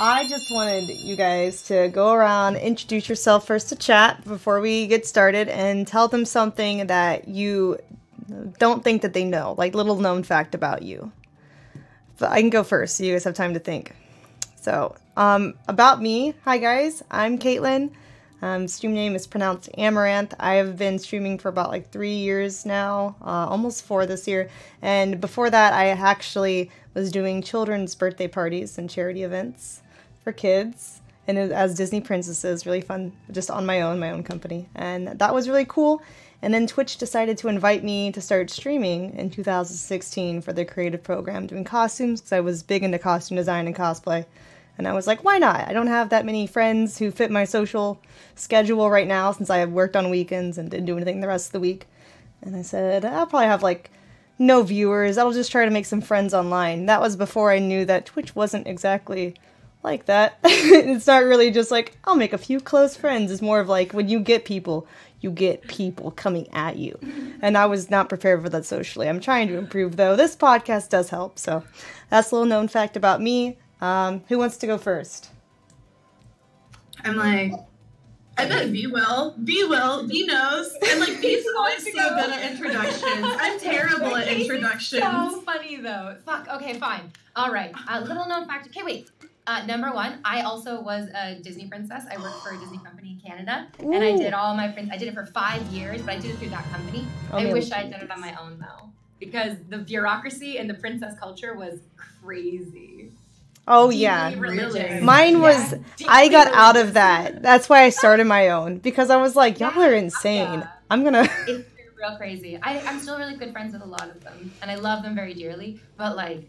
I just wanted you guys to go around, introduce yourself first to chat before we get started, and tell them something that you don't think that they know, like little known fact about you. But I can go first, so you guys have time to think. So, about me, hi guys, I'm Caitlin. Stream name is pronounced Amaranth. I have been streaming for about like 3 years now, almost 4 this year. And before that, I actually was doing children's birthday parties and charity events for kids, and as Disney princesses, really fun, just on my own company. And that was really cool. And then Twitch decided to invite me to start streaming in 2016 for their creative program, doing costumes, because I was big into costume design and cosplay. And I was like, why not? I don't have that many friends who fit my social schedule right now, since I have worked on weekends and didn't do anything the rest of the week. And I said, I'll probably have like no viewers. I'll just try to make some friends online. That was before I knew that Twitch wasn't exactly like that. It's not really just like, I'll make a few close friends. It's more of like, when you get people coming at you. And I was not prepared for that socially. I'm trying to improve, though. This podcast does help, so that's a little known fact about me. Who wants to go first? I'm like, I bet V will. V knows. And like, V's always so good at introductions. I'm terrible at introductions. So funny though. Fuck. Okay, fine. All right. Little known fact. Okay, wait. Number one, I also was a Disney princess. I worked for a Disney company in Canada, and I did all my I did it for 5 years, but I did it through that company. I wish I had done it on my own though, because the bureaucracy and the princess culture was crazy. Oh yeah, mine was, I got out of that. That's why I started my own, because I was like, y'all are insane. I'm gonna... It's real crazy. I'm still really good friends with a lot of them, and I love them very dearly, but like,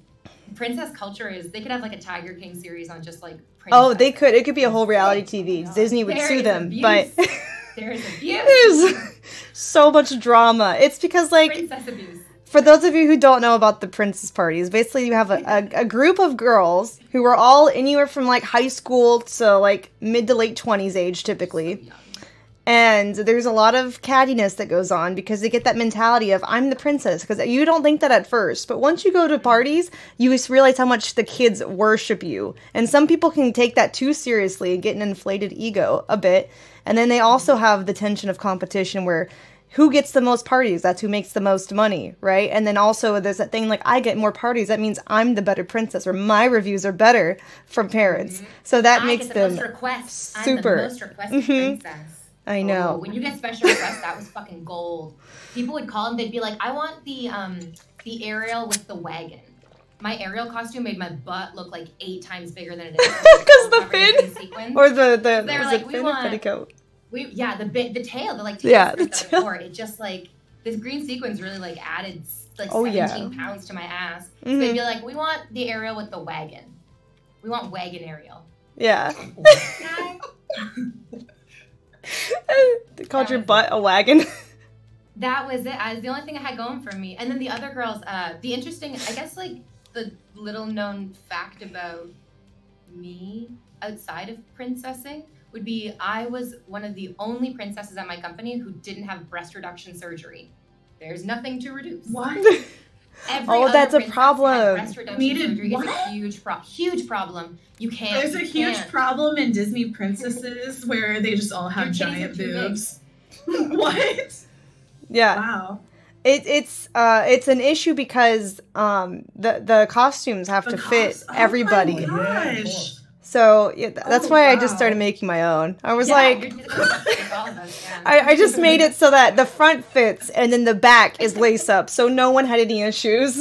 princess culture is, they could have like a Tiger King series on just like princess. Oh, they could. It could be a whole reality TV. Oh, Disney would sue them, abuse. But... There's abuse. There's so much drama. It's because like... Princess abuse. For those of you who don't know about the princess parties, basically you have a group of girls who are all anywhere from like high school to like mid to late 20s age typically. And there's a lot of cattiness that goes on because they get that mentality of, I'm the princess, because you don't think that at first. But once you go to parties, you just realize how much the kids worship you. And some people can take that too seriously and get an inflated ego a bit. And then they also have the tension of competition where who gets the most parties? That's who makes the most money, right? And then also there's that thing like, I get more parties. That means I'm the better princess, or my reviews are better from parents. Mm-hmm. So that makes them most requests. Super. I'm the most requested princess. I know. When you get special requests, that was fucking gold. People would call and they'd be like, I want the Ariel with the wagon. My Ariel costume made my butt look like 8 times bigger than it is. Because the fin? Or the like, fin or petticoat? The tail, the like the tail. It just like, this green sequins really like added like 17 pounds to my ass. So they'd be like, we want the Ariel with the wagon. We want wagon Ariel. Yeah. They called your butt a wagon. That was it. The only thing I had going for me. And then the other girls, the interesting, I guess like the little known fact about me outside of princessing would be I was one of the only princesses at my company who didn't have breast reduction surgery. There's nothing to reduce. What? That's a problem. Breast reduction surgery is a huge problem. You can't. There's a huge problem in Disney princesses where they just all have giant boobs. What? Yeah. Wow. It's an issue because the costumes have to fit everybody. Oh my gosh. So yeah, that's why I just started making my own. I was like, I just made it so that the front fits and then the back is lace up, so no one had any issues.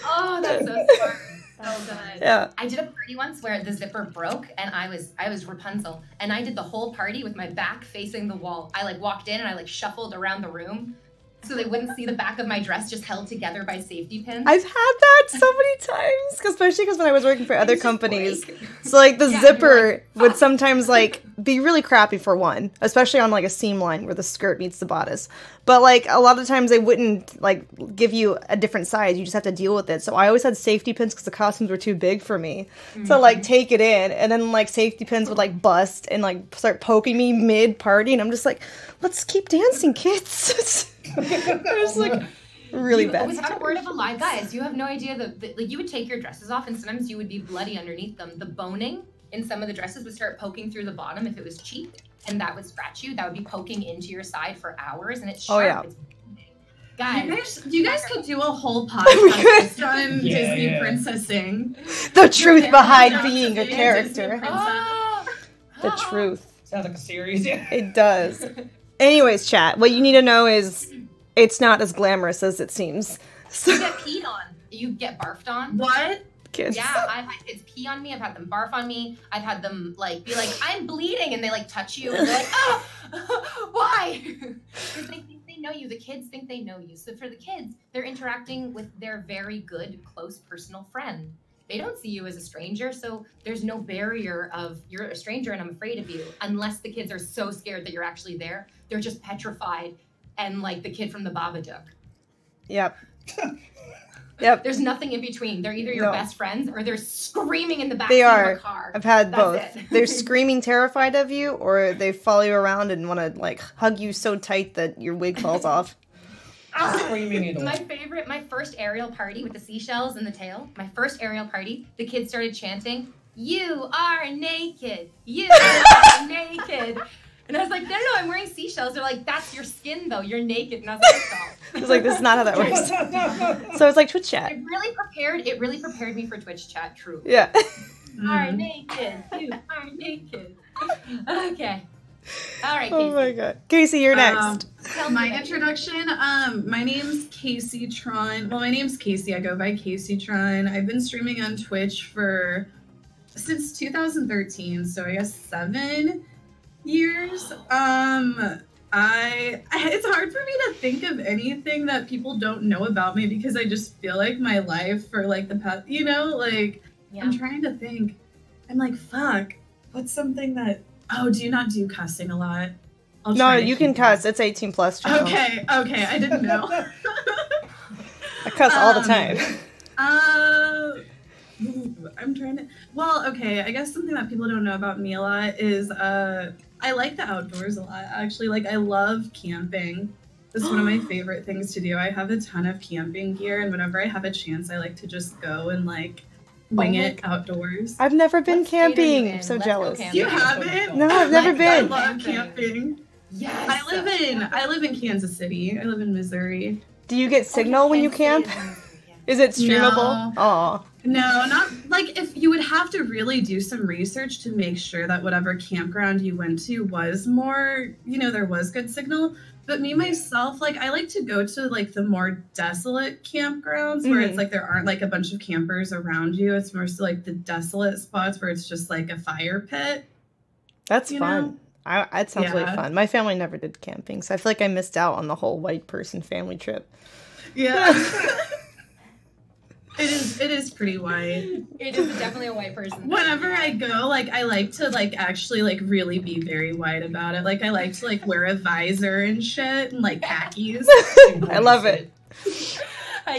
Oh, that's so smart. So good. Yeah. I did a party once where the zipper broke and I was Rapunzel, and I did the whole party with my back facing the wall. I like walked in and I like shuffled around the room so they wouldn't see the back of my dress just held together by safety pins. I've had that so many times, especially because when I was working for other companies. So like the zipper would sometimes like be really crappy for one, especially on like a seam line where the skirt meets the bodice. But like a lot of times they wouldn't like give you a different size. You just have to deal with it. So I always had safety pins because the costumes were too big for me to like take it in. And then like safety pins would like bust and like start poking me mid party. And I'm just like, let's keep dancing, kids. It was like really bad. Without a word of a lie, guys, you have no idea that like you would take your dresses off and sometimes you would be bloody underneath them. The boning in some of the dresses would start poking through the bottom if it was cheap, and that would scratch you. That would be poking into your side for hours, and it's sharp. Oh, yeah. It's guys, You guys could do a whole podcast on Disney yeah. princessing. The truth behind Yeah. being a Disney character. princess. The truth. Sounds like a series, yeah. It does. Anyways, chat, what you need to know is it's not as glamorous as it seems. So, You get peed on. You get barfed on. What? kids. Yeah, I've had kids pee on me. I've had them barf on me. I've had them like be like, "I'm bleeding," and they like touch you and they're like, "Oh, why?" Because they think they know you. The kids think they know you. So for the kids, they're interacting with their very good, close, personal friend. They don't see you as a stranger, so there's no barrier of you're a stranger and I'm afraid of you. Unless the kids are so scared that you're actually there, they're just petrified and like the kid from the Babadook. Yep. Yep. There's nothing in between. They're either your No. best friends or they're screaming in the back They seat are. of a car. I've had That's both. it. They're screaming terrified of you, or they follow you around and want to like hug you so tight that your wig falls off. Screaming it My all. favorite, my first aerial party with the seashells and the tail. My first aerial party, the kids started chanting, "You are naked. You are naked." And I was like, no, I'm wearing seashells. They're like, that's your skin though. You're naked. And I was like, no. It's like, this is not how that works. So it's like Twitch chat. It really prepared me for Twitch chat, truly. Yeah. You are naked. You are naked. Okay. All right, Casey. Oh my god. Casey, you're next. Tell me My about introduction, my name's Casey Tron. Well, my name's Casey. I go by Casey Tron. I've been streaming on Twitch since 2013, so I guess 7 years. It's hard for me to think of anything that people don't know about me because I just feel like my life for like the past, like Yeah. I'm trying to think. I'm like, fuck. What's something that? Oh, do you not do cussing a lot? I'll No, try to you can keep it. cuss. It's 18 plus channel. Okay, I didn't know. I cuss all the Um, time. I'm trying to. Well, okay. I guess something that people don't know about me a lot is I like the outdoors a lot. Actually, like I love camping. This is one of my favorite things to do. I have a ton of camping gear, and whenever I have a chance, I like to just go and like wing it outdoors. I've never been What state are you camping. in? I'm so Let's go jealous. camping. You haven't? No, I've never I been. love camping. Yes. I live in Kansas City. I live in Missouri. Do you get signal when you camp? Is it streamable? No. Aw. No, not like if you would have to really do some research to make sure that whatever campground you went to was more, there was good signal. But me myself, like I like to go to like the more desolate campgrounds where it's like there aren't like a bunch of campers around you. It's more so like the desolate spots where it's just like a fire pit. That's You fun. That sounds really Yeah. fun. My family never did camping, so I feel like I missed out on the whole white person family trip. Yeah. It is pretty white. It is definitely a white person. Whenever I go, like I like to like actually like really be very white about it. Like I like to like wear a visor and shit and like khakis. I love it.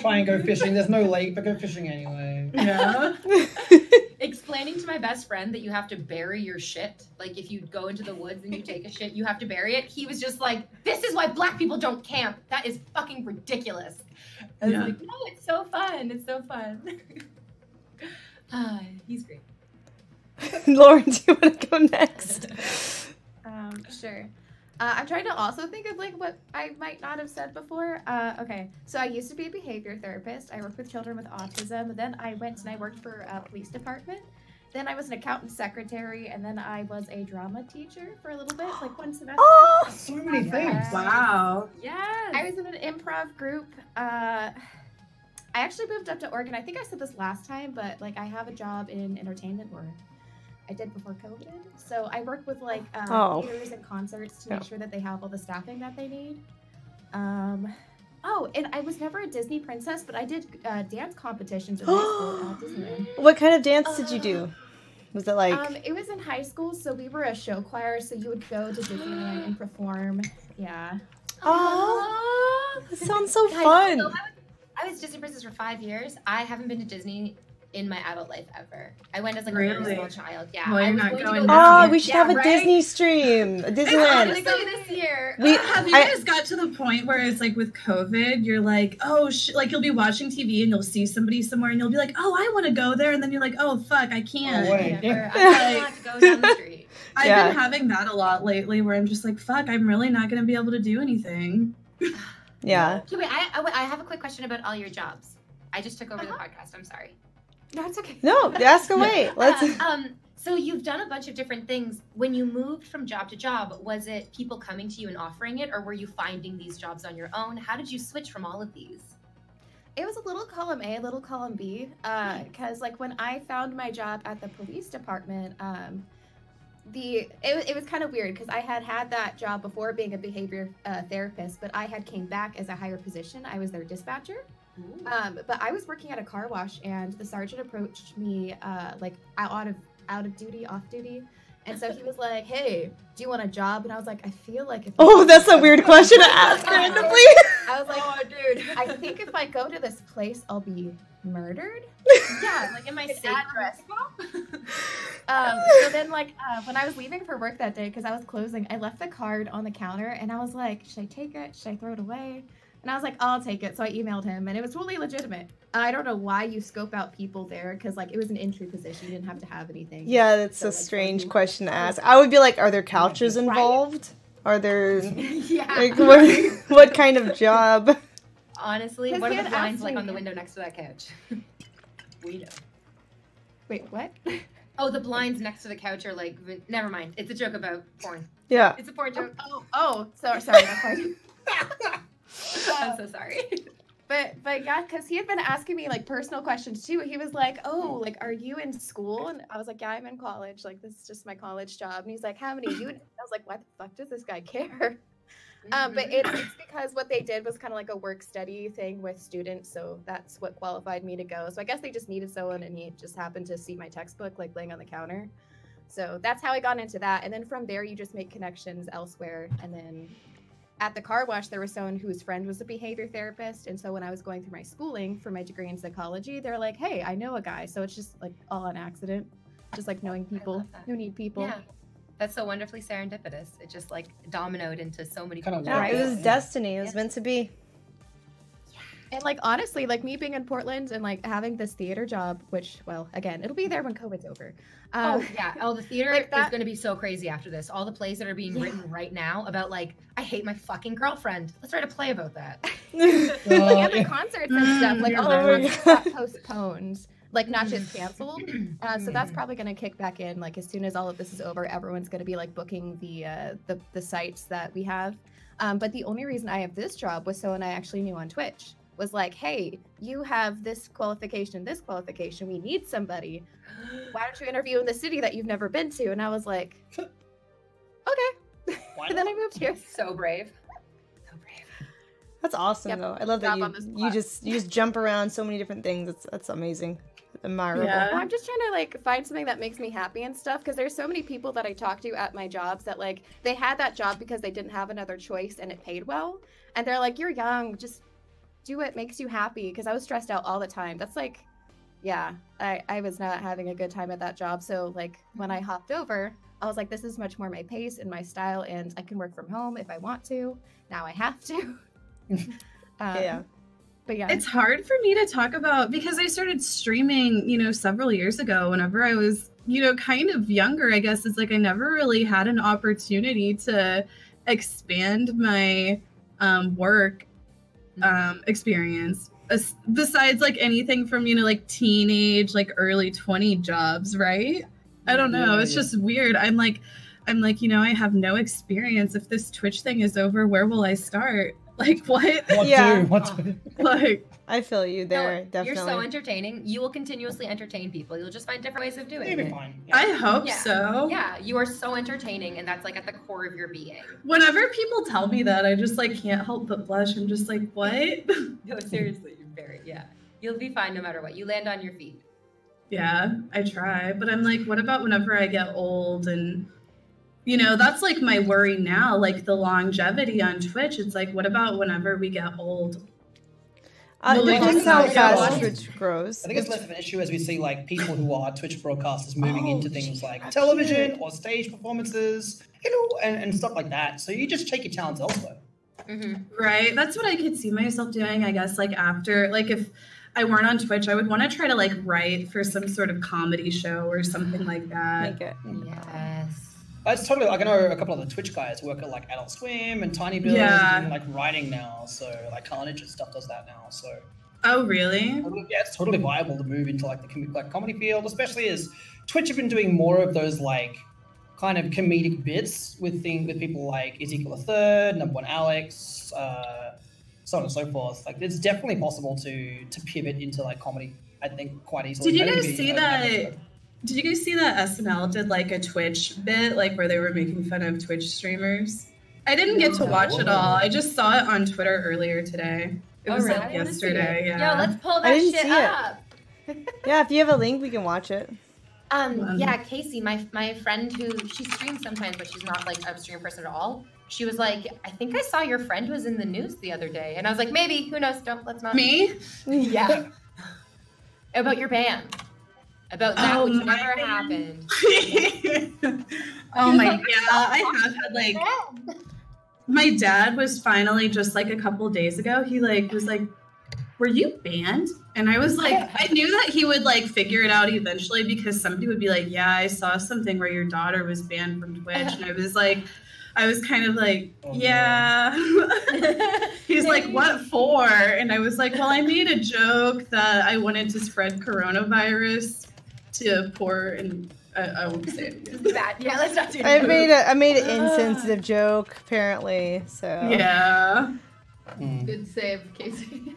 Try and go fishing. There's no lake, but go fishing anyway. Yeah. Explaining to my best friend that you have to bury your shit, like if you go into the woods and you take a shit, you have to bury it. He was just like, "This is why black people don't camp. That is fucking ridiculous." I was Yeah. like, "No, it's so fun. It's so fun." He's great. Lauren, do you want to go next? Sure. I'm trying to also think of like what I might not have said before. Okay, so I used to be a behavior therapist. I worked with children with autism. Then I went and I worked for a police department. Then I was an accountant secretary, and then I was a drama teacher for a little bit, like one semester. Oh, So many things. Wow. Yes. I was in an improv group. I actually moved up to Oregon. I think I said this last time, but like I have a job in entertainment, or I did before COVID. So I work with like Oh. theaters and concerts to Yeah. make sure that they have all the staffing that they need. Oh, and I was never a Disney princess, but I did dance competitions in high school at Disneyland. what kind of dance did you do? Was it like? It was in high school, so we were a show choir. So you would go to Disneyland and perform. Yeah. Oh, that sounds so Guys, fun. so I was Disney princess for 5 years. I haven't been to Disney in my adult life ever. I went as like a Really? very small child. Yeah. Well, I you're was not going to going go now. Oh, this we year. should have a right? Disney stream, a I'm Disneyland. gonna go this year. Have you guys got to the point where it's like with COVID, you're like, oh, like you'll be watching TV and you'll see somebody somewhere and you'll be like, oh, I want to go there. And then you're like, oh, fuck, I can't. Oh, wait. Never. I don't want to go down the street. I've Yeah. been having that a lot lately where I'm just like, fuck, I'm really not going to be able to do anything. Yeah. Okay, wait, I have a quick question about all your jobs. I just took over the podcast. I'm sorry. No, it's okay. No, ask away. Let's. So you've done a bunch of different things. When you moved from job to job, was it people coming to you and offering it, or were you finding these jobs on your own? How did you switch from all of these? It was a little column A, a little column B. Because like when I found my job at the police department, it was kind of weird because I had that job before being a behavior therapist, but I had came back as a higher position. I was their dispatcher. But I was working at a car wash, and the sergeant approached me like off duty, and so he was like, "Hey, do you want a job?" And I was like, "I feel like if Oh, that's a weird question to ask randomly. I was like, "Oh, dude, I think if I go to this place, I'll be murdered." Yeah, like in my His safe address. So then, like, when I was leaving for work that day, because I was closing, I left the card on the counter, and I was like, "Should I take it? Should I throw it away?" And I was like, "I'll take it." So I emailed him, and it was totally legitimate. I don't know why you scope out people there, because like it was an entry position. You didn't have to have anything. Yeah, that's So, a like, strange you- question to ask. I would be like, are there couches Right? involved? Are there Yeah. like what kind of job? Honestly, Because what he are the had blinds asked like me- on the window next to that couch? We know. Wait, what? Oh, the blinds next to the couch are like. Never mind. It's a joke about porn. Yeah. It's a porn joke. Sorry, not quite. I'm so sorry. But yeah, because he had been asking me like personal questions too. He was like, "Oh, like, are you in school?" And I was like, "Yeah, I'm in college. Like, this is just my college job." And he's like, "How many units?" I was like, "Why the fuck does this guy care?" But it's because what they did was kind of like a work study thing with students, so that's what qualified me to go. So I guess they just needed someone, and he just happened to see my textbook like laying on the counter. So that's how I got into that. And then from there, you just make connections elsewhere. And then at the car wash, there was someone whose friend was a behavior therapist. And so when I was going through my schooling for my degree in psychology, they're like, "Hey, I know a guy." So it's just like all on accident, just like knowing people love that. who need people. Yeah. That's so wonderfully serendipitous. It just like dominoed into so many Kinda people. Yeah, Right. it was destiny. It was meant to be. And like honestly, like me being in Portland and like having this theater job, which, well, again, it'll be there when COVID's over. Oh yeah. Oh, the theater like is that- going to be so crazy after this. All the plays that are being written right now about like, I hate my fucking girlfriend. Let's write a play about that. Like Oh, and the yeah. concerts and stuff, like all Oh the my concerts got postponed, like not just canceled. So that's probably gonna kick back in. Like as soon as all of this is over, everyone's gonna be like booking the sites that we have. But the only reason I have this job was someone I actually knew on Twitch was like, "Hey, you have this qualification, we need somebody. Why don't you interview in the city that you've never been to?" And I was like, "Okay." Why And then I moved here. So brave. So brave. That's awesome Yep. though. I love that Job on the you spot. just jump around so many different things. That's amazing. Admirable. Yeah. Well, I'm just trying to like find something that makes me happy and stuff, because there's so many people that I talk to at my jobs that like they had that job because they didn't have another choice and it paid well, and they're like, "You're young, just do what makes you happy," because I was stressed out all the time. That's like, yeah, I was not having a good time at that job. So like when I hopped over, I was like, this is much more my pace and my style, and I can work from home if I want to. Now I have to. Yeah. But yeah, It's hard for me to talk about because I started streaming, several years ago whenever I was, kind of younger. I guess it's like I never really had an opportunity to expand my work experience besides like anything from, like teenage, like early 20 jobs, right? I don't know. It's just weird. I'm like, I have no experience. If this Twitch thing is over, where will I start? Like what? What Yeah. do? What do? Like I feel you there, No, definitely. You're so entertaining. You will continuously entertain people. You'll just find different ways of doing Maybe it. fine. I hope Yeah. so. Yeah, you are so entertaining, and that's like at the core of your being. Whenever people tell me that, I just like can't help but blush. I'm just like, what? No, seriously, you're very, yeah. You'll be fine no matter what. You land on your feet. Yeah, I try. But I'm like, what about whenever I get old? And, that's like my worry now, like the longevity on Twitch. It's like, what about whenever we get old? Well, It depends like, how yeah, fast well, Twitch grows. I think it's less of an issue as we see like people who are Twitch broadcasters moving into things like I've television heard. or stage performances, and stuff like that. So you just check your talents elsewhere. Right. That's what I could see myself doing, I guess, like after, like if I weren't on Twitch, I would want to try to like write for some sort of comedy show or something like that. Make it. Yes. It's totally like I know a couple of the Twitch guys work at like Adult Swim and Tiny Build Yeah. doing like writing now. So like Carnage and stuff does that now. So Oh, really? yeah, it's totally viable to move into like the comedy field, especially as Twitch have been doing more of those like kind of comedic bits with people like Ezekiel III, Number One Alex, so on and so forth. Like it's definitely possible to pivot into like comedy. I think quite easily. Did you I think guys it'd be, see like, that? Did you guys see that SNL did like a Twitch bit, like where they were making fun of Twitch streamers? I didn't get to watch it all. I just saw it on Twitter earlier today. It was really? like I wanna see yesterday. Yeah. Yo, let's pull I that didn't shit see it. up. Yeah, if you have a link, we can watch it. Yeah, Casey, my friend who she streams sometimes, but she's not like a stream person at all. She was like, I think I saw your friend was in the news the other day, and I was like, maybe, who knows? Let's not. Me? Yeah. About your band. About that, Oh, which my never band. happened. Oh my, yeah, I have had like, my dad was finally just like a couple days ago, he like was like, were you banned? And I was like, I knew that he would like figure it out eventually because somebody would be like, yeah, I saw something where your daughter was banned from Twitch. And I was kind of like, Oh, yeah. He's like, what for? And I was like, well, I made a joke that I wanted to spread coronavirus to poor and I won't say it again. Bad. Yeah, let's not do I that. made an insensitive joke, apparently. So Yeah. Good save, Casey.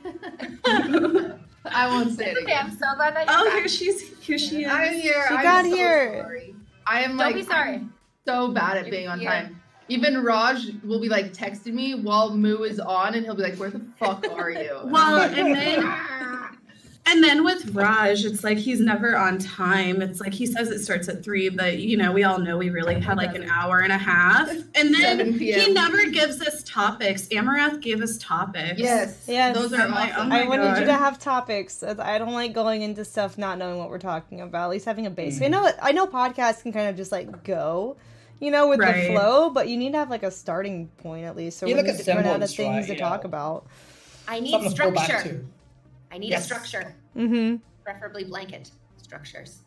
I won't say it Okay, again. I'm so glad that you're Oh, back. here she is. I'm here. She I'm got so here. Sorry. I am Don't like be sorry. so bad at You're being on here. time. Even Raj will be like texting me while Moo is on, and he'll be like, "Where the fuck are you?" And Well, I'm like, and then with Raj, it's like he's never on time. It's like he says it starts at 3, but you know, we all know we really had like an hour and a half. And then 7 p.m. he never gives us topics. Amarath gave us topics. Yes. Yes. Those are I'm like, awesome. oh my I wanted you God. to have topics. I don't like going into stuff not knowing what we're talking about. At least having a base. I know podcasts can kind of just like go, with the Right. flow, but you need to have like a starting point at least, so Yeah, we like a need to run out of semblance, things right, to talk about. I need Something to fall back structure. to. I need Yes. a structure, Mm-hmm. preferably blanket structures.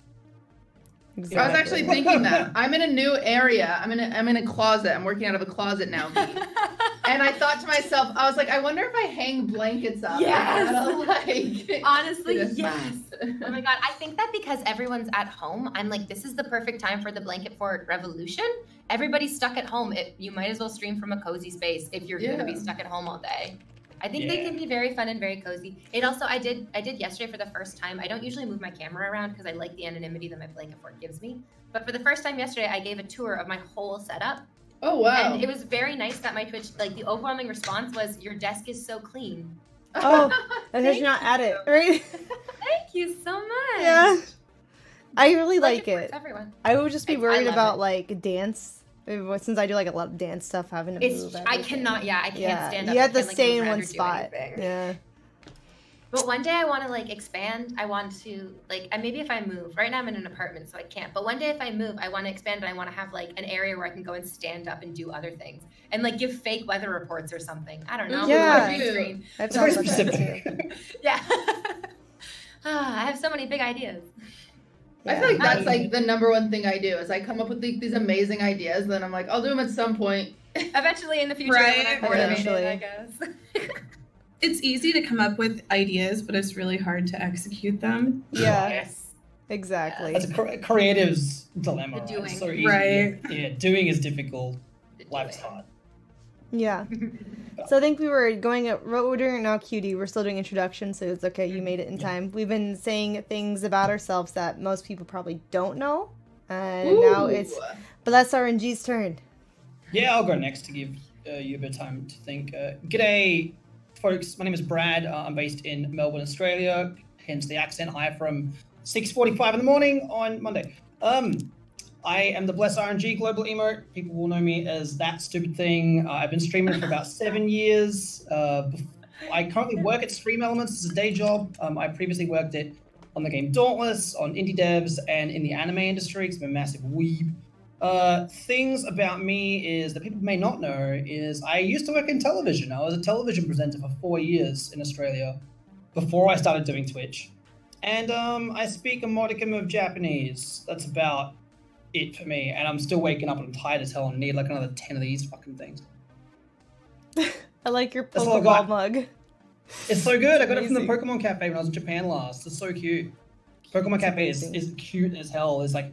I was actually thinking that I'm in a new area. I'm in a closet. I'm working out of a closet now. And I thought to myself, I was like, I wonder if I hang blankets up. Yes. Like, Honestly, Yes. yes. Oh my god, I think that because everyone's at home, I'm like, this is the perfect time for the blanket fort revolution. Everybody's stuck at home. You might as well stream from a cozy space if you're going to be Yeah. stuck at home all day. I think they Yeah. can be very fun and very cozy. It also, I did yesterday for the first time. I don't usually move my camera around because I like the anonymity that my blanket fort gives me. But for the first time yesterday, I gave a tour of my whole setup. oh wow. And it was very nice that my Twitch, like the overwhelming response was, your desk is so clean. Oh, that's because you're not at it, right? Thank you so much. Yeah. I really like Blanket it. forts everyone. I would just be I worried love about it. like dance. Since I do like a lot of dance stuff, having to move. I everything. cannot, I can't Yeah, stand up. you I have to can't, like, stay move in around one or do spot. anything. Yeah. But one day I want to like expand. I want to like, and maybe if I move, right now I'm in an apartment, so I can't. But one day if I move, I want to expand and I want to have like an area where I can go and stand up and do other things and like give fake weather reports or something. I don't know. Yeah. Big screen. That It's very sounds like that too. specific. Yeah. I have so many big ideas. I feel like that's like the number one thing I do is I come up with these amazing ideas, then I'm like, I'll do them at some point. Eventually in the future, Right. when I'm motivated, Eventually. I guess. It's easy to come up with ideas, but it's really hard to execute them. Yeah, Yes. exactly. That's a creative's dilemma. The right? doing. It's so easy. Right. Yeah, doing is difficult. Life's hard. Yeah. So I think we were going at what we're doing now, QD. We're still doing introductions, so it's okay. You made it in time. We've been saying things about ourselves that most people probably don't know, and now it's Ooh. Bless RNG's turn. Yeah, I'll go next to give you a bit of time to think. G'day, folks. My name is Brad. I'm based in Melbourne, Australia. Hence the accent. Hi from 6:45 in the morning on Monday. I am the Bless RNG global emote. People will know me as that stupid thing. I've been streaming for about 7 years. I currently work at Stream Elements as a day job. I previously worked on the game Dauntless, on indie devs, and in the anime industry, because I'm a massive weeb. Things about me is that people may not know is I used to work in television. I was a television presenter for 4 years in Australia before I started doing Twitch. And I speak a modicum of Japanese. That's about it for me. And I'm still waking up and I'm tired as hell and need like another 10 of these fucking things. I like your That's all I Pokeball got. mug. It's so good. I got it from the Amazing. Pokemon Cafe when I was in Japan last. It's so cute. Pokemon Cafe is cute as hell. There's like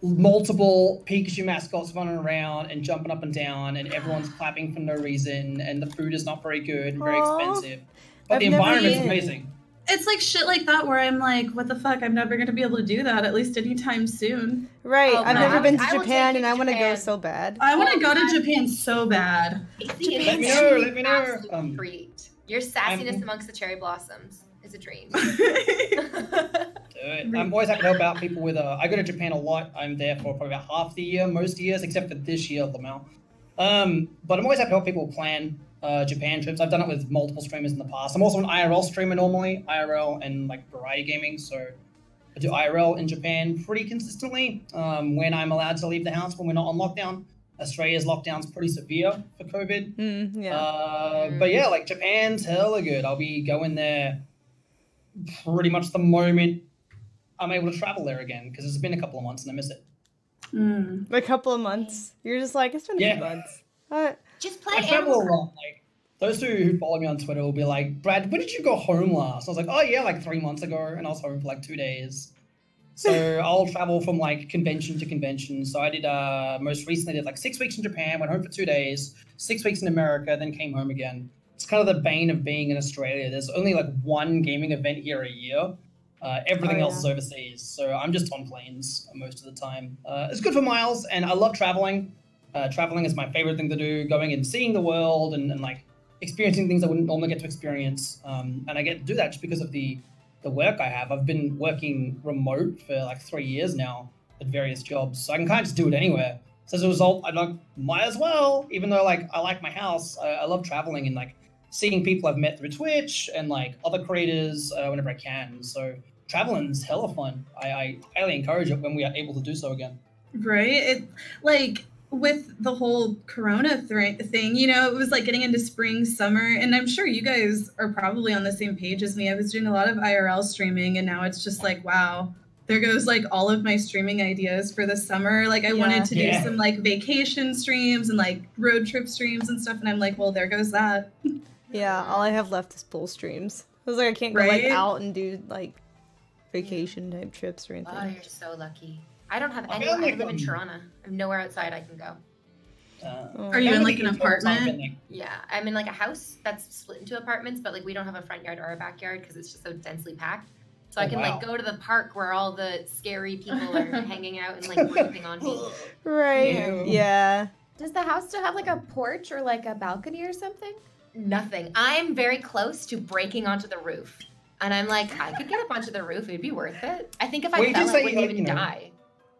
multiple Pikachu mascots running around and jumping up and down, and everyone's clapping for no reason, and the food is not very good and very Aw. expensive. But I've the never environment's been. amazing. It's like shit like that where I'm like, what the fuck? I'm never going to be able to do that, at least anytime soon. Right, Oh, I've no, never been to I will Japan take you and I to want to go Japan. so bad. I want to go to Japan so bad. Let me know. Let me know. Treat. Your sassiness I'm- amongst the cherry blossoms is a dream. Do it. I'm always happy to help out people with. I go to Japan a lot. I'm there for probably about half the year, most years, except for this year, Lamau. But I'm always happy to help people plan Japan trips. I've done it with multiple streamers in the past. I'm also an IRL streamer normally, IRL and like variety gaming. So I do IRL in Japan pretty consistently when I'm allowed to leave the house when we're not on lockdown. Australia's lockdown's pretty severe for COVID. Yeah. But yeah, like Japan's hella good. I'll be going there pretty much the moment I'm able to travel there again because it's been a couple of months and I miss it. A couple of months. You're just like, it's been a Yeah. few months. Just play I travel Animal a lot. Like those who follow me on Twitter will be like, Brad, when did you go home last? I was like, oh yeah, like 3 months ago, and I was home for like 2 days. So I'll travel from like convention to convention. So I did most recently did like 6 weeks in Japan, went home for 2 days, 6 weeks in America, then came home again. It's kind of the bane of being in Australia. There's only like one gaming event here a year. Everything else is overseas. So I'm just on planes most of the time. It's good for miles, and I love traveling. Traveling is my favorite thing to do, going and seeing the world and like experiencing things I wouldn't normally get to experience. And I get to do that just because of the work I have. I've been working remote for like 3 years now at various jobs, so I can kind of just do it anywhere. So as a result, I like might as well, even though like I like my house, I love traveling and like seeing people I've met through Twitch and like other creators whenever I can. So traveling's hella fun. I highly encourage it when we are able to do so again. Right? It like with the whole corona thing, you know, it was like getting into spring, summer, and I'm sure you guys are probably on the same page as me. I was doing a lot of IRL streaming, and now it's just like, wow, there goes like all of my streaming ideas for the summer. Like I wanted to do some like vacation streams and like road trip streams and stuff, and I'm like, well, there goes that. Yeah, all I have left is pool streams. I was like, I can't go like Right? out and do like vacation type trips or anything. Oh, you're so lucky. I don't have I any. feel I like, live in Toronto. I have nowhere outside I can go. Are you in like an apartment? Yeah, I'm in like a house that's split into apartments, but like we don't have a front yard or a backyard because it's just so densely packed. So I can like go to the park where all the scary people are hanging out and like breathing on me. Right. Yeah. Does the house still have like a porch or like a balcony or something? Nothing. I'm very close to breaking onto the roof. And I'm like, I could get up onto the roof. It'd be worth it. I think if I Well, you fell, just I say, wouldn't like, even you know, die.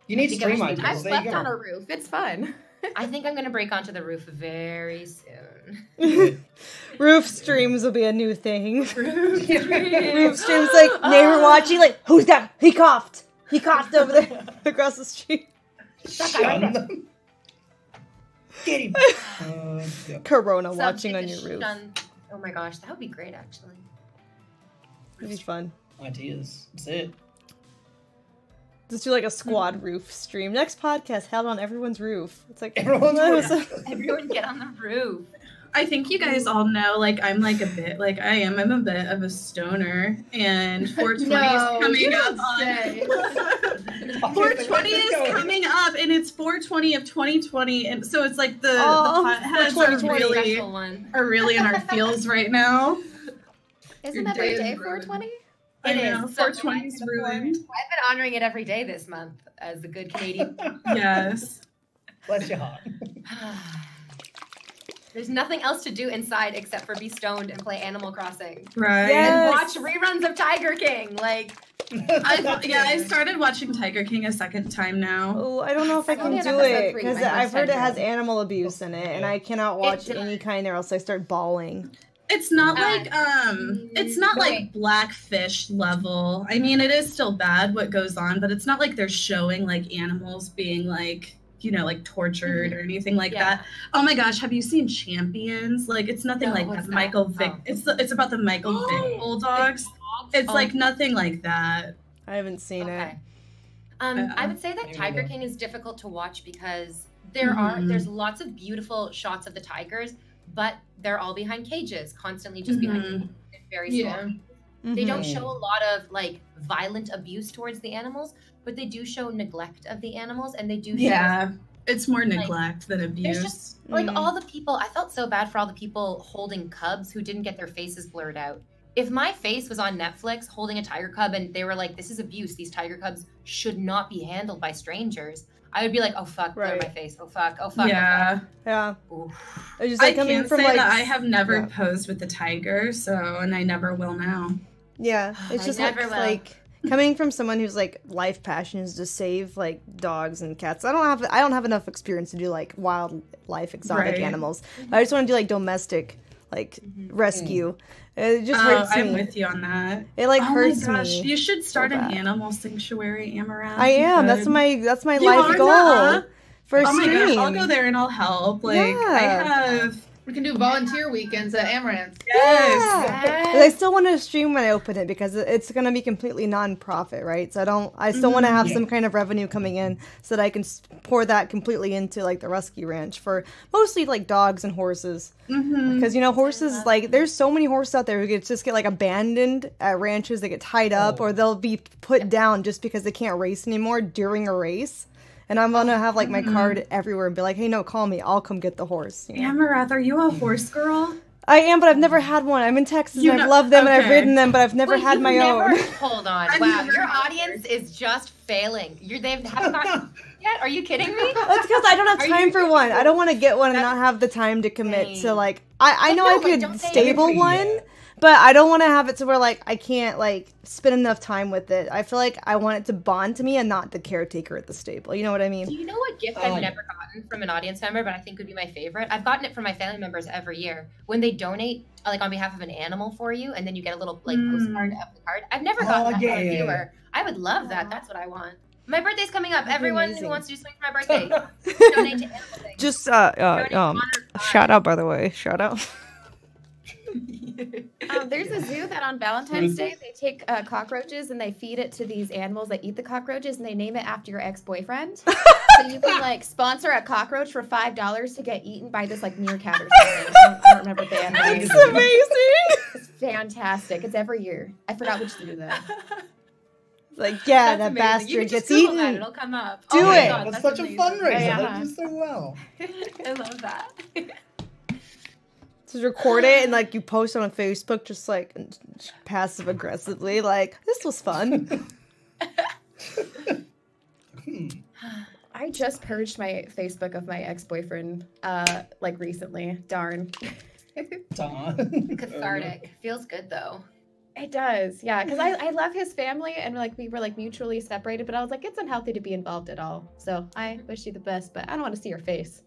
You need think stream I should- ideas. I've There you slept go. on a roof. It's fun. I think I'm going to break onto the roof very soon. Roof streams will be a new thing. Roof Roof streams like neighbor watching, like, who's that? He coughed. He coughed over there across the street. Shun them. Get him. Yeah. Corona watching on your roof. Oh my gosh, that would be great actually. It'd be fun. Ideas. That's it. Just do like a squad roof stream. Next podcast held on everyone's roof. It's like Everyone's Everyone get on the roof. I think you guys all know, like, I'm like a bit, like, I'm a bit of a stoner, and 420 No, is coming you up don't say. 420 is coming up, and it's 420 of 2020, and so it's like the potheads for are 2020 really, Special one. are really in our feels right now. Isn't Your every day is day ruined. 420? I It know, is. 420 is ruined. I've been honoring it every day this month as a good Canadian. Yes. Bless your heart. There's nothing else to do inside except for be stoned and play Animal Crossing. Right. Yes. And watch reruns of Tiger King. Like, I started watching Tiger King a second time now. Oh, I don't know if I can only on do episode it 3, because my I've heard it has syndrome. animal abuse in it, and I cannot watch does. any kind or else I start bawling. It's not it's not like Blackfish level. I mean, it is still bad what goes on, but it's not like they're showing like animals being like, you know, like tortured or anything like that. Oh my gosh, have you seen Champions? Like, it's nothing like that. Michael Vick. It's about the Michael Vick bulldogs. It's like nothing like that. I haven't seen it. I would say that Tiger King is difficult to watch because there's lots of beautiful shots of the tigers, but they're all behind cages, constantly just behind cages, very small. They don't show a lot of like violent abuse towards the animals, but they do show neglect of the animals, and they do show it's more neglect than abuse. There's just like all the people, I felt so bad for all the people holding cubs who didn't get their faces blurred out. If my face was on Netflix holding a tiger cub and they were like, this is abuse, these tiger cubs should not be handled by strangers, I would be like, oh fuck, blur my face. Oh fuck, oh fuck. Yeah. Oh, fuck. Just, like, I can say that I have never posed with the tiger, and I never will now. Yeah, it's just like coming from someone whose like life passion is to save like dogs and cats. I don't have enough experience to do like wildlife exotic animals. I just want to do like domestic like rescue. It just hurts me. I'm with you on that. It like hurts my gosh, me. You should start an animal sanctuary, Amaranth. I am. That's my life goal. For a stream. My gosh, I'll go there and I'll help. Like we can do volunteer weekends at Amaranth. Yes. But I still want to stream when I open it because it's going to be completely non-profit, right? So I still want to have some kind of revenue coming in so that I can pour that completely into like the rescue ranch for mostly like dogs and horses. Because you know, horses, like there's so many horses out there who just get like abandoned at ranches. They get tied up or they'll be put down just because they can't race anymore during a race. And I'm gonna have like my card everywhere and be like, hey, no, call me. I'll come get the horse. You know? Amaranth, are you a horse girl? I am, but I've never had one. I'm in Texas and I've loved them and I've ridden them, but I've never had my own. Hold on. Wow, your audience is just failing. They haven't gotten yet? Are you kidding me? That's because I don't have time for one. I don't want to get one and not have the time to commit to like, I know I could stable one. But I don't want to have it to where, like, I can't, like, spend enough time with it. I feel like I want it to bond to me and not the caretaker at the stable. You know what I mean? Do you know what gift I've never gotten from an audience member, but I think would be my favorite? I've gotten it from my family members every year. When they donate, like, on behalf of an animal for you, and then you get a little, like, postcard of the card. I've never gotten that from a viewer. I would love that. That's what I want. My birthday's coming up. Everyone who wants to do something for my birthday, donate to animal things. Just, shout out, by the way. Shout out. There's a zoo that on Valentine's Day they take cockroaches and they feed it to these animals that eat the cockroaches and they name it after your ex-boyfriend. So you can like sponsor a cockroach for $5 to get eaten by this like meerkat or something. I don't remember what the animal is. That's amazing. It's fantastic. It's every year. I forgot which zoo though. Like that bastard gets eaten. That. It'll come up. Do it. God, that's such amazing. A fundraiser. That did so well. I love that. Just record it and like you post it on Facebook, just like passive aggressively, like this was fun. I just purged my Facebook of my ex-boyfriend, like recently. Darn. Cathartic. Feels good though. It does, yeah. Because I love his family and like we were like mutually separated, but I was like, it's unhealthy to be involved at all. So I wish you the best, but I don't want to see your face.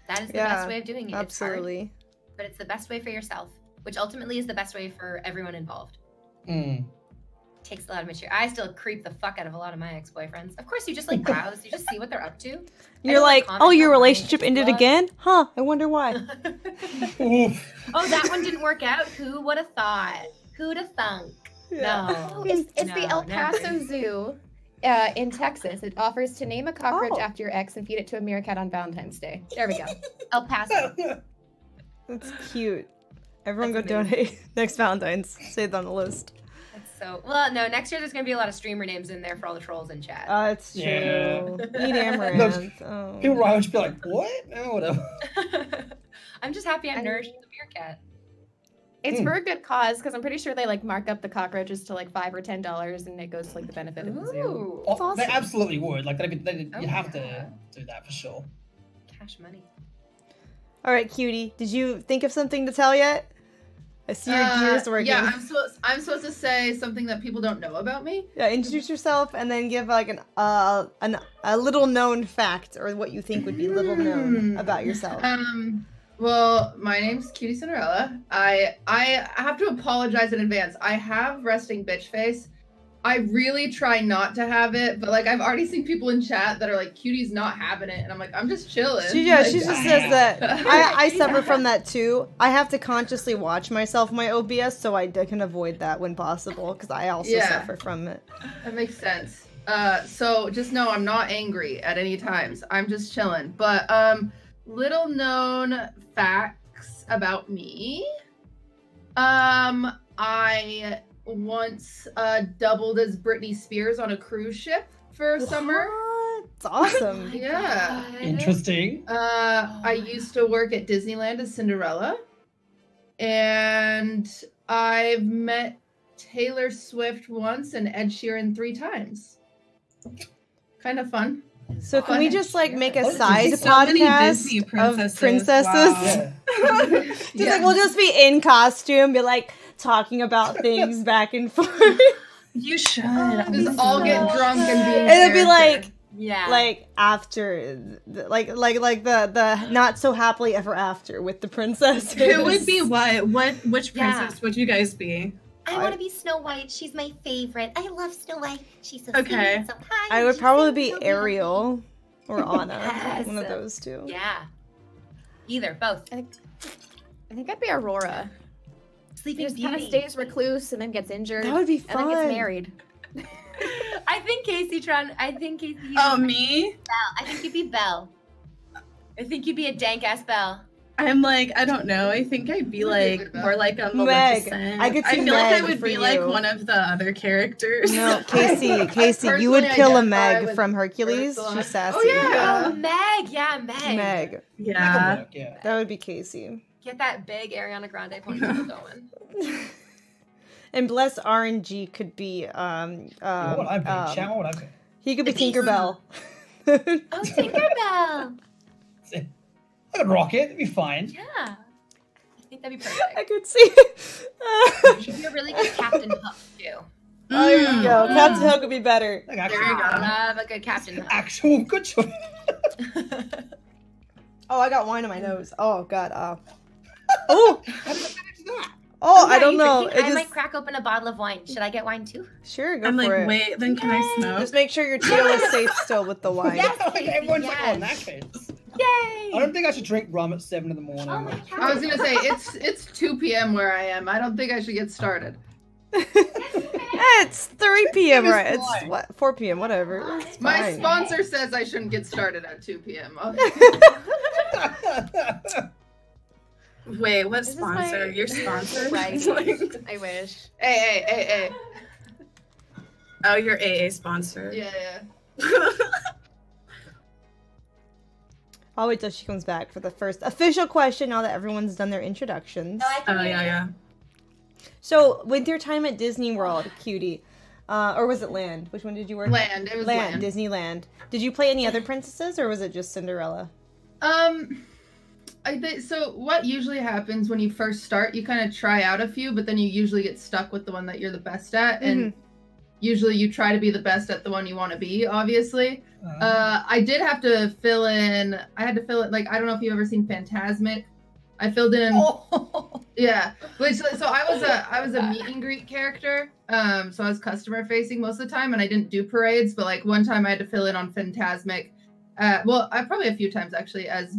That is the best way of doing it. Absolutely. It's hard, but it's the best way for yourself, which ultimately is the best way for everyone involved. Takes a lot of maturity. I still creep the fuck out of a lot of my ex-boyfriends. Of course, you just like browse, you just see what they're up to. You're like, oh, your relationship ended again? Huh, I wonder why. Oh, that one didn't work out? Who would have thought? Who'd have thunk? Yeah. No. It's the El Paso Zoo in Texas. It offers to name a cockroach after your ex and feed it to a meerkat on Valentine's Day. There we go. El Paso. That's cute. Everyone go donate next Valentine's. Save it on the list. That's so well. No, next year there's gonna be a lot of streamer names in there for all the trolls in chat. It's true. Need Amaranth. People would just be like, "What?" Oh, whatever. I'm just happy I'm nourishing the meerkat. It's for a good cause because I'm pretty sure they like mark up the cockroaches to like $5 or $10, and it goes to like the benefit of the zoo. That's awesome. They absolutely would. Like you have to do that for sure. Cash money. All right, cutie. Did you think of something to tell yet? I see your gears working. Yeah, I'm supposed to say something that people don't know about me. Yeah, introduce yourself and then give like a little known fact or what you think would be little known about yourself. Well, my name's Cutie Cinderella. I have to apologize in advance. I have resting bitch face. I really try not to have it, but like I've already seen people in chat that are like, "Cutie's not having it," and I'm like, "I'm just chilling." She like, just says that. I suffer from that too. I have to consciously watch myself my OBS so I can avoid that when possible because I also suffer from it. That makes sense. So just know I'm not angry at any times. I'm just chilling. But little known facts about me. I once doubled as Britney Spears on a cruise ship for a summer. It's awesome. Yeah. Interesting. I used to work at Disneyland as Cinderella. And I've met Taylor Swift once and Ed Sheeran 3 times. Kind of fun. So can we just like make a side So many Disney podcast of princesses? Wow. Yeah. Just like we'll just be in costume, be like talking about things back and forth. You should. Just all get drunk and be in It'll be character. like after like the not so happily ever after with the princesses. Who would be what? Which princess would you guys be? I want to be Snow White. She's my favorite. I love Snow White. She's so Okay. sweet, so kind. I would She's probably so be beautiful. Ariel or Anna. Yes. One of those two. Yeah. Either, both. I think I'd be Aurora. Sleeping Just kind of Beauty. stays recluse and then gets injured. That would be And then gets fun. married. I think Casey Tron. I think Casey. Oh, me? Belle. I think you'd be Belle. I think you'd be a dank ass Belle. I'm like, I don't know. I think I'd be like more like a Meg. Maleficent. I could see feel like I Meg would for be like you. one of the other characters. No, Casey, you personally would kill a identify Meg with from Hercules. Ursula. She's sassy. Oh, yeah. Oh, Meg. Yeah, Meg. Meg. Yeah. Yeah. That would be Casey. Get that big Ariana Grande ponytail going. And bless RNG could be What would I be? Chat, what would I be? he could be Tinkerbell. Oh, Tinkerbell. I could rock it. It'd be fine. Yeah. I think that'd be perfect. I could see. She'd be a really good Captain Hook too. There you go. Captain Hook would be better. Like There actual, you go. Love a good Captain Hook. actual good choice. Oh, I got wine in my nose. Oh God. Oh. How did I manage that? Oh, Yeah, I don't you know. thinking It I just might crack open a bottle of wine. Should I get wine too? sure go I'm for like, it. wait, then can I smoke? Just make sure your teal is safe still with the wine. Yes. Like, everyone's like, oh, in Yes. that case. Yay! I don't think I should drink rum at 7 in the morning. Oh my I god. was gonna say it's 2 p.m. where I am. I don't think I should get started. It's 3 p.m. It's right? It's fine. what 4 p.m. Whatever. It's My fine. sponsor says I shouldn't get started at 2 p.m. Wait, what This is sponsor? my- Your sponsor? Right. Like- I wish. Hey. oh, your AA sponsor. Yeah. I'll wait till she comes back for the first official question now that everyone's done their introductions. No, I can Oh, hear yeah, you. yeah. So, with your time at Disney World, Cutie, or was it Land? Which one did you work? Land. It was land. Disneyland. Did you play any other princesses, or was it just Cinderella? I think so. What usually happens when you first start, you kind of try out a few, but then you usually get stuck with the one that you're the best at, and usually you try to be the best at the one you want to be. Obviously, I did have to fill in. I had to fill it like I don't know if you've ever seen Phantasmic. I filled in. Yeah, which so I was a meet and greet character. So I was customer facing most of the time, and I didn't do parades. But like one time I had to fill in on Phantasmic. Well, I probably a few times actually as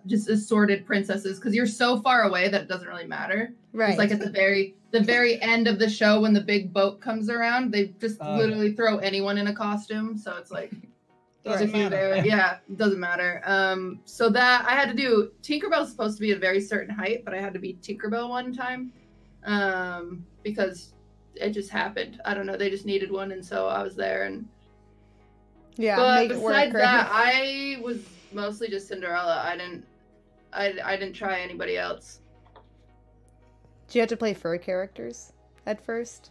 just assorted princesses because you're so far away that it doesn't really matter. Right. It's like at the very end of the show when the big boat comes around, they just literally throw anyone in a costume. So it's like Doesn't if you're matter. there, yeah, it doesn't matter. So that I had to do. Tinkerbell's supposed to be a very certain height, but I had to be Tinkerbell one time because it just happened. I don't know. They just needed one, and so I was there. And yeah, but make it besides work. that, Right? I was mostly just Cinderella. I didn't try anybody else. Do you have to play fur characters at first?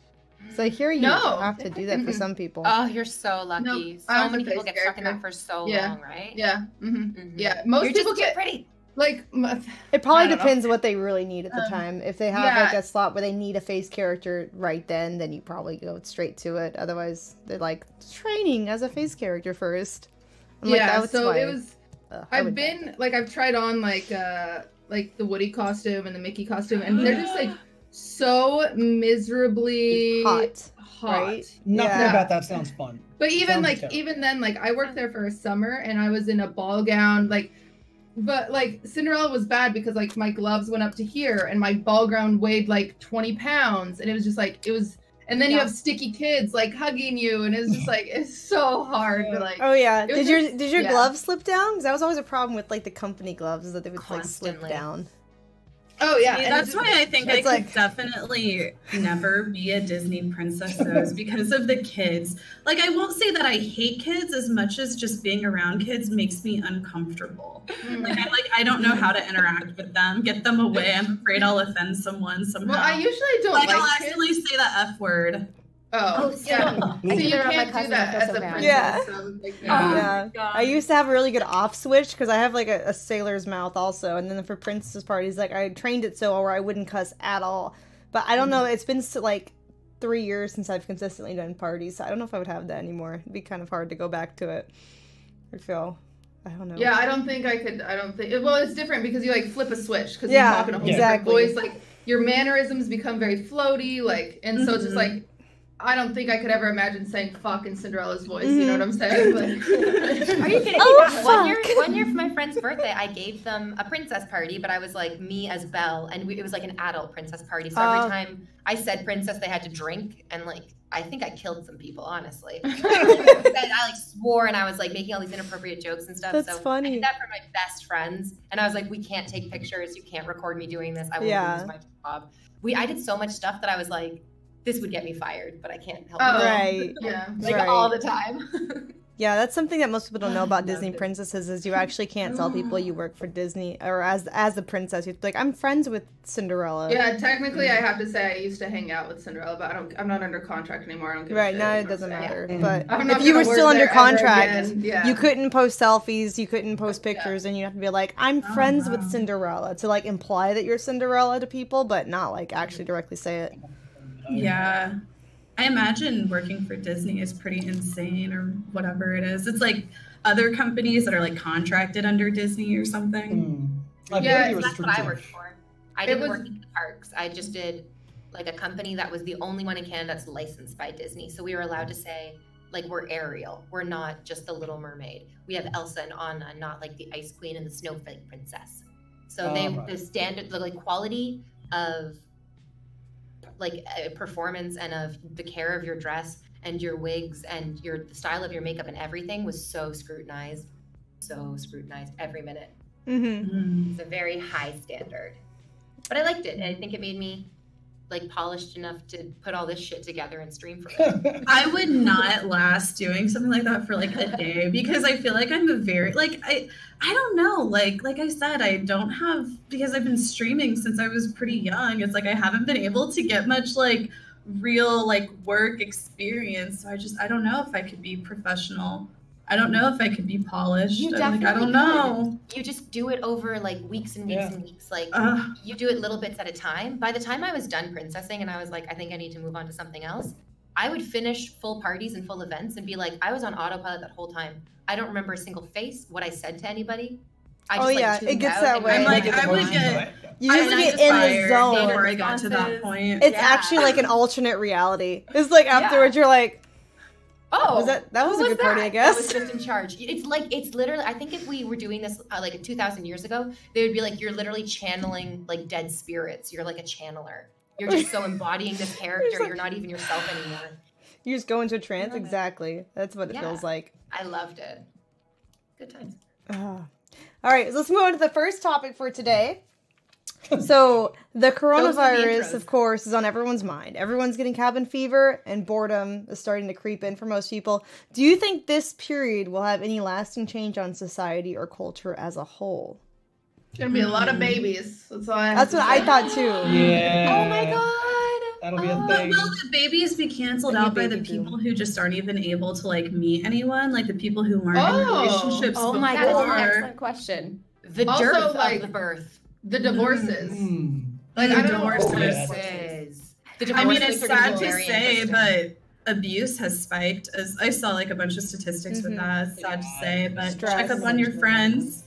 So I hear you No. have to do that for Mm-mm. some people. Oh, you're so lucky. No, I So was many a people face get stuck in character. that for so Yeah. long, right? Yeah. Mhm. Yeah. Most You're people just too get pretty. like. It probably I don't know. depends what they really need at the time. If they have yeah. like a slot where they need a face character right then you probably go straight to it. Otherwise, they're like training as a face character first. I'm like, Yeah. that's So why, it was. I I've would- been like I've tried on like like the Woody costume and the Mickey costume, and they're just like so miserably Hot. Right? Nothing Yeah. about that sounds fun. But even Sounds like terrible. even then, like I worked there for a summer and I was in a ball gown, but like Cinderella was bad because like my gloves went up to here and my ball gown weighed like 20 pounds, and it was just like and then you have sticky kids like hugging you, and it's just like it's so hard to like. Oh yeah. It was Did your yeah. gloves slip down? Because that was always a problem with like the company gloves, is that they would like slip Constantly. down. Oh yeah, See, and that's it's why I think I it's could like- definitely never be a Disney princess, though, is because of the kids. Like, I won't say that I hate kids as much as just being around kids makes me uncomfortable. Like, I don't know how to interact with them, get them away. I'm afraid I'll offend someone somehow. Well, I usually don't like, like I'll kids. accidentally say the F word. Oh, yeah. So you They're on my can't do cousin, that I feel as so a bad. princess. Yeah. So, like, Yeah. I used to have a really good off switch because I have like a sailor's mouth also, and then for princess parties, like I trained it so where I wouldn't cuss at all. But I don't know. It's been like 3 years since I've consistently done parties, so I don't know if I would have that anymore. It'd be kind of hard to go back to it. I feel. I don't know. Yeah, I don't think I could. I don't think. Well, it's different because you like flip a switch because Yeah, you talk in a whole exactly. different voice. Like your mannerisms become very floaty. Like, and so it's just like. I don't think I could ever imagine saying "fuck" in Cinderella's voice. You know what I'm saying? Like, Are you kidding? Oh, One year for my friend's birthday, I gave them a princess party, but I was like me as Belle, and it was like an adult princess party. So every time I said princess, they had to drink, and like I think I killed some people, honestly. I like swore, and I was like making all these inappropriate jokes and stuff. That's so funny. I did that for my best friends, and I was like, we can't take pictures. You can't record me doing this. I will Yeah. lose my job. I did so much stuff that I was like, this would get me fired, but I can't help Oh. it. Right. yeah. Like Right. all the time. Yeah, that's something that most people don't know about Loved Disney it. princesses is you actually can't tell people you work for Disney or as a princess. You'd be like, I'm friends with Cinderella. Yeah, technically, I have to say I used to hang out with Cinderella, but I'm not under contract anymore. I don't give a Right, shit, now you it know doesn't what I'm saying? matter. Yeah. But I'm not if you gonna were work still under there ever contract, again. Yeah. you couldn't post selfies, you couldn't post pictures, and you have to be like, I'm friends with Cinderella to like imply that you're Cinderella to people, but not like actually directly say it. Yeah. I imagine working for Disney is pretty insane or whatever it is. It's like other companies that are like contracted under Disney or something. I feel Yeah, you're That's what I restricted. worked for. I It didn't was- work in the parks. I just did like a company that was the only one in Canada that's licensed by Disney. So we were allowed to say, like, we're Ariel. We're not just the Little Mermaid. We have Elsa and Anna, not like the Ice Queen and the Snowflake Princess. So Right. the standard, the like quality of like performance and of the care of your dress and your wigs and the style of your makeup and everything was so scrutinized every minute. Mm-hmm. It's a very high standard. But I liked it, and I think it made me like polished enough to put all this shit together and stream for it. I would not last doing something like that for like a day because I feel like I'm a very like I don't know, like I said, I don't have, because I've been streaming since I was pretty young, it's like I haven't been able to get much like real like work experience. So I don't know if I could be professional. I don't know if I could be polished. You I definitely don't know. You just do it over like weeks and weeks Yeah. and weeks. Like Ugh. you do it little bits at a time. By the time I was done princessing and I was like, I think I need to move on to something else, I would finish full parties and full events and be like, I was on autopilot that whole time. I don't remember a single face, what I said to anybody. I just, Oh, yeah, tuned it gets out that and way. I'm like, did I the would line. get You I just was get in the fired zone. before I got to that point. It's Yeah. actually like an alternate reality. It's like afterwards you're like, Oh, that was who a good party, I that? guess. That was just in charge. It's literally, I think if we were doing this like 2,000 years ago, they would be like, you're literally channeling like dead spirits. You're like a channeler. You're just so embodying this character. like- You're not even yourself anymore. You just go into a trance. love it. Exactly. That's what it Yeah. feels like. I loved it. Good times. All right, so let's move on to the first topic for today. So the coronavirus, intros. of course, is on everyone's mind. Everyone's getting cabin fever, and boredom is starting to creep in for most people. Do you think this period will have any lasting change on society or culture as a whole? It's gonna be a lot of babies. That's all I have That's to what say. I thought too. Yeah. Oh my god. That'll be a But thing. will the babies be canceled Maybe out by the baby boom. people who just aren't even able to like meet anyone? Like the people who weren't in Oh. relationships Oh my That is before? an excellent question. The Also, dearth like- of the birth. The divorces. Mm. Like I don't know. Divorces. Oh, yeah. Versus. The I mean, divorce it's rates are gonna sad be to very say, interesting. but abuse has spiked. As I saw like a bunch of statistics with Mhm. that. It's sad to say, but Stress. check up on your friends.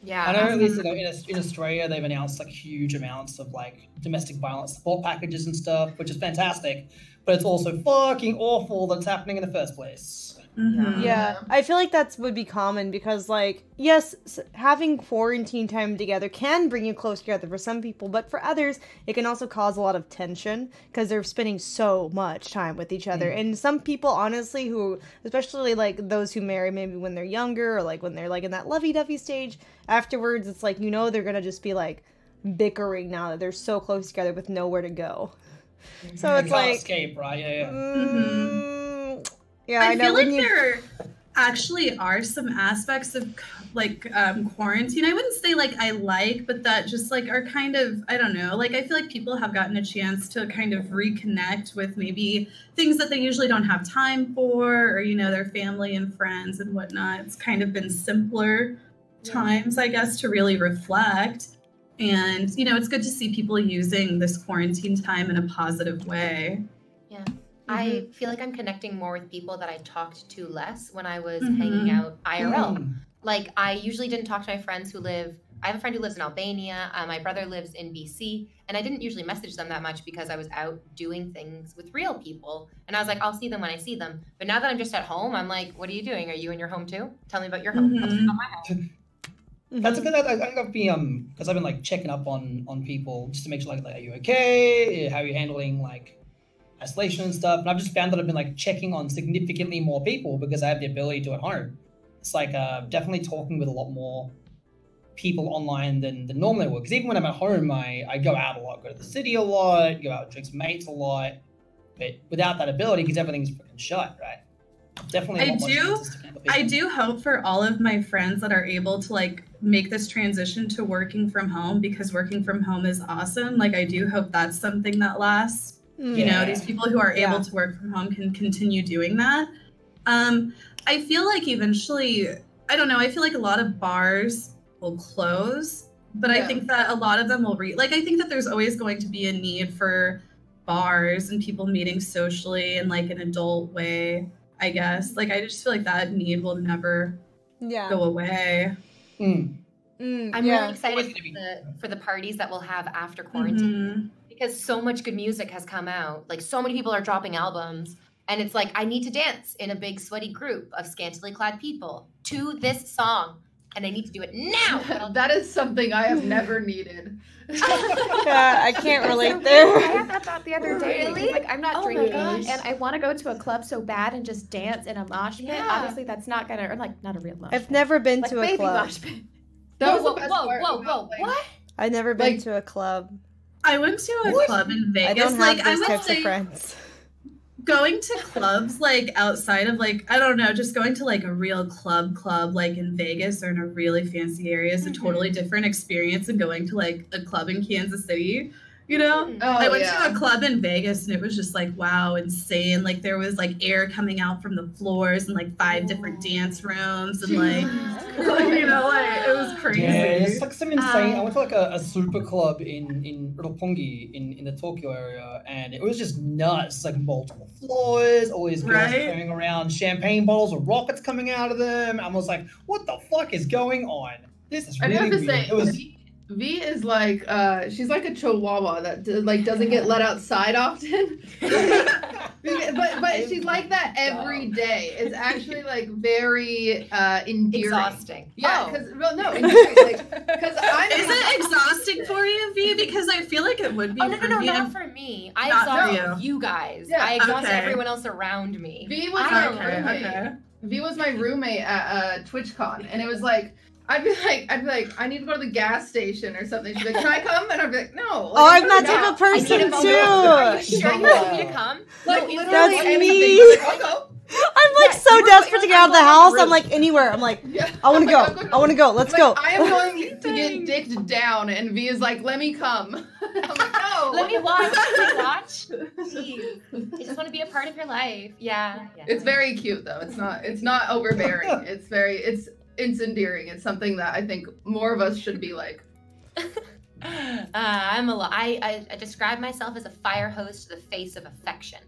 Yeah. I know at least in Australia they've announced like huge amounts of like domestic violence support packages and stuff, which is fantastic. But it's also fucking awful that it's happening in the first place. Mhm. Yeah, I feel like that's would be common because, like, yes, having quarantine time together can bring you close together for some people, but for others, it can also cause a lot of tension because they're spending so much time with each other. And some people, honestly, who, especially like those who marry maybe when they're younger or like when they're like in that lovey-dovey stage, afterwards, it's like, you know, they're gonna just be like bickering now that they're so close together with nowhere to go. So You it's can't like, escape, right? Yeah. yeah, I know feel like when you- there actually are some aspects of like quarantine. I wouldn't say like I like, but that just like are kind of, I don't know. Like I feel like people have gotten a chance to kind of reconnect with maybe things that they usually don't have time for, or you know, their family and friends and whatnot. It's kind of been simpler times, I guess, to really reflect. And you know, it's good to see people using this quarantine time in a positive way. Yeah. I feel like I'm connecting more with people that I talked to less when I was Mhm. hanging out IRL. Mm. Like, I usually didn't talk to my friends who live, I have a friend who lives in Albania, my brother lives in BC, and I didn't usually message them that much because I was out doing things with real people. And I was like, I'll see them when I see them. But now that I'm just at home, I'm like, what are you doing? Are you in your home too? Tell me about your home. Tell me about my home. That's a good. I've been because I've been like checking up on people just to make sure like are you okay? How are you handling like isolation and stuff? And I've just found that I've been like checking on significantly more people because I have the ability to at home. It's like definitely talking with a lot more people online than normally I would. Because even when I'm at home, I go out a lot, go to the city a lot, go out and drink with mates a lot. But without that ability, because everything's freaking shut, right? Definitely. A lot more chances to connect with people. I do hope for all of my friends that are able to like make this transition to working from home, because working from home is awesome. Like I do hope that's something that lasts. You know, these people who are able to work from home can continue doing that. I feel like eventually, I don't know, I feel like a lot of bars will close, but I think that a lot of them will I think that there's always going to be a need for bars and people meeting socially in like an adult way, I guess. Like I just feel like that need will never go away. I'm really excited for the parties that we'll have after quarantine. Because so much good music has come out. Like so many people are dropping albums. And it's like, I need to dance in a big sweaty group of scantily clad people to this song. And I need to do it now. That is something I have never needed. I can't relate there. I had that thought the other day. Really? Like, I'm not Oh my drinking, gosh. and I want to go to a club so bad and just dance in a mosh pit. Yeah. Obviously, that's not gonna, or like, not a real mosh pit. I've never been like to a baby club. mosh pit. That whoa, was the best whoa, part whoa, about, whoa, like, what? I've never been Like- to a club. I went to a club in Vegas. I don't have like I those would types of say friends. going to clubs like outside of like, I don't know, just going to like a real club like in Vegas or in a really fancy area is a totally different experience than going to like a club in Kansas City. You know, Oh, I went yeah. to a club in Vegas and it was just like, wow, insane. Like there was like air coming out from the floors and like 5 different dance rooms and like, you know, like it was crazy. Yeah, it's like some insane. I went to like a super club in Roppongi in the Tokyo area, and it was just nuts. Like multiple floors, always girls Right? carrying around champagne bottles with rockets coming out of them. I was like, what the fuck is going on? This is I really have to weird. say, It was V is like, she's like a chihuahua that like doesn't get let outside often. but she's like that every day. It's actually like very endearing. Exhausting. Yeah, Oh. because no, endearing. Because I'm. Is it exhausting for you, V? Because I feel like it would be. Oh, no, for no, me. not for me. I Not for exhaust you guys. Yeah, I exhaust okay. everyone else around me. V was I my don't know. roommate. Okay. V was my roommate at TwitchCon, and it was like. I'd be like, I need to go to the gas station or something. She'd be like, can I come? And I'd be like, no. Oh, I'm going that type now. of person I need a moment. Are you too. sure you want me to come? Like, No, literally That's anything. me. Like, I'll go. I'm like Yes, so you were- desperate to get out of the I'm house. like, I'm like anywhere. I'm like, Yeah. I want to I'm like, go. I'll I want to go. Let's go. I am going to get dicked down, and V is like, let me come. I'm like, no. Let me watch. Let me watch. Jeez. I just want to be a part of your life. Yeah. It's very cute though. It's not overbearing. It's endearing. It's something that I think more of us should be like. I describe myself as a fire hose to the face of affection,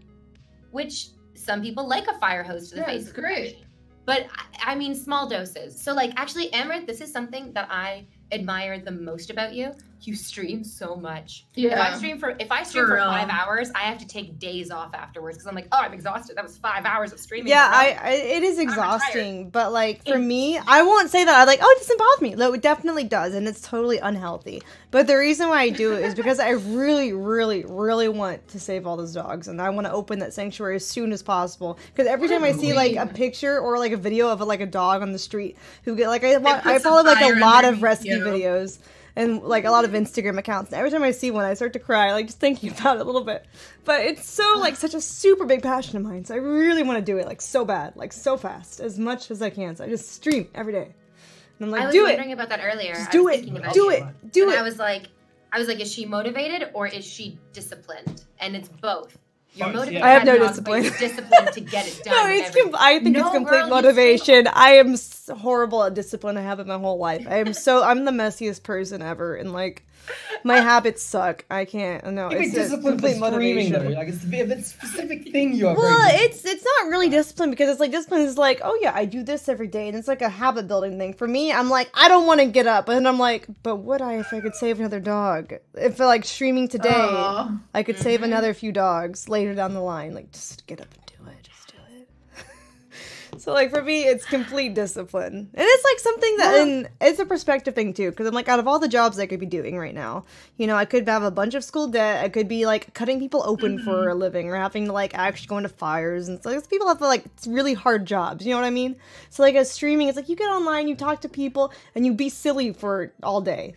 which some people like a fire hose to the Yeah, face it's of great. affection. But I mean, small doses. So like, actually, Amaranth, this is something that I admire the most about you. You stream so much. Yeah. If I stream for 5 hours, I have to take days off afterwards because I'm like, oh, I'm exhausted. That was 5 hours of streaming. Yeah, it is exhausting. But like for me, I won't say that I like, oh, it doesn't bother me. No, it definitely does, and it's totally unhealthy. But the reason why I do it is because I really, really, really want to save all those dogs, and I want to open that sanctuary as soon as possible. Because every time I see like a picture or like a video of like a dog on the street who get like I follow like a lot of rescue videos. And like a lot of Instagram accounts. And every time I see one, I start to cry, like just thinking about it a little bit. But it's so like such a super big passion of mine. So I really want to do it like so bad, like so fast, as much as I can. So I just stream every day. And I'm like, do it. I was wondering about that earlier. Just do it. Do it. Do it. I was like, is she motivated or is she disciplined? And it's both. You're motivated. I have no discipline. Discipline to get it done. No, I think it's complete motivation. I am horrible at discipline. I have it my whole life. I'm the messiest person ever, and like my habits suck. I can't. No, it's discipline for streaming though. Like it's a specific thing you are. Well, it's not really discipline because it's like discipline is like, oh yeah, I do this every day, and it's like a habit building thing. For me, I'm like, I don't want to get up, and then I'm like, but would I if I could save another dog? If like streaming today, I could save another few dogs later down the line. Like just get up and do it. Just do it. So like for me, it's complete discipline, and it's like something that, and it's a perspective thing too. Because I'm like, out of all the jobs I could be doing right now, you know, I could have a bunch of school debt. I could be like cutting people open for a living, or having to like actually go into fires, and so like, people have like it's really hard jobs. You know what I mean? So like as streaming, it's like you get online, you talk to people, and you be silly for all day.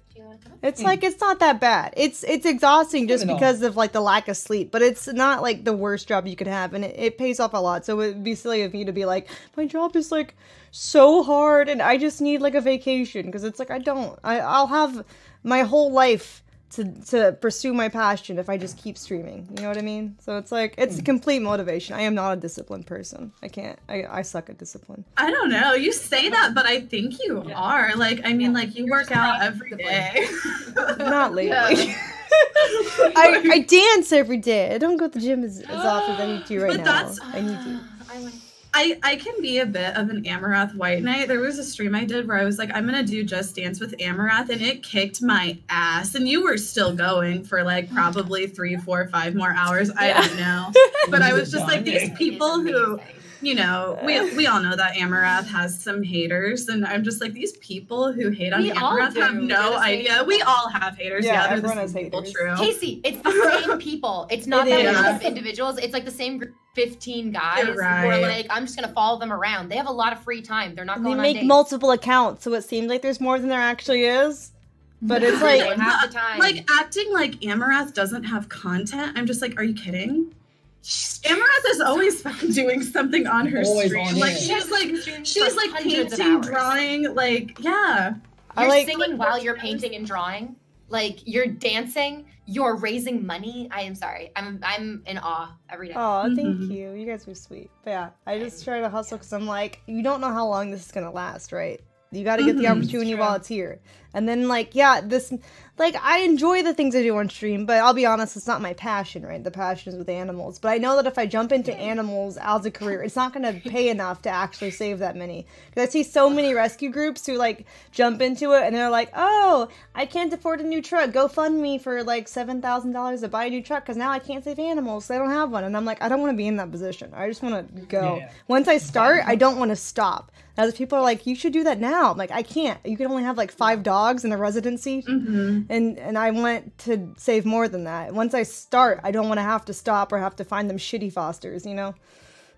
It's like it's not that bad. It's exhausting just because of like the lack of sleep, but it's not like the worst job you could have, and it pays off a lot. So it would be silly of me to be like, my job is like so hard, and I just need like a vacation, because it's like I'll have my whole life to pursue my passion if I just keep streaming. You know what I mean? So it's like it's complete motivation. I am not a disciplined person. I can't. I suck at discipline. I don't know. You say that, but I think you are. Like, I mean, like you work out every day. Not lately. I dance every day. I don't go to the gym as often as I need to right now. I need to. I can be a bit of an Amouranth White Knight. There was a stream I did where I was like, I'm gonna do Just Dance with Amouranth, and it kicked my ass. And you were still going for like probably 3, 4, 5 more hours. I don't know. But I was just like, these people who, you know, we all know that Amouranth has some haters, and I'm just like, these people who hate on Amouranth have no idea. We all have haters. Yeah, everyone has haters. True. Casey, it's the same people. It's not that many of individuals. It's like the same group. 15 guys who are like, I'm just gonna follow them around. They have a lot of free time. They're not going on dates. They make multiple accounts, so it seems like there's more than there actually is. But it's like half the time. Like acting like Amouranth doesn't have content. I'm just like, are you kidding? Amouranth is always fucking doing something on her stream. Like she's like painting, drawing, like You're singing while you're painting and drawing. Like you're dancing, you're raising money. I am sorry. I'm in awe every day. Oh, thank you. You guys were sweet. But yeah, I just try to hustle because I'm like, you don't know how long this is gonna last, right? You got to get the opportunity while it's here. And then like, I enjoy the things I do on stream, but I'll be honest, it's not my passion, right? The passion is with animals. But I know that if I jump into animals as a career, it's not going to pay enough to actually save that many. Because I see so many rescue groups who like jump into it and they're like, oh, I can't afford a new truck. Go fund me for like $7,000 to buy a new truck because now I can't save animals. I don't have one. And I'm like, I don't want to be in that position. I just want to go. Yeah. Once I start, I don't want to stop. As people are like, you should do that now. I'm like, I can't. You can only have like 5 dogs in a residency. And I want to save more than that. Once I start, I don't want to have to stop or have to find them shitty fosters, you know?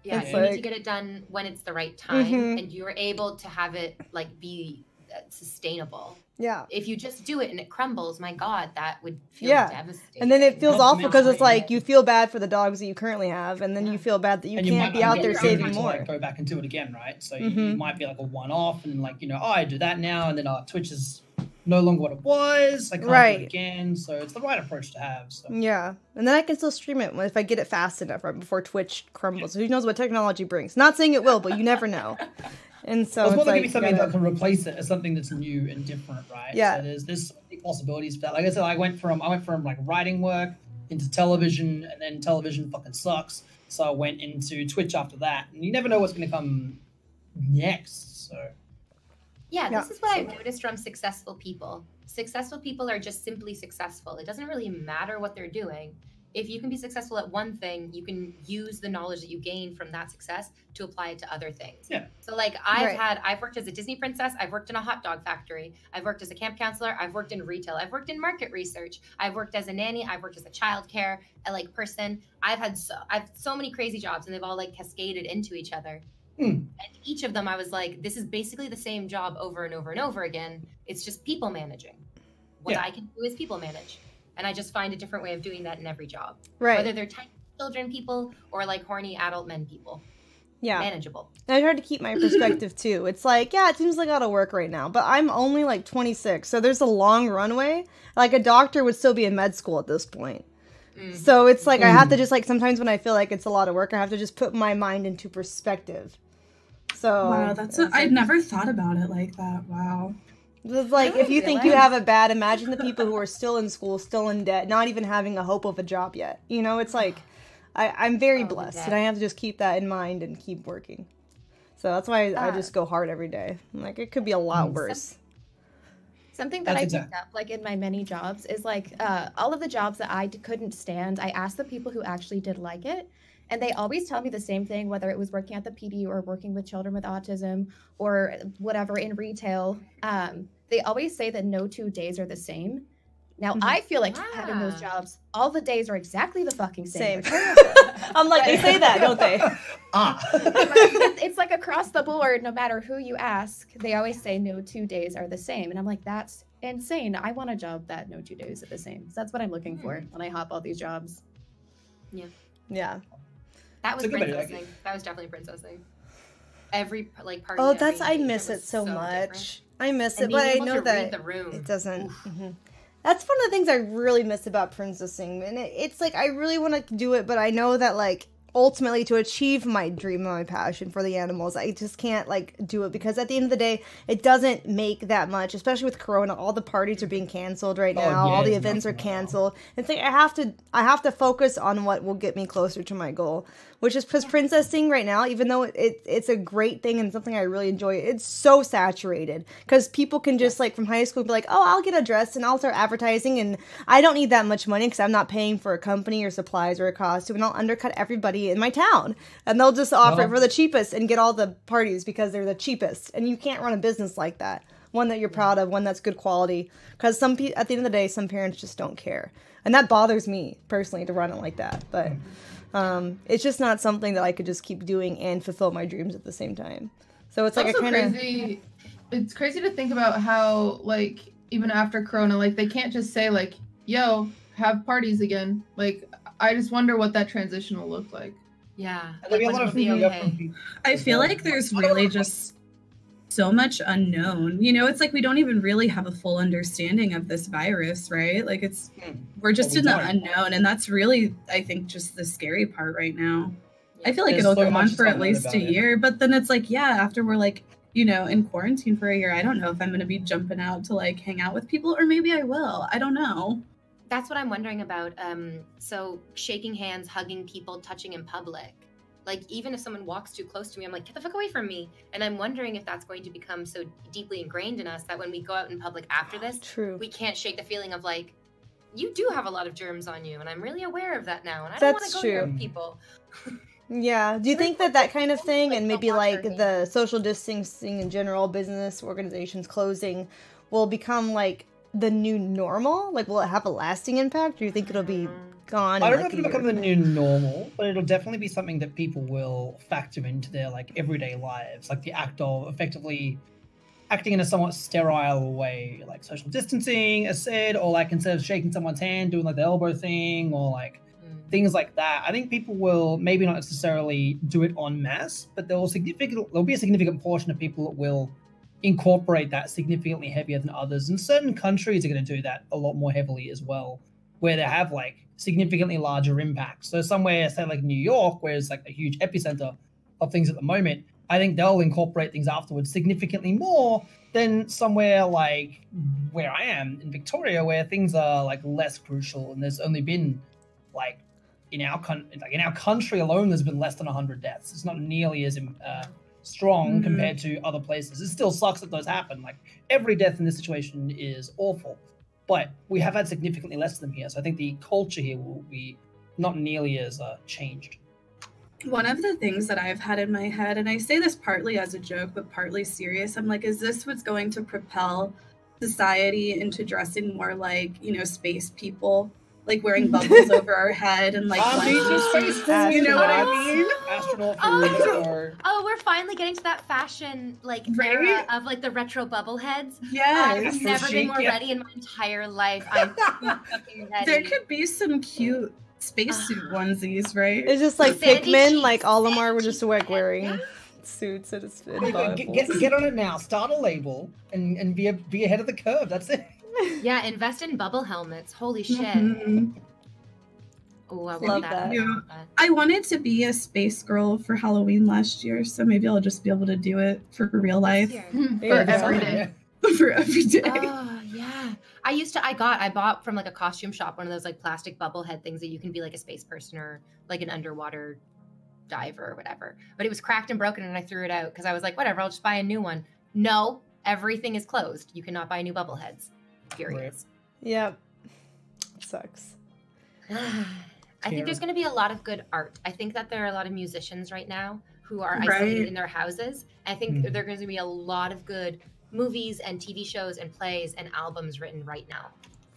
Yeah, you need to get it done when it's the right time. And you're able to have it like be sustainable. Yeah. If you just do it and it crumbles, my God, that would feel devastating. And then it feels awful because it's like you feel bad for the dogs that you currently have, and then you feel bad that you can't be out there saving more. Like, go back and do it again, right? So you might be like a one-off, and like, you know, I do that now, and then Twitch is no longer what it was. I can't do it again. So it's the right approach to have. So. Yeah, and then I can still stream it if I get it fast enough, right before Twitch crumbles. Who knows what technology brings? Not saying it will, but you never know. And so it's like, give me something that can replace it as something that's new and different, right? Yeah. So there's so many possibilities for that. Like I said, I went from like writing work into television, and then television fucking sucks. So I went into Twitch after that. And you never know what's going to come next. So Yeah, Yeah. this is what I've noticed from successful people. Successful people are just simply successful. It doesn't really matter what they're doing. If you can be successful at one thing, you can use the knowledge that you gain from that success to apply it to other things. Yeah. So like I've worked as a Disney princess, I've worked in a hot dog factory, I've worked as a camp counselor, I've worked in retail, I've worked in market research, I've worked as a nanny, I've worked as a childcare person. I've so many crazy jobs, and they've all like cascaded into each other. And each of them I was like, this is basically the same job over and over and over again. It's just people managing. What I can do is people manage. And I just find a different way of doing that in every job. Right. Whether they're tiny children people or like horny adult men people. Yeah. Manageable. And I try to keep my perspective too. It's like, yeah, it seems like out of work right now, but I'm only like 26, so there's a long runway. Like a doctor would still be in med school at this point. So it's like I have to just like sometimes when I feel like it's a lot of work, I have to just put my mind into perspective. So Wow, I'd never thought about it like that. Wow. It's like if you think you have it bad, imagine the people who are still in school, still in debt, not even having a hope of a job yet. You know, it's like I'm very blessed, and I have to just keep that in mind and keep working. So that's why I just go hard every day. I'm like, it could be a lot worse. Something that I picked up, like in my many jobs, is like all of the jobs that I couldn't stand. I asked the people who actually did like it, and they always tell me the same thing, whether it was working at the PD or working with children with autism or whatever in retail. They always say that no 2 days are the same. Now, I feel like having those jobs, all the days are exactly the fucking same. I'm like, they say that, don't they? It's like across the board, no matter who you ask, they always say no 2 days are the same. And I'm like, that's insane. I want a job that no 2 days are the same. So that's what I'm looking for when I hop all these jobs. Yeah. Yeah. That was princess thing. That was definitely princess thing. Every like party. Oh, I miss it so much. Different. I miss it, but I know that it doesn't. That's one of the things I really miss about princessing, and it's like I really want to do it, but I know that like ultimately to achieve my dream and my passion for the animals, I just can't like do it because at the end of the day, it doesn't make that much. Especially with Corona, all the parties are being canceled right now. All the events are canceled. It's like I have to focus on what will get me closer to my goal, which is because princessing right now, even though it's a great thing and something I really enjoy, it's so saturated because people can just like from high school be like, oh, I'll get a dress and I'll start advertising and I don't need that much money because I'm not paying for a company or supplies or a costume, and I'll undercut everybody in my town and they'll just offer it for the cheapest and get all the parties because they're the cheapest. And you can't run a business like that. One that you're proud of, one that's good quality, because some people, at the end of the day, some parents just don't care, and that bothers me personally to run it like that. But it's just not something that I could just keep doing and fulfill my dreams at the same time. So it's like I kind of it's crazy to think about how like even after Corona, like they can't just say like, yo, have parties again. Like I just wonder what that transition will look like. Yeah. There'll be a lot of okay. I feel like there's really just so much unknown. You know, it's like we don't even really have a full understanding of this virus, right? Like we're just in the unknown, and that's really, I think, just the scary part right now. I feel like it'll go on for at least a year, but then it's like, yeah, after we're like, you know, in quarantine for a year, I don't know if I'm going to be jumping out to like hang out with people, or maybe I will. I don't know. That's what I'm wondering about. So shaking hands, hugging people, touching in public. Like, even if someone walks too close to me, I'm like, get the fuck away from me. And I'm wondering if that's going to become so deeply ingrained in us that when we go out in public after this, we can't shake the feeling of like, you do have a lot of germs on you. And I'm really aware of that now. And I don't want to go near people. Yeah. Do you think that kind of thing, and maybe like the social distancing in general, business organizations closing, will become like the new normal? Like, will it have a lasting impact? Or do you think it'll be gone? I don't know if it'll become the new normal, but it'll definitely be something that people will factor into their like everyday lives, like the act of effectively acting in a somewhat sterile way, like social distancing, as said, or like instead of shaking someone's hand, doing like the elbow thing, or like things like that. I think people will maybe not necessarily do it en masse, but there'll be a significant portion of people that will incorporate that significantly heavier than others. And certain countries are going to do that a lot more heavily as well, where they have like significantly larger impacts. So somewhere, say like New York, where it's like a huge epicenter of things at the moment, I think they'll incorporate things afterwards significantly more than somewhere like where I am in Victoria, where things are like less crucial. And there's only been like in our country alone, there's been less than 100 deaths. It's not nearly as strong compared to other places. It still sucks that those happen. Like every death in this situation is awful, but we have had significantly less of them here. So I think the culture here will be not nearly as changed. One of the things that I've had in my head, and I say this partly as a joke, but partly serious, I'm like, is this what's going to propel society into dressing more like, space people? Like wearing bubbles over our head and like space, you know what I mean? Astronaut Oh, we're finally getting to that fashion era of like the retro bubble heads. Yes. I've never been more ready in my entire life. I'm fucking ready. There could be some cute spacesuit onesies, right? It's just like Sandy Pikmin, cheeks. like Olimar were just like wearing suits and it's get on it now. Start a label and be ahead of the curve. That's it. Yeah, invest in bubble helmets. Holy shit. Oh, I Love want that. Yeah. I wanted to be a space girl for Halloween last year, so maybe I'll just be able to do it for real life. For Yeah, every day. For every day. Oh, yeah. I bought from like a costume shop one of those like plastic bubble head things that you can be like a space person or like an underwater diver or whatever. But it was cracked and broken and I threw it out because I was like, whatever, I'll just buy a new one. No, everything is closed. You cannot buy new bubble heads. Furious. Yep. Sucks. I think there's going to be a lot of good art. I think that there are a lot of musicians right now who are Right. isolated in their houses. I think there are going to be a lot of good movies and TV shows and plays and albums written right now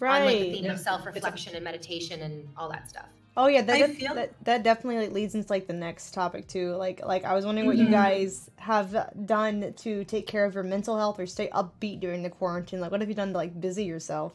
on like the theme Yeah. of self-reflection and meditation and all that stuff. Oh yeah, I that, feel- that definitely like leads into like the next topic too. Like I was wondering what you guys have done to take care of your mental health or stay upbeat during the quarantine. Like what have you done to like busy yourself?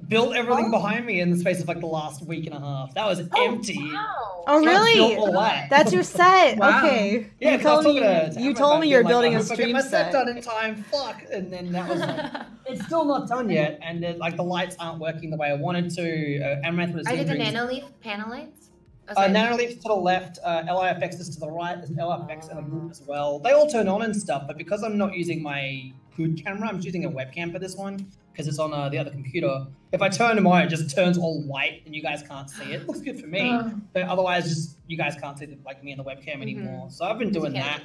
Built everything behind me in the space of like the last week and a half. That was empty. Wow. Oh So I really? built all that. That's your set. Wow. Okay. Yeah, you 'cause I was told me talking to you Emma told about me being you're like, building I a hope I get stream my set. done in time. Fuck, and then that was like, it's still not done yet, and then, like the lights aren't working the way I wanted to. Amaranth Are they the nanolight panel lights? Oh, sorry. Nanolith's to the left, LIFX is to the right. There's an LIFX in a group as well. They all turn on and stuff, but because I'm not using my good camera, I'm just using a webcam for this one because it's on the other computer. If I turn them on, it just turns all white and you guys can't see it. It looks good for me, but otherwise, just you guys can't see like me in the webcam anymore. So I've been doing that.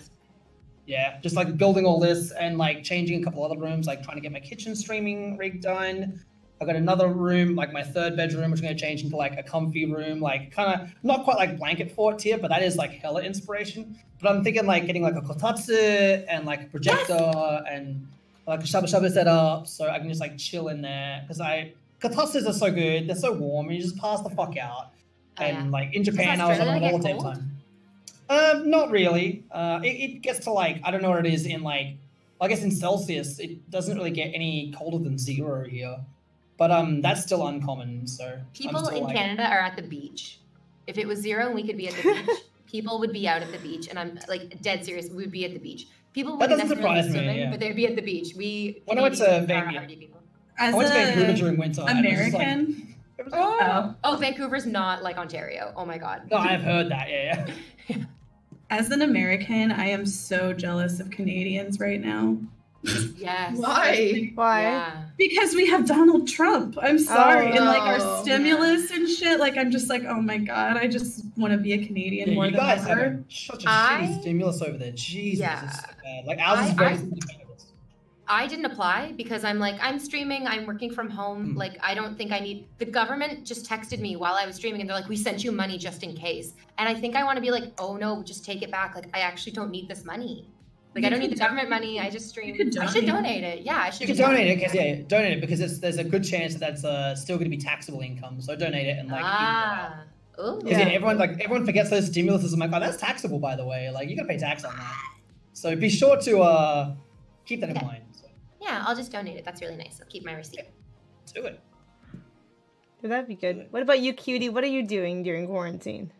Yeah, just like building all this and like changing a couple other rooms, like trying to get my kitchen streaming rig done. I've got another room, like my third bedroom, which I'm going to change into like a comfy room, like kind of not quite like blanket fort tier, but that is like hella inspiration. But I'm thinking like getting like a kotatsu and like a projector and like a shaba setup, so I can just like chill in there because kotatsus are so good, they're so warm, and you just pass the fuck out. And like in Japan, I was on them all the time. Not really. It gets to like I don't know what it is in like I guess in Celsius, it doesn't really get any colder than 0 here. But that's still uncommon. So people in Canada are at the beach. If it was 0 and we could be at the beach, people would be out at the beach, and I'm like dead serious. We would be at the beach. People wouldn't necessarily be swimming, but they'd be at the beach. When I went to Vancouver, As I went to Vancouver during winter. American. Oh, Vancouver's not like Ontario. Oh my god. No, I've heard that. Yeah. As an American, I am so jealous of Canadians right now. Yes. Why? Why? Yeah. Because we have Donald Trump. I'm sorry. And like our Oh, stimulus and shit. Like I'm just like, oh my god, I just want to be a Canadian more you than guys have ever. such a shitty stimulus over there. Jesus, Yeah. it's so bad. Like ours is very independent. I didn't apply because I'm like, I'm streaming, I'm working from home. Like, I don't think I need, the government just texted me while I was streaming and they're like, we sent you money just in case. And I think I want to be like, oh no, just take it back. Like, I actually don't need this money. Like, I don't need the government money. I just stream. I should donate it. Yeah, I should. You can donate it because donate it because there's a good chance that that's still going to be taxable income. So donate it and like. Oh. Yeah, everyone forgets those stimuluses. I'm like, oh, that's taxable, by the way. Like, you gotta pay tax on that. So be sure to keep that in mind. So. Yeah, I'll just donate it. That's really nice. I'll keep my receipt. Do it. That'd be good. What about you, Cutie? What are you doing during quarantine?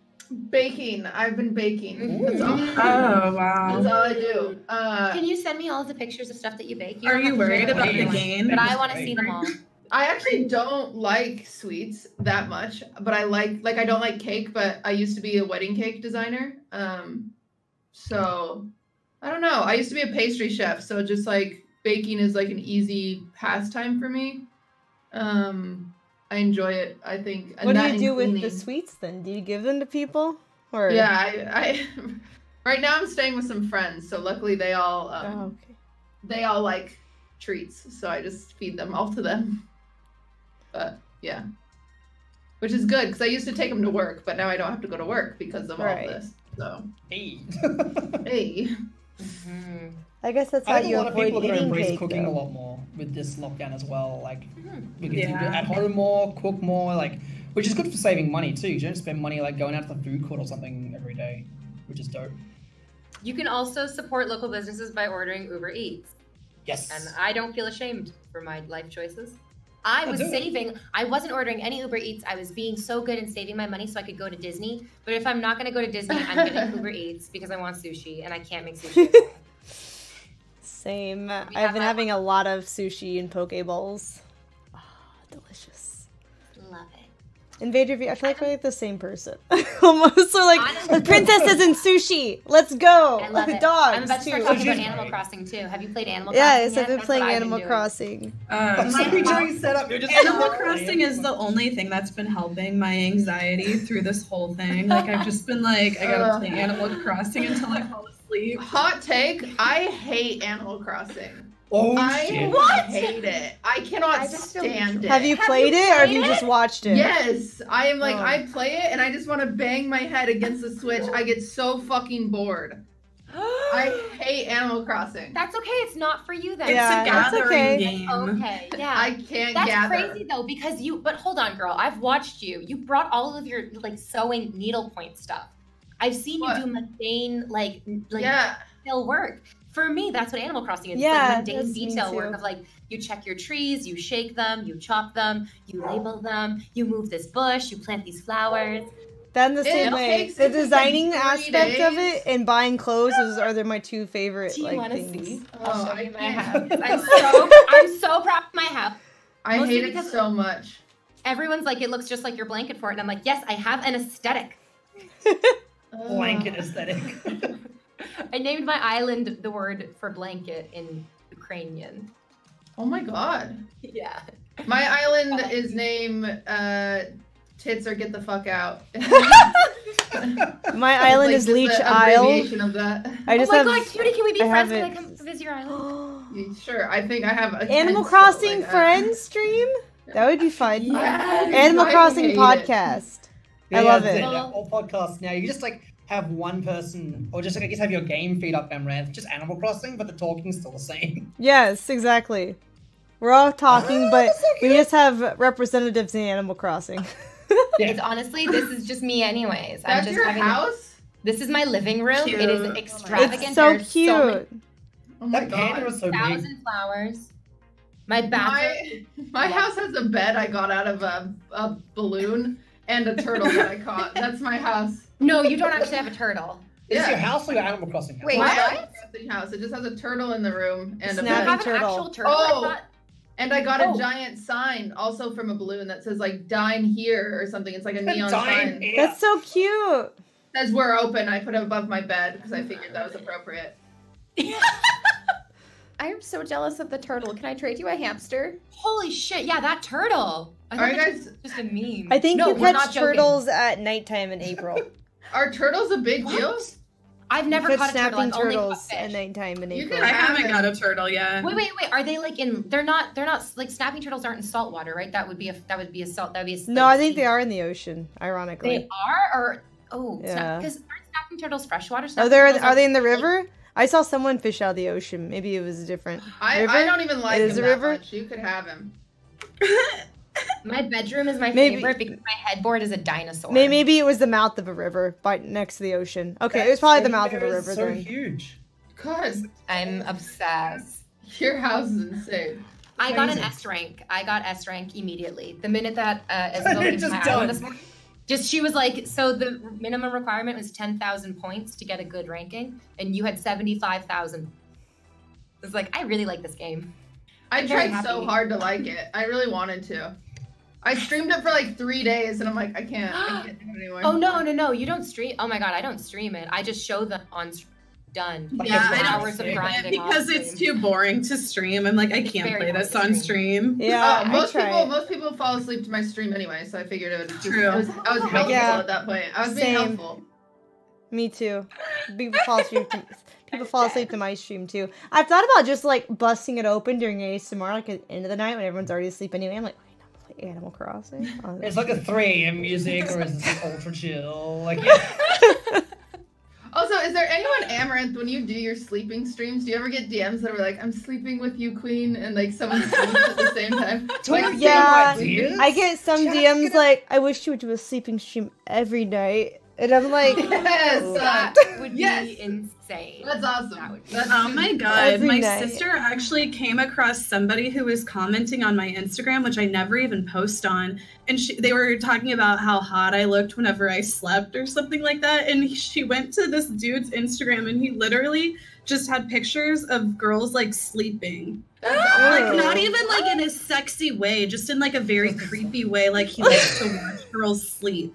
Baking. I've been baking. That's all. Oh wow. That's all I do. Can you send me all of the pictures of stuff that you bake? Are you worried about the gain? But I want to see them all. I actually don't like sweets that much, but I like I don't like cake, but I used to be a wedding cake designer. So I don't know. I used to be a pastry chef, so just like baking is like an easy pastime for me. I enjoy it, I think. And What do that you do and with the cleaning. sweets then? Do you give them to people? Or Yeah, Right now, I'm staying with some friends, so luckily they all like treats, so I just feed them all to them. But yeah, which is good because I used to take them to work, but now I don't have to go to work because of all this. So Hey. hey. I guess that's I how think a you lot of avoid people are going to eating embrace cake. cooking though. a lot more with this lockdown as well. Like, because you do Yeah. at home more, cook more, like, which is good for saving money too. You don't spend money like going out to the food court or something every day, which is dope. You can also support local businesses by ordering Uber Eats. Yes. And I don't feel ashamed for my life choices. I was do it. saving, I wasn't ordering any Uber Eats. I was being so good and saving my money so I could go to Disney. But if I'm not going to go to Disney, I'm getting Uber Eats because I want sushi and I can't make sushi. at home. Same. have I've been our- having a lot of sushi and poke bowls. Oh, delicious. Love it. Invader V, I feel like we're like the same person. Almost. So like, Honestly- princesses and sushi. Let's go. I love it. Dogs I'm about to start too. talking about Sushi's Animal great. Crossing too. Have you played Animal Yes, Crossing? I've been That's playing what I've Animal doing. Crossing. I'm sorry, Joey, set up. You're just Animal Crossing is the only thing that's been helping my anxiety through this whole thing. Like I've just been like, I gotta play Animal Crossing until I fall asleep. Hot take: I hate Animal Crossing. Oh I shit. hate it. I cannot I just don't stand it. Have you played it or have you just watched it? Yes, I am like Oh. I play it and I just want to bang my head against the Switch. I get so fucking bored. I hate Animal Crossing. That's okay. It's not for you then. Yeah, It's a that's gathering okay. game. Okay. Yeah. I can't That's gather. crazy though, because but hold on, girl. I've watched you. You brought all of your like sewing needlepoint stuff. I've seen What? you do mundane like Yeah. detail work. For me, that's what Animal Crossing is. Yeah, It's like that's mundane me detail too. work of like you check your trees, you shake them, you chop them, you label them, you move this bush, you plant these flowers. Then the It same way. takes- The it takes, like, designing 3 aspect of days. it and buying clothes are my two favorite Do you like want to things. see? Oh, I'll show I you my can't. house. I'm so proud of my house. I Mostly hate it because- so much. Everyone's like, it looks just like your blanket for it, and I'm like, yes, I have an aesthetic. Blanket aesthetic. I named my island the word for blanket in Ukrainian. Oh my god. Yeah. My island is named Tits or Get the Fuck Out. My island Like, is just Leech the Isle. abbreviation of that. I just oh my have god, cutie, can we be I friends? have Can I it- come visit your island? Sure, I think I have a Animal cancel, Crossing like, Friends stream. That would be fun. Yes, Animal I Crossing hate it. podcast. I love it. Yeah, all podcasts now. You can just like have one person, or just like I guess have your game feed up Amaranth, just Animal Crossing, but the talking's still the same. Yes, exactly. We're all talking, but we just have representatives in Animal Crossing. It's honestly, this is just me anyways. I'm That's just your having house? This is my living room. It is Cute. extravagant. It's so There's cute. many Oh my That panda god. was so big. 1,000 flowers. My bathroom. My house has a bed I got out of a balloon and a turtle that I caught. That's my house. No, you don't actually have a turtle. Is this Yeah. your house or your Animal Crossing house? Wait, My what? Animal Crossing house. It just has a turtle in the room and a Snappy You bed. have an turtle. actual turtle. Oh. I thought, And I got Oh. a giant sign also from a balloon that says like "Dine here" or something. It's like a neon Dying sign. here. That's so cute. It says "We're open." I put it above my bed because I figured that was appropriate. I am so jealous of the turtle. Can I trade you a hamster? holy shit! Yeah, that turtle. I Are thought you that guys? was just a meme. I think no, you we're not catch joking. turtles at nighttime in April. Are turtles a big What? deal? I've never you caught catch a turtle. snapping I've only caught turtles fish. at nighttime in You April. can I haven't have got a turtle yet. Wait. Are they like in? They're not like snapping turtles aren't in salt water, right? That would be a salt. That would be a. No, I think they are in the ocean. Ironically. They are, or Yeah. because aren't snapping turtles freshwater? Oh, Snapping they're turtles are they in the like- river? I saw someone fish out of the ocean. Maybe it was different. I River? don't even like It him is a that river? much. You could have him. My bedroom is my Maybe- favorite because my headboard is a dinosaur. Maybe it was the mouth of a river, right next to the ocean. Okay, it was probably the mouth of a river So then. huge. God, I'm obsessed. your house is insane. I got an Amazing. S rank. I got S rank immediately. The minute that Isabel came to Just my done. island this morning, she was like, so the minimum requirement was 10,000 points to get a good ranking, and you had 75,000. I was like, I really like this game. I I'm very tried so happy. hard to like it. I really wanted to. I streamed it for like 3 days, and I'm like, I can't do it anymore. Oh no, you don't stream. Oh my god, I don't stream it. I just show them on done. Like Yeah, It's I don't hours of stream it grinding because off it's stream. too boring to stream. I'm like, I It's can't very play hard this to on stream. stream. Yeah, I most try. people fall asleep to my stream anyway, so I figured it was True. I was helpful Yeah. at that point. I was being Same. helpful. Me too. People fall asleep to my stream too. I've thought about just like busting it open during ASMR, like at the end of the night when everyone's already asleep anyway. I'm like, wait, I'm gonna play Animal Crossing. It's like a 3 a.m. music, or is it like ultra chill? Like, yeah. Also, is there anyone, Amaranth, when you do your sleeping streams, do you ever get DMs that are like, I'm sleeping with you, queen, and like someone sleeps at the same time? Like, yeah, ideas? I get some DMs like, I wish you would do a sleeping stream every night. And I'm like, yes, That would be insane. That's awesome. That would be That's Oh my god, Every my night. sister actually came across somebody who was commenting on my Instagram, which I never even post on, and they were talking about how hot I looked whenever I slept or something like that, and she went to this dude's Instagram and he literally just had pictures of girls like sleeping. Like not even like in a sexy way, just in like a very creepy way, like he likes to watch girls sleep.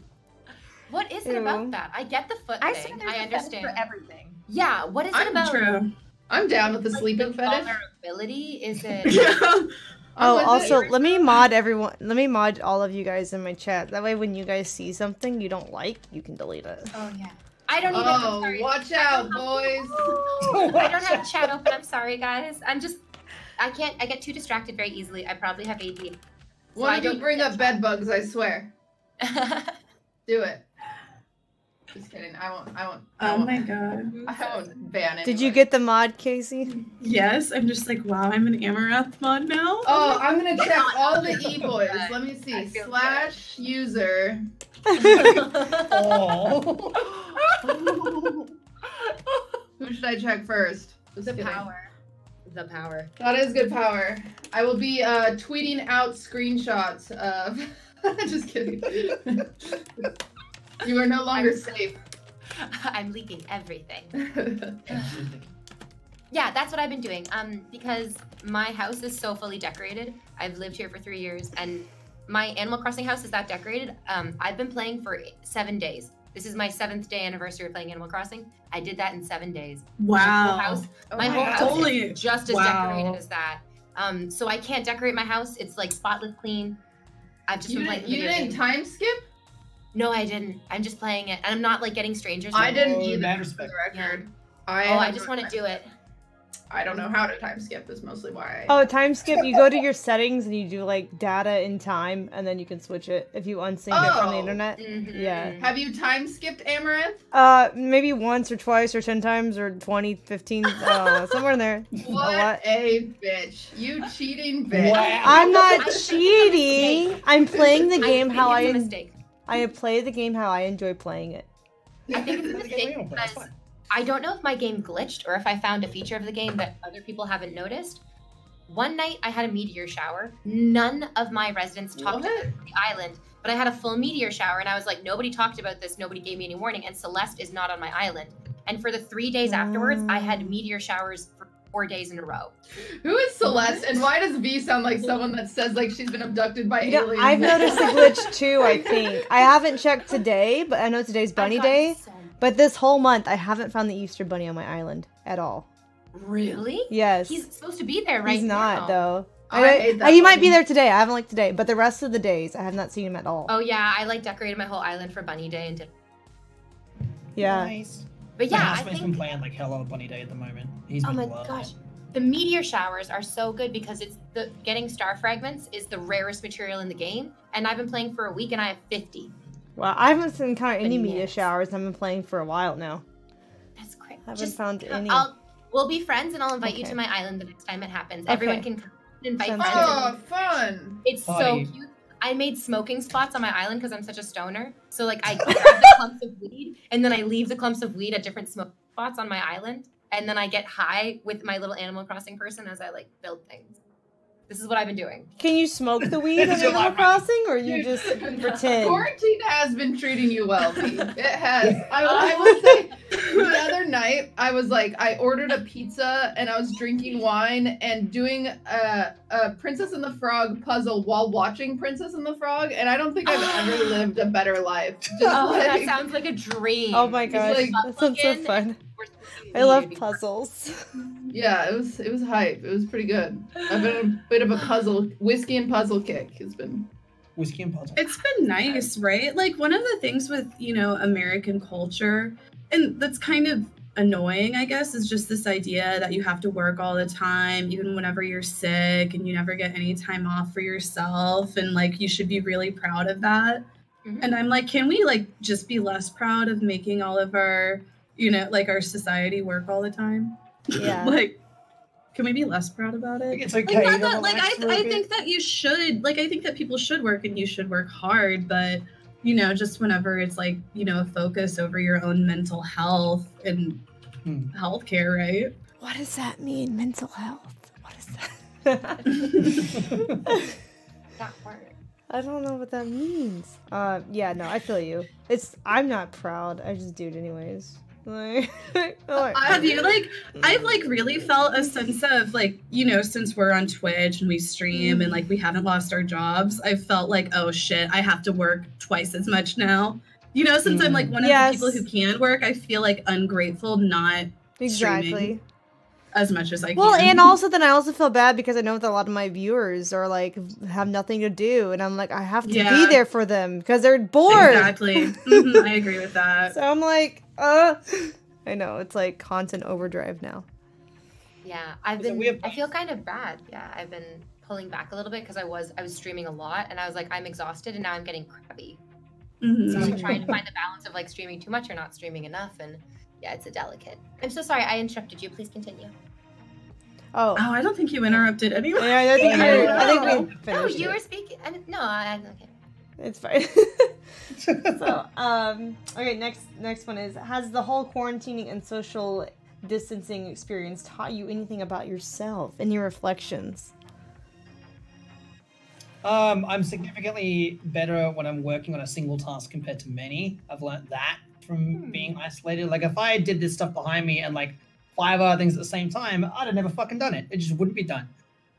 What is it Ew. about that? I get the foot I thing. swear there's I a fetish understand. for everything. Yeah, what is it I'm about? true. I'm down with the Like, sleeping fetish. vulnerability? Is it? oh, was it? also, let me mod everyone. Let me mod all of you guys in my chat. That way, when you guys see something you don't like, you can delete it. Oh yeah. I don't even. Oh, sorry. watch out, boys. I don't have chat open. I'm sorry, guys. I can't. I get too distracted very easily. I probably have AD. So One I of you don't bring use up bed bugs, I swear. that. Do it. Just kidding. I won't. Oh my god. I won't ban it. Did you get the mod, Casey? Yes, I'm just like, wow, I'm an Amaranth mod now. Oh, I'm gonna check all the e-boys. Let me see. feel / user. Oh. Who should I check first? Just The kidding. power. The power. That is good power. I will be tweeting out screenshots of. Just kidding. You are no longer safe. I'm leaking everything. Yeah, that's what I've been doing. Because my house is so fully decorated. I've lived here for 3 years, and my Animal Crossing house is that decorated. I've been playing for 7 days. This is my 7th day anniversary of playing Animal Crossing. I did that in 7 days. Wow. My whole house, my whole God. house Holy- is just as wow. decorated as that. So I can't decorate my house. It's like spotless clean. I've just You been playing didn't, you video didn't games. time skip? No, I didn't. I'm just playing it, and I'm not like getting strangers. I didn't Oh, either. mad For respect. the record. I just want to do it. I don't know how to time skip. Is mostly why. Oh, time skip. You go to your settings and you do like data in time, and then you can switch it if you unsync it from the Oh. internet. Mhm. Yeah. Have you time skipped Amaranth? Maybe once or twice or 10 times or 20, 15, somewhere in there. What a bitch! You cheating bitch! Wow. I'm not I think cheating. I'm playing the game how I think it's a I mistake. play the game how I enjoy playing it. I think it's a mistake because I don't know if my game glitched or if I found a feature of the game that other people haven't noticed. One night I had a meteor shower. None of my residents talked What? about the island, but I had a full meteor shower and I was like, nobody talked about this, nobody gave me any warning, and Celeste is not on my island. And for the 3 days afterwards, I had meteor showers for 4 days in a row. Who is Celeste? And why does V sound like someone that says like she's been abducted by You know, aliens? I've noticed a glitch too, I think. I haven't checked today, but I know today's Bunny I've gotten Day. so- But this whole month, I haven't found the Easter Bunny on my island at all. Really? Yes. He's supposed to be there right He's not, now. though. I hate that He might be bunny. there today. I haven't looked today, but the rest of the days, I have not seen him at all. Oh yeah, I like decorated my whole island for Bunny Day and did. Yeah. Nice. But My yeah, I housemate's been think. playing like hell on Bunny Day at the moment. He's Oh been my loving gosh. it. The meteor showers are so good because it's the getting star fragments is the rarest material in the game, and I've been playing for a week and I have 50. Well, I haven't encountered any media Bananas. showers. I've been playing for a while now. That's great. I haven't found any. We'll be friends and I'll invite you Okay. to my island the next time it happens. Okay. Everyone can come and invite Sounds friends. good. Oh, And fun! it's so Party. cute. I made smoking spots on my island because I'm such a stoner. So like I grab the clumps of weed and then I leave the clumps of weed at different smoke spots on my island. And then I get high with my little Animal Crossing person as I like build things. This is what I've been doing. Can you smoke the weed on It's a Animal lot. Crossing, or you just pretend? Quarantine has been treating you well, V. It has. I will say, the other night, I was like, I ordered a pizza and I was drinking wine and doing a Princess and the Frog puzzle while watching Princess and the Frog, and I don't think I've ever lived a better life. Just Oh, that like, sounds like a dream. Oh my gosh, like that sounds so fun. We're smoking I love weed. puzzles. yeah, it was hype. It was pretty good. I've been a bit of a puzzle, whiskey and puzzle kick. It's been. Whiskey and puzzle. It's been nice, right? Like one of the things with, American culture and that's kind of annoying, I guess, is just this idea that you have to work all the time, even whenever you're sick, and you never get any time off for yourself, and like you should be really proud of that. And I'm like, can we like just be less proud of making all of our, like our society work all the time? Yeah. Like, can we be less proud about it? It's okay. I think that you should, like, I think that people should work and you should work hard, but just whenever it's like, a focus over your own mental health and healthcare, right? What does that mean, mental health? What is that? That part. I don't know what that means. Yeah, no, I feel you. I'm not proud. I just do it anyways. Like, have you I've like really felt a sense of like, since we're on Twitch and we stream and like we haven't lost our jobs, I've felt like, oh shit, I have to work twice as much now. Since I'm like one of the people who can work, I feel like ungrateful not streaming as much as I can. Well, and also then I also feel bad because I know that a lot of my viewers are like have nothing to do, and I'm like I have to be there for them because they're bored. Exactly. I agree with that. So I'm like, I know it's like content overdrive now. Yeah, I feel kind of bad. Yeah, I've been pulling back a little bit because I was streaming a lot, and I was like I'm exhausted, and now I'm getting crabby. So I'm trying to find the balance of like streaming too much or not streaming enough, and yeah, it's a delicate. I'm so sorry I interrupted you. Please continue. Oh, I don't think you interrupted anyone. Yeah, I think we finished. No, you were speaking. I'm okay. It's fine. So, okay, next one is: has the whole quarantining and social distancing experience taught you anything about yourself? Any reflections? I'm significantly better when I'm working on a single task compared to many. I've learned that from being isolated. Like if I did this stuff behind me and like 5 other things at the same time, I'd have never fucking done it. It just wouldn't be done.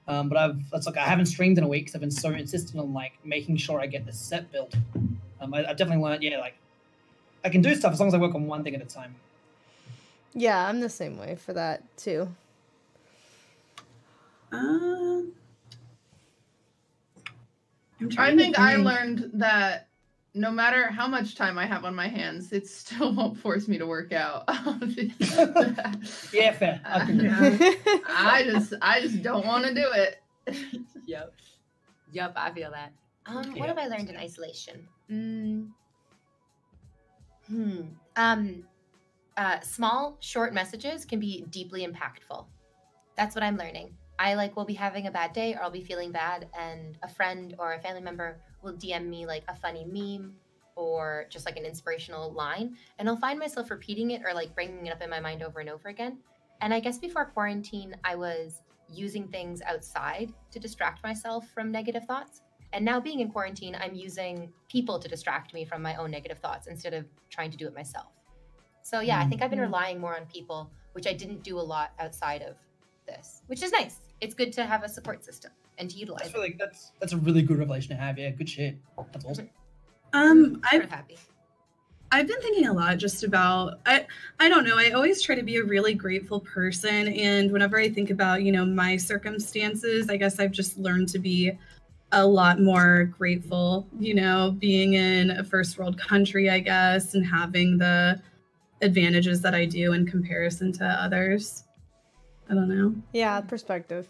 But I haven't streamed in a week because I've been so insistent on like making sure I get this set built. I definitely learned, like I can do stuff as long as I work on one thing at a time. Yeah, I'm the same way for that too. I think I learned that no matter how much time I have on my hands, it still won't force me to work out. Yeah, fair. I just don't want to do it. Yep, I feel that. What have I learned in isolation? Small, short messages can be deeply impactful. That's what I'm learning. I will be having a bad day or I'll be feeling bad, and a friend or a family member will DM me like a funny meme or just like an inspirational line, and I'll find myself repeating it or like bringing it up in my mind over and over again. And I guess before quarantine, I was using things outside to distract myself from negative thoughts. And now being in quarantine, I'm using people to distract me from my own negative thoughts instead of trying to do it myself. So yeah, I think I've been relying more on people, which I didn't do a lot outside of this, which is nice. It's good to have a support system and to utilize it. That's a really good revelation to have. Yeah, good shit. That's awesome. I've been thinking a lot just about, I don't know, I always try to be a really grateful person, and whenever I think about, my circumstances, I guess I've just learned to be a lot more grateful, being in a first world country, I guess, and having the advantages that I do in comparison to others. I don't know. Yeah, perspective.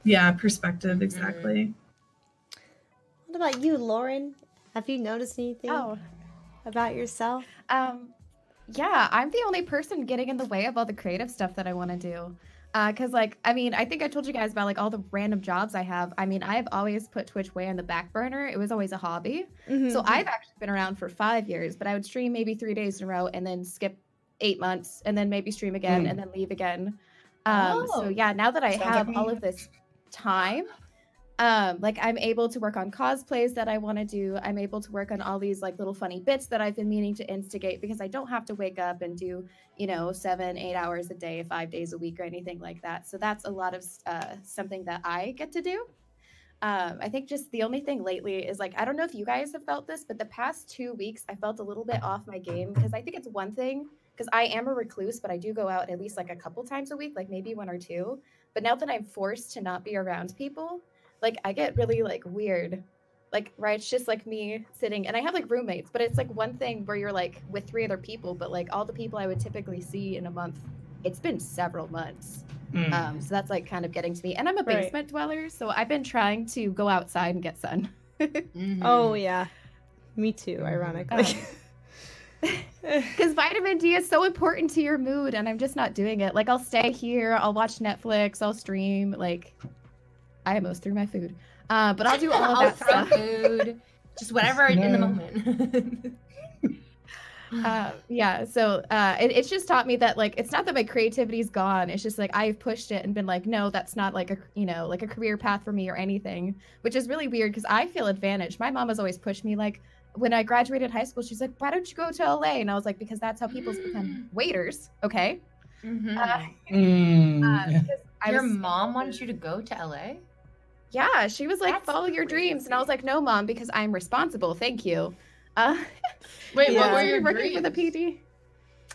Yeah, perspective, exactly. What about you, Lauren? Have you noticed anything about yourself? Yeah, I'm the only person getting in the way of all the creative stuff that I want to do. Because, I think I told you guys about, all the random jobs I have. I've always put Twitch way on the back burner. It was always a hobby. So I've actually been around for 5 years, but I would stream maybe 3 days in a row and then skip 8 months and then maybe stream again and then leave again. So yeah, now that I have all of this time, I'm able to work on cosplays that I want to do. I'm able to work on all these little funny bits that I've been meaning to instigate, because I don't have to wake up and do 7-8 hours a day 5 days a week or anything like that. So that's a lot of something that I get to do. I think just the only thing lately is I don't know if you guys have felt this, but the past 2 weeks I felt a little bit off my game, because I think it's one thing because I am a recluse, but I do go out at least a couple times a week, maybe 1 or 2. But now that I'm forced to not be around people, I get really weird like, right, it's just like me sitting, and I have like roommates, but it's like one thing where you're like with 3 other people, but like all the people I would typically see in a month, it's been several months. So that's like kind of getting to me. And I'm a basement dweller, so I've been trying to go outside and get sun. Oh yeah, me too. Ironically, because vitamin D is so important to your mood, and I'm just not doing it. Like I'll stay here, I'll watch Netflix, I'll stream. Like I almost threw my food, but I'll do all of that stuff. Food, just whatever in the moment. Yeah, so it's just taught me that like it's not that my creativity's gone, it's just like I've pushed it and been like, no, that's not like a, you know, like a career path for me or anything, which is really weird because I feel advantaged. My mom has always pushed me, like when I graduated high school, she's like, why don't you go to LA? And I was like, because that's how people become waiters. Okay. Your mom wanted you to go to LA? Yeah, she was like, That's follow your dreams, and I was like, no, Mom, because I'm responsible. Thank you. Wait, what were You're your working dreams? for the PD?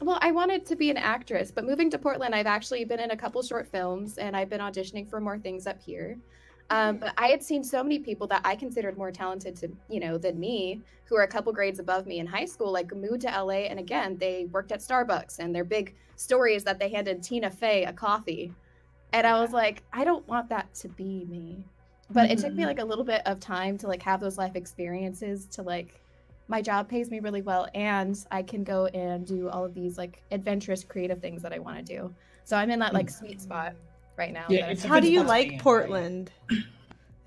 Well, I wanted to be an actress, but moving to Portland, I've actually been in a couple short films, and I've been auditioning for more things up here. But I had seen so many people that I considered more talented than me, who are a couple grades above me in high school, like moved to LA, and again, they worked at Starbucks, and their big story is that they handed Tina Fey a coffee. And I was like, I don't want that to be me. But it took me like a little bit of time to like have those life experiences to like, my job pays me really well, and I can go and do all of these like adventurous creative things that I want to do. So I'm in that like sweet spot right now. Yeah, that it's I'm- a how do good you spot to be like in, Portland?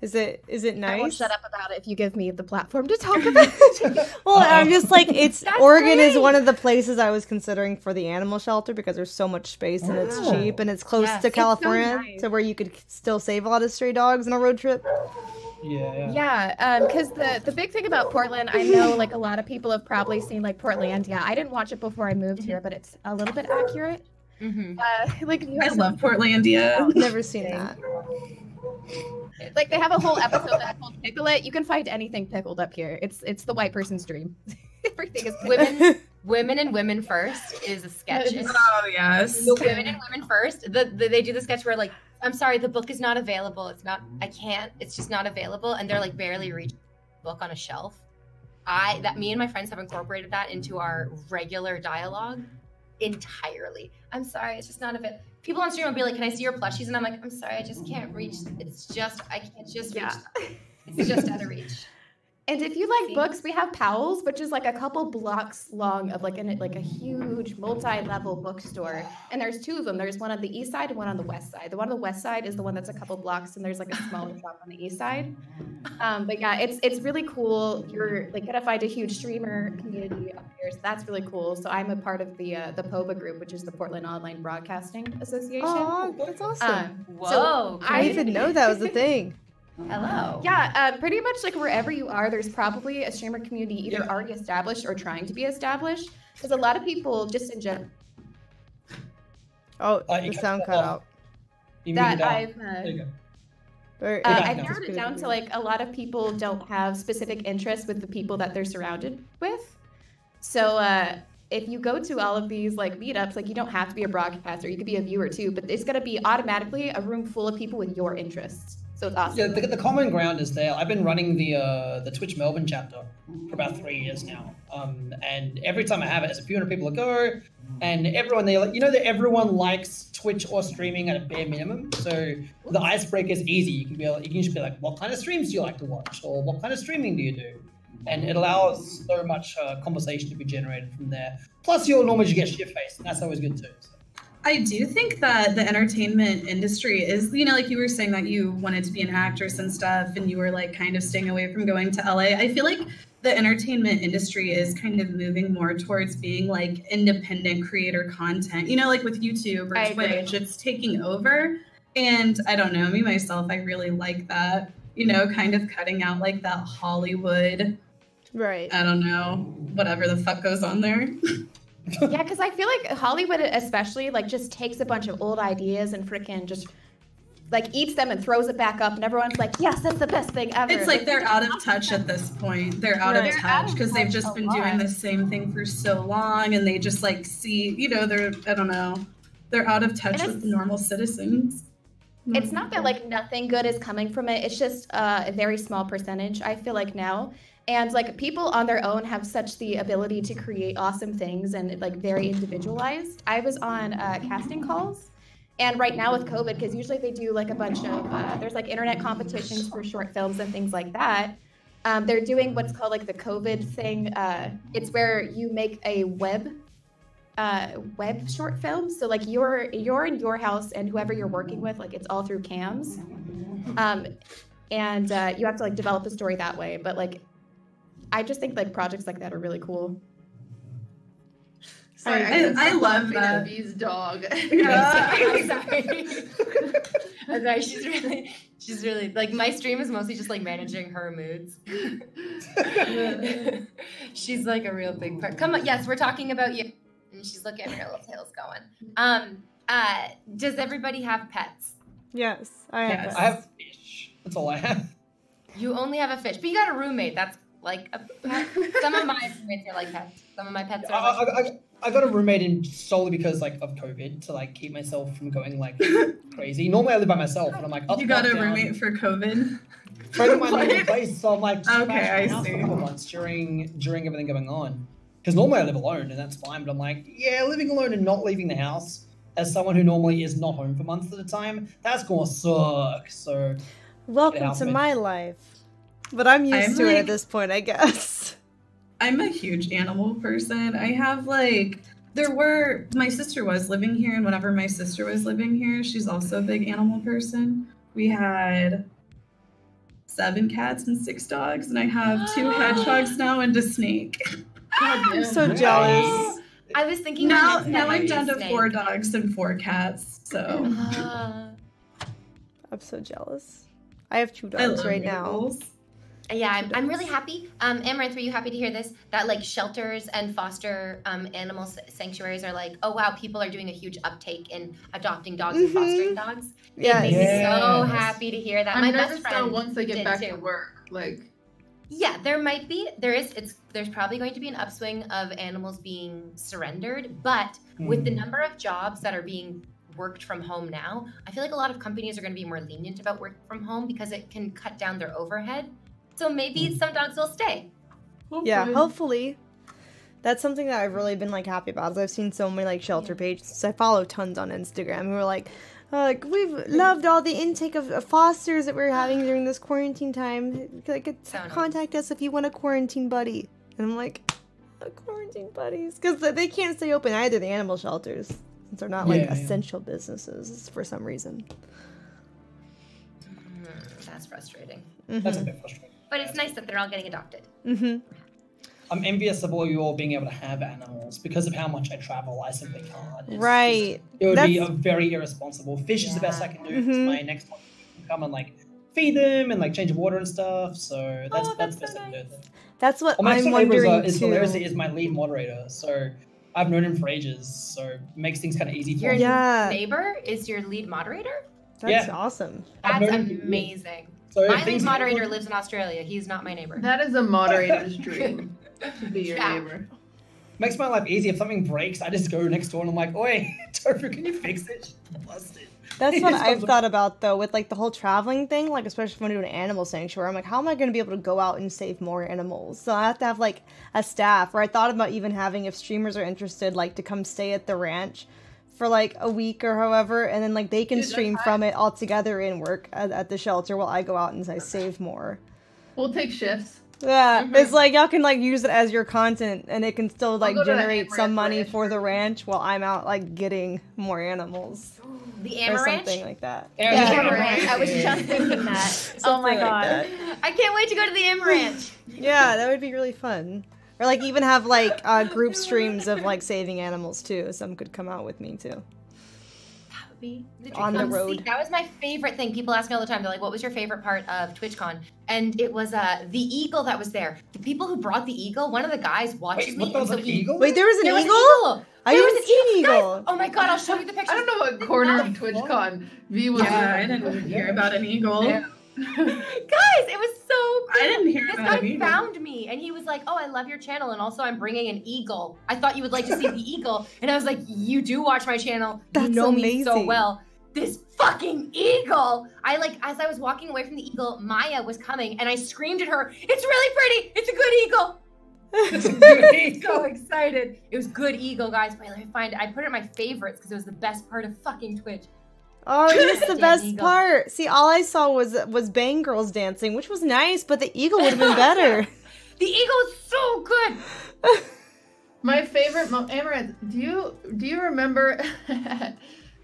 Is it I won't nice? shut up about it if you give me the platform to talk about it. Well, I'm just like, it's That's Oregon is great. one of the places I was considering for the animal shelter because there's so much space and it's Oh. cheap and it's close Yes. to It's so California, nice. to where you could still save a lot of stray dogs on a road trip. Yeah. Yeah, because the big thing about Portland, I know like a lot of people have probably seen like Portlandia. I didn't watch it before I moved here, but it's a little bit accurate. Like you I have love Portlandia. Never seen that. like they have a whole episode that's called Pickle It. You can find anything pickled up here. It's the white person's dream. Everything is pickled. Women and Women First is a sketch. Oh yes. Women and Women First. They do the sketch where like, I'm sorry, the book is not available. I can't. It's just not available, and they're like barely reaching the book on a shelf. Me and my friends have incorporated that into our regular dialogue entirely. I'm sorry, it's just not available. People on stream will be like, "Can I see your plushies?" And I'm like, "I'm sorry, I just can't reach. I can't just reach. It's just out of reach." And if you like books, we have Powell's, which is like a couple blocks long of like a huge multi-level bookstore. And there's 2 of them. There's one on the east side and one on the west side. The one on the west side is the one that's a couple blocks, and there's like a smaller shop on the east side. But yeah, it's really cool. You're like gonna find a huge streamer community up here, so that's really cool. So I'm a part of the POBA group, which is the Portland Online Broadcasting Association. Oh, that's awesome. Whoa! I didn't know that was a thing. Hello. Yeah, pretty much like wherever you are, there's probably a streamer community either already established or trying to be established. Because a lot of people just in general Oh, You the sound cut out. You that muted out. I've There you go. Or- I've now. narrowed it down to like a lot of people don't have specific interests with the people that they're surrounded with. So if you go to all of these like meetups, like you don't have to be a broadcaster, you could be a viewer too, but it's gonna be automatically a room full of people with your interests. So it's awesome. Yeah, the common ground is there. I've been running the Twitch Melbourne chapter for about 3 years now, and every time I have it, there's a few hundred people that go, and everyone they like, that everyone likes Twitch or streaming at a bare minimum. So the icebreaker is easy. You can just be like, what kind of streams do you like to watch, or what kind of streaming do you do? And it allows so much conversation to be generated from there. Plus, you'll normally get shit faced, and that's always good too. So. I do think that the entertainment industry is, like you were saying that you wanted to be an actress and stuff, and you were like kind of staying away from going to LA. I feel like the entertainment industry is kind of moving more towards being like independent creator content, like with YouTube or Twitch, it's taking over. And I don't know, me myself, I really like that, kind of cutting out like that Hollywood, Right. I don't know, whatever the fuck goes on there. Yeah, because I feel like Hollywood especially like just takes a bunch of old ideas and freaking just like eats them and throws it back up, and everyone's like, yes, that's the best thing ever. It's like they're out of touch at this point. They're out of touch because they've just been doing the same thing for so long, and they just like see, they're, I don't know, they're out of touch with the normal citizens. It's not that like nothing good is coming from it. It's just a very small percentage, I feel like now. And like people on their own have such the ability to create awesome things and like very individualized. I was on casting calls. And right now with COVID, because usually they do like a bunch of, there's like internet competitions for short films and things like that. They're doing what's called like the COVID thing. It's where you make a web short film. So like you're in your house and whoever you're working with, like it's all through cams. And you have to like develop a story that way. But like, I just think like projects like that are really cool. Sorry, I love that. Bee's dog. I'm sorry. I'm sorry. She's really like my stream is mostly just like managing her moods. She's like a real big part. Come on, yes, we're talking about you. And she's looking at her little tail's going. Does everybody have pets? Yes, I have. Yes. I have fish. That's all I have. You only have a fish, but you got a roommate. That's like a pet. Some of my roommates are like pets. Some of my pets are. I got a roommate in solely because like of COVID to like keep myself from going like crazy. Normally I live by myself, and I'm like, You got a roommate for COVID? Friend of mine lived in place, so I'm like, just Okay, crashed my I house for see. a couple of months during everything going on. Because normally I live alone, and that's fine. But I'm like, yeah, living alone and not leaving the house as someone who normally is not home for months at a time, that's gonna suck. So Welcome to my life. But I'm used to it like- at this point, I guess. I'm a huge animal person. I have like, my sister was living here, and whenever my sister was living here, she's also a big animal person. We had 7 cats and 6 dogs, and I have 2 hedgehogs now and a snake. I'm so Nice. jealous. I was thinking Now my next pet I'm might down be a to snake. 4 dogs and 4 cats, so I'm so jealous. I have 2 I dogs love right now. animals. Yeah, I'm really happy. Amaranth, were you happy to hear this? That like shelters and foster animal sanctuaries are like, oh wow, people are doing a huge uptake in adopting dogs and fostering dogs. Yeah. It makes me so Yes. happy to hear that. I'm My nervous best though friend once they get did back too. to work. Like, Yeah, there's probably going to be an upswing of animals being surrendered, but with the number of jobs that are being worked from home now, I feel like a lot of companies are going to be more lenient about work from home because it can cut down their overhead. So maybe some dogs will stay. Yeah, hopefully. That's something that I've really been like happy about. Is I've seen so many like shelter pages. I follow tons on Instagram who are like, we've loved all the intake of fosters that we're having during this quarantine time. Like, So nice. contact us if you want a quarantine buddy. And I'm like, quarantine buddies, because they can't stay open either. The animal shelters, since they're not like Yeah, yeah. essential businesses for some reason. That's frustrating. That's a bit frustrating. But it's nice that they're all getting adopted. Mm-hmm. I'm envious of all you all being able to have animals because of how much I travel. I simply can't. Right. It would be That's- a very irresponsible. Fish is the best I can do. Mhm. My next one, come and like feed them and like change the water and stuff. So that's Oh, that's that's the so best I can do. That's what Well, my I'm next door neighbor wondering is too. hilarious. Is my lead moderator, so I've known him for ages. So it makes things kind of easy for Your me. Yeah. neighbor is your lead moderator? That's Yeah. awesome. I've That's known him- amazing. So My lead things- moderator lives in Australia. He's not my neighbor. that is a moderator's dream to be your Yeah. neighbor. Makes my life easy. If something breaks, I just go next door and I'm like, "Oi, Tofu, can you fix it? Busted." That's He what just I've comes- thought about though, with like the whole traveling thing, like especially when I do an animal sanctuary. I'm like, how am I going to be able to go out and save more animals? So I have to have like a staff. Or I thought about even having, if streamers are interested, like to come stay at the ranch for like a week or however, and then like they can Dude, that's stream hot. from it all together and work at the shelter while I go out and I save more. We'll take shifts. Yeah, it's like y'all can like use it as your content, and it can still like go to the generate some Amaranth money Ranch for the ranch while I'm out like getting more animals The or Amaranth? something like that. Yeah, Amaranth. I was just thinking that. Oh my Something like god. that. I can't wait to go to the Amaranth. Yeah, that would be really fun. Or like even have like group streams of like saving animals too. Some could come out with me too. That would be On the See, road. that was my favorite thing. People ask me all the time. They're like, "What was your favorite part of TwitchCon?" And it was the eagle that was there. The people who brought the eagle. One of the guys watches Wait, me. what? That was and an so he- eagle? Wait, there was an There was eagle? an eagle. I There didn't was an see an eagle. Guys, oh my god! I'll show you the picture. I don't know what corner of TwitchCon V was. Yeah, I didn't hear about an eagle. Yeah. Guys, it was so cool. I didn't hear This about guy an eagle. found me and he was like, "Oh, I love your channel, and also I'm bringing an eagle. I thought you would like to see the eagle." And I was like, "You do watch my channel. That's you know me so amazing. well." this fucking eagle. As I was walking away from the eagle, Maya was coming and I screamed at her, it's really pretty. It's a good eagle. It's a good eagle. So excited. It was good eagle, guys. Wait, let me find it. I put it in my favorites because it was the best part of fucking Twitch. Oh, you missed the Damn best eagle. part. See, all I saw was Bang Girls dancing, which was nice, but the eagle would have been better. The eagle is so good. My favorite Amaranth, do you remember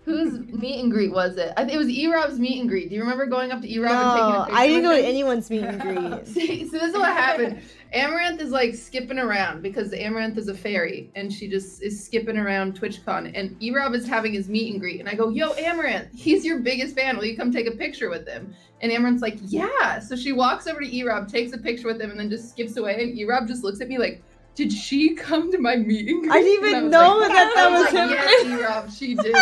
whose meet and greet was it? I think it was E-Rob's meet and greet. Do you remember going up to E-Rob and taking a No, picture I didn't go with to him? anyone's meet and greet. See, so this is what happened. Amaranth is like skipping around because Amaranth is a fairy and she just is skipping around TwitchCon and E-Rob is having his meet and greet and I go, yo, Amaranth, he's your biggest fan. Will you come take a picture with him? And Amaranth's like, yeah. So she walks over to E-Rob, takes a picture with him and then just skips away and E-Rob just looks at me like, did she come to my meet and greet? I didn't And even was know like, that I was was like, him. yes, E-Rob, she did.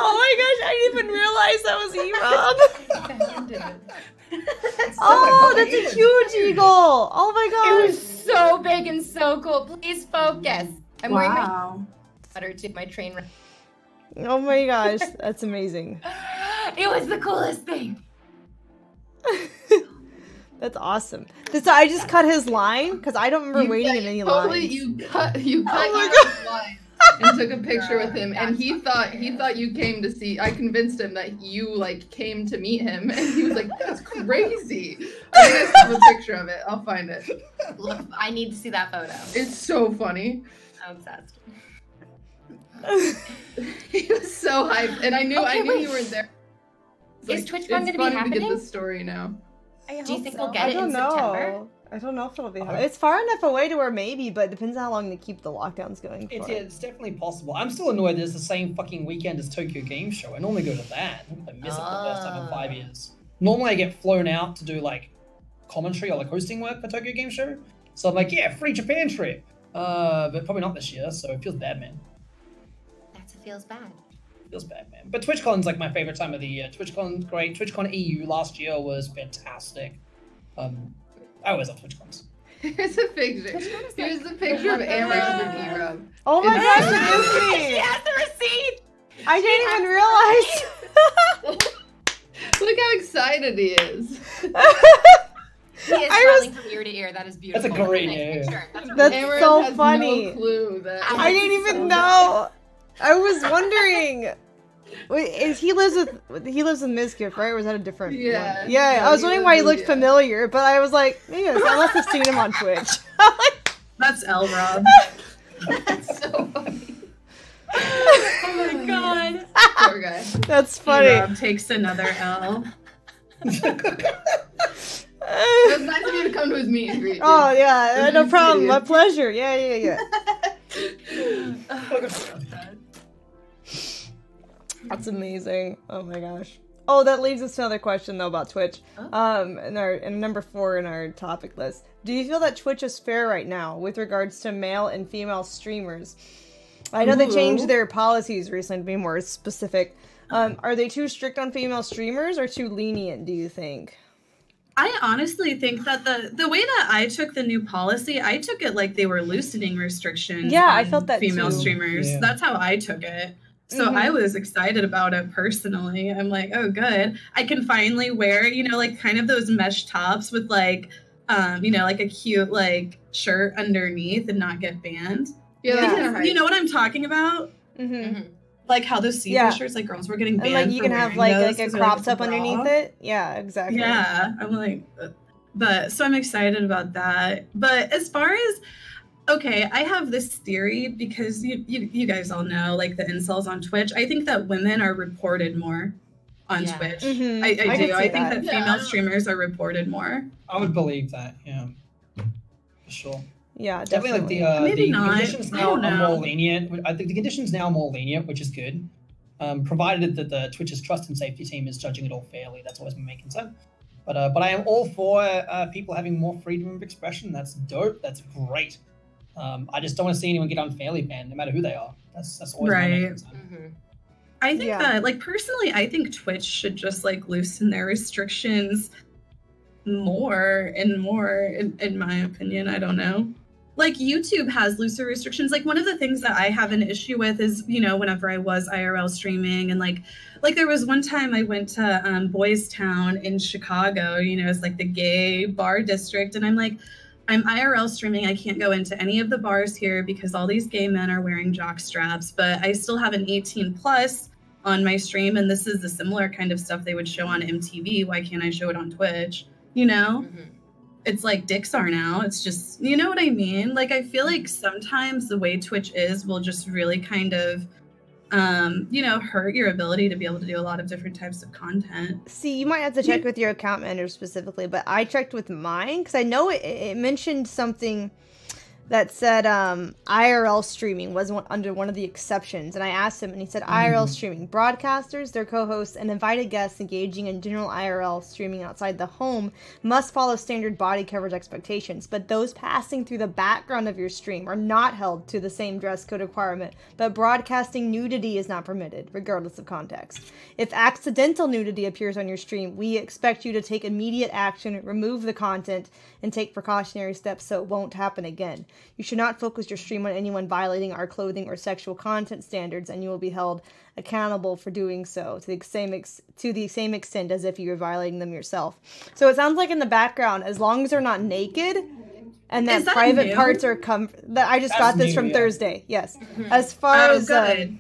Oh my gosh, I didn't even realize that was E-Rob. Oh, that's a huge eagle. Oh my It gosh. was so big and so cool. Please focus. I'm wearing my Wow. sweater to my train. Oh my gosh, that's amazing. It was the coolest thing. That's awesome. So I just cut his line because I don't remember waiting in any Totally, lines. you cut Oh my E-Rob's line and took a picture with him, and he thought you came to see. I convinced him that you like came to meet him, and he was like, "That's crazy." I think I have a picture of it. I'll find it. Look, I need to see that photo. It's so funny. I'm obsessed. He was so hyped, and I knew Okay, wait. you weren't there. Is TwitchCon gonna be It's funny to happening? get the story now. Do you think we'll I get it don't in September? know. I don't know if it'll be. It's far enough away to where maybe, but it depends on how long they keep the lockdowns going for. It's definitely possible. I'm still annoyed there's the same fucking weekend as Tokyo Game Show. I normally go to that. I miss it for the first time in 5 years. Normally I get flown out to do like commentary or like hosting work for Tokyo Game Show. So I'm like, yeah, free Japan trip. But probably not this year, so it feels bad, man. That feels bad. Feels bad, man. But TwitchCon's like my favorite time of the year. TwitchCon's great. TwitchCon EU last year was fantastic. I always love TwitchCons. Here's a picture. Here's a picture of Amaranth and E-Rob. Oh my It's- gosh, it is She me! has the receipt! I didn't even realize. Look how excited he is. He is I smiling from ear to ear. That is beautiful. That's a great Nice ear. picture. That's a That's really- Amaranth so has funny. no clue that. I didn't even know. I was wondering. Wait, he lives with Mizkif, right? Or was that a different Yeah. one? Yeah, No, I was he wondering lives why he with- looked yeah. familiar, but I was like, maybe I must have seen him on Twitch. That's L Rob. That's so funny. Oh my god. Poor guy. That's funny. Rob takes another L. It was nice of you to come to his meet and greet. dude. Oh yeah, no Nice problem. My meeting you. pleasure. Yeah. That's amazing. Oh my gosh. Oh, that leads us to another question though about Twitch. In number 4 in our topic list. Do you feel that Twitch is fair right now with regards to male and female streamers? I know they changed their policies recently to be more specific. Are they too strict on female streamers or too lenient, do you think? I honestly think that the way that I took the new policy, I took it like they were loosening restrictions. Yeah, I on felt that female too. streamers. Yeah. That's how I took it. So I was excited about it personally. I'm like, oh, good. I can finally wear, like kind of those mesh tops with like, like a cute like shirt underneath and not get banned. Yeah, that's Yeah. kinda hype. You know what I'm talking about? Mm-hmm. Like how those see-through Yeah. shirts, like girls were getting And banned. like you for can have wearing like those a 'cause they're, crop it's a top underneath bra. it. Yeah, exactly. Yeah, I'm like, but so I'm excited about that. But as far as, okay, I have this theory because you guys all know, like the incels on Twitch. I think that women are reported more on Yeah. Twitch. Mhm. I I could do. see I think that. that Yeah. female streamers are reported more. I would believe that, yeah. For sure. Yeah, Definitely definitely. like Maybe the not. conditions I now don't are know. more lenient. I think the conditions now are more lenient, which is good. Provided that the Twitch's trust and safety team is judging it all fairly. That's always been my concern. But I am all for people having more freedom of expression. That's dope. That's great. I just don't want to see anyone get unfairly banned, no matter who they are. That's always my main Right. concern. Mhm. I think Yeah. that, like, personally, I think Twitch should just like loosen their restrictions more and more, in my opinion. I don't know. like YouTube has looser restrictions. Like one of the things that I have an issue with is, you know, whenever I was IRL streaming and like there was one time I went to Boys Town in Chicago, you know, it's like the gay bar district. And I'm like, I'm IRL streaming. I can't go into any of the bars here because all these gay men are wearing jock straps, but I still have an 18 plus on my stream. And this is the similar kind of stuff they would show on MTV. Why can't I show it on Twitch? You know? Mm-hmm. It's like dicks are now. It's just, you know what I mean? Like, I feel like sometimes the way Twitch is will just really kind of, you know, hurt your ability to be able to do a lot of different types of content. See, you might have to check with your account manager specifically, but I checked with mine because I know it mentioned something that said IRL streaming was under one of the exceptions. And I asked him, and he said IRL streaming. Broadcasters, their co-hosts, and invited guests engaging in general IRL streaming outside the home must follow standard body coverage expectations. But those passing through the background of your stream are not held to the same dress code requirement. But broadcasting nudity is not permitted, regardless of context. If accidental nudity appears on your stream, we expect you to take immediate action, remove the content, and take precautionary steps so it won't happen again. You should not focus your stream on anyone violating our clothing or sexual content standards, and you will be held accountable for doing so to the same extent as if you were violating them yourself. So it sounds like in the background, as long as they're not naked and that private new? parts are that I just got this from Thursday. Yes. As far as good.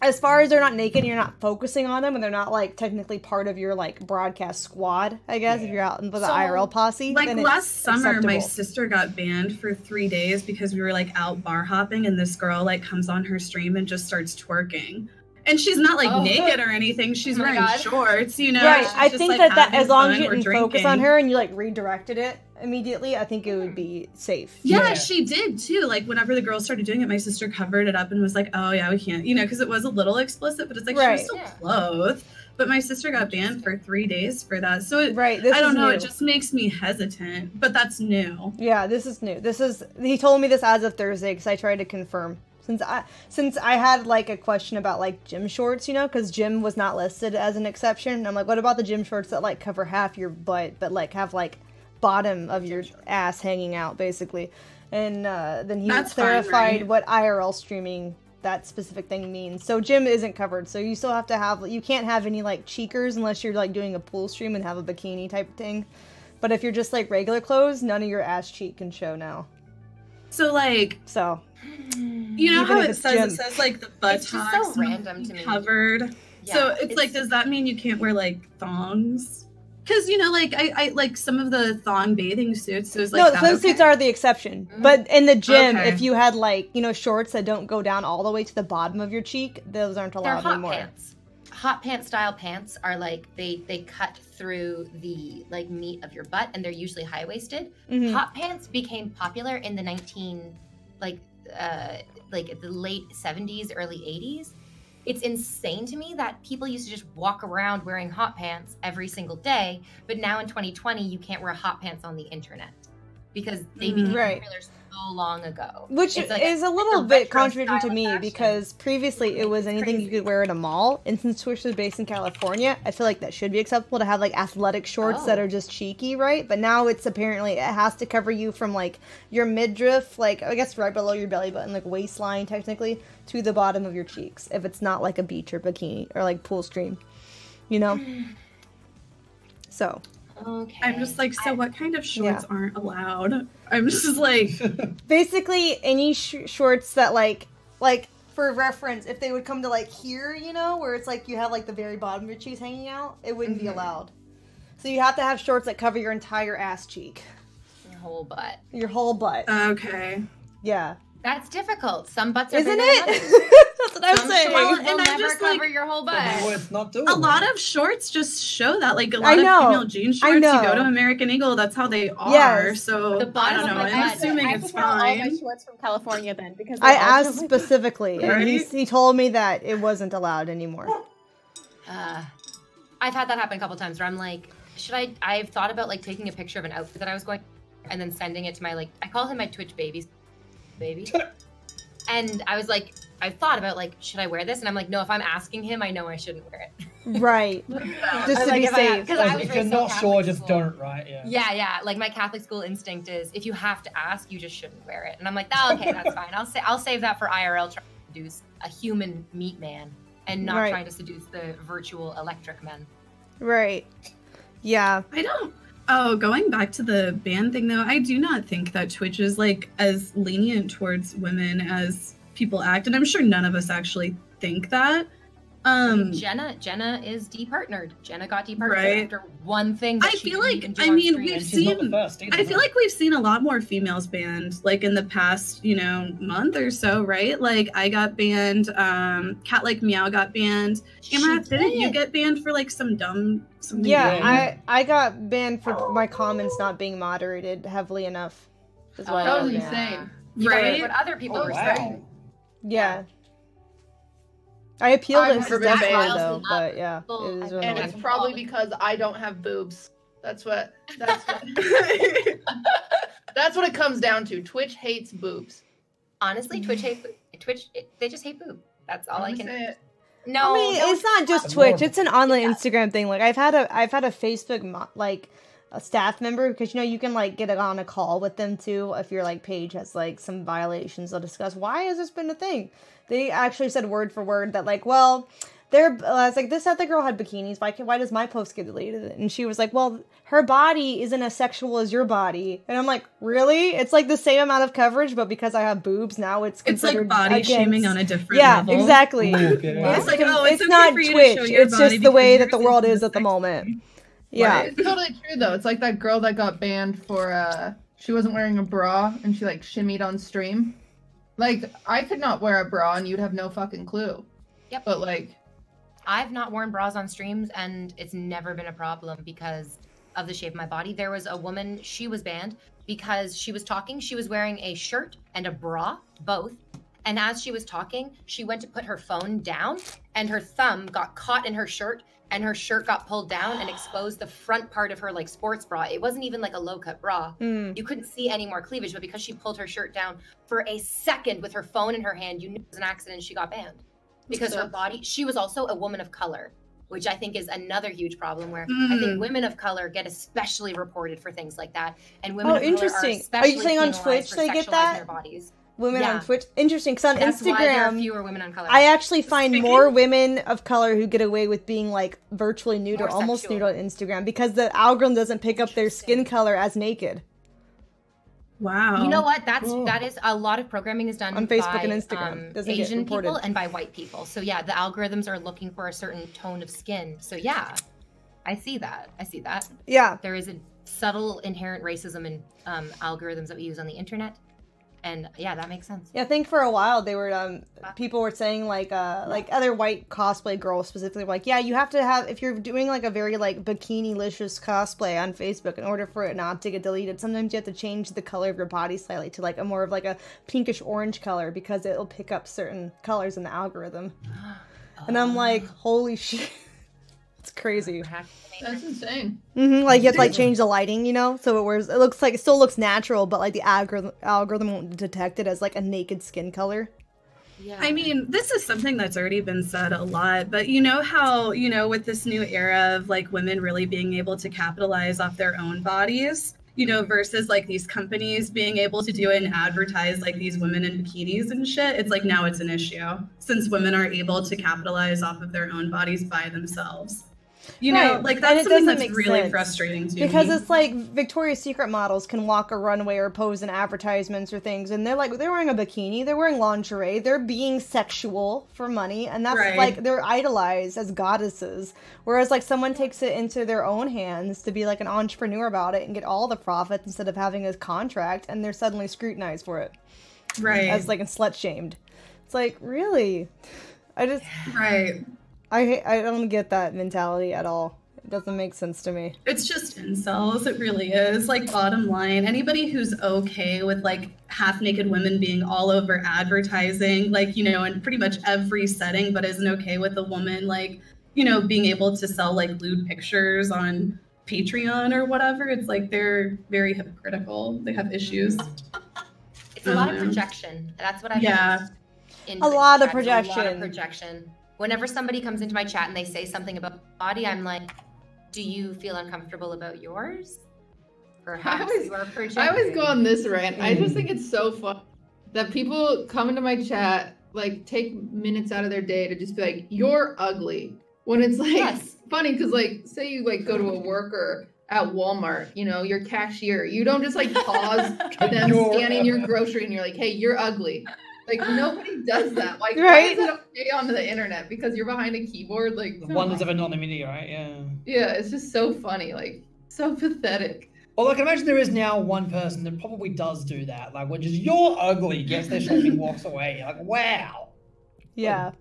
As far as they're not naked and you're not focusing on them and they're not like technically part of your like broadcast squad, I guess, if you're out with the IRL posse. Like then last summer, acceptable. my sister got banned for 3 days because we were like out bar hopping and this girl like comes on her stream and just starts twerking. And she's not like naked or anything. She's wearing shorts, you know? Right. She's I just, think like, that as long as fun you or didn't focus drinking. on her and you like redirected it immediately, I think it would be safe. Yeah, she did too. Like whenever the girls started doing it, my sister covered it up and was like, "Oh yeah, we can't," you know, because it was a little explicit, but it's like she was still clothed. But my sister got banned for 3 days for that. So I don't know. New. It just makes me hesitant. But that's new. Yeah, this is new. He told me this as of Thursday because I tried to confirm. Since I had like a question about like gym shorts, you know, because gym was not listed as an exception. And I'm like, what about the gym shorts that like cover half your butt but like have like bottom of your ass hanging out basically? And then he clarified what IRL streaming that specific thing means. So gym isn't covered, so you still have to have, you can't have any like cheekers unless you're like doing a pool stream and have a bikini type thing. But if you're just like regular clothes, none of your ass cheek can show now. So like, you know how it says like the buttocks so random to me. Covered. Yeah, so it's like, does that mean you can't wear like thongs? Because you know, like I like some of the thong bathing suits. So like, no, the swimsuits are the exception. Mm-hmm. But in the gym, if you had like, you know, shorts that don't go down all the way to the bottom of your cheek, those aren't allowed anymore. Pants. Hot pants style pants are like they cut through the like meat of your butt, and they're usually high waisted. Mm-hmm. Hot pants became popular in the the late 70s, early 80s. It's insane to me that people used to just walk around wearing hot pants every single day, but now in 2020 you can't wear hot pants on the internet because they became popular so long ago. Which is a little bit contradictory to me because previously it was anything you could wear at a mall, and since Twitch is based in California, I feel like that should be acceptable to have like athletic shorts that are just cheeky, right? But now it's apparently it has to cover you from like your midriff, like I guess right below your belly button, like waistline technically, to the bottom of your cheeks if it's not like a beach or bikini or like pool stream, you know? So okay. I'm just like, so what kind of shorts aren't allowed? I'm just like... Basically, any shorts that like, for reference, if they would come to like here, you know, where it's like you have like the very bottom of your cheeks hanging out, it wouldn't be allowed. So you have to have shorts that cover your entire ass cheek. Your whole butt. Your whole butt. Okay. Yeah. That's difficult. Some butts are Isn't bigger it? than others. That's what I'm saying. Well, and I just cover like your whole butt. A lot of shorts just show that. Like a lot of female jean shorts, you go to American Eagle, that's how they are. Yes. So the I don't know. I'm assuming it's fine. All my shorts from California then because I asked specifically, and he told me that it wasn't allowed anymore. I've had that happen a couple times where I'm like, I've thought about like taking a picture of an outfit that I was going and then sending it to my I call him my Twitch baby. And I was like, I thought about like, should I wear this? And I'm like, no, if I'm asking him, I know I shouldn't wear it. Right. Just to Like, be if I- safe. 'cause I Like, was if you're raised in not Catholic sure, just school. don't, right? Yeah. Yeah. Like my Catholic school instinct is, if you have to ask, you just shouldn't wear it. And I'm like, oh, okay, that's fine. I'll save that for IRL, trying to seduce a human meat man and not Right. trying to seduce the virtual electric men. Right. Yeah. I don't. Oh, going back to the ban thing though, I do not think that Twitch is like as lenient towards women as people act, and I'm sure none of us actually think that. Jenna is departnered. Jenna got departnered Right. after one thing. That I she feel didn't like, even do I on mean, stream. we've And she's not the seen. first either. I feel like we've seen a lot more females banned, like in the past, month or so, right? Like I got banned. Cat Like Meow got banned. Amarath, didn't you get banned for like something Yeah, Yeah. I got banned for my comments not being moderated heavily enough. Is why I That got was banned. insane. You got Right. what other people Oh, were wow. saying. Yeah. I appealed I've it never been successfully banned. though, but yeah, it Well, was I've And annoying. it's probably because I don't have boobs. That's what that's what it comes down to. Twitch hates boobs. Honestly, they just hate boob. That's all I I'm can. gonna say it. No, I mean, no, it's not just It's Twitch; more- it's an online Instagram thing. Like I've had a Facebook like a staff member, because you can like get on a call with them too if your like page has like some violations. They'll discuss why has this been a thing. They actually said word for word that like, well, I was like, this other girl had bikinis. Why does my post get deleted? And she was like, well, her body isn't as sexual as your body. And I'm like, really? It's like the same amount of coverage, but because I have boobs, now it's It's like considered body against... shaming on a different Yeah, level. exactly. Ooh, okay. It's like, oh, it's okay not for you to Twitch. show your It's body just the way that because the world yours is at the sexy. moment. Yeah. It's totally true though. It's like that girl that got banned for she wasn't wearing a bra and she like shimmied on stream. Like I could not wear a bra and you'd have no fucking clue. Yep. But like I've not worn bras on streams, and it's never been a problem because of the shape of my body. There was a woman, she was banned because she was talking. She was wearing a shirt and a bra, both. And as she was talking, she went to put her phone down, and her thumb got caught in her shirt, and her shirt got pulled down and exposed the front part of her like sports bra. It wasn't even like a low cut bra. Mm. You couldn't see any more cleavage, but because she pulled her shirt down for a second with her phone in her hand, you knew it was an accident. She got banned because her body. She was also a woman of color, which I think is another huge problem. Where I think women of color get especially reported for things like that, and women Oh, of color interesting. are Are you especially saying on penalized Twitch for they get sexualizing that? their bodies. Women Yeah. on Twitch. Interesting, because on That's why there are Instagram, fewer women on color. I actually find Speaking- more women of color who get away with being like virtually nude or More almost sexual. nude on Instagram because the algorithm doesn't pick up their skin color as naked. Wow. You know what? Cool. That is a lot of programming is done On Facebook by, and Instagram. Doesn't get Asian reported. people and by white people. So yeah, the algorithms are looking for a certain tone of skin. So yeah, I see that. Yeah. There is a subtle inherent racism in algorithms that we use on the internet, and yeah, that makes sense. Yeah, I think for a while they were people were saying like other white cosplay girls specifically were like, yeah, you have to have, if you're doing like a very like bikini-licious cosplay on Facebook, in order for it not to get deleted, sometimes you have to change the color of your body slightly to like a more of like a pinkish orange color because it'll pick up certain colors in the algorithm. And I'm like, holy shit. It's crazy. that's insane. Like you have to like change the lighting, so it still looks natural, but like the algorithm won't detect it as like a naked skin color. Yeah. I mean, this is something that's already been said a lot, but you know how, with this new era of like women really being able to capitalize off their own bodies, versus like these companies being able to do it and advertise like these women in bikinis and shit. It's like now it's an issue since women are able to capitalize off of their own bodies by themselves. Right. Like And that's it something doesn't that's make really sense. frustrating to Because me. it's like Victoria's Secret models can walk a runway or pose in advertisements or things, and they're wearing a bikini, they're wearing lingerie, they're being sexual for money, and that's Right. like they're idolized as goddesses. Whereas like someone takes it into their own hands to be like an entrepreneur about it and get all the profits instead of having a contract, and they're suddenly scrutinized for it Right. as like slut shamed. It's like, really? Right. I don't get that mentality at all. It doesn't make sense to me. It's just incels. It really is. Like, bottom line, anybody who's okay with like half naked women being all over advertising, like, in pretty much every setting, but isn't okay with a woman, like, being able to sell like lewd pictures on Patreon or whatever. It's like they're very hypocritical. They have issues. It's a lot of projection. That's what I've Yeah. noticed in A lot of Twitch. That's a lot projection. of projection. whenever somebody comes into my chat and they say something about body, I'm like, do you feel uncomfortable about yours? Perhaps you are projecting. I always go on this rant. I just think it's so fun that people come into my chat, like take minutes out of their day to just be like, "You're ugly." When it's like funny because like say you like go to a worker at Walmart, you know, your cashier, you don't just like pause them scanning your grocery and you're like, "Hey, you're ugly." Like nobody does that. Like why is it okay on the internet because you're behind a keyboard? Like The one that's ever not in the video, right? Yeah. yeah, it's just so funny, like so pathetic. Well, I can imagine there is now one person that probably does do that, like, which is "you're ugly," gets their shopping, walks away. You're like, wow. Yeah.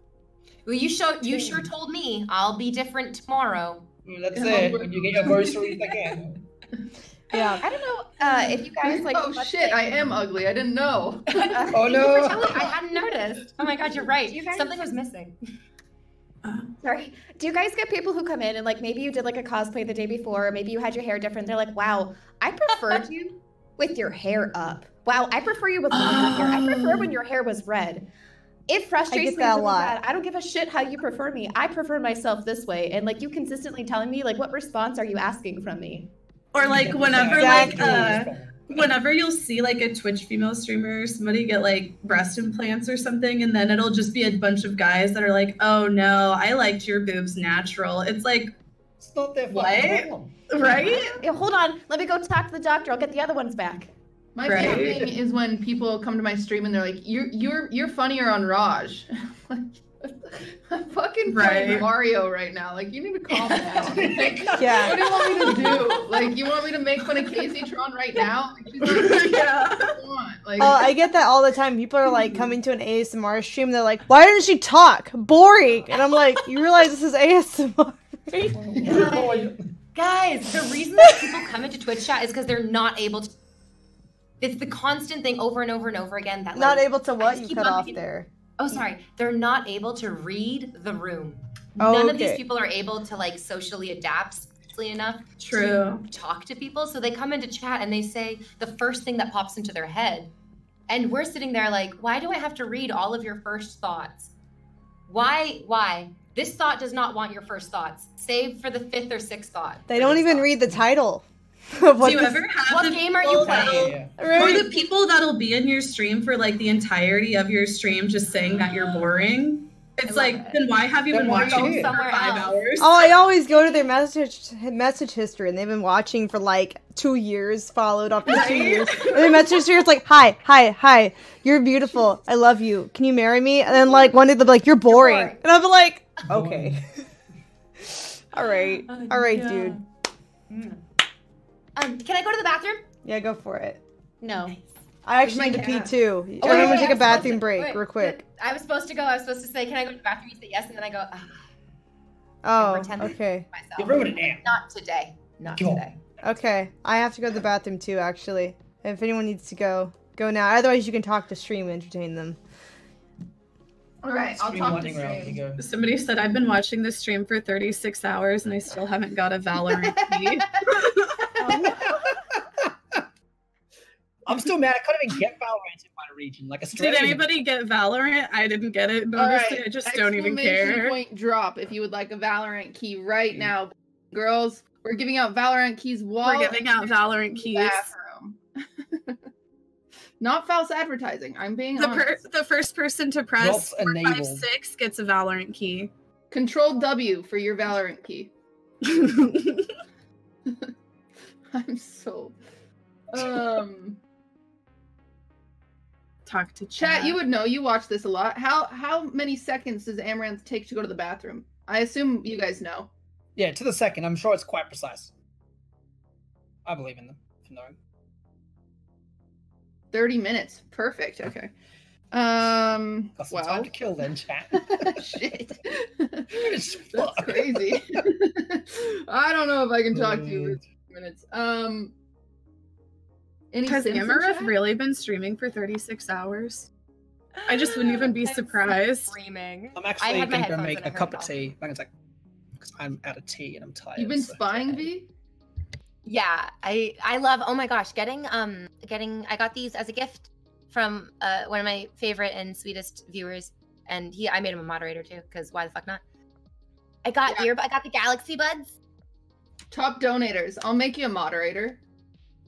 Well, you sure told me I'll be different tomorrow. That's it. When you get your groceries again. Yeah. I don't know if you guys like. Oh shit, I am ugly. I didn't know. Oh no. I hadn't noticed. Oh my god, you're right. You guys- Something was missing. Sorry. Do you guys get people who come in and like maybe you did like a cosplay the day before, or maybe you had your hair different? They're like, "Wow, I preferred you with your hair up. Wow, I prefer you with longer hair. I prefer when your hair was red." It frustrates me that a really lot. bad. I don't give a shit how you prefer me. I prefer myself this way, and like you consistently telling me like, what response are you asking from me? Or like whenever Exactly. whenever you'll see like a Twitch female streamer, somebody get like breast implants or something, and then it'll just be a bunch of guys that are like, "Oh no, I liked your boobs natural." It's like, It's not their What? fucking problem. right? Yeah, hold on, let me go talk to the doctor. I'll get the other ones back. My Right. favorite thing is when people come to my stream and they're like, "You're funnier on Raj." Like, I'm fucking playing Right. Mario right now. Like, you need to calm down. Like, Yeah. what do you want me to do? Like, you want me to make fun of Casey Tron right now? Like, she's like, Yeah. what do you want? Like, Oh, I get that all the time. People are like coming to an ASMR stream. They're like, "Why doesn't she talk? Boring." And I'm like, "You realize this is ASMR?" right? Guys, the reason that people come into Twitch chat is because they're not able to. It's the constant thing over and over and over again that Not like, able to I what? just You keep cut on off thinking- there. Oh, sorry. They're not able to read the room. Oh, None of these okay. people are able to like socially adapt enough True. to talk to people. So they come into chat and they say the first thing that pops into their head. And we're sitting there like, why do I have to read all of your first thoughts? Why? This thought does not want your first thoughts. Save for the fifth or sixth thought. They for don't this even thought. read the title. Of Do you the- ever have What the game are you people playing? Yeah. Or Right. the people that'll be in your stream for like the entirety of your stream just saying that you're boring? It's love like, it. then why have you Then been why watching go for somewhere 5 else? hours? Oh, I always go to their message history, and they've been watching for like 2 years, followed after 2 Right? years. And their message history is like, hi, you're beautiful, I love you, can you marry me? And then like one day they'll be like, you're boring. boring. And I'll be like, okay. all right, yeah. dude. Can I go to the bathroom? Yeah, go for it. No. I actually my need to pee cat? too. Oh, Everyone wait, take a I was supposed bathroom to- break, wait, real quick. I was supposed to go. I was supposed to say, can I go to the bathroom? You say yes, and then I go, Oh, pretend- okay. myself. You ruined it now. Not today. Not Go on. today. Okay, I have to go to the bathroom too, actually. If anyone needs to go now. Otherwise, you can talk to stream and entertain them. all right, I'll Stream talk to lightning round. You stream. go. Somebody said I've been watching this stream for 36 hours and I still haven't got a Valorant key. I'm still mad. I couldn't even get Valorant in my region. Like Did Australia. anybody get Valorant? I didn't get it. All Honestly, right, I just don't even exclamation care. Point drop if you would like a Valorant key right now, girls. We're giving out Valorant keys while We're giving out Valorant in the keys. bathroom. Not false advertising. I'm being honest. The first person to press Drops enabled. 456 gets a Valorant key. Control W for your Valorant key. I'm so. Talk to Chat, you would know. You watch this a lot. How many seconds does Amaranth take to go to the bathroom? I assume you guys know. Yeah, to the second. I'm sure it's quite precise. I believe in them. For knowing. 30 minutes. Perfect. Okay. Got some Well. time to kill then, chat. Shit. As That's fuck. crazy. I don't know if I can talk to you for 2 minutes. Any Has Simpson Amareth chat? really been streaming for 36 hours? I just wouldn't even be I'm surprised. Screaming. I'm I actually had my going to go headphones make and I a heard cup it of all. tea. Like it's like, because I'm out of tea and I'm tired. You've been so- spying, V? Yeah, I love. Oh my gosh, getting I got these as a gift from one of my favorite and sweetest viewers, and I made him a moderator too, because why the fuck not? I got I got the Galaxy Buds. Top donators. I'll make you a moderator.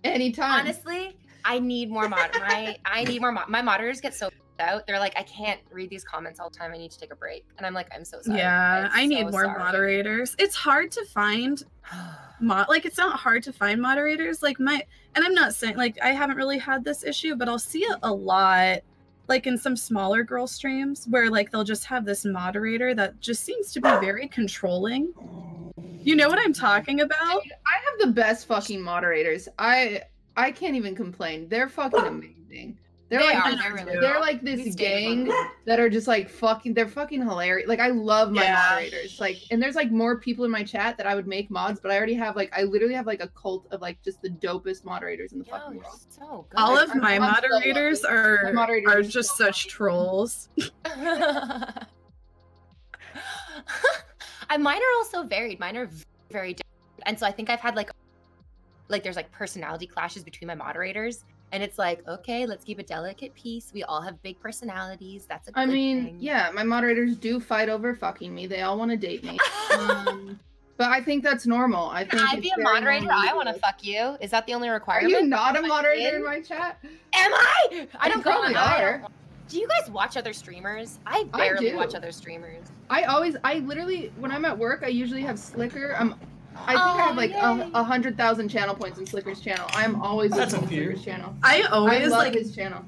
Anytime. Honestly, I need more my moderators get so out. They're like, I can't read these comments all the time. I need to take a break. And I'm like, I'm so sorry. Yeah, I need more moderators. It's hard to find it's not hard to find moderators. Like and I'm not saying like I haven't really had this issue, but I'll see it a lot like in some smaller girl streams where like they'll just have this moderator that just seems to be very controlling. You know what I'm talking about? I have the best fucking moderators. I can't even complain. They're fucking amazing. They're like this gang that are just like they're fucking hilarious. Like I love my moderators. Like, and there's like more people in my chat that I would make mods, but I already have I literally have like a cult of like just the dopest moderators in the fucking world. So good. All of my moderators are just such trolls. Mine are also varied. Mine are very different. And so I think I've had like there's like personality clashes between my moderators. And it's like, okay, let's keep a delicate peace. We all have big personalities. That's a good thing. Yeah, my moderators do fight over fucking me. They all want to date me. But I think that's normal. I think Can I be a moderator? I want to fuck you. Is that the only requirement? Are you not a moderator in my chat? Am I? I don't probably are. Do you guys watch other streamers? I barely watch other streamers. I literally, when I'm at work, I usually have Slicker. I think I have like 100,000 channel points in Slicker's channel. I'm always listening to Slicker's channel. I love his channel.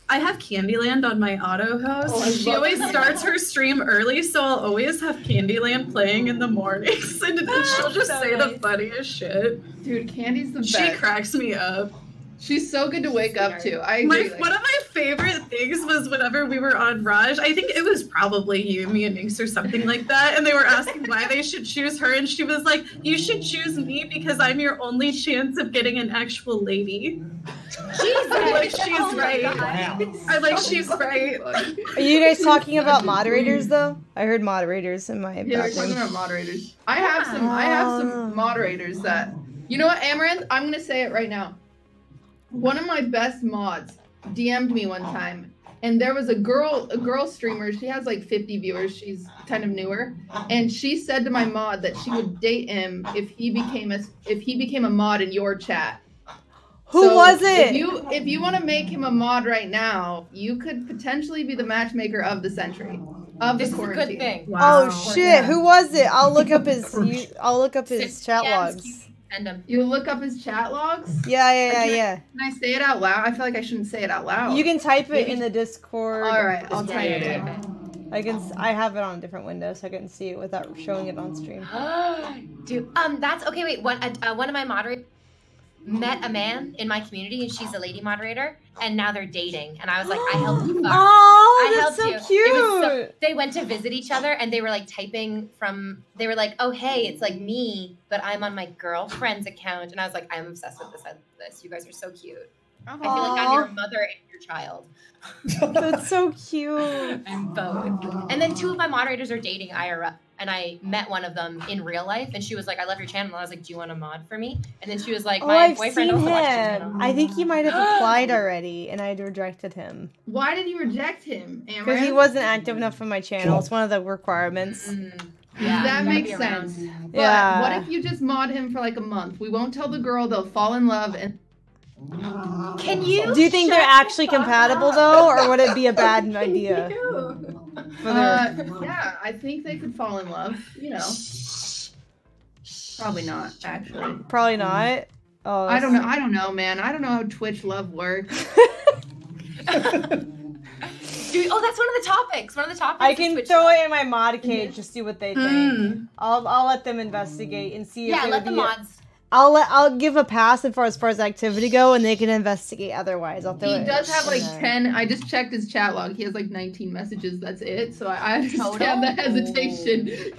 I have Candyland on my auto host. She always starts her stream early, so I'll always have Candyland playing in the mornings, and she'll just say the funniest shit. Dude, Candy's the best. She cracks me up. She's so good to wake up to. I agree. One of my favorite things was whenever we were on Raj, I think it was probably you, me, and Nix or something like that, and they were asking why they should choose her, and she was like, you should choose me because I'm your only chance of getting an actual lady. Jesus. I'm like, she's right. I'm like, she's right. Are you guys talking about moderators though? I heard moderators in my Yeah, we're talking about moderators. I have some moderators that, you know what, Amaranth? I'm gonna say it right now. One of my best mods DM'd me one time, and there was a girl streamer. She has like 50 viewers. She's kind of newer, and she said to my mod that she would date him if he became a mod in your chat. Who was it? If you want to make him a mod right now, you could potentially be the matchmaker of the century. This is a good thing. Wow. Oh shit! Who was it? I'll look up his chat logs. You look up his chat logs? Yeah. Can I say it out loud? I feel like I shouldn't say it out loud. You can type it in the Discord. All right, I'll type it. I have it on a different window, so I can see it without showing it on stream. Dude, that's okay. Wait, one of my moderators met a man in my community, and she's a lady moderator, and now they're dating. And I was like, I helped you fuck. Oh, that's so cute. They went to visit each other, and they were like typing from. They were like, "Oh, hey, it's like me, but I'm on my girlfriend's account." And I was like, "I'm obsessed with this. You guys are so cute. I feel like I'm your mother and your child." That's so cute. I'm both. And then two of my moderators are dating IRL. And I met one of them in real life, and she was like, I love your channel. And I was like, do you want a mod for me? And then she was like, my boyfriend also watches your channel. I think he might have applied already, and I rejected him. Why did you reject him, Amber? Because he wasn't active enough on my channel. It's one of the requirements. Yeah, that makes sense. But yeah. What if you just mod him for like a month? We won't tell the girl, they'll fall in love, and can you? Do you think they're actually compatible though, or would it be a bad idea? Yeah, I think they could fall in love. You know, probably not. Actually, probably not. Oh, I don't know. I don't know, man. I don't know how Twitch love works. Dude, that's one of the topics. One of the topics. I can throw it in my mod cage to see what they think. I'll let them investigate and see. Yeah, let the mods. I'll give a pass as far as activity go, and they can investigate otherwise. He does have like 10. I just checked his chat log. He has like 19 messages. That's it. So I understand the hesitation.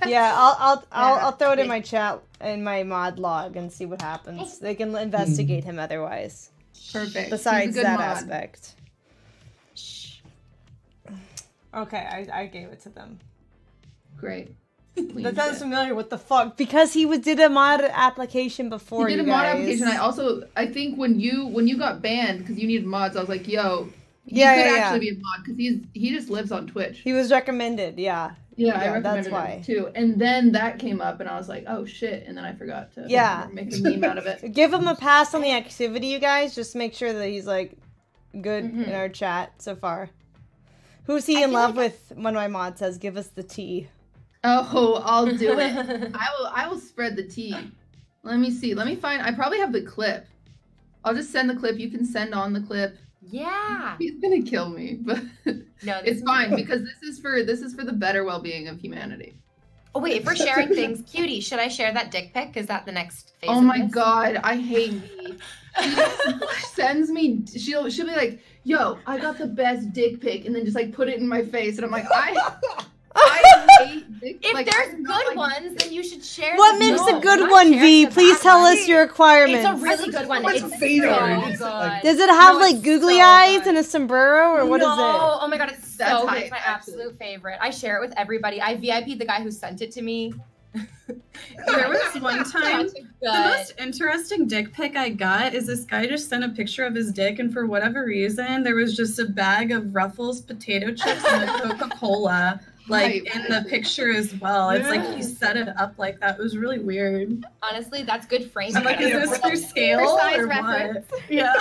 Yeah, I'll throw it in my chat in my mod log and see what happens. They can investigate him otherwise. Perfect. Besides that aspect. Okay, I gave it to them. Great. That sounds familiar. What the fuck? Because he did a mod application before. He did a mod application. I think when you got banned because you needed mods, I was like, yo, He could actually be a mod because he just lives on Twitch. He was recommended, yeah. Yeah, I recommended that's why. him too. And then that came up, and I was like, oh shit, and then I forgot to make a meme out of it. Give him a pass on the activity, you guys. Just make sure that he's like good in our chat so far. Who's he in love with when my mod says, give us the tea? Oh, I'll do it. I will spread the tea. Let me see. Let me find. I probably have the clip. I'll just send the clip. You can send on the clip. Yeah. He's gonna kill me, but no, it's fine because this is for the better well-being of humanity. Oh wait, if we're sharing things, cutie, should I share that dick pic? Is that the next phase? Oh my god, I hate me. She sends me. She'll be like, "Yo, I got the best dick pic," and then just like put it in my face, and I'm like, I hate dick. If there's good ones, then you should share. What makes a good one, V? Please tell us your requirements. It's a really good one. It's so good. Does it have like googly eyes and a sombrero, or what is it? Oh my god, it's so good. It's my absolute favorite. I share it with everybody. I VIP'd the guy who sent it to me. There was one time, the most interesting dick pic I got is this guy just sent a picture of his dick, and for whatever reason, there was just a bag of Ruffles potato chips and a Coca-Cola. Like in the picture as well. It's like he set it up like that. It was really weird. Honestly, that's good framing. I'm like, is this through scale or what? Yeah.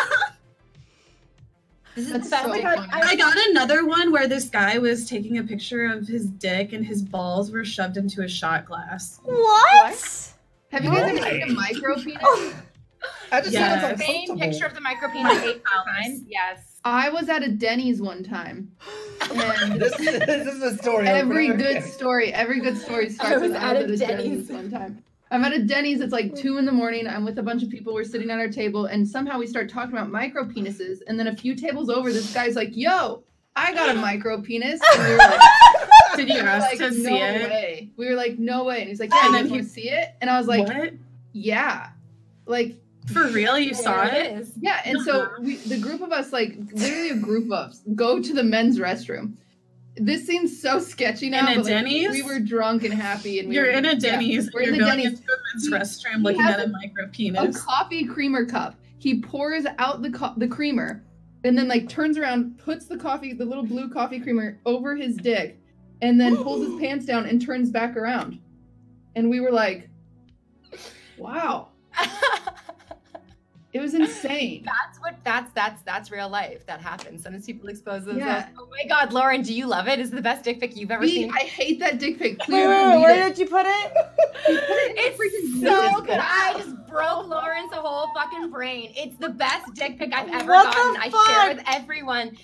This is the best. So I got another one where this guy was taking a picture of his dick and his balls were shoved into a shot glass. What? Have you guys ever seen a micro penis? I just the same picture of the micro penis 8 times. Yes. I was at a Denny's one time. And this is a story. Every good story starts with I was at a Denny's one time. I'm at a Denny's. It's like 2 a.m. I'm with a bunch of people. We're sitting at our table, and somehow we start talking about micro penises. And then a few tables over, this guy's like, "Yo, I got a micro penis." And we were like, "Did you ask to see it?" Way. We were like, "No way." And he's like, "Yeah." And then you see it, and I was like, "What? Yeah, like." For real? You saw it? Yeah, and so the group of us, like literally a group of us, go to the men's restroom. This seems so sketchy now. In a but, like, Denny's? we were drunk and happy, and You're in a Denny's. We're in the Denny's. Into a men's restroom looking at a micro penis. A coffee creamer cup. He pours out the creamer, and then like turns around, puts the little blue coffee creamer over his dick, and then pulls his pants down and turns back around. And we were like, "Wow." It was insane. That's real life. That happens. Sometimes people expose themselves. Oh my god, Lauren, do you love it? Is it the best dick pic you've ever seen? I hate that dick pic. Wait, where did you put it? It's so good. I just broke Lauren's whole fucking brain. It's the best dick pic I've ever gotten. I share it with everyone.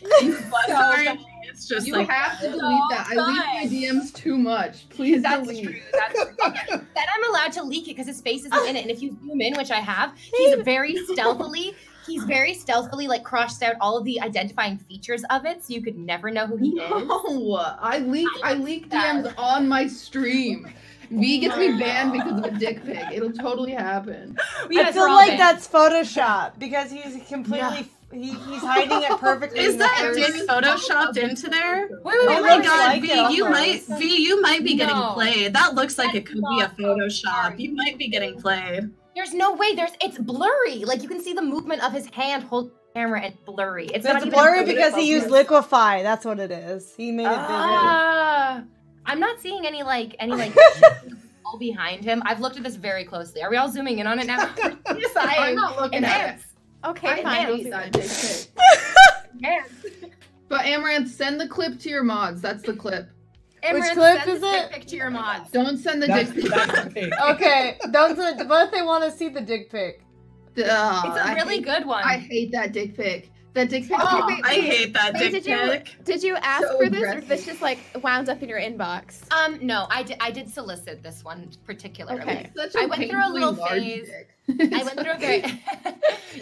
It's just you have to delete that. I leak my DMs too much. Please delete. True. That's true. Then I'm allowed to leak it because his face isn't in it. And if you zoom in, which I have, he's very stealthily like crossed out all of the identifying features of it, so you could never know who he is. No, I leak DMs on my stream. V gets me banned because of a dick pic. It'll totally happen. I feel like that's Photoshop because he's completely he's hiding it perfectly. Is that dick photoshopped into there? Wait, oh my god, V, you might be getting played. That looks like it could be a Photoshop. You might be getting played. There's no way. It's blurry. Like you can see the movement of his hand hold the camera and blurry. It's blurry because he used Liquify. That's what it is. He made it bigger. I'm not seeing any all behind him. I've looked at this very closely. Are we all zooming in on it now? Yes, I'm not looking at it. Okay, fine. I hate that dick pic. But Amaranth, send the clip to your mods. That's the clip. Which clip is it? Dick pic to your mods. Don't send the dick pic. Okay, don't send it. What if they want to see the dick pic? It's a really good one. I hate that dick pic. That dick pic. Oh, I hate that dick pic. Did you ask for this, or this just like wound up in your inbox? No, I did solicit this one particularly. Okay. I went through a little phase. I went through a very.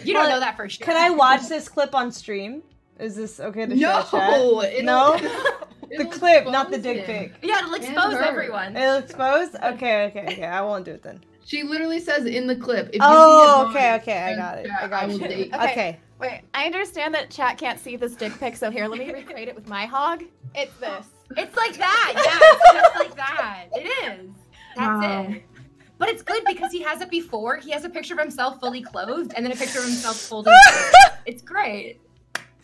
You don't know that for sure. Can I watch this clip on stream? Is this okay to show chat? No. The clip, not the dick pic. Yeah, it'll expose everyone. It'll expose? Okay. I won't do it then. She literally says in the clip. If okay. I got it. I got it. Okay. Wait, I understand that chat can't see this dick pic, so here, let me recreate it with my hog. It's this. It's like that. Yeah, it's just like that. It is. That's it. But it's good because he has it before. He has a picture of himself fully clothed and then a picture of himself folded. It's great.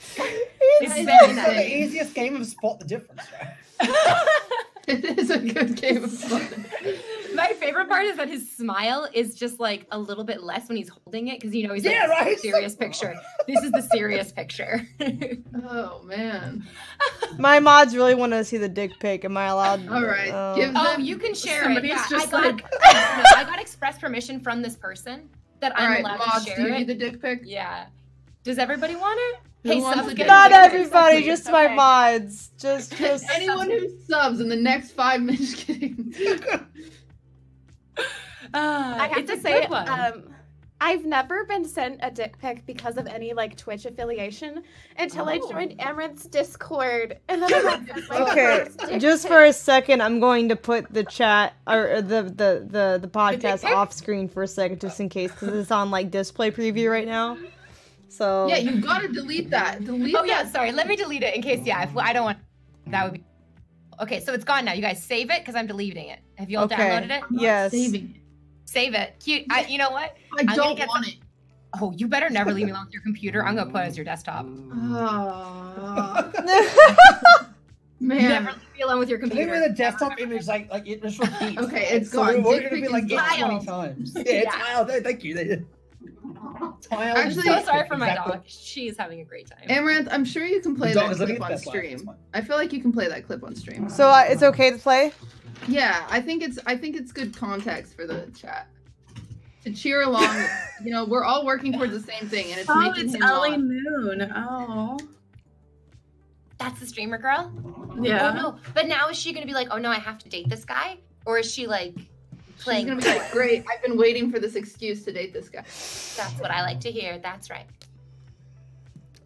It's very It's the nice. easiest game of spot the difference, right? It is a good game of fun. My favorite part is that his smile is just like a little bit less when he's holding it because you know he's like, Yeah, "This is right? the serious picture. This is the serious picture." Oh man. My mods really want to see the dick pic. Am I allowed? All right, Oh. give Oh, them. you can share Somebody's it. Yeah, just I got, like- no, I got express permission from this person that All I'm right, allowed mods, to do you share need it. the dick pic? Yeah. Does everybody want it? Who wants subs, the get dick a Not pic? dick pic. everybody, Please, just my okay. mods. Just. Anyone who subs in the next 5 minutes. Kidding. I have It's to a say, good one. I've never been sent a dick pic because of any like Twitch affiliation until I joined Amaranth's Discord, and then I got my Okay, first dick just pic. for a second, I'm going to put the chat or the podcast pic? off screen for a second, just in case, because it's on like display preview right now. So Yeah, you gotta delete that. Delete Oh yeah, that. sorry. Let me delete it in case. Yeah, if I don't want. That would be. Okay, so it's gone now. You guys save it because I'm deleting it. Have you all Okay. downloaded it? Yes. Saving it. Save it. Cute. You know what? I gonna don't get want it. Oh, you better never leave me alone with your computer. I'm gonna put it as your desktop. Oh, man. Never leave me alone with your I think computer. with a desktop image, like it just repeats. Okay, it's So gone. we're Dick gonna be pic like is it gone. 20 times. Yeah, it's Yeah. wild. Thank you. Tile Actually- is So perfect, sorry for my exactly. dog. She is having a great time. Amaranth, I'm sure you can play The dog that is living clip on its best life, it's stream. fine. I feel like you can play that clip on stream. So it's okay to play. Yeah, I think it's good context for the chat to cheer along. You know, we're all working towards the same thing, and it's Oh, making it's him Ellie laugh. Moon. Oh. That's the streamer girl? Yeah. Oh no. But now is she gonna be like, oh no, I have to date this guy? Or is she like She's playing gonna be coy? like, great. I've been waiting for this excuse to date this guy. That's what I like to hear. That's right.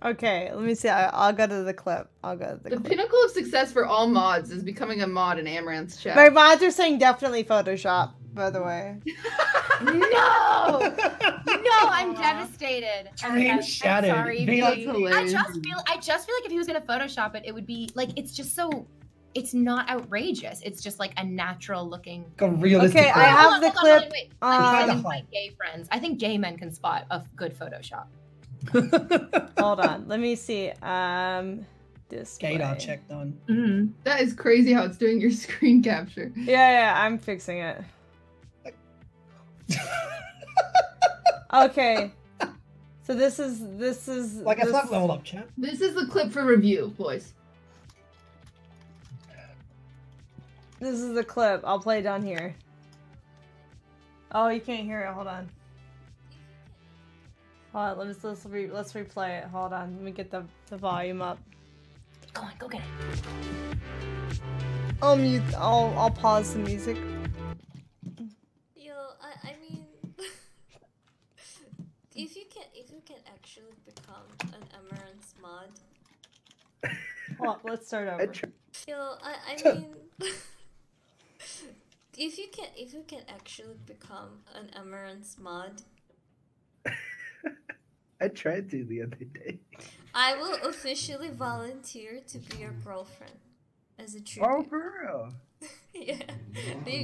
Okay, let me see. I'll go to the clip. I'll go to the The clip. pinnacle of success for all mods is becoming a mod in Amaranth's chat. My mods are saying definitely Photoshop. By the way. No! No, I'm devastated. Dream I'm shattered. sorry, Be V. like- That's hilarious. I just feel like if he was gonna Photoshop it, it would be like it's just so it's not outrageous. It's just like a natural looking. Like a realistic. Okay, I photo. have Hold the on, clip. wait. um, Let me Kinda my gay friends. I think gay men can spot a good Photoshop. Hold on. Let me see. Display. Gaydar check done. Mm. That is crazy how it's doing your screen capture. Yeah, I'm fixing it. Okay. So this is Like it's this- not leveled up, chat. This is the clip for review, boys. This is the clip. I'll play it down here. Oh, you can't hear it. Hold on. Hold on. Let's replay it. Hold on. Let me get the volume up. Go on, go get it. I'll mute. I'll pause the music. Yo, I mean, if you can actually become an Amaranth mod. Hold on, let's start over. Yo, I mean, if you can actually become an Amaranth mod, I tried to the other day. I will officially volunteer to be your girlfriend as a tribute. Oh, for real? Yeah,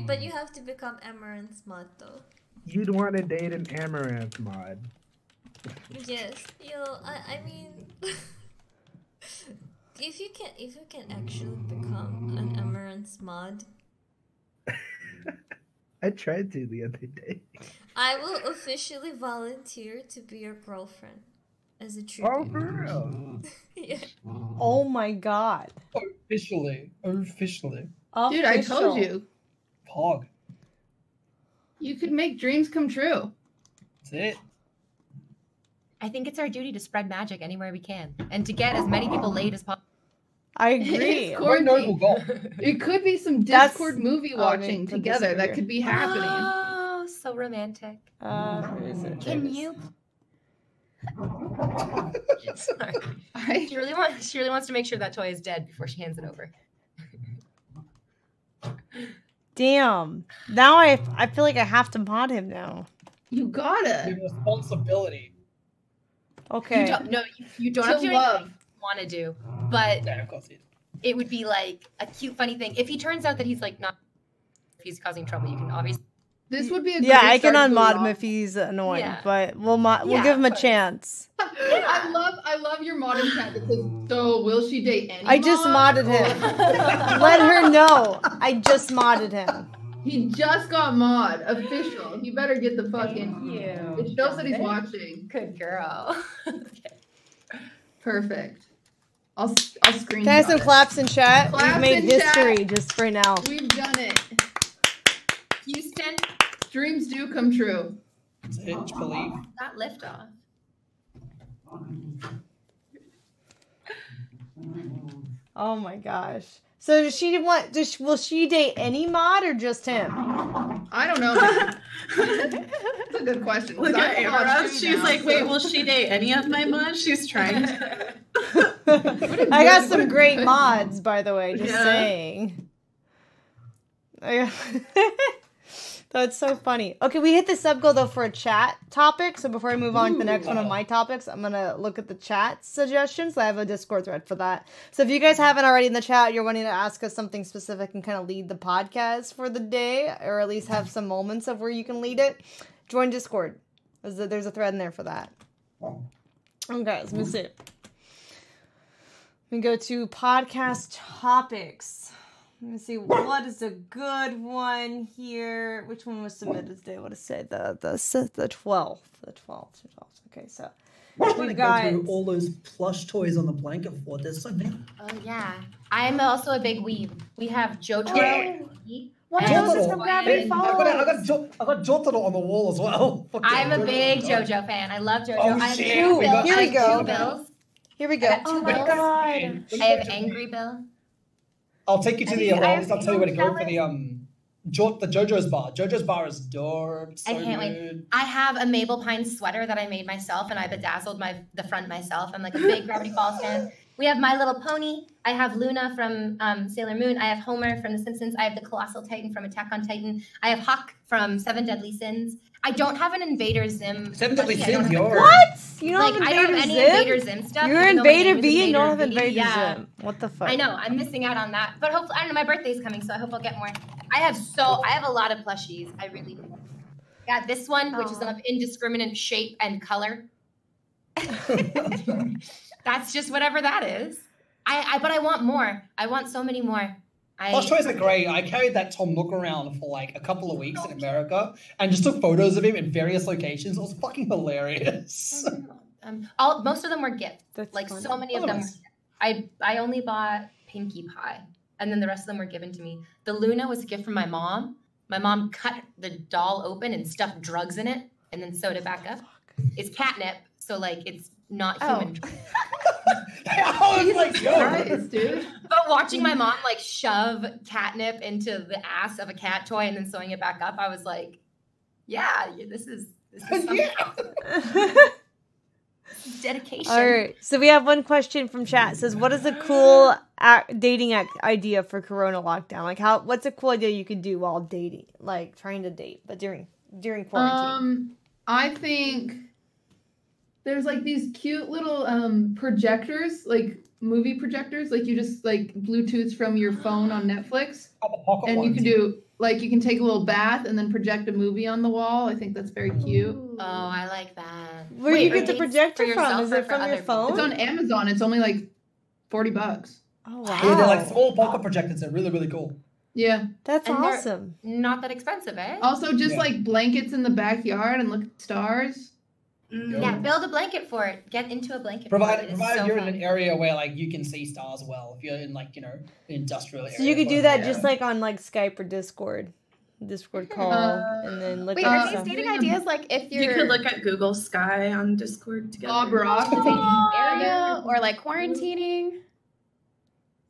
but you have to become Amaranth mod though. You'd want to date an Amaranth mod. Yes, yo, I mean, if you can actually become an Amaranth mod, I tried to the other day. I will officially volunteer to be your girlfriend as a Oh, tribute. for real? Yeah. Oh my god. Officially. Dude, I told you. Pog. You could make dreams come true. That's it. I think it's our duty to spread magic anywhere we can and to get as many people laid as possible. I agree. It's What a noble goal. It could be some That's- Discord movie oh, I mean, watching put this together over that here. could be happening. Oh, so romantic. Where is it? Can There it is. you? Sorry. I, She really wants to make sure that toy is dead before she hands it over. Damn. Now I feel like I have to mod him now. you gotta. Your responsibility. Okay. You don't have to To do love. anything you want to do, but Yeah, of course it is. it would be like a cute, funny thing. If he turns out that he's like not, if he's causing trouble, you can obviously. This would be a Yeah, great I can start to a unmod him rom- if he's annoying, Yeah. but we'll Yeah, give him a of course. chance. I love your modern chat that says, so will she date any I just mod? modded him. Let her know. I just modded him. He just got mod. Official. He better get the fucking... You. It shows that he's watching. Good girl. Perfect. I'll screenshot Can I have some it. claps in chat? Claps We've made in history chat. just for now. We've done it. Houston, Dreams do come true. It's believe. that liftoff. Oh my gosh. So does she want? Will she date any mod or just him? I don't know. That's a good question. 'cause Look at I'm a mod Amara. too She's now, like, so- wait, will she date any of my mods? She's trying to. I got some great mods, by the way. Just Yeah. saying. That's so funny. Okay, we hit the sub goal though for a chat topic. So before I move on to the next one of my topics, I'm gonna look at the chat suggestions. I have a Discord thread for that. So if you guys haven't already in the chat, you're wanting to ask us something specific and kind of lead the podcast for the day, or at least have some moments of where you can lead it, join Discord. There's a thread in there for that. Okay, let me see. We go to podcast topics. Let me see, what is a good one here? Which one was submitted today? What did it say? The 12th. The 12th. Okay, so I'm trying we to go got... through all those plush toys on the blanket fort. There's so many. Oh yeah, I'm also a big weeb. We have Jotaro. Yeah. One of those is from Gravity Falls. I got Jotaro on the wall as well. I'm a big JoJo fan. I love JoJo. Oh, I have shit. Angry Bill. Here we I have go. two Bills. Here we go. I have two Oh my Bills. god. I have Angry Bill. I'll take you to I the think I I'll tell you where to go for am the JoJo's bar. JoJo's bar is dork. So I can't wait. good. I have a Maple Pine sweater that I made myself, and I bedazzled the front myself. I'm like a big Gravity Falls fan. We have My Little Pony. I have Luna from Sailor Moon. I have Homer from The Simpsons. I have the Colossal Titan from Attack on Titan. I have Hawk from Seven Deadly Sins. I don't have an Invader Zim. Seven Deadly plushie. I don't Sins, have a- yours. What? You don't Like, have I don't have Invader any Zim? Invader Zim stuff. You're even though my Invader name is B and you don't have Invader Invader Yeah. Zim. What the fuck? I know. I'm missing out on that. But hopefully, I don't know. My birthday's coming, so I hope I'll get more. I have a lot of plushies. I really do. Got this one, which is of indiscriminate shape and color. That's just whatever that is. But I want more. I want so many more. Plush toys are great. I carried that Tom Nook around for like a couple of weeks in America and just took photos of him in various locations. It was fucking hilarious. Most of them were gifts. That's like funny. so many of them. Nice. I only bought Pinkie Pie, and then the rest of them were given to me. The Luna was a gift from my mom. My mom cut the doll open and stuffed drugs in it, and then sewed it back up. It's catnip, so like it's not human. I was like, yo. Christ, dude. But watching my mom like shove catnip into the ass of a cat toy and then sewing it back up, I was like, yeah, this is something. Dedication. All right. So we have one question from chat. It says, what is a cool dating idea for Corona lockdown? Like, what's a cool idea you could do while dating, like trying to date, but during quarantine? I think there's like these cute little projectors, like movie projectors, like you just like Bluetooth from your phone on Netflix, and you can do like you can take a little bath and then project a movie on the wall. I think that's very cute. Oh, I like that. Where do you get the dates projector for from? yourself Is or it for from your other people? phone? It's on Amazon. It's only like $40. Oh Yeah, they're like wow, small pocket projectors. They're really, really cool. Yeah. that's And they're- awesome. Not that expensive, eh? Also, just Yeah. like blankets in the backyard and look at stars. Yeah, build a blanket for it. Get into a blanket. for it. Provided It's so you're fun. in an area where like you can see stars well. If you're in like an industrial area. So you could do where- that yeah. just like on like Skype or Discord call, and then look Wait, at are these some- dating ideas like if you're You could look at Google Sky on Discord together. Bob Rock. area or like quarantining?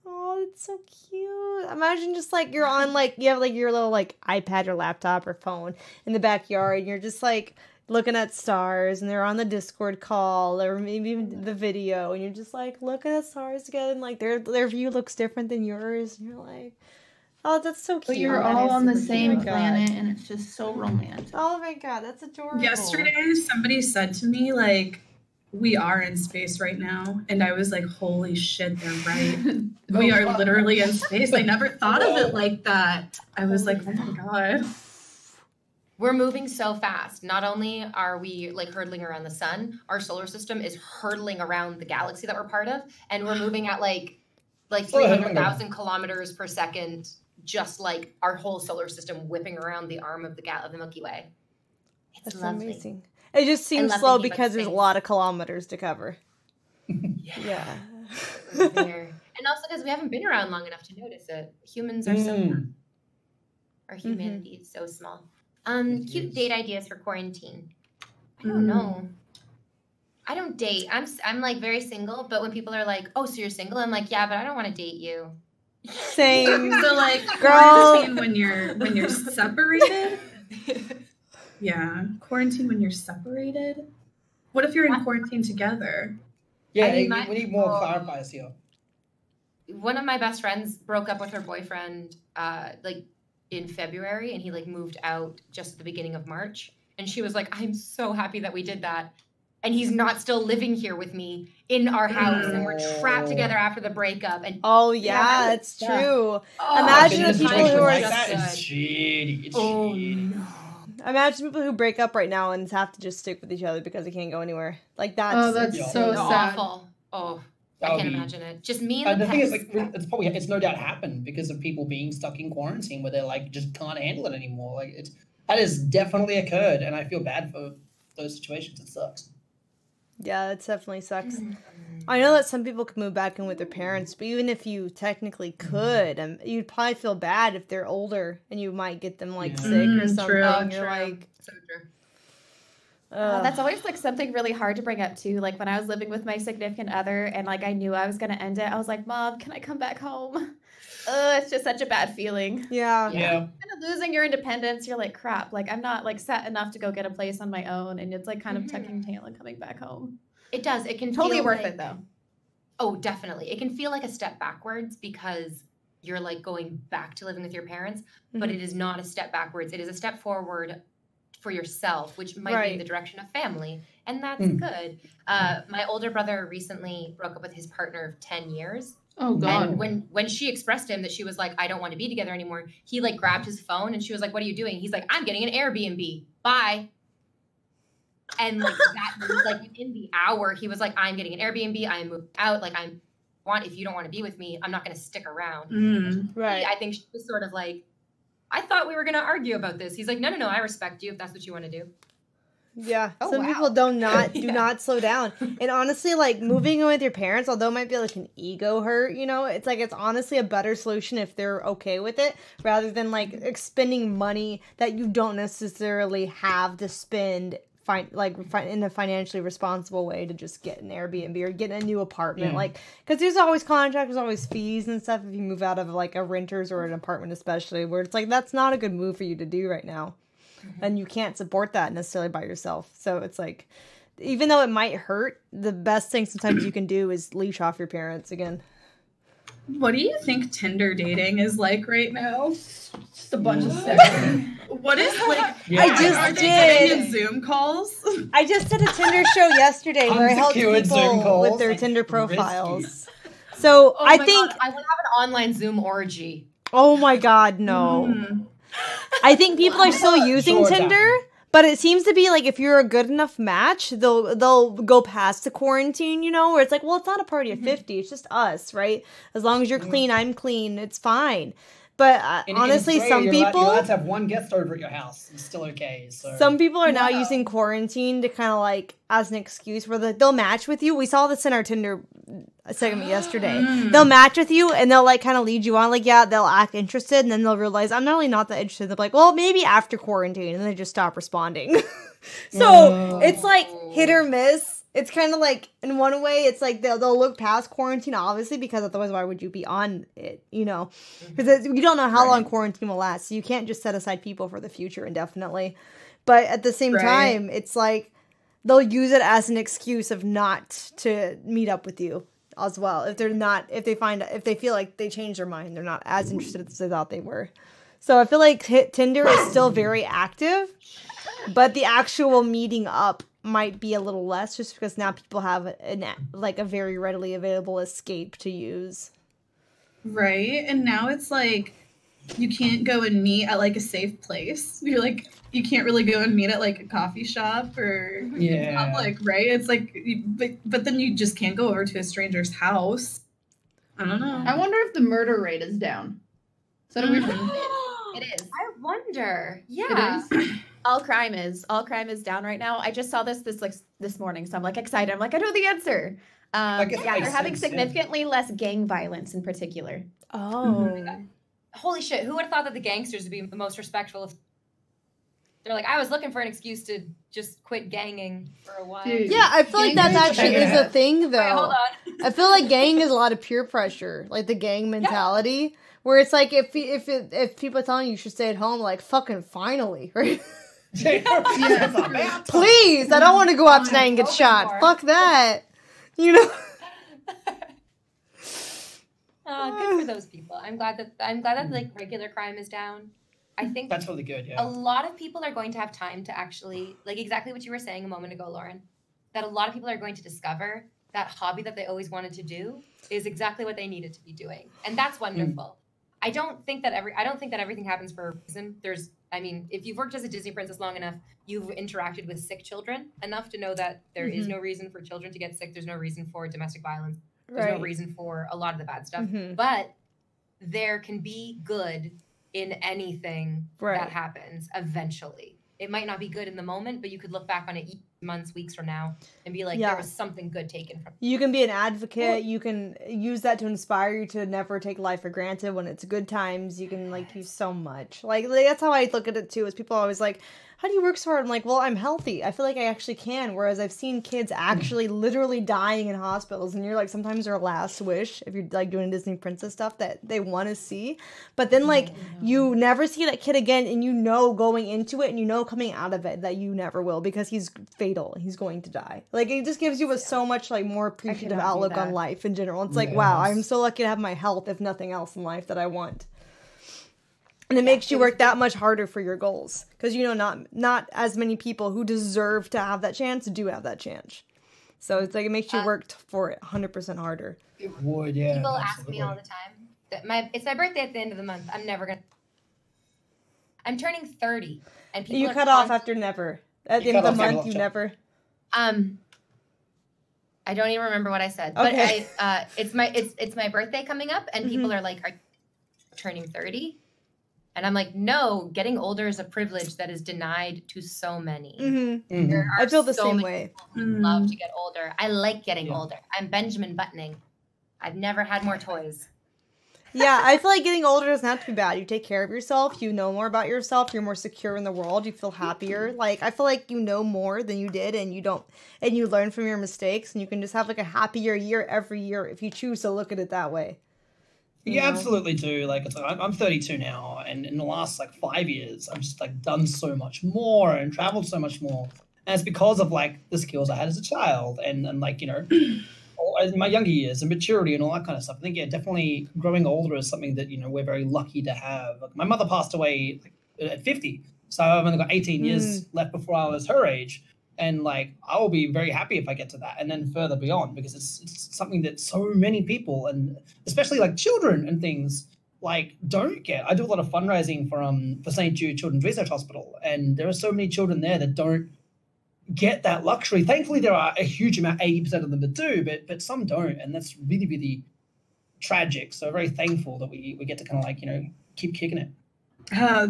Oh, it's so cute. Imagine just like you're on like you have like your little like iPad or laptop or phone in the backyard and you're just like looking at stars and they're on the Discord call or maybe even the video and you're just like looking at stars together and like their view looks different than yours and you're like, oh, that's so cute. But you're That all is on the super cute. same Oh my God. planet, and it's just so romantic. Oh my God, that's adorable. Yesterday, somebody said to me, like, we are in space right now. And I was like, holy shit, they're right. We are literally in space. I never thought of it like that. I was like, oh my God. we're moving so fast. Not only are we like hurtling around the sun, our solar system is hurtling around the galaxy that we're part of, and we're moving at like 300,000 kilometers per second, just like our whole solar system whipping around the arm of the Milky Way. It's That's lovely. amazing. It just seems love slow thinking about because there's a space. lot of kilometers to cover. Yeah. And also because we haven't been around long enough to notice it. Humans are so young. Our humanity is so small. Cute date ideas for quarantine. I don't know. I don't date. I'm like very single, but when people are like, "Oh, so you're single?" I'm like, "Yeah, but I don't want to date you." Same. So like Girl. quarantine when you're separated. Yeah, quarantine when you're separated. What if you're in quarantine together? Yeah, I mean, we need more clarifiers here. One of my best friends broke up with her boyfriend like in February, and he like moved out just at the beginning of March. And she was like, "I'm so happy that we did that." And he's not still living here with me in our house, and we're trapped together after the breakup. And Oh yeah, it's yeah. true. Oh, Imagine goodness, the people situations who are like that good. is shitty. It's shitty. Imagine people who break up right now and have to just stick with each other because they can't go anywhere. Like that's that's so sad. awful. Oh, That I would can't be- imagine it. Just me And and the the thing is, pets. like, it's no doubt happened because of people being stuck in quarantine where they like just can't handle it anymore. Like that has definitely occurred, and I feel bad for those situations. It sucks. Yeah, it definitely sucks. I know that some people could move back in with their parents, but even if you technically could, you'd probably feel bad if they're older and you might get them like sick or something. True. You're like, So true. That's always like something really hard to bring up too. Like when I was living with my significant other and like I knew I was gonna end it, I was like, "Mom, can I come back home?" It's just such a bad feeling. yeah. Yeah. Kind of losing your independence. You're like, crap. Like I'm not like set enough to go get a place on my own, and it's like kind of tucking tail and coming back home. It does. It can Totally feel worth like- it though. Oh, definitely. It can feel like a step backwards because you're like going back to living with your parents, but it is not a step backwards. It is a step forward for yourself, which might be in Right. the direction of family, and that's good. My older brother recently broke up with his partner of 10 years. Oh God. And when she expressed to him that she was like, "I don't want to be together anymore," he like grabbed his phone and she was like, "What are you doing?" He's like, "I'm getting an Airbnb. Bye." And like that, like within the hour, he was like, "I'm getting an Airbnb. I moved out. Like if you don't want to be with me, I'm not going to stick around." Right. I think she was sort of like, "I thought we were going to argue about this." He's like, "No, I respect you if that's what you want to do." Yeah, Oh, some wow. people do not slow down. And honestly, like moving in with your parents, although it might be like an ego hurt, it's like it's honestly a better solution if they're okay with it, rather than like expending money that you don't necessarily have to spend. In a financially responsible way to just get an Airbnb or get a new apartment, because there's always contracts, there's always fees and stuff if you move out of like a renter's or an apartment, especially where it's like that's not a good move for you to do right now. And you can't support that necessarily by yourself. So it's like, even though it might hurt, the best thing sometimes you can do is leash off your parents again. What do you think Tinder dating is like right now? Just a bunch of stuff. What is like? Yeah. I just Are they did. getting in Zoom calls? I just did a Tinder show yesterday where I helped Unsecured Zoom people calls, with their like, Tinder risky. profiles. So Oh I my think, God, I want to have an online Zoom orgy. oh my God, no. I think people are still using Sure, Tinder, but it seems to be like if you're a good enough match, they'll go past the quarantine, where it's like, well, it's not a party of 50, it's just us, right? As long as you're clean, I'm clean, it's fine. But In honestly, Australia, some you're people, allowed to have one guest over at your house. It's still okay. So some people are now using quarantine to kind of like as an excuse where they'll match with you. We saw this in our Tinder segment yesterday. They'll match with you and they'll like kind of lead you on, like, yeah, they'll act interested, and then they'll realize I'm not really not that interested. They're like, well, maybe after quarantine, and they just stop responding. So it's like hit or miss. It's kind of like, in one way, it's like they'll look past quarantine, obviously, because otherwise why would you be on it, Because you don't know how long quarantine will last, so you can't just set aside people for the future indefinitely. But at the same time, it's like they'll use it as an excuse of not to meet up with you as well. If they feel like they changed their mind, they're not as interested as they thought they were. So I feel like Tinder is still very active, but the actual meeting up might be a little less, just because now people have a very readily available escape to use. Right. And now it's like you can't go and meet at like a safe place. You're like, you can't really go and meet at like a coffee shop or in public, right? It's like, but then you just can't go over to a stranger's house. I don't know. I wonder if the murder rate is down. Is that a weird thing? It is. I wonder. Yeah. It is? All crime is down right now. I just saw this morning, so I'm like excited. I'm like, I know the answer. I guess Yeah, that they're makes having sense, yeah. significantly less gang violence in particular. Oh. Holy shit, who would have thought that the gangsters would be the most respectful if they're like, I was looking for an excuse to just quit ganging for a while. Dude. Yeah, I feel like Gang that's actually is a thing, though. Wait, hold on. I feel like gang is a lot of peer pressure, like the gang mentality, where it's like if people are telling you should stay at home, like fucking finally, right? Please, I don't want to go out tonight and get shot. Fuck that, you know. Good for those people. I'm glad that like regular crime is down. I think That's really good, yeah. a lot of people are going to have time to actually, like exactly what you were saying a moment ago, Lauren, that a lot of people are going to discover that hobby that they always wanted to do is exactly what they needed to be doing. And that's wonderful. I don't think that everything happens for a reason. If you've worked as a Disney princess long enough, you've interacted with sick children enough to know that there is no reason for children to get sick. There's no reason for domestic violence. There's no reason for a lot of the bad stuff. But there can be good in anything that happens eventually. It might not be good in the moment, but you could look back on it months, weeks from now and be like, there was something good taken from it. You can be an advocate. You can use that to inspire you to never take life for granted. When it's good times, you can like do so much. Like that's how I look at it too. Is people are always like, how do you work so hard? I'm like, well, I'm healthy. I feel like I actually can. Whereas I've seen kids actually literally dying in hospitals, and you're like, sometimes their last wish, if you're like doing Disney princess stuff, that they want to see. But then like you never see that kid again, and you know going into it, and you know coming out of it that you never will, because he's fatal. He's going to die. Like it just gives you a so much like more appreciative outlook on life in general. It's like, wow, I'm so lucky to have my health, if nothing else in life that I want. And it makes you work that much harder for your goals, because you know not as many people who deserve to have that chance do have that chance. So it's like it makes you work for it 100% harder. It would, yeah. People ask me all the time that it's my birthday at the end of the month. I'm turning 30, and people you cut off after never. At the end of the month, you never. I don't even remember what I said, but it's my birthday coming up, and people are like, "Are you turning 30?" And I'm like, no, getting older is a privilege that is denied to so many. I feel the same way. Love to get older. I like getting older. I'm Benjamin Buttoning. I've never had more toys. Yeah, I feel like getting older doesn't have to be bad. You take care of yourself. You know more about yourself. You're more secure in the world. You feel happier. Like, I feel like you know more than you did, and you learn from your mistakes, and you can just have like a happier year every year if you choose to look at it that way. You absolutely do. Like, I'm 32 now, and in the last like 5 years, I've just like done so much more and traveled so much more. And it's because of like the skills I had as a child, and like, you know, in my younger years and maturity and all that kind of stuff. I think, yeah, definitely growing older is something that, you know, we're very lucky to have. Like, my mother passed away at 50, so I've only got 18 years left before I was her age. And like, I will be very happy if I get to that and then further beyond, because it's something that so many people, and especially like children and things, like don't get. I do a lot of fundraising for St. Jude Children's Research Hospital, and there are so many children there that don't get that luxury. Thankfully, there are a huge amount, 80% of them that do, but some don't, and that's really, really tragic. So very thankful that we get to kind of like, you know, keep kicking it.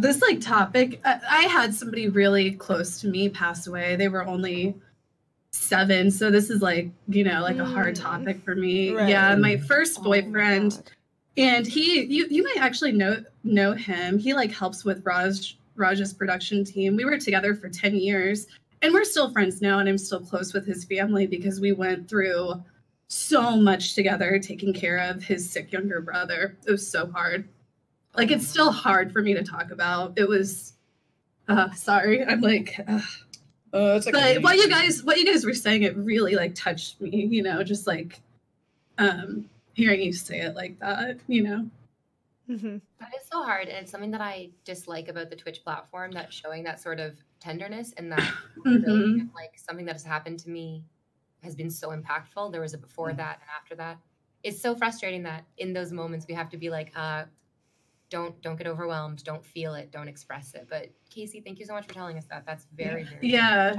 This like topic, I had somebody really close to me pass away. They were only 7, so this is like, you know, like a hard topic for me. Right. Yeah, my first boyfriend, and you might actually know him. He like helps with Raj's production team. We were together for 10 years, and we're still friends now, and I'm still close with his family because we went through so much together taking care of his sick younger brother. It was so hard. Like, it's still hard for me to talk about. It was, sorry. I'm like, it's okay. But what you guys were saying, it really like touched me, you know, just like, hearing you say it like that, you know. But it's so hard, and it's something that I dislike about the Twitch platform, that showing that sort of tenderness, and that really, like, something that has happened to me has been so impactful. There was a before that and after that. It's so frustrating that in those moments we have to be like, don't get overwhelmed. Don't feel it. Don't express it. But Casey, thank you so much for telling us that. That's very, very Yeah.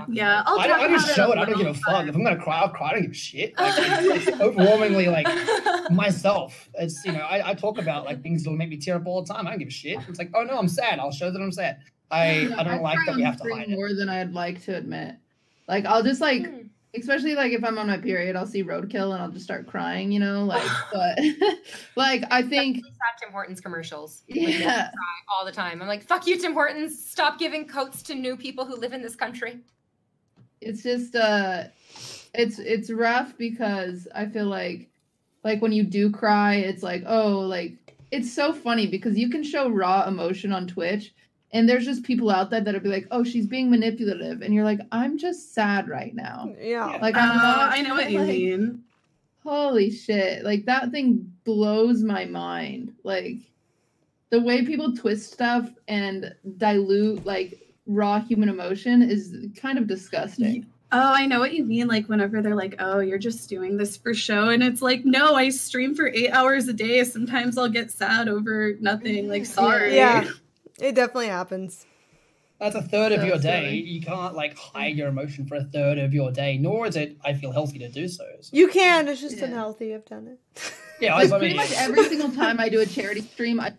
I'll I talk just about show it it. a I don't give a little fuck. If I'm gonna cry, I'll cry. I don't give a shit. Like, it's overwhelmingly like myself. It's I talk about like things that'll make me tear up all the time. I don't give a shit. It's like, oh no, I'm sad. I'll show that I'm sad. I don't like cry that we on have to screen hide it. more than I'd like to admit. Like I'll just like, especially like if I'm on my period, I'll see Roadkill and I'll just start crying, like. But like I think Tim Hortons commercials. Yeah. Cry all the time. I'm like, fuck you, Tim Hortons. Stop giving coats to new people who live in this country. It's just it's rough because I feel like when you do cry, it's like, oh, like it's so funny because you can show raw emotion on Twitch. And there's just people out there that'll be like, "Oh, she's being manipulative," and you're like, "I'm just sad right now." Yeah, like I'm not. I know what you mean. Holy shit! Like that thing blows my mind. Like the way people twist stuff and dilute like raw human emotion is kind of disgusting. Oh, I know what you mean. Like whenever they're like, "Oh, you're just doing this for show," and it's like, "No, I stream for 8 hours a day. Sometimes I'll get sad over nothing. Like, sorry." Yeah. It definitely happens. That's a third of your day. silly. You can't like hide your emotion for a third of your day, nor is it, I feel, healthy to do so. You can. It's just unhealthy. I've done it. Yeah, Like I pretty much every single time I do a charity stream, I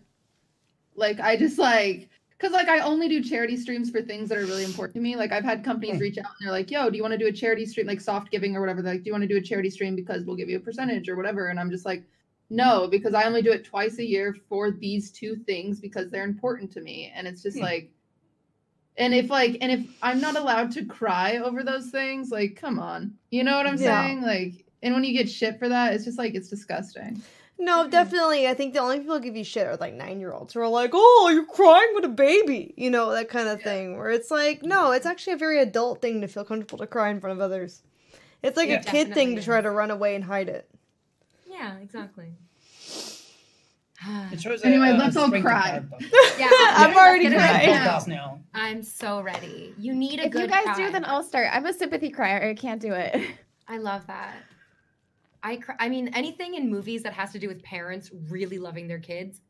just like, because like I only do charity streams for things that are really important to me. Like I've had companies reach out and they're like, "Yo, do you want to do a charity stream, like soft giving or whatever?" They're like, "Do you want to do a charity stream because we'll give you a percentage or whatever?" And I'm just like, no, because I only do it twice a year for these two things because they're important to me. And it's just like, and if I'm not allowed to cry over those things, like, come on, you know what I'm saying? Like, and when you get shit for that, it's just like, it's disgusting. No, definitely. I think the only people who give you shit are like 9-year-olds who are like, "Oh, you're crying with a baby," that kind of thing. Where it's like, no, it's actually a very adult thing to feel comfortable to cry in front of others. It's like a kid thing to try to run away and hide it. Yeah, exactly. Anyway, let's all cry. Yeah, I'm already crying now. I'm so ready. You need a If good you guys cry. do, then I'll start. I'm a sympathy crier. I can't do it. I love that. I mean, anything in movies that has to do with parents really loving their kids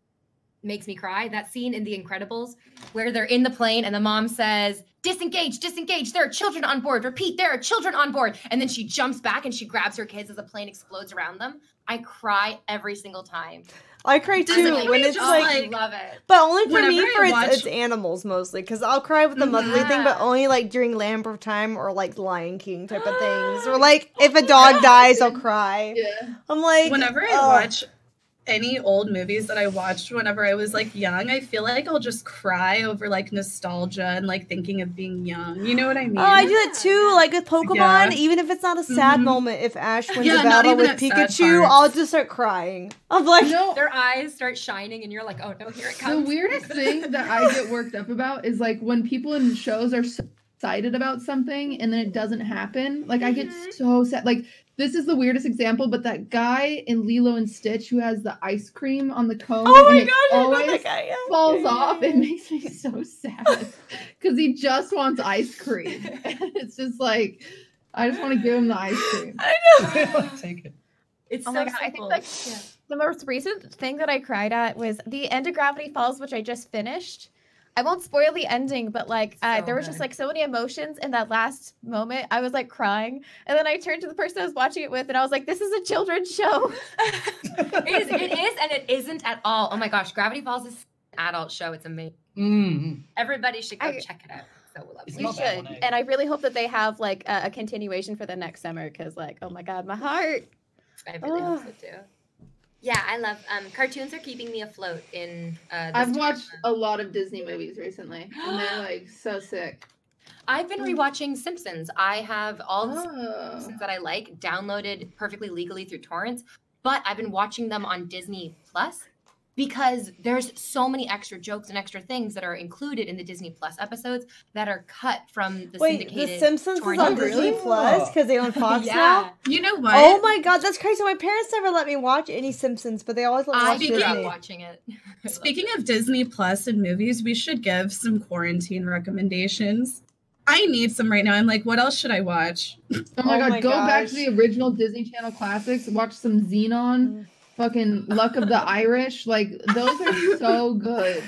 makes me cry. That scene in The Incredibles where they're in the plane and the mom says, "Disengage, disengage, there are children on board. Repeat, there are children on board." And then she jumps back and she grabs her kids as the plane explodes around them. I cry every single time. I cry too when it's like, love it. but only for Whenever me I for watch- it's animals mostly, because I'll cry with the monthly thing, but only like during Lamb of Time or like Lion King type of things, or like if a dog dies, I'll cry. Yeah. I'm like, Whenever I watch any old movies that I watched whenever I was like young, I feel like I'll just cry over like nostalgia and like thinking of being young. You know what I mean? Oh, I do that too. Like with Pokemon, Yeah. even if it's not a sad moment, if Ash wins Yeah, a not battle even with at sad Pikachu, parts. I'll just start crying. I'm like, Their eyes start shining and you're like, "Oh no, here it The comes." weirdest thing that I get worked up about is like when people in shows are so excited about something and then it doesn't happen. Like I get so sad. Like this is the weirdest example, but that guy in Lilo and Stitch who has the ice cream on the cone oh and my it gosh, I know always that guy. Yeah. falls off. It makes me so sad because he just wants ice cream. It's just like I just want to give him the ice cream. I know. Take it. It's Oh so my god, I simple. think like the most recent thing that I cried at was the end of Gravity Falls, which I just finished. I won't spoil the ending, but like there was just like so many emotions in that last moment. I was like crying, and then I turned to the person I was watching it with, and I was like, "This is a children's show." It is, and it isn't at all. Oh my gosh, Gravity Falls is an adult show. It's amazing. Everybody should go check it out. So lovely. It's We not that should, one, eh? and I really hope that they have like a continuation for the next summer, because like, oh my god, my heart. I really hope so too. Yeah, I love cartoons are keeping me afloat in this I've time. watched a lot of Disney movies recently, and they're like so sick. I've been rewatching Simpsons. I have all the Oh. Simpsons that I like downloaded perfectly legally through torrents, but I've been watching them on Disney Plus because there's so many extra jokes and extra things that are included in the Disney Plus episodes that are cut from the Wait, syndicated The Simpsons is torrent on universe. Disney Plus because they own Fox Yeah. now? You know what? Oh my god, that's crazy. So my parents never let me watch any Simpsons, but they always let me I watch grew up Disney. watching it. Speaking of Disney Plus and movies, we should give some quarantine recommendations. I need some right now. I'm like, what else should I watch? Oh my Oh god, my go back gosh. to the original Disney Channel classics. Watch some Xenon. fucking Luck of the Irish. Like those are so good.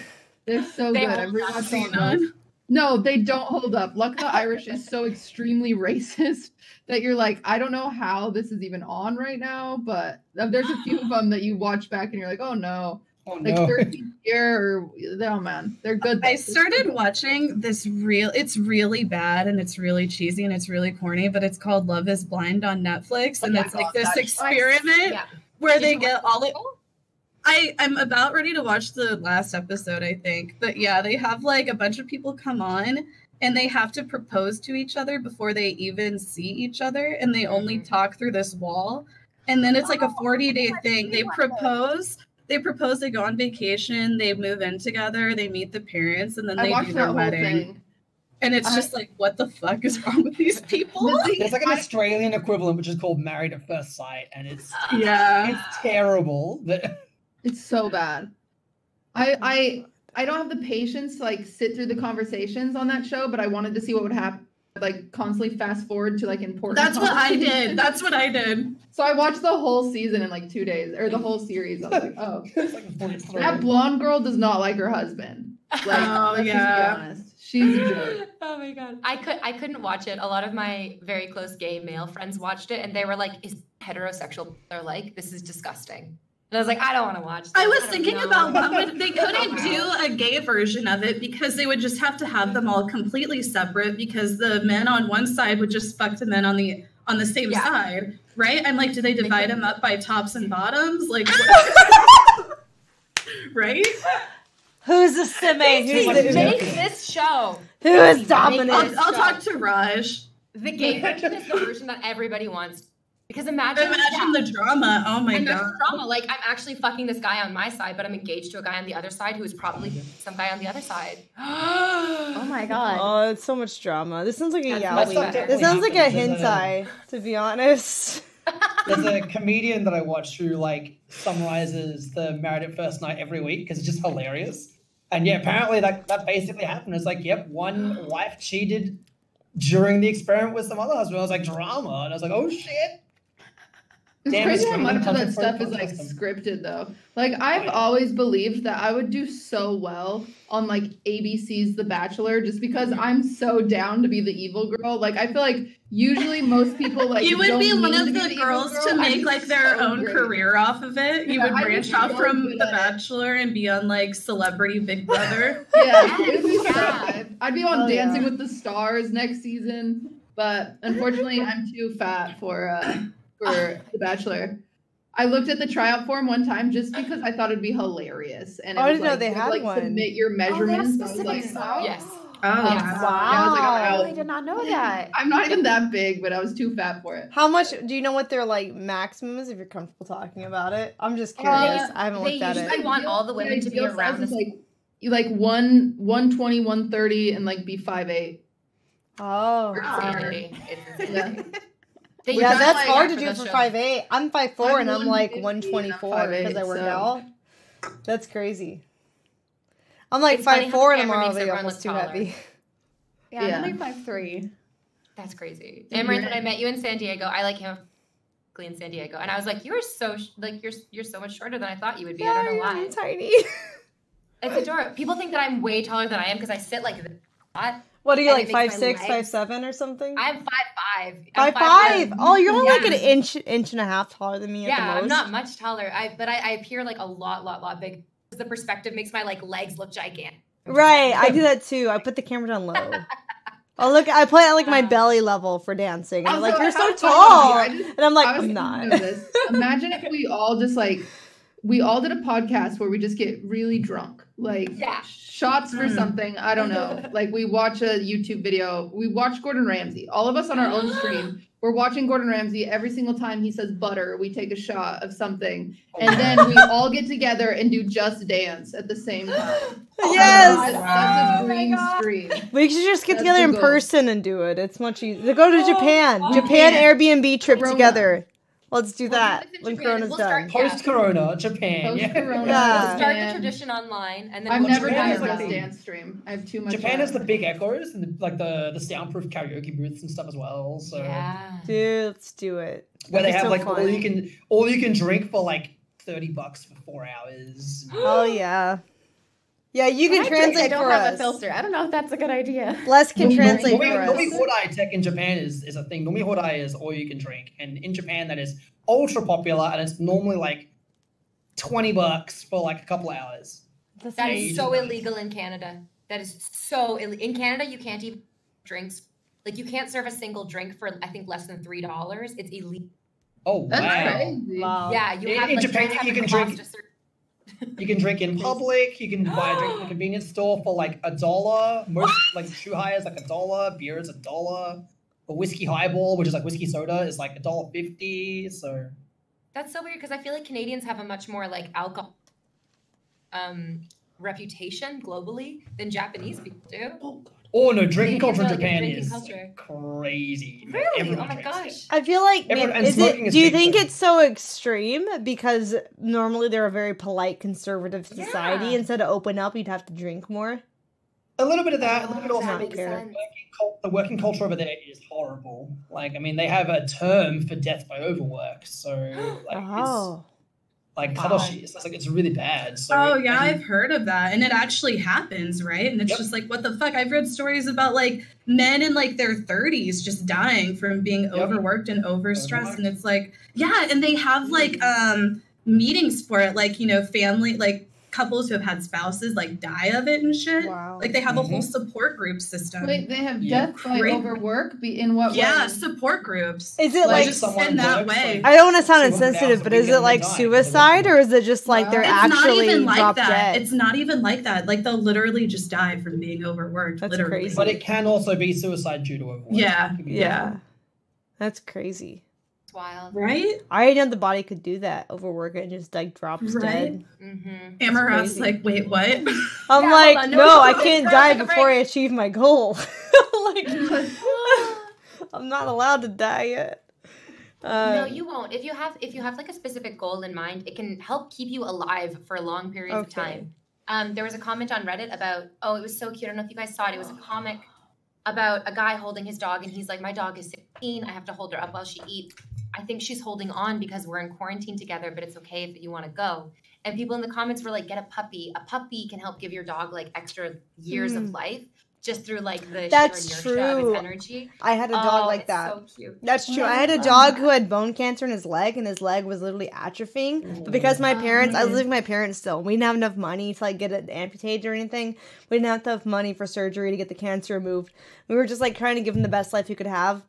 They're so good. I've rewatched all of those. No, they don't hold up. Luck of the Irish is so extremely racist that you're like, I don't know how this is even on right now, but there's a few of them that you watch back and you're like, oh no. Oh Like no. 13th Year or oh man, they're good. I started watching this it's really bad and it's really cheesy and it's really corny, but it's called Love is Blind on Netflix. And it's like this experiment where they get all it. I'm about ready to watch the last episode, I think. But yeah, they have like a bunch of people come on and they have to propose to each other before they even see each other. And they only talk through this wall. And then it's like a 40-day thing. They propose, they go on vacation, they move in together, they meet the parents, and then they do their wedding. And it's just like, what the fuck is wrong with these people? There's like an Australian equivalent which is called Married at First Sight, and it's terrible. It's so bad. I don't have the patience to like sit through the conversations on that show, but I wanted to see what would happen. Like constantly fast forward to like important. That's what I did. That's what I did. So I watched the whole season in like 2 days, or the whole series. I was like, oh, that blonde girl does not like her husband. Like, let's just be honest. She's a jerk. Oh my god. I couldn't watch it. A lot of my very close gay male friends watched it and they were like, is heterosexual they're like, this is disgusting. And I was like, I don't want to watch this. I was thinking about what would they couldn't do a gay version of it because they would just have to have them all completely separate because the men on one side would just fuck the men on the same side, right? I'm like, do they divide them up by tops and bottoms? Like, right? Who's the sime? Make this show. Who is dominant? I'll talk to Raj. The gay version is the version that everybody wants. Because imagine the drama. Oh my god. The drama. Like I'm actually fucking this guy on my side, but I'm engaged to a guy on the other side who is probably some guy on the other side. Oh my god. Oh, it's so much drama. This sounds like a That's yaoi. This sounds like a hentai, to be honest. There's a comedian that I watch who like summarizes the Married at First Night every week because it's just hilarious. And yeah, apparently that basically happened. It's like, yep, one wife cheated during the experiment with some other husband. I was like, drama. And I was like, oh shit. It's crazy how much of that stuff is like scripted though. Like I've always believed that I would do so well on like ABC's The Bachelor just because I'm so down to be the evil girl. Like I feel like usually most people like you would don't be one mean of to be the girls evil to girl. make I'm like their so own great. career off of it. You would I'd branch be off so from good The at it. Bachelor and be on like Celebrity Big Brother. Yeah, it would be so good. I'd be on Oh, Dancing yeah. with the Stars next season, but unfortunately I'm too fat for The Bachelor. I looked at the tryout form one time just because I thought it'd be hilarious. And it I was didn't know like, they you had like one. submit your measurements. I was specific like, size? Yes. Oh, Wow. Yeah, I was like, I oh, did not know that. I'm not even that big, but I was too fat for it. How much do you know what their like maximum is if you're comfortable talking about it? I'm just curious. I haven't looked at I it. want all the women to be Ideal around size this. is like 120, 130, and like be 5'8". Oh. Insanity. It's insanity. Yeah. They Yeah, use that's that hard to for do the for show. 5'8". I'm 5'4" and I'm like 150 and I'm 124 because I 5'8", work so- out. That's crazy. I'm like It's funny how 5'4" and I'm camera makes already everyone almost look too taller. heavy. Yeah, Yeah. I'm only 5'3". That's crazy. Amaranth, when I met you in San Diego, I like him in San Diego, and I was like, you are so you're so much shorter than I thought you would be. I don't know why. I'm tiny. It's adorable. People think that I'm way taller than I am because I sit like that. What are you And like it makes my 5'6", legs- 5'7" or something? I'm 5'5". 5'5". Oh, you're only like an Yeah. inch and a half taller than me at the Yeah, most. I'm not much taller. But I appear like a lot big. The perspective makes my like legs look gigantic. Right, I do that too. I put the camera down low. I play at like my belly level for dancing, and I'm like, you're so tall, and I'm like, I'm not. Imagine if we all just like we all did a podcast where we just get really drunk, like shots for something. I don't know. Like we watch a YouTube video. We watch Gordon Ramsay. All of us on our own stream. We're watching Gordon Ramsay. Every single time he says butter, we take a shot of something, and then we all get together and do Just Dance at the same time. Yes! That's a dream stream. We should just get That's together the in goal. person and do it. It's much easier. Go to Japan. Japan Airbnb trip Corona. together. Let's do that when Japan. Corona's We'll done. start- Post-corona, Japan. Post-corona, Yeah. We'll start the Japan. tradition online, and then I've we'll never try done a around. Just Dance stream. I have too much. Japan has the big echoes and the soundproof karaoke booths and stuff as well. So Yeah. Dude, let's do it. where they That'd be have so like fun. all you can drink for like $30 for 4 hours. Oh yeah. Yeah, you can I translate don't for have us. a filter. I don't know if that's a good idea. Les can translate for Nomi us. Hodai tech in Japan is a thing. Nomi Hodai is all you can drink, and in Japan that is ultra popular, and it's normally like $20 for like a couple hours. That is so illegal in Canada. That is so in Canada. You can't even drinks. Like you can't serve a single drink for I think less than $3. It's illegal. Oh That's wow! crazy. Wow. Yeah, you In- have in like, Japan, drinks have you to can cost drink- a certain- You can drink in public. You can buy a drink in the convenience store for like $1. Most like Chuhai is like $1. Beer is $1. A whiskey highball, which is like whiskey soda, is like $1.50. So That's so weird because I feel like Canadians have a much more like alcohol reputation globally than Japanese people do. oh no, drinking Canadians culture in are, like, a Japan drinking is culture. crazy. Really? Everyone Oh my drinks it. gosh. I feel like Everyone- and is smoking it? is Do you big think too. it's so extreme because normally they're a very polite conservative society? Yeah. Instead of open up, you'd have to drink more. A little bit of that. A little bit also. That makes care. sense. The working culture over there is horrible. Like, I mean, they have a term for death by overwork. So, like, Oh, it's like Wow. kadoshi. It's like it's really bad. So, Oh yeah, and- I've heard of that, and it actually happens, right? And it's Yep. just like, what the fuck? I've read stories about like men in like their 30s just dying from being overworked and overstressed, and it's like, yeah, and they have like meetings for it, like family, like couples who have had spouses like die of it and shit. wow. Like they have a Mhm. whole support group system. Wait, they have Yeah. death by Great. overwork? In what Yeah, way? support groups. Is it Like, like? just someone in that works, way. like- I don't want to sound 200,000 insensitive, but is people it like die. suicide or is it just like they're Wow. It's not actually even like drop that. dead? It's not even like that. Like they'll literally just die from being overworked. That's literally. crazy. But it can also be suicide due to overwork. Yeah, It can be Yeah, that's crazy. It's wild. Right? I didn't know the body could do that, overwork it and just like drops Right? dead. Mm-hmm. Amaranth's crazy. like, wait, what? I'm Yeah, like, hold on. no, No, I no, can't no, die take a before I break. achieve my goal. Like, I'm not allowed to die yet. No, you won't. If you have like a specific goal in mind, it can help keep you alive for long periods of Okay. time. There was a comment on Reddit about, it was so cute. I don't know if you guys saw it. It was a comic about a guy holding his dog, and he's like, my dog is 16. I have to hold her up while she eats. I think she's holding on because we're in quarantine together, but it's okay if you want to go. And people in the comments were like, get a puppy. A puppy can help give your dog like extra years of life just through like the That's sheer inertia of true. its energy. I had a dog Oh, like it's that. so cute. That's true. Yeah, I had a love dog that. who had bone cancer in his leg, and his leg was literally atrophying. But because my parents, I was living with my parents still, we didn't have enough money to like get it amputated or anything. We didn't have enough money for surgery to get the cancer removed. We were just like trying to give him the best life he could have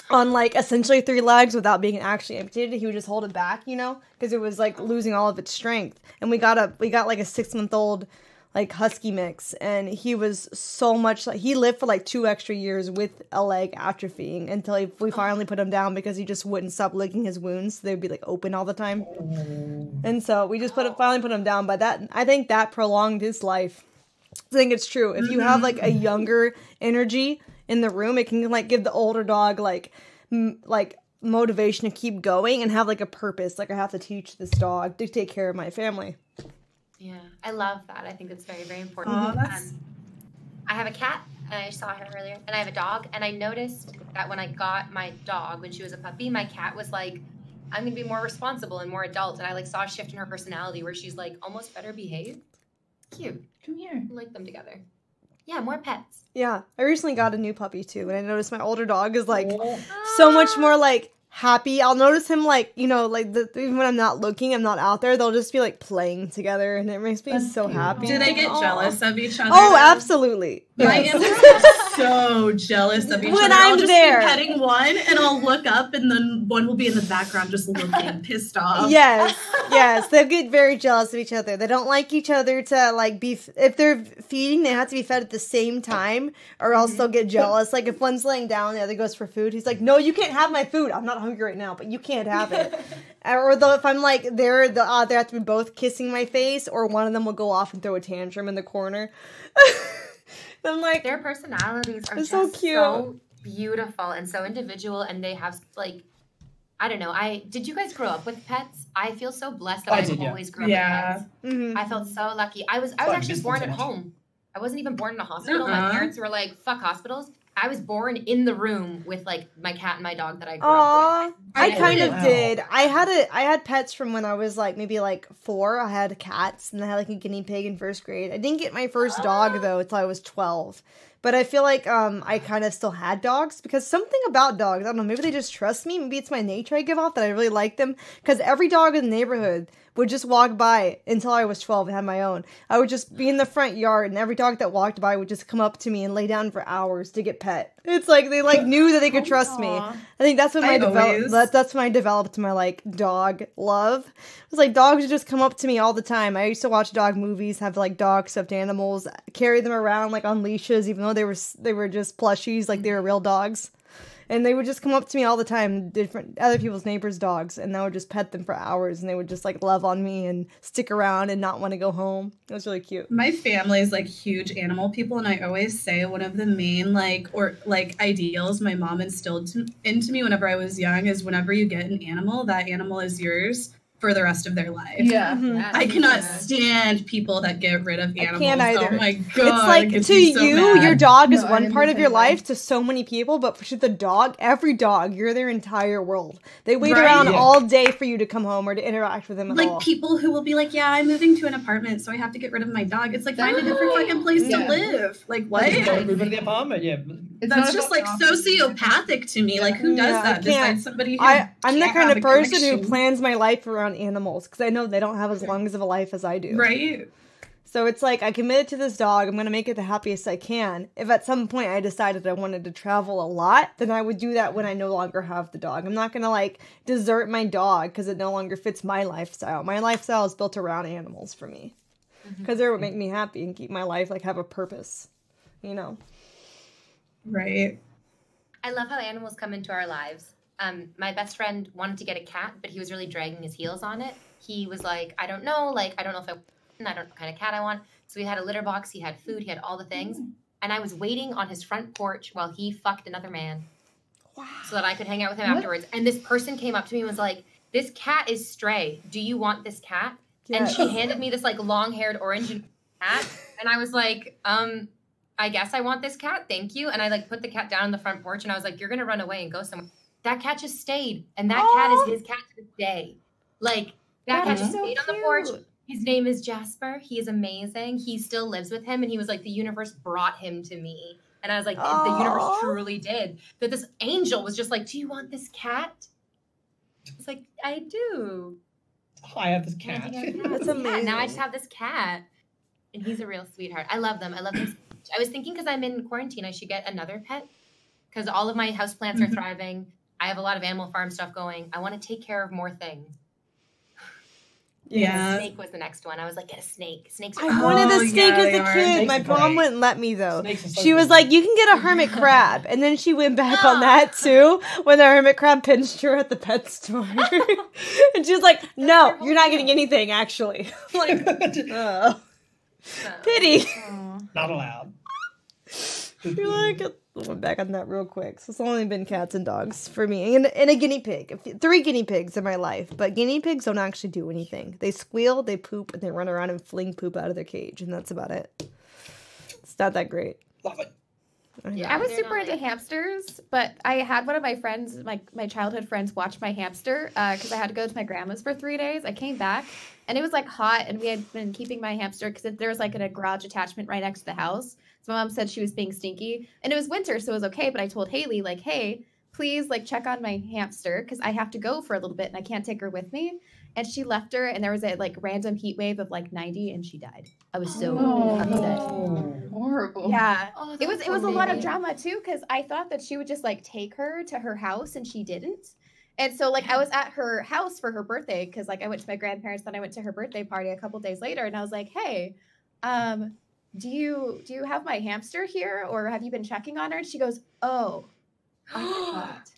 on like essentially 3 legs without being actually amputated. He would just hold it back, because it was like losing all of its strength. And we got like a 6-month-old like husky mix, and he was so much like he lived for like 2 extra years with a leg atrophying until we finally put him down because he just wouldn't stop licking his wounds. They'd be like open all the time, and so we just finally put him down. But I think that prolonged his life. I think it's true. If you have like a younger energy in the room, it can like give the older dog like motivation to keep going and have like a purpose. Like, I have to teach this dog to take care of my family. Yeah, I love that. I think it's very, very important. Oh, that's I have a cat, and I saw her earlier, and I have a dog, and I noticed that when I got my dog, when she was a puppy, my cat was like, I'm gonna be more responsible and more adult, and I like saw a shift in her personality where she's like almost better behaved. Cute. Come here. I like them together. Yeah, more pets. Yeah, I recently got a new puppy too, and I noticed my older dog is like so much more like happy. I'll notice him like, even when I'm not looking, I'm not out there, they'll just be like playing together, and it makes me That's so cute. happy. Do they get jealous of each other? Oh, though? absolutely. I Yes. am so jealous of each When other. I'll I'm just there. be petting one, and I'll look up, and then one will be in the background just looking pissed off. Yes, they get very jealous of each other. They don't like each other to like be. If they're feeding, they have to be fed at the same time, or else they'll get jealous. Like if one's laying down, the other goes for food. He's like, "No, you can't have my food. I'm not hungry right now, but you can't have it." Or though if I'm like there, they have to be both kissing my face, or one of them will go off and throw a tantrum in the corner. I'm like, Their personalities are It's just so cute. so beautiful and so individual, and they have like, I don't know. Did you guys grow up with pets? I feel so blessed that I I've did, yeah. always grown up with pets. mhm. I felt so lucky. I was Sorry, actually missed born them at so much. home. I wasn't even born in a hospital. My Uh-uh. parents were like, "Fuck hospitals." I was born in the room with like my cat and my dog that I grew up Aw, with. I kind of Wow. did. I had pets from when I was like maybe like 4. I had cats and I had like a guinea pig in 1st grade. I didn't get my first dog though until I was 12. But I feel like I kind of still had dogs because something about dogs, I don't know, maybe they just trust me. Maybe it's my nature I give off that I really like them. Because every dog in the neighborhood would just walk by until I was 12 and had my own. I would just be in the front yard and every dog that walked by would just come up to me and lay down for hours to get pet. It's like they like knew that they could trust me. I think that's when that's when I developed my like dog love. It was like dogs would just come up to me all the time. I used to watch dog movies, have like dog stuffed animals, carry them around like on leashes, even though they were just plushies, like they were real dogs. And they would just come up to me all the time, different other people's neighbors' dogs, and I would just pet them for hours, and they would just like love on me and stick around and not want to go home. It was really cute. My family is like huge animal people, and I always say one of the main ideals my mom instilled into me whenever I was young is whenever you get an animal, that animal is yours for the rest of their life. Yeah. I cannot stand people that get rid of animals. I can't either. Oh my god. It's like it gets to me so you, mad. your dog is No, I one am part the of your same way. life to so many people, but for the dog, every dog, you're their entire world. They wait Right. around Yeah. all day for you to come home or to interact with them at Like all. people who will be like, yeah, I'm moving to an apartment, so I have to get rid of my dog. It's like, find a different fucking place Yeah. to live. Like, what? Don't move into the apartment. Yeah. It's That's not just about like the sociopathic to me. Like, who does Yeah, I that can't. besides somebody who I'm the can't kind have of a person who connection? plans my life around animals because I know they don't have as long of a life as I do. Right? So it's like I committed to this dog. I'm going to make it the happiest I can. If at some point I decided I wanted to travel a lot, then I would do that when I no longer have the dog. I'm not going to like desert my dog because it no longer fits my lifestyle. My lifestyle is built around animals for me because they're what make me happy and keep my life like have a purpose, you know? Right. I love how animals come into our lives. My best friend wanted to get a cat, but he was really dragging his heels on it. He was like, I don't know if I don't know what kind of cat I want. So he had a litter box, he had food, he had all the things. And I was waiting on his front porch while he fucked another man. Wow. So that I could hang out with him afterwards. And this person came up to me and was like, this cat is stray. Do you want this cat? Yeah. And she handed me this like long-haired orange cat. And I was like, I guess I want this cat. Thank you. And I like put the cat down on the front porch and I was like, you're going to run away and go somewhere. That cat just stayed. And that cat is his cat to this day. Like that cat just stayed on the porch. His name is Jasper. He is amazing. He still lives with him. And he was like, the universe brought him to me. And I was like, the universe truly did. That this angel was just like, do you want this cat? It's like, I do. I have this cat. That's Yeah, amazing. now I just have this cat. And he's a real sweetheart. I love them. I love them so much. I was thinking because I'm in quarantine, I should get another pet. Because all of my houseplants are thriving. I have a lot of Animal Farm stuff going. I want to take care of more things. Yeah. Snake was the next one. I was like, get a snake. Snakes are I wanted a Oh, snake yeah, as they a are. kid. Snakes My are mom great. wouldn't let me though. Snakes are so She was good. like, you can get a hermit crab. And then she went back on that too when the hermit crab pinched her at the pet store. And she was like, no, you're not getting anything actually. I'm like, oh, pity. Not allowed. You're like, I went back on that real quick. So it's only been cats and dogs for me. And a guinea pig. 3 guinea pigs in my life. But guinea pigs don't actually do anything. They squeal, they poop, and they run around and fling poop out of their cage. And that's about it. It's not that great. Love it. I was they're super not into like- hamsters, but I had one of my friends, my childhood friends, watch my hamster because I had to go to my grandma's for 3 days. I came back and it was like hot, and we had been keeping my hamster because there was like a garage attachment right next to the house. So my mom said she was being stinky, and it was winter, so it was okay. But I told Haley like, hey, please like check on my hamster because I have to go for a little bit and I can't take her with me. And she left her, and there was a like random heat wave of like 90, and she died. I was so upset. Horrible. Yeah. Oh, It was that's a so lot of baby. drama too because I thought that she would just like take her to her house and she didn't. And so like I was at her house for her birthday because like I went to my grandparents, then I went to her birthday party a couple days later, and I was like, hey, do you have my hamster here, or have you been checking on her? And she goes, oh, I forgot.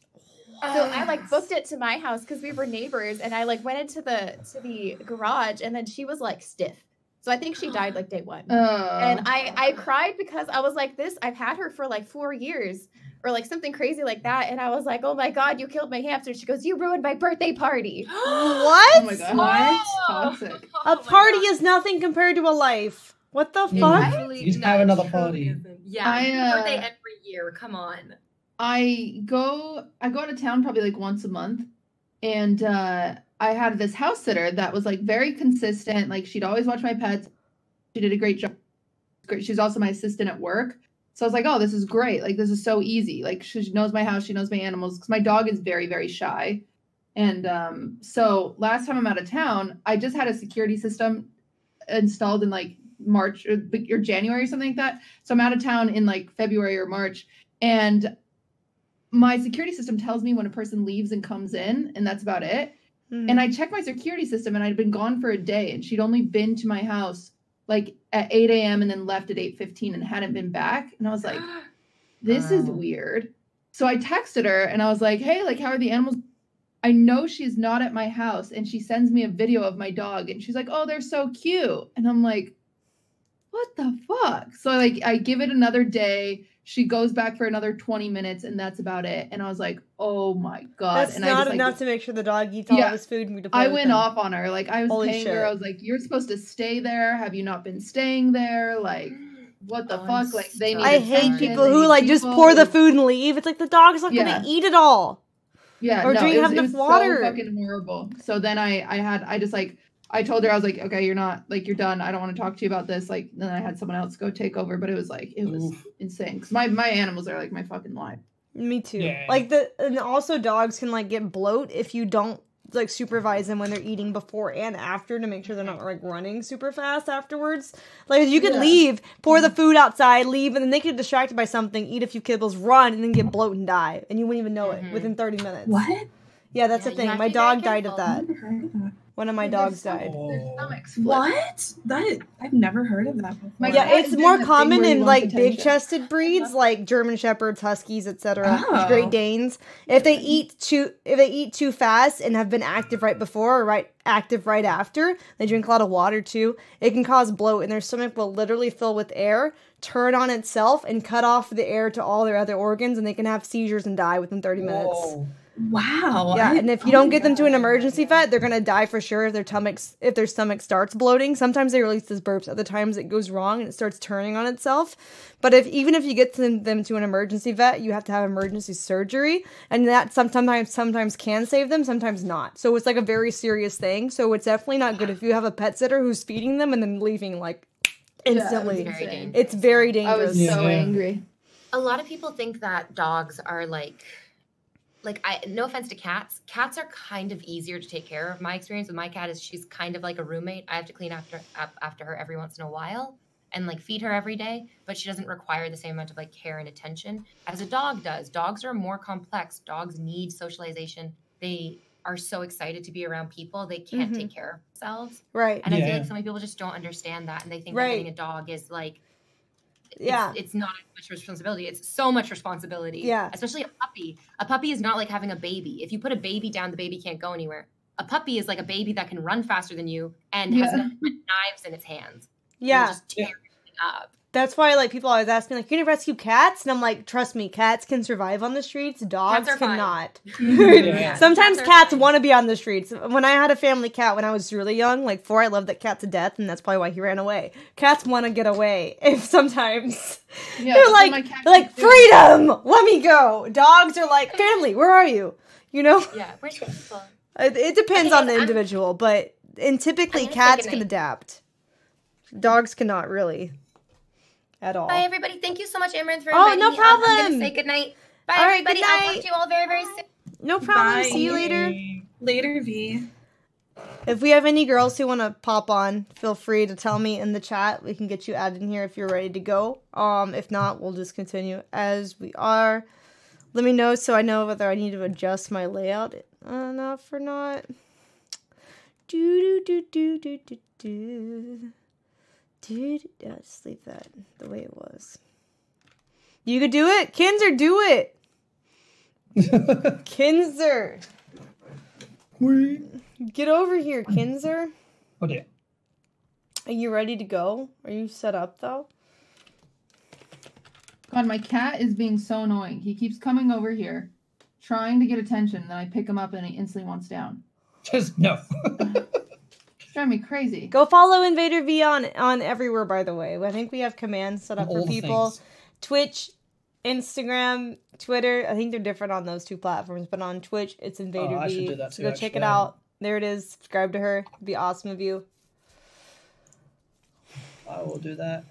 So I like booked it to my house because we were neighbors, and I like went into the garage, and then she was like stiff. So I think she died like day 1. And I cried because I was like, I've had her for like 4 years or like something crazy like that. And I was like, oh my God, you killed my hamster. She goes, you ruined my birthday party. What? Oh my god. What? Toxic. A party is nothing compared to a life. What the fuck? Actually, You just no, have another it party. truly isn't. Yeah, birthday every year. here. Come on. I go out of town probably like once a month, and I had this house sitter that was like very consistent. Like she'd always watch my pets. She did a great job. She was also my assistant at work. So I was like, oh, this is great. Like this is so easy. Like she knows my house. She knows my animals. Because my dog is very, very shy. And so last time I'm out of town, I just had a security system installed in like March or January or something like that. So I'm out of town in like February or March. And my security system tells me when a person leaves and comes in, and that's about it. And I checked my security system, and I'd been gone for a day, and she'd only been to my house like at 8 a.m. and then left at 8:15 and hadn't been back. And I was like, this is weird. So I texted her, and I was like, hey, like, how are the animals? I know she's not at my house, and she sends me a video of my dog, and she's like, oh, they're so cute. And I'm like, what the fuck? So I give it another day. She goes back for another 20 minutes, and that's about it. And I was like, oh my God. That's and not I just, enough to make sure the dog eats all of his food and we deploy I with went them. off on her. Like, I was Holy paying shit. her. I was like, you're supposed to stay there. Have you not been staying there? Like, what the fuck? Like, they need I hate attention. people They who need like just people. pour the food and leave. It's like the dog's not Yeah. gonna eat it all. Yeah, Or no, drink it have was, enough it was water. so fucking horrible. So then I told her, I was like, okay, you're not, like, you're done. I don't want to talk to you about this. Like, then I had someone else go take over, but it was insane. Because my animals are like my fucking life. Me too. Yeah. Like and also dogs can like get bloat if you don't like supervise them when they're eating before and after to make sure they're not like running super fast afterwards. Like you could Yeah. leave, pour the food outside, leave, and then they get distracted by something, eat a few kibbles, run, and then get bloat and die, and you wouldn't even know it within 30 minutes. What? Yeah, that's the you thing. have to My be dog very died of careful. that. One of my dogs died. What? I've never heard of that before. Yeah, it's more common in like big-chested breeds, like German Shepherds, Huskies, etc. Oh. Great Danes. If they eat too fast and have been active right before or active right after, they drink a lot of water too. It can cause bloat, and their stomach will literally fill with air, turn on itself, and cut off the air to all their other organs, and they can have seizures and die within 30 minutes. Whoa. Wow. Yeah, and if you don't get them to an emergency vet, they're gonna die for sure if their stomach starts bloating. Sometimes they release these burps, other times it goes wrong and it starts turning on itself. But even if you get them to an emergency vet, you have to have emergency surgery, and that sometimes can save them, sometimes not. So it's like a very serious thing. So it's definitely not good if you have a pet sitter who's feeding them and then leaving like instantly. It's very dangerous. I was so angry. A lot of people think that dogs are no offense to cats. Cats are kind of easier to take care of. My experience with my cat is she's kind of like a roommate. I have to clean after her every once in a while and like feed her every day, but she doesn't require the same amount of like care and attention as a dog does. Dogs are more complex. Dogs need socialization. They are so excited to be around people. They can't take care of themselves. Right. And I feel like so many people just don't understand that, and they think that getting a dog is like it's not as much responsibility. It's so much responsibility. Yeah. Especially a puppy. A puppy is not like having a baby. If you put a baby down, the baby can't go anywhere. A puppy is like a baby that can run faster than you and has knives in its hands. Yeah. Just tear everything up. That's why like people always ask me like, "Can you rescue cats?" And I'm like, "Trust me, cats can survive on the streets. Dogs Cats are fine. cannot." Yeah. Sometimes Cats are cats fine. want to be on the streets. When I had a family cat when I was really young, like 4, I loved that cat to death, and that's probably why he ran away. Cats want to get away. If sometimes they're like freedom, let me go. Dogs are like family. Where are you? You know. Yeah. Where's your people? It depends on the individual, but typically I'm gonna say cats can goodnight. adapt. Dogs cannot really. At all. Bye, everybody. Thank you so much, Imran, for Oh, inviting no me on. I'm going problem. to say goodnight. Bye, All right, everybody. good I'll night. talk to you all very, very soon. No problem. Bye. See you later. Later, V. If we have any girls who want to pop on, feel free to tell me in the chat. We can get you added in here if you're ready to go. If not, we'll just continue as we are. Let me know so I know whether I need to adjust my layout enough or not. Just leave that the way it was. You could do it, Kinzer. Do it, Kinzer. Get over here, Kinzer. Oh dear. Are you ready to go? Are you set up though? God, my cat is being so annoying. He keeps coming over here, trying to get attention, and then I pick him up and he instantly wants down. Just no. It's driving me crazy. Go follow Invader V on everywhere. By the way, I think we have commands set up All for the people. things. Twitch, Instagram, Twitter. I think they're different on those two platforms, but on Twitch, it's Invader I should V. do that So too, go check it actually. out. There it is. Subscribe to her. It'd be awesome of you. I will do that.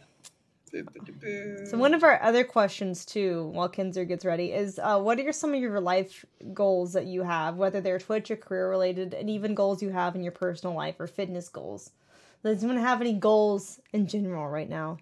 So one of our other questions too, while Kinzer gets ready, is what are some of your life goals that you have, whether they're Twitch or career related, and even goals you have in your personal life or fitness goals? Does anyone have any goals in general right now?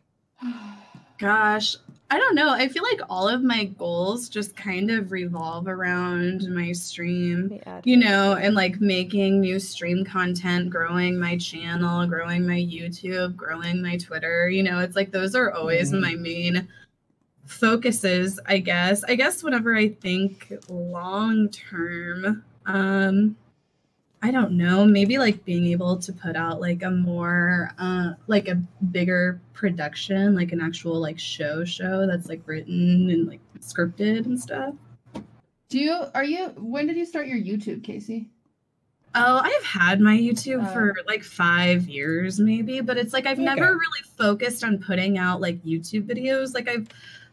Gosh, I don't know. I feel like all of my goals just kind of revolve around my stream, you know, and like making new stream content, growing my channel, growing my YouTube, growing my Twitter. You know, it's like those are always my main focuses, I guess. I guess whenever I think long term, I don't know, maybe like being able to put out like a more like a bigger production, like an actual like show that's like written and like scripted and stuff. When did you start your YouTube, Casey? Oh, I have had my YouTube for like 5 years maybe, but it's like I've never really focused on putting out like YouTube videos. Like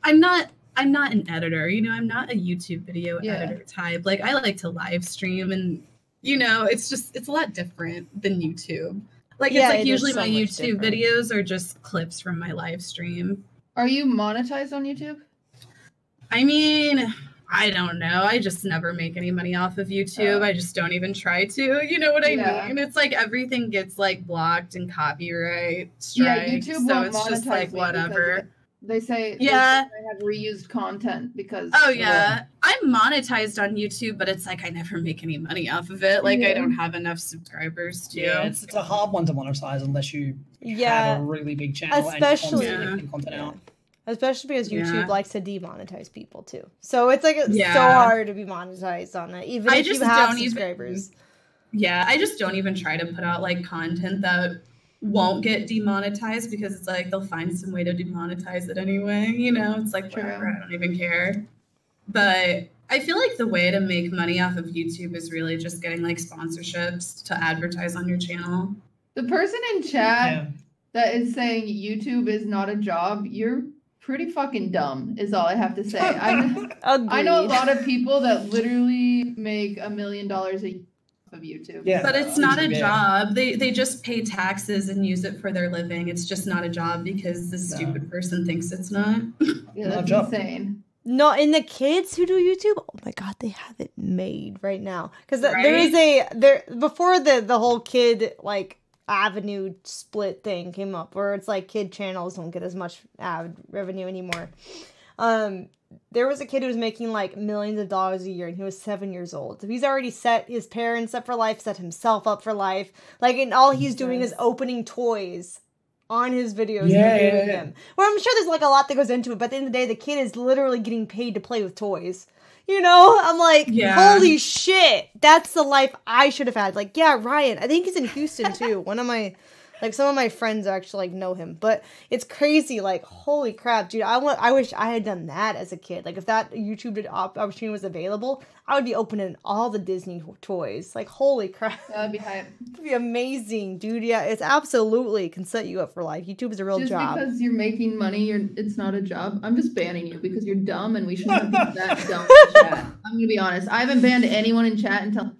I'm not an editor, you know, I'm not a YouTube video editor type. Like I like to live stream and you know, it's a lot different than YouTube. Like it's like usually my YouTube videos are just clips from my live stream. Are you monetized on YouTube? I mean, I don't know. I just never make any money off of YouTube. I just don't even try to. You know what I mean? It's like everything gets like blocked and copyright strike. Yeah, YouTube so won't it's just monetize like me whatever. They say I have reused content because I'm monetized on YouTube, but it's like I never make any money off of it. Like I don't have enough subscribers to. Yeah, it's a hard one to monetize unless you have a really big channel especially and constantly putting content out. Especially because YouTube likes to demonetize people too. So it's like so hard to be monetized on it, even if you have subscribers. I just don't even try to put out like content that won't get demonetized because it's like they'll find some way to demonetize it anyway. You know, it's like whatever, I don't even care. But I feel like the way to make money off of YouTube is really just getting like sponsorships to advertise on your channel. The person in chat that is saying YouTube is not a job, you're pretty fucking dumb, is all I have to say. I know a lot of people that literally make $1 million a year of YouTube. Yeah, but it's not a job. They just pay taxes and use it for their living. It's just not a job because the stupid person thinks it's not. Yeah, that's insane. No, and the kids who do YouTube, oh my god, they have it made right now. Because there before the whole kid like avenue split thing came up, where it's like kid channels don't get as much ad revenue anymore. There was a kid who was making like millions of dollars a year, and he was 7 years old. So he's already set his parents up for life, set himself up for life. Like, and all he's doing is opening toys on his videos. Him. Well, I'm sure there's like a lot that goes into it, but at the end of the day, the kid is literally getting paid to play with toys. You know, I'm like, holy shit, that's the life I should have had. Like, Ryan, I think he's in Houston too. Some of my friends actually like know him, but it's crazy. Like, holy crap, dude! I wish I had done that as a kid. Like, if that YouTube opportunity was available, I would be opening all the Disney toys. Like, holy crap, that'd be hype. It'd be amazing, dude. Yeah, it's absolutely can set you up for life. YouTube is a real job. Just because you're making money, it's not a job. I'm just banning you because you're dumb, and we shouldn't have been that dumb in chat. I'm gonna be honest. I haven't banned anyone in chat until.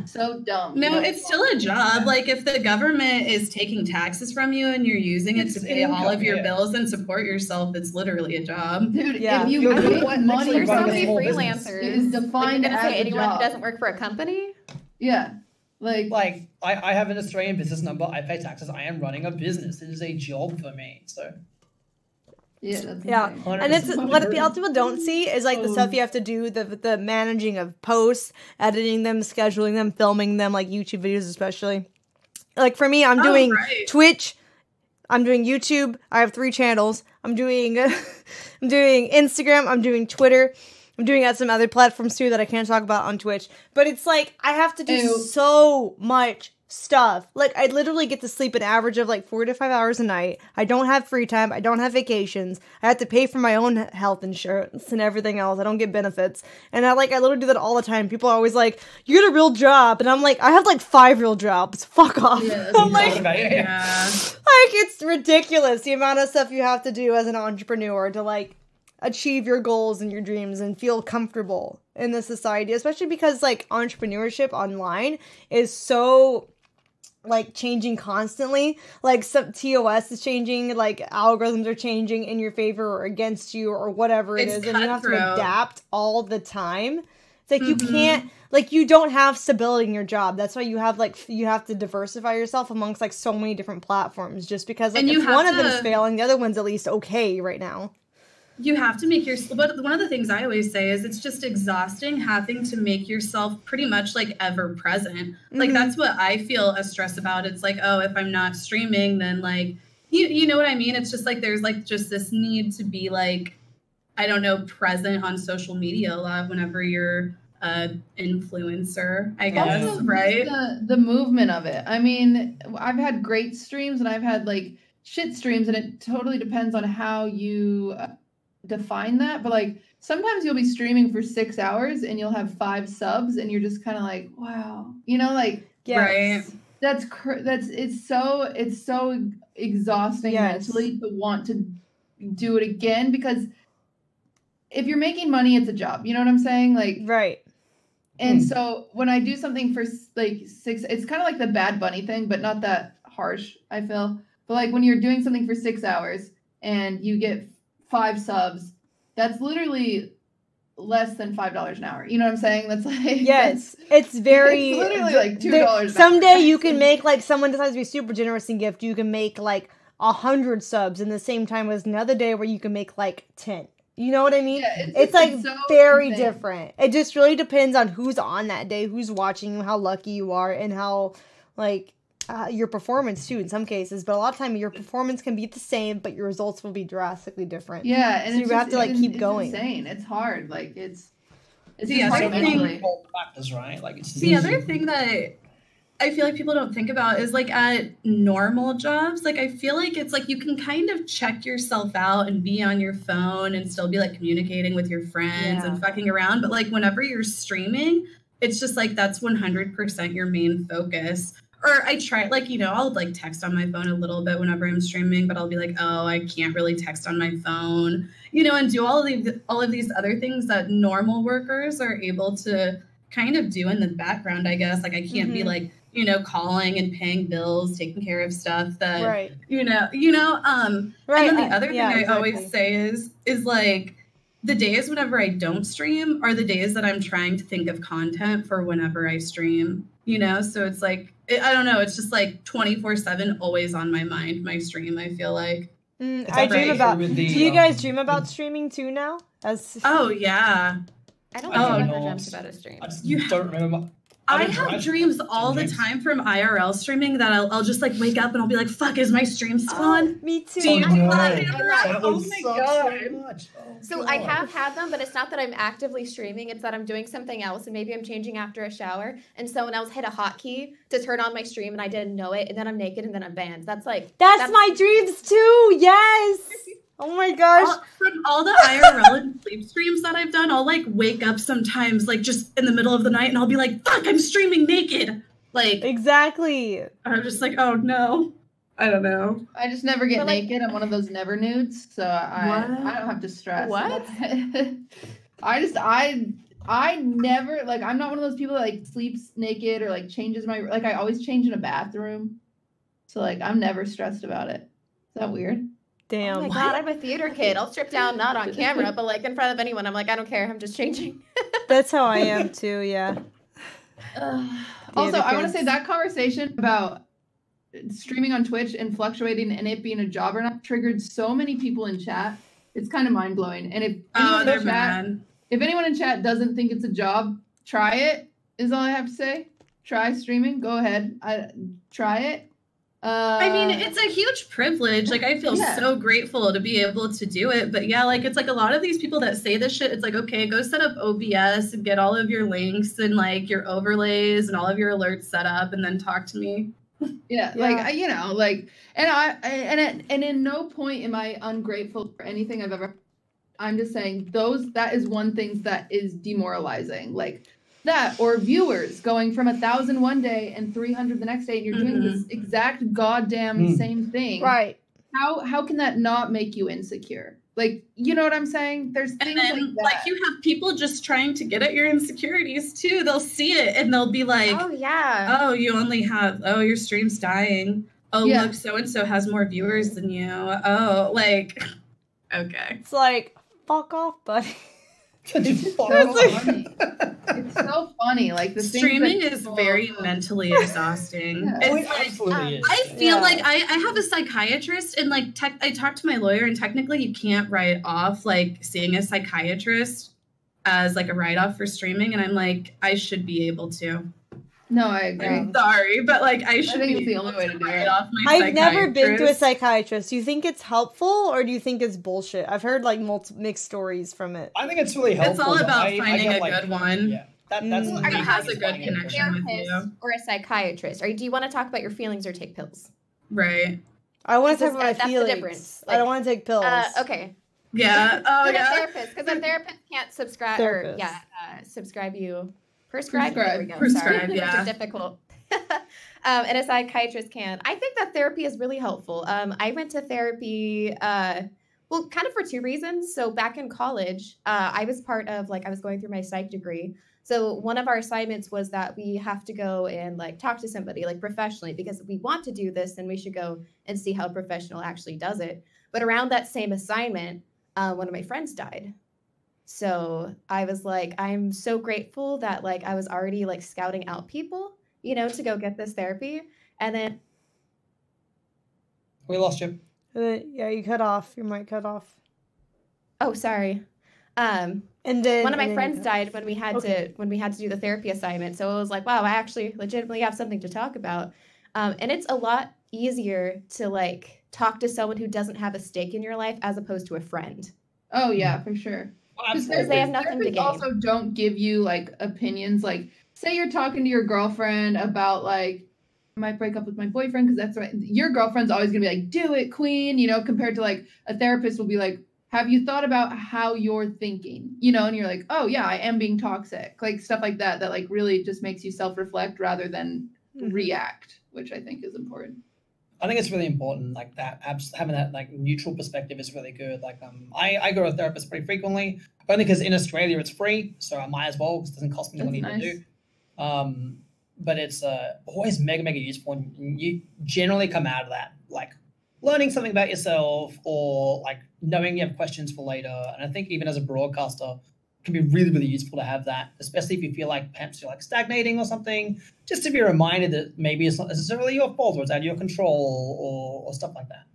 So dumb. No, it's still a job. Like if the government is taking taxes from you and you're using it to pay all of your bills and support yourself, it's literally a job. Dude, if you make money, there's so many freelancers. Is defined like, as say a anyone job. who doesn't work for a company. Yeah. Like I have an Australian business number. I pay taxes. I am running a business. It is a job for me. So. Yeah, and it's what people don't see is like the stuff you have to do, the managing of posts, editing them, scheduling them, filming them, like YouTube videos especially. Like for me, I'm doing Twitch, I'm doing YouTube. I have 3 channels. I'm doing Instagram. I'm doing Twitter. I'm doing it at some other platforms too that I can't talk about on Twitch. But it's like I have to do so much stuff. Like I literally get to sleep an average of like 4 to 5 hours a night. I don't have free time. I don't have vacations. I have to pay for my own health insurance and everything else. I don't get benefits. And I literally do that all the time. People are always like, you get a real job. And I'm like, I have like 5 real jobs. Fuck off. Yeah, I'm like, it's ridiculous the amount of stuff you have to do as an entrepreneur to like achieve your goals and your dreams and feel comfortable in this society, especially because like entrepreneurship online is so like changing constantly. Like some TOS is changing, like algorithms are changing in your favor or against you or whatever it is, and you have to adapt all the time. It's like you can't, like, you don't have stability in your job. That's why you have you have to diversify yourself amongst like so many different platforms, just because like if one of them is failing, the other one's at least okay right now. You have to make but one of the things I always say is it's just exhausting having to make yourself pretty much like ever present. Like that's what I feel a stress about. It's like, oh, if I'm not streaming, then like, you know what I mean? It's just like, there's like just this need to be like, I don't know, present on social media a lot whenever you're an influencer, I guess, also, right? The movement of it. I mean, I've had great streams and I've had like shit streams, and it totally depends on how you define that. But like sometimes you'll be streaming for 6 hours and you'll have 5 subs and you're just kind of like, wow, you know, like right. It's so exhausting mentally to want to do it again, because if you're making money, it's a job, you know what I'm saying? Like, right. And so when I do something for like 6, it's kind of like the Bad Bunny thing, but not that harsh, I feel. But like when you're doing something for 6 hours and you get 5 subs, that's literally less than $5 an hour. You know what I'm saying? That's like, yes, it's very, it's literally like $2. Someday you can make, like, someone decides to be super generous and gift, you can make like 100 subs in the same time as another day where you can make like 10. You know what I mean? Yeah, it's like so very insane. different. It just really depends on who's on that day, who's watching you, how lucky you are, and how like your performance too in some cases. But a lot of time your performance can be the same, but your results will be drastically different. Yeah, and so you have to like keep going. It's insane. It's hard. Like it's the other thing. Factors, right? Like it's the other thing that I feel like people don't think about is like at normal jobs, like I feel like it's like you can kind of check yourself out and be on your phone and still be like communicating with your friends and fucking around. But like whenever you're streaming, it's just like that's 100% your main focus. Or I try, like, you know, I'll like text on my phone a little bit whenever I'm streaming, but I'll be like, oh, I can't really text on my phone, you know, and do all of these other things that normal workers are able to kind of do in the background, I guess. Like I can't be like, you know, calling and paying bills, taking care of stuff that, you know, and then the other thing I always say is like the days whenever I don't stream are the days that I'm trying to think of content for whenever I stream, you know? So it's like, I don't know. It's just like 24/7, always on my mind, my stream, I feel like. I dream about, do you guys dream about streaming too now? Oh, yeah. I don't think I've ever dreamt about a stream. You don't remember. I have dreams all the time from IRL streaming that I'll just like wake up and I'll be like, fuck, is my stream still on? Me too. Do you Oh my God. So I have had them, but it's not that I'm actively streaming. It's that I'm doing something else and maybe I'm changing after a shower and someone else hit a hotkey to turn on my stream and I didn't know it and then I'm naked and then I'm banned. That's my dreams too. Yes. Oh my gosh. From all the IRL and sleep streams that I've done, I'll like wake up sometimes like just in the middle of the night and I'll be like, fuck, I'm streaming naked. Like exactly. I'm just like, oh no. I don't know. I just never get naked. I'm one of those never nudes, so I don't have to stress. What? I never, like, I'm not one of those people that like sleeps naked or like changes my, like I always change in a bathroom. So like I'm never stressed about it. Is that weird? Damn. Oh my God, I'm a theater kid. I'll strip down, not on camera, but like in front of anyone. I'm like, I don't care. I'm just changing. That's how I am too, yeah. Also, I want to say that conversation about streaming on Twitch and fluctuating and it being a job or not triggered so many people in chat. It's kind of mind-blowing. And if anyone in chat doesn't think it's a job, try it, is all I have to say. Try streaming. Go ahead. Try it. I mean, it's a huge privilege. Like, I feel so grateful to be able to do it. But yeah, like, it's like a lot of these people that say this shit, it's like, okay, go set up OBS and get all of your links and like your overlays and all of your alerts set up and then talk to me. Yeah, like, you know, like, and in no point am I ungrateful for anything I've ever. I'm just saying that is one thing that is demoralizing. Like, that or viewers going from 1,000 one day and 300 the next day and you're doing this exact goddamn same thing, right? How can that not make you insecure? Like, you know what I'm saying? There's And things then, like that. you have people just trying to get at your insecurities too. They'll see it and they'll be like, Oh yeah. oh, you only have, oh, your stream's dying. Oh, Yeah. look, so-and-so has more viewers than you. Oh, like, okay. It's like, fuck off, buddy. It's so funny. Like the Streaming things that is people- very mentally exhausting. Yeah. Oh, It's it like, absolutely is. I feel Yeah. like I have a psychiatrist and like I talked to my lawyer and technically you can't write off like seeing a psychiatrist as like a write-off for streaming, and I'm like, I should be able to. No, I agree. I'm sorry, but like I should think be it's the able only way to do write it. off my I've never been to a psychiatrist. psychiatrist. Do you think it's helpful or do you think it's bullshit? I've heard like mixed stories from it. I think it's really helpful. It's all but about I finding get, a like, good one. Yeah, that's Mm. the Who thing, has is a good finding good connection with Therapist you. or a psychiatrist? Or do you want to talk about your feelings or take pills? Right. I want to This talk about my that's the feelings. difference. I don't Like, want to take pills. Okay. Yeah. Oh But a yeah. therapist, because a therapist can't subscribe Therapist. or subscribe you. Prescribe. There we go. Prescribe, Sorry. yeah. Which is difficult. And a psychiatrist can. I think that therapy is really helpful. I went to therapy, well, kind of for two reasons. So back in college, I was part of I was going through my psych degree. So one of our assignments was that we have to go and talk to somebody professionally, because we want to do this and we should go and see how a professional actually does it. But around that same assignment, one of my friends died. So I was like, I'm so grateful that I was already scouting out people, to go get this therapy. And then We lost you. Yeah, you cut off. Your mic cut off. oh, sorry. And then One of my and then friends you- died when we had Okay. to do the therapy assignment. So it was like, wow, I actually legitimately have something to talk about. And it's a lot easier to talk to someone who doesn't have a stake in your life as opposed to a friend. Oh yeah, for sure. Because they have nothing to therapists gain. also don't give you opinions. Say you're talking to your girlfriend about I might break up with my boyfriend because that's right. Your girlfriend's always gonna be like, do it, queen, compared to a therapist will be like, have you thought about how you're thinking? And you're like, oh yeah, I am being toxic. Stuff like that really just makes you self-reflect rather than react, which I think is important. I think it's really important, that having that neutral perspective is really good. I go to a therapist pretty frequently, only because in Australia it's free, so I might as well because it doesn't cost me That's money nice. to do. But it's always mega useful, and you generally come out of that learning something about yourself or knowing you have questions for later. And I think even as a broadcaster, it can be really useful to have that, especially if you feel like perhaps you're stagnating or something, just to be reminded that maybe it's not necessarily your fault or it's out of your control or stuff like that.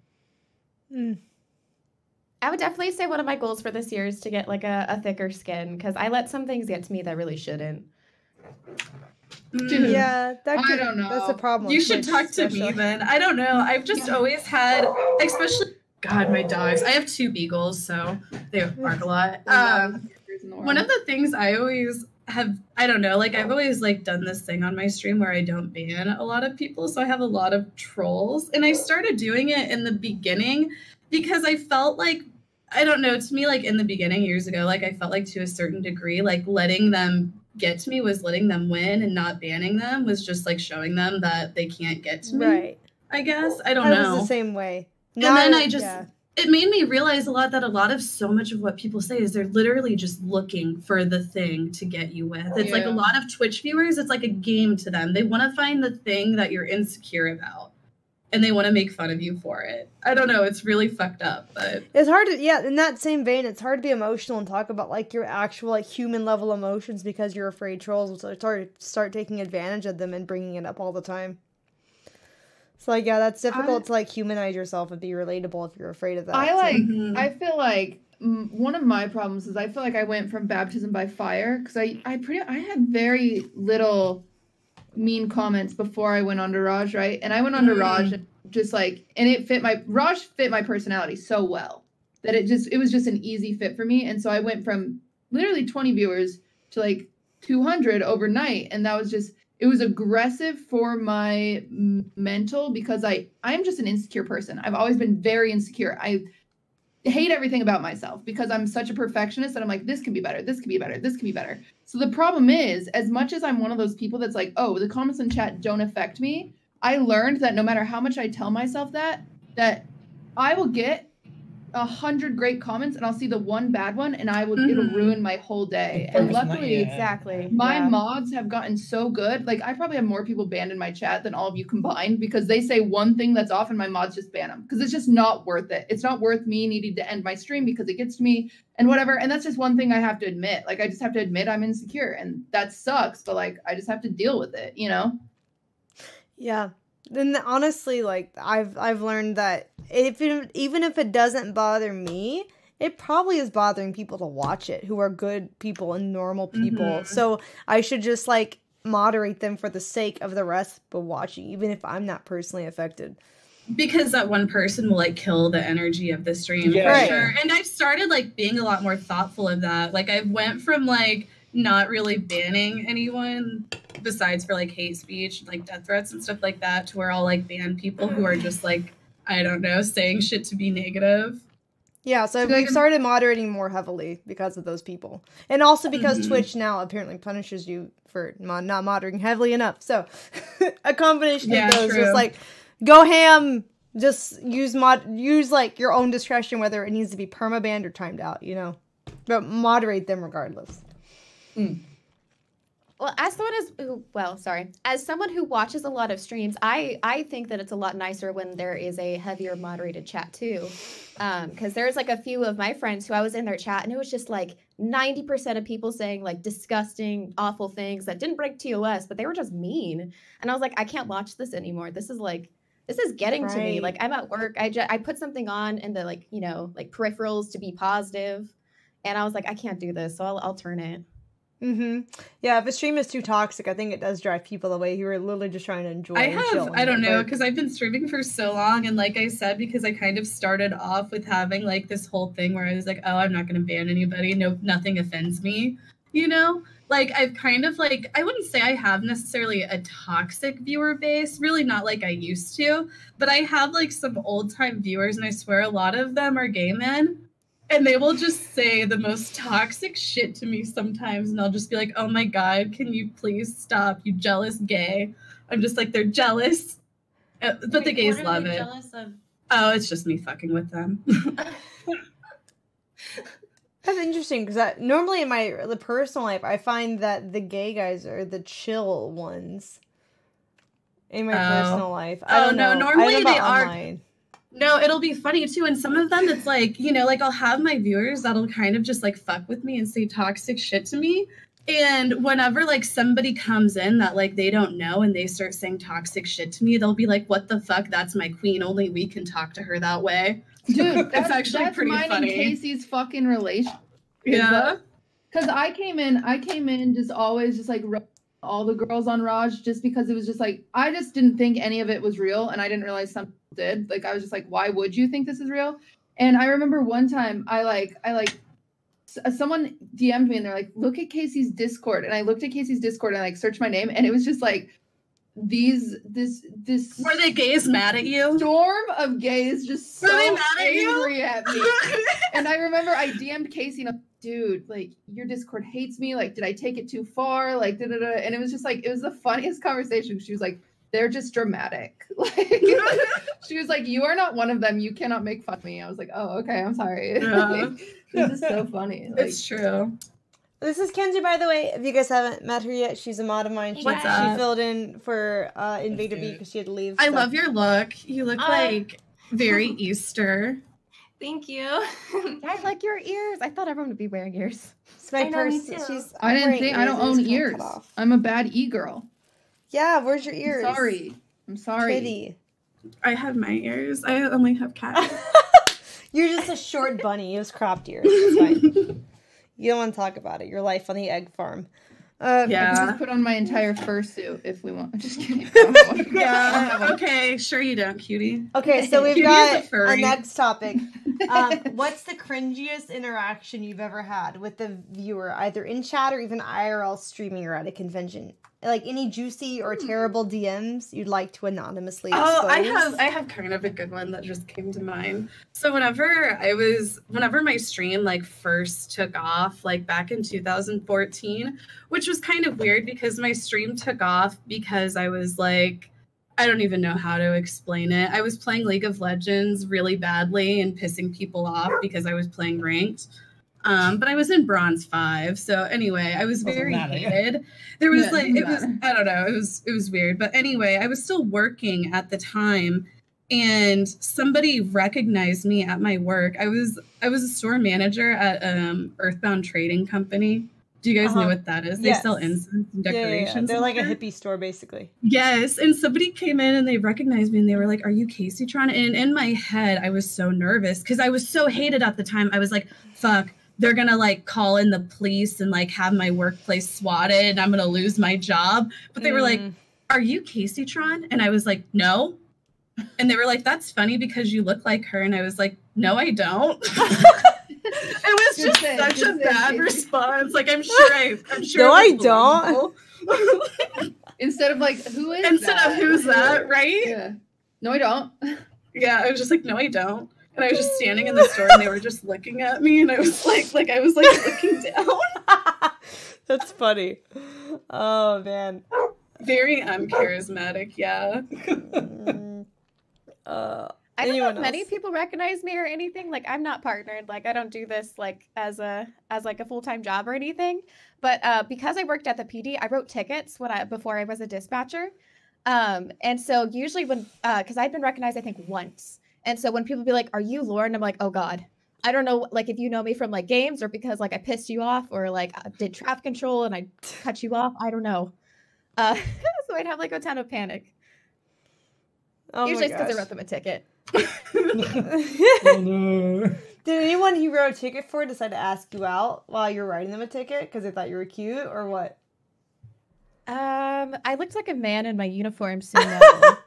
I would definitely say one of my goals for this year is to get a thicker skin, because I let some things get to me that really shouldn't. Dude, Yeah, that I could, don't know. that's a problem. You with should Twitch, talk to me especially. then. I don't know. I've just always had, especially, God, my dogs. I have 2 beagles, so they bark a lot. One of the things I always have, I don't know, I've always done this thing on my stream where I don't ban a lot of people, so I have a lot of trolls. And I started doing it in the beginning because I felt I don't know, to me, in the beginning years ago, I felt to a certain degree, letting them get to me was letting them win, and not banning them was just showing them that they can't get to me. Right. I guess. I don't I know. was the same way. And then I yeah. it made me realize a lot that so much of what people say is they're literally just looking for the thing to get you with. It's a Yeah. lot of Twitch viewers, it's like a game to them. They want to find the thing that you're insecure about, and they want to make fun of you for it. I don't know. It's really fucked up, but It's hard to, yeah, in that same vein, it's hard to be emotional and talk about your actual human level emotions because you're afraid trolls will start taking advantage of them and bringing it up all the time. So yeah, that's difficult to humanize yourself and be relatable if you're afraid of that. I feel one of my problems is I feel I went from baptism by fire because I had very little mean comments before I went on to Raj, right? And I went on to Raj and just and it Raj fit my personality so well that it was just an easy fit for me. And so I went from literally 20 viewers to 200 overnight, and that was just, it was aggressive for my mental because I'm just an insecure person. I've always been very insecure. I hate everything about myself because I'm such a perfectionist that I'm like, this could be better, this could be better, this could be better. So the problem is, as much as I'm one of those people that's oh, the comments in chat don't affect me, I learned that no matter how much I tell myself that I will get 100 great comments and I'll see the one bad one and it'll ruin my whole day. And luckily, exactly, my mods have gotten so good. Like I probably have more people banned in my chat than all of you combined because they say one thing that's off and my mods just ban them because it's just not worth it. It's not worth me needing to end my stream because it gets to me and whatever. And that's just one thing I have to admit. Like I just have to admit I'm insecure and that sucks, but like I just have to deal with it, you know? Yeah. Then honestly, like I've learned that even if it doesn't bother me, it probably is bothering people to watch it who are good people and normal people. So I should just like moderate them for the sake of the rest of watching, even if I'm not personally affected. Because that one person will like kill the energy of the stream Yeah. for sure. And I've started like being a lot more thoughtful of that. Like I went from like not really banning anyone besides for like hate speech, like death threats and stuff like that, to where I'll like ban people who are just like, I don't know, saying shit to be negative. Yeah, so we've started moderating more heavily because of those people. And also because Twitch now apparently punishes you for not moderating heavily enough. So a combination of those, just like go ham, just use like your own discretion whether it needs to be permabanned or timed out, you know. But moderate them regardless. Well, as someone who watches a lot of streams, I think that it's a lot nicer when there is a heavier moderated chat too. Because there's like a few of my friends who I was in their chat and it was just like 90% of people saying like disgusting, awful things that didn't break TOS, but they were just mean. And I was like, I can't watch this anymore. This is getting to me. Like I'm at work. I put something on in the like, you know, like peripherals to be positive. And I was like, I can't do this. So I'll turn it. Yeah, if a stream is too toxic, I think it does drive people away who are literally just trying to enjoy and chill. I don't know, because I've been streaming for so long, and like I said, because I kind of started off with having like this whole thing where I was like, oh, I'm not going to ban anybody, no, nothing offends me, you know? Like, I've kind of like, I wouldn't say I have necessarily a toxic viewer base, really not like I used to, but I have like some old time viewers, and I swear a lot of them are gay men. And they will just say the most toxic shit to me sometimes. And I'll just be like, oh my God, can you please stop, you jealous gay? I'm just like, they're jealous. But the gays love it. Jealous of? Oh, it's just me fucking with them. That's interesting because normally in the personal life, I find that the gay guys are the chill ones in my personal life. I don't know. Normally they are. Online. No, it'll be funny too. And some of them, it's like, you know, like I'll have my viewers that'll kind of just like fuck with me and say toxic shit to me. And whenever like somebody comes in that like they don't know and they start saying toxic shit to me, they'll be like, what the fuck? That's my queen. Only we can talk to her that way. Dude, it's actually pretty mine funny. And Casey's fucking relation. Yeah. Because I came in just always just like all the girls on Raj just because it was just like, I just didn't think any of it was real. And I didn't realize some did. Like, I was just like, why would you think this is real? And I remember one time someone DM'd me and they're like, look at Casey's Discord. And I looked at Casey's Discord and I like searched my name and it was just like this were they gays mad at you? Storm of gays just so were they mad at angry at me. And I remember I DM'd Casey and I'm like, dude, like your Discord hates me. Like, did I take it too far? Like, da da da. And it was just like, it was the funniest conversation. She was like, they're just dramatic. Like, she was like, you are not one of them. You cannot make fun of me. I was like, oh, okay, I'm sorry. Yeah. This is so funny. Like, it's true. This is Kenzie, by the way. If you guys haven't met her yet, she's a mod of mine. She filled in for Invader V because she had to leave. I love your look. You look like very Easter. Thank you. I like your ears. I thought everyone would be wearing ears. It's my me too. I didn't think I don't own ears. I'm a bad e-girl. Yeah, where's your ears? I'm sorry. Kitty. I have my ears. I only have cats. You're just a short bunny. It was cropped ears. It's fine. You don't want to talk about it. Your life on the egg farm. I can just put on my entire fursuit if we want. I'm just kidding. Yeah. Okay. Sure you don't, cutie. Okay, so we've Cutie got is a furry. a next topic. What's the cringiest interaction you've ever had with the viewer, either in chat or even IRL streaming or at a convention? Like any juicy or terrible DMs you'd like to anonymously expose? Oh, I have kind of a good one that just came to mind. So whenever my stream like first took off, like back in 2014, which was kind of weird because my stream took off because I I don't even know how to explain it. I was playing League of Legends really badly and pissing people off because I was playing ranked. But I was in bronze 5. So anyway, I was very hated. There was I don't know, it was weird. But anyway, I was still working at the time and somebody recognized me at my work. I was a store manager at Earthbound Trading Company. Do you guys know what that is? They sell incense and decorations. Yeah. They're like a hippie store, basically. Yes. And somebody came in and they recognized me and they were like, "Are you Caseytron?" And in my head, I was so nervous because I was so hated at the time. I was like, fuck, they're going to like call in the police and like have my workplace swatted and I'm going to lose my job. But they were like, "Are you Caseytron?" And I was like, "No." And they were like, "That's funny because you look like her." And I was like, "No, I don't." It was just such a bad response. Like I'm sure. No, I don't. Instead of like, who is Instead that? of who's that, right? Yeah. No, I don't. Yeah, I was just like, "No, I don't." And I was just standing in the store and they were just looking at me and I was like looking down. That's funny. Oh man. Very charismatic, yeah. I don't know if many people recognize me or anything. Like I'm not partnered. Like I don't do this like as a full-time job or anything. But because I worked at the PD, I wrote tickets before I was a dispatcher. And so usually when because I'd been recognized I think once. And so when people be like, "Are you Lauren?" I'm like, "Oh God." I don't know like if you know me from like games or because like I pissed you off or like I did traffic control and I cut you off. I don't know. So I'd have like a ton of panic. Oh usually it's because I wrote them a ticket. Oh no. Did anyone he wrote a ticket for decide to ask you out while you're writing them a ticket because they thought you were cute or what? I looked like a man in my uniform soon though.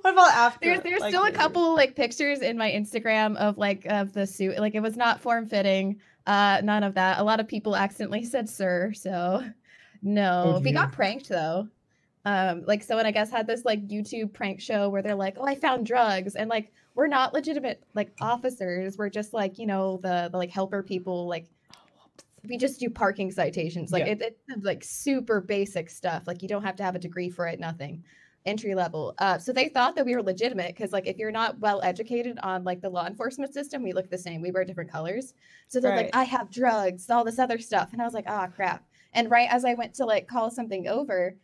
What about after? There's still a couple like pictures in my Instagram of the suit. Like it was not form fitting. None of that. A lot of people accidentally said "sir," so no. We got pranked though. Like someone I guess had this like YouTube prank show where they're like, "Oh, I found drugs," and like we're not legitimate like officers. We're just like the like helper people. Like we just do parking citations. Like it's like super basic stuff. Like you don't have to have a degree for it. Nothing. Entry level. So they thought that we were legitimate because like if you're not well educated on like the law enforcement system, we look the same. We wear different colors. So they're like, "I have drugs," all this other stuff, and I was like, "Ah, crap." And right as I went to like call something over,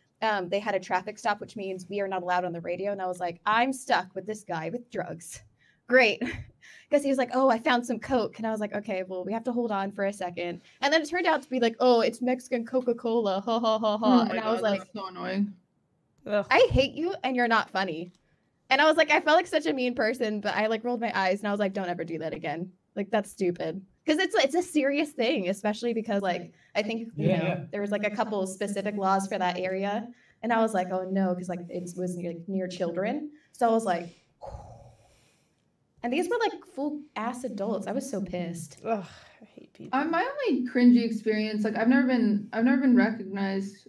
they had a traffic stop, which means we are not allowed on the radio. And I was like, "I'm stuck with this guy with drugs." Great. Because he was like, "Oh, I found some Coke." And I was like, "Okay, well, we have to hold on for a second." And then it turned out to be like, "Oh, it's Mexican Coca-Cola. Ha ha ha ha." And I was like, that's so annoying. Ugh. "I hate you and you're not funny." And I was like, I felt like such a mean person, but I like rolled my eyes and I was like, "Don't ever do that again. Like that's stupid." Because it's a serious thing, especially because like I think there was like a couple of specific laws for that area. And I was like, "Oh no," because like it was near children. So I was like, and these were like full ass adults. I was so pissed. Ugh, I hate people. My only cringy experience, like I've never been recognized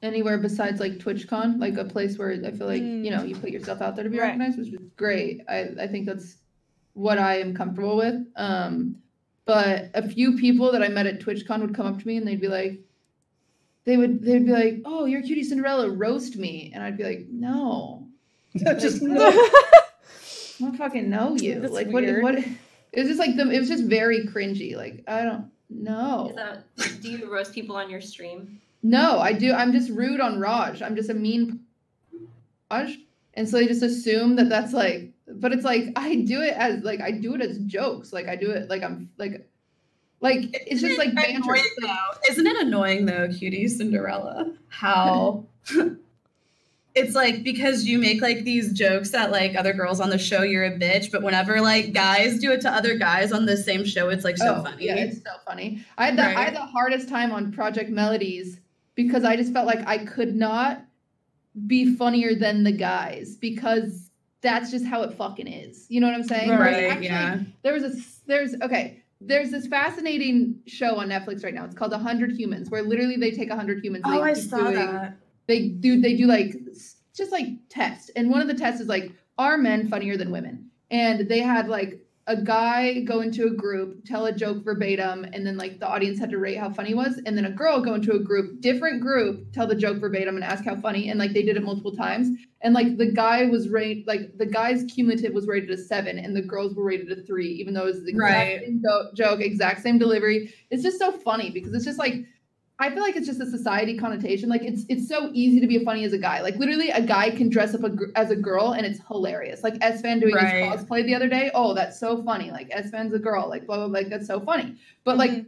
anywhere besides like TwitchCon, like a place where I feel like you put yourself out there to be recognized, which is great. I think that's what I am comfortable with. But a few people that I met at TwitchCon would come up to me and they'd be like, "Oh, you're Cutie Cinderella, roast me," and I'd be like, "No, just no, I don't fucking know you." That's like weird. what? It was just like it was just very cringy. Like I don't know. Do you roast people on your stream? No, I do. I'm just rude on Raj. I'm just a mean Raj. And so they just assume that that's like, but it's like, I do it as jokes. Like I do it like I'm like it's just like banter. Isn't it annoying though, Cutie Cinderella? How it's like because you make like these jokes at like other girls on the show, you're a bitch, but whenever like guys do it to other guys on the same show, it's like so funny. Yeah, it's so funny. I had the hardest time on Project Melodies because I just felt like I could not be funnier than the guys because that's just how it fucking is. You know what I'm saying? Right. Actually, yeah. There's this fascinating show on Netflix right now. It's called 100 Humans, where literally they take 100 humans. Oh, I saw that. They do like just like tests, and one of the tests is like, are men funnier than women? And they had like a guy go into a group, tell a joke verbatim, and then like the audience had to rate how funny it was, and then a girl go into a group, different group, tell the joke verbatim and ask how funny, and like they did it multiple times, and like the guy was rated, like the guy's cumulative was rated a 7, and the girls were rated a 3, even though it was the exact same joke, exact same delivery. It's just so funny because it's just like, I feel like it's just a society connotation. Like it's so easy to be funny as a guy. Like literally a guy can dress up as a girl and it's hilarious. Like S-Fan doing his cosplay the other day. Oh, that's so funny. Like S-Fan's a girl. Like blah, blah, blah. Like that's so funny. But like,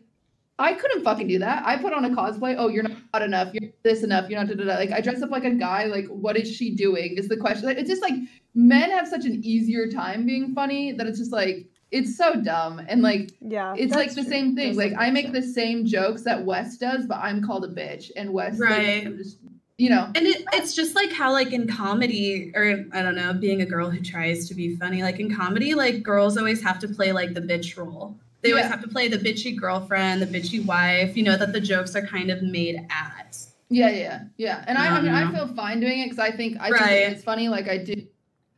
I couldn't fucking do that. I put on a cosplay. Oh, you're not hot enough. You're this enough. You're not da-da-da. Like I dress up like a guy. Like what is she doing is the question. It's just like men have such an easier time being funny that it's just like, it's so dumb. And like, it's like the same thing. Like I make the same jokes that Wes does, but I'm called a bitch and Wes, just, you know. And it's just like how like in comedy, or I don't know, being a girl who tries to be funny, like in comedy, like girls always have to play like the bitch role. They always have to play the bitchy girlfriend, the bitchy wife, you know, that the jokes are kind of made at. Yeah. And I mean, I feel fine doing it because I think it's funny. Like I do.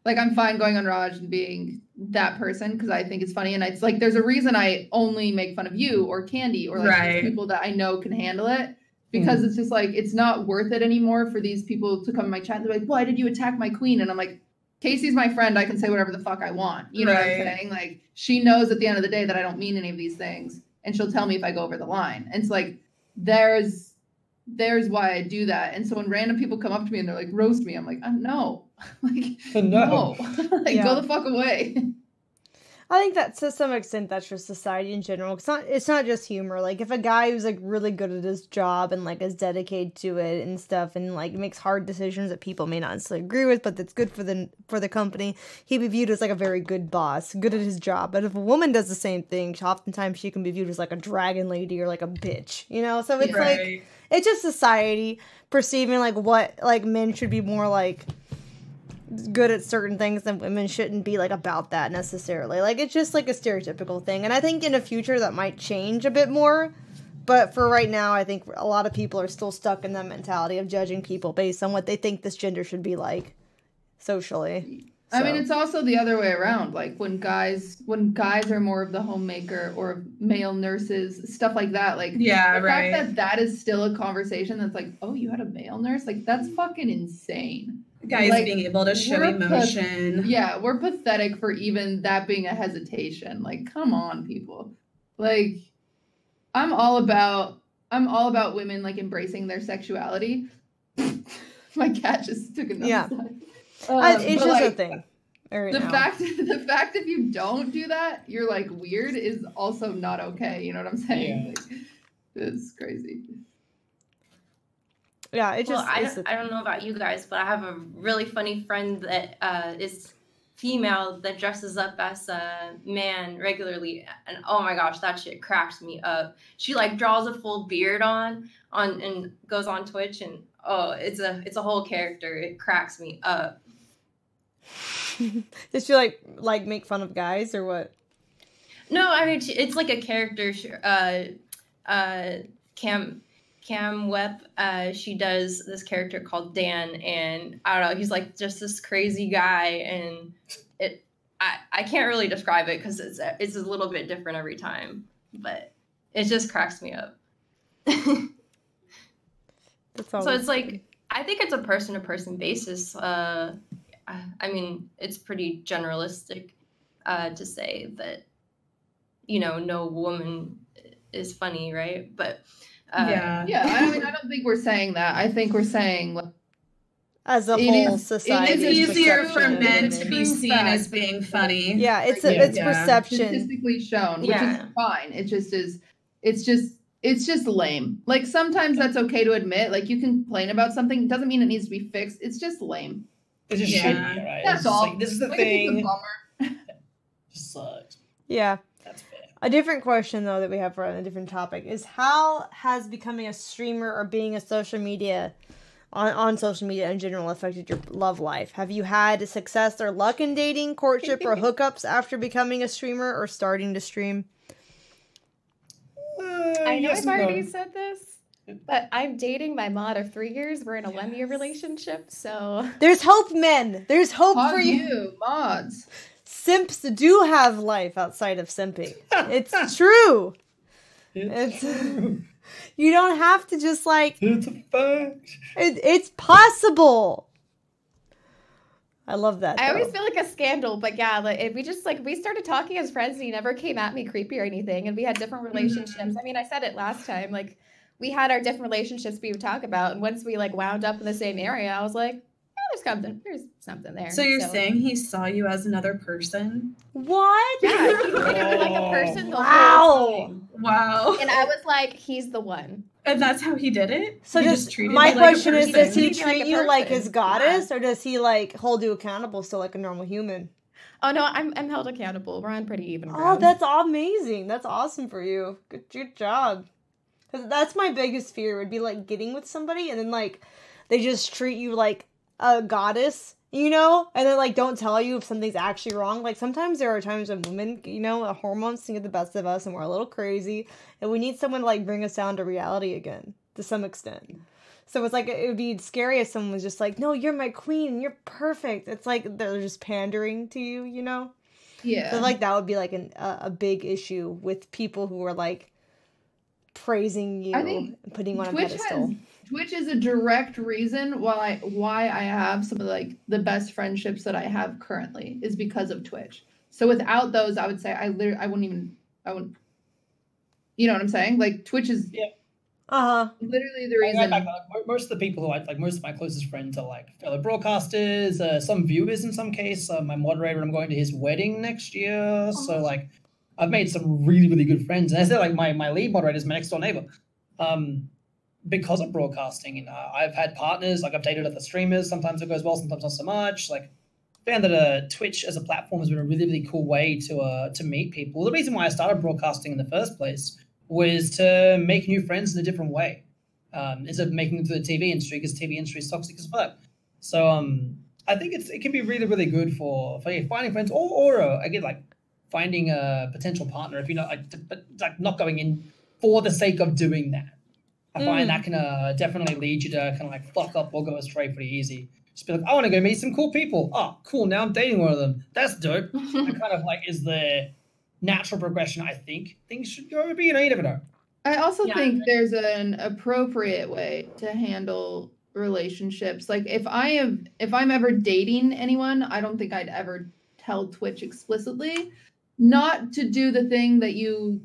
Like, I'm fine going on Raj and being that person because I think it's funny. And it's like, there's a reason I only make fun of you or Candy or like people that I know can handle it. Because it's just like, it's not worth it anymore for these people to come in my chat and they're like, why did you attack my queen? And I'm like, Casey's my friend. I can say whatever the fuck I want. You know what I'm saying? Like, she knows at the end of the day that I don't mean any of these things. And she'll tell me if I go over the line. And it's like, there's why I do that. And so when random people come up to me and they're like, roast me, I'm like, no. Like, no. Like, go the fuck away. I think that to some extent that's just society in general. It's not just humor. Like if a guy who's like really good at his job and like is dedicated to it and stuff and like makes hard decisions that people may not necessarily agree with, but that's good for the company, he'd be viewed as like a very good boss, good at his job. But if a woman does the same thing, oftentimes she can be viewed as like a dragon lady or like a bitch, you know? So it's like it's just society perceiving like what like men should be more like good at certain things and women shouldn't be like about that necessarily. Like it's just like a stereotypical thing. And I think in the future that might change a bit more. But for right now, I think a lot of people are still stuck in that mentality of judging people based on what they think this gender should be like socially. I mean, it's also the other way around. Like when guys are more of the homemaker or male nurses, stuff like that. Like the fact that is still a conversation that's like, oh, you had a male nurse? Like that's fucking insane. Guys like, being able to show emotion. We're pathetic for even that being a hesitation. Like, come on, people. Like, I'm all about women like embracing their sexuality. My cat just took another side. It's just a thing. The fact if you don't do that, you're like weird is also not okay. You know what I'm saying? Yeah. Like, it's crazy. Yeah, it just. Well, I don't know about you guys, but I have a really funny friend that is female that dresses up as a man regularly, and oh my gosh, that shit cracks me up. She like draws a full beard on and goes on Twitch, and oh, it's a whole character. It cracks me up. Does she like make fun of guys or what? No, I mean it's like a character. Cam Webb, she does this character called Dan, and I don't know, he's like just this crazy guy, and I can't really describe it because it's a little bit different every time, but it just cracks me up. So it's like, I think it's a person-to-person basis. I mean, it's pretty generalistic to say that, you know, no woman is funny, right? But I mean, I don't think we're saying that. I think we're saying as a whole society, it's easier for men to be seen as being funny. Yeah, it's perception, statistically shown, which is fine. It just is. It's just lame. Like sometimes that's okay to admit. Like you can complain about something. It doesn't mean it needs to be fixed. It's just lame. It's just shit, right? That's all. Like, this is the thing. It's a bummer. Just sucks. Yeah. That's fair. A different question, though, that we have for a different topic is how has becoming a streamer or being a social media on social media in general affected your love life? Have you had success or luck in dating, courtship, or hookups after becoming a streamer or starting to stream? I know I've already said this, but I'm dating my mod of 3 years. We're in a 1-year relationship, so... There's hope, men! There's hope for you! Mods! simps do have life outside of simping. It's true. It's you don't have to just like. It's a fact. It's possible. I love that. I always though. feel like a scandal, but yeah, like if we started talking as friends and he never came at me creepy or anything, and we had different relationships. I mean, I said it last time, like we had our different relationships we would talk about, and once we like wound up in the same area, I was like, oh, there's something there. So you're saying he saw you as another person? What? Yeah, he treated me like a person the whole Wow. time. Wow. And I was like, he's the one. And that's how he did it? So He just treated my you like a question is, person? does he Treat you like treat a you like person. his goddess, or does he like hold you accountable still like a normal human? Oh no, I'm held accountable. We're on pretty even Oh, ground. that's amazing. That's awesome for you. Good job. 'Cause that's my biggest fear would be like getting with somebody and then like they just treat you like a goddess, you know, and then like don't tell you if something's actually wrong. Like sometimes there are times when women, you know, the hormones can get the best of us and we're a little crazy and we need someone to like bring us down to reality again to some extent. So it's like it would be scary if someone was just like, no, you're my queen, you're perfect. It's like they're just pandering to you, you know? Yeah. So like that would be like a big issue with people who are like praising you I think and putting one on a pedestal. Twitch is a direct reason why I have some of like the best friendships that I have currently is because of Twitch. So without those, I would say I wouldn't. You know what I'm saying? Like Twitch is literally the reason. Most of the people who most of my closest friends are like fellow broadcasters, some viewers in some case. My moderator, I'm going to his wedding next year, so like I've made some really, really good friends. And I said like my lead moderator is my next door neighbor. Because of broadcasting, and I've had partners, like I've dated other streamers. Sometimes it goes well, sometimes not so much. Like, found that Twitch as a platform has been a really, really cool way to meet people. The reason why I started broadcasting in the first place was to make new friends in a different way, instead of making them through the TV industry, because the TV industry is toxic as fuck. So I think it can be really, really good for finding friends or again like finding a potential partner if you're not like not going in for the sake of doing that. I find that can definitely lead you to kind of like fuck up or go astray pretty easy. Just be like, I want to go meet some cool people. Oh, cool. Now I'm dating one of them. That's dope. That kind of like is the natural progression I think things should go. But you know, you never know. I also think there's an appropriate way to handle relationships. Like if I'm ever dating anyone, I don't think I'd ever tell Twitch explicitly not to do the thing that you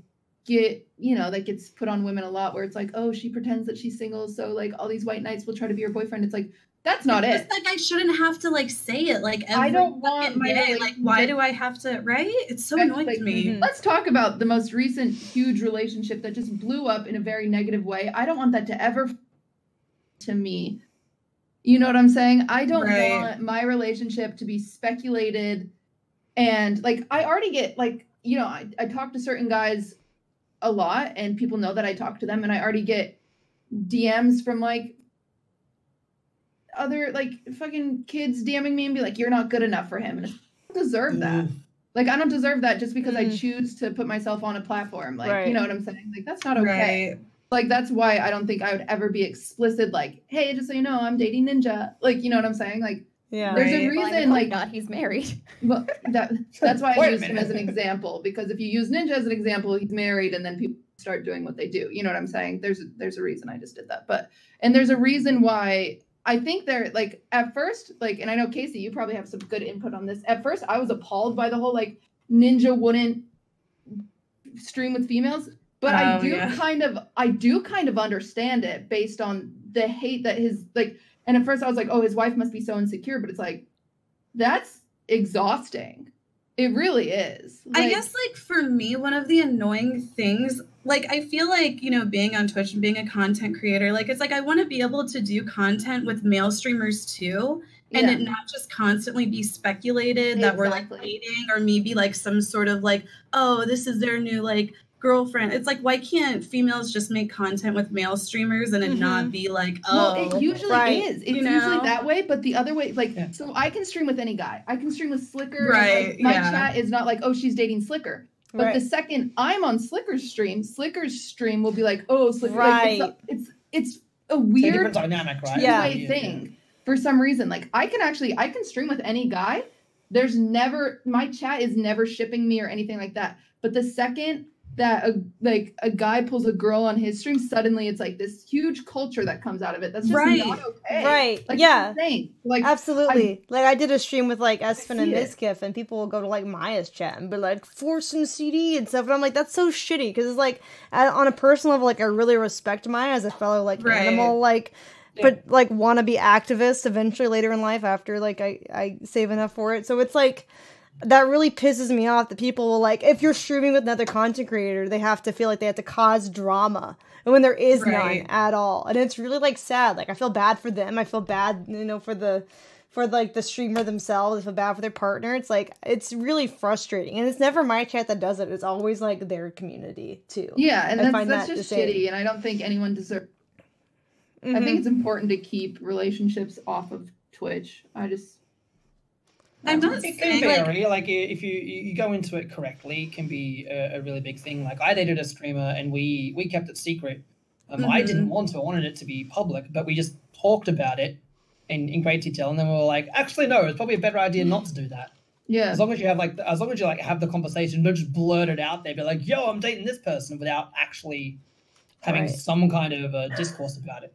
get, you know, that gets put on women a lot where it's like, oh, she pretends that she's single, so like all these white knights will try to be your boyfriend. It's like, that's not it. It's like I shouldn't have to like say it like every I don't want my day. Like why do I have to, right? It's so annoying to me. Let's talk about the most recent huge relationship that just blew up in a very negative way. I don't want that to ever to me. You know what I'm saying? I don't want my relationship to be speculated and like I already get like, you know, I talk to certain guys a lot and people know that I talk to them and I already get DMs from like other like fucking kids DMing me and be like, you're not good enough for him. And I don't deserve that. Like I don't deserve that just because I choose to put myself on a platform. Like, you know what I'm saying? Like that's not okay. Like that's why I don't think I would ever be explicit like, hey, just so you know, I'm dating Ninja. Like, you know what I'm saying? Like there's a reason like he's married. Well, that's why I used him as an example, because if you use Ninja as an example, he's married and then people start doing what they do. You know what I'm saying? There's a reason I just did that. And there's a reason why I think they're like at first, like, and I know Casey, you probably have some good input on this. At first I was appalled by the whole like Ninja wouldn't stream with females, but I do kind of understand it based on the hate that his like. And at first I was like, oh, his wife must be so insecure. But it's like, that's exhausting. It really is. Like, I guess, like, for me, one of the annoying things, like, I feel like, you know, being on Twitch and being a content creator, like, it's like I want to be able to do content with male streamers, too. And it not just constantly be speculated that we're, like, dating or maybe, like, some sort of, like, oh, this is their new, like, girlfriend. It's like, why can't females just make content with male streamers and it not be like, oh, well, it usually is. It's usually that way, but the other way, like, so I can stream with any guy. I can stream with Slicker. And, like, my chat is not like, oh, she's dating Slicker. But the second I'm on Slicker's stream will be like, oh, Slicker. Like, it's a weird different dynamic, right? Two-way thing for some reason. Like I can stream with any guy, there's never, my chat is never shipping me or anything like that. But the second that a guy pulls a girl on his stream, suddenly it's like this huge culture that comes out of it. That's just not okay. Right. Like, yeah. it's insane. Like, absolutely. Like I did a stream with like Espen and see it. Miskiff, and people will go to like Maya's chat and be like, force and CD and stuff. And I'm like, that's so shitty, because it's like on a personal level, like I really respect Maya as a fellow like animal, like but like wannabe activist eventually later in life after like I save enough for it. So it's like that really pisses me off that people will like, if you're streaming with another content creator, they have to feel like they have to cause drama, and when there is none at all. And it's really like sad. Like I feel bad for them. I feel bad, you know, for like the streamer themselves. I feel bad for their partner. It's like, it's really frustrating. And it's never my chat that does it. It's always like their community too. Yeah, and I find that's that just the same. shitty, and I don't think anyone deserves. I think it's important to keep relationships off of Twitch. I'm not It can saying like, vary. Like if you go into it correctly, it can be a really big thing. Like I dated a streamer and we kept it secret. I didn't want to. I wanted it to be public, but we just talked about it in great detail, and then we were like, actually, no, it's probably a better idea not to do that. Yeah. As long as you have the conversation, don't just blurt it out there. Be like, yo, I'm dating this person, without actually having some kind of a discourse about it.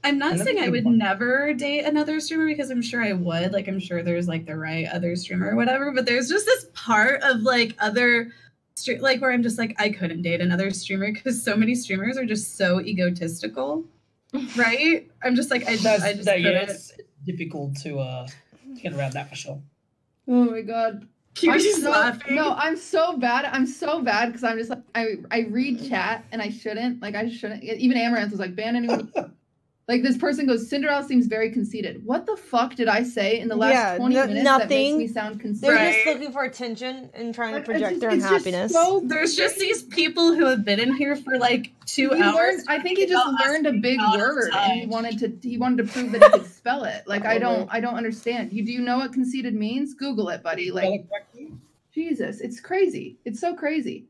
I'm not And that's saying a I good would one. never date another streamer, because I'm sure I would. Like, I'm sure there's like the right other streamer or whatever. But there's just this part of like other, like where I'm just like, I couldn't date another streamer, because so many streamers are just so egotistical, right? I'm just like, I just couldn't. It's difficult to get around that for sure. Oh my god. You're just laughing. No, I'm so bad. I'm so bad because I'm just like, I read chat and I shouldn't. Like, I just shouldn't. Even Amaranth was like, ban anyone. Like, this person goes, Cinderella seems very conceited. What the fuck did I say in the last 20 minutes that makes me sound conceited? They're just looking for attention and trying to project their unhappiness. There's just these people who have been in here for like 2 hours. I think he just learned a big word and he wanted to prove that he could spell it. Like, I don't understand. Do you know what conceited means? Google it, buddy. Like, Jesus, it's crazy. It's so crazy.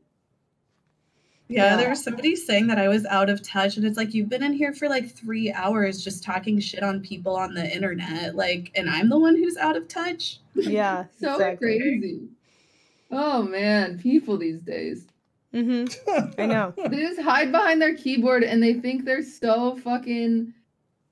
Yeah, there was somebody saying that I was out of touch, and it's like, you've been in here for like 3 hours just talking shit on people on the internet, like, and I'm the one who's out of touch. Yeah, so crazy. Oh man, people these days. I know. They just hide behind their keyboard and they think they're so fucking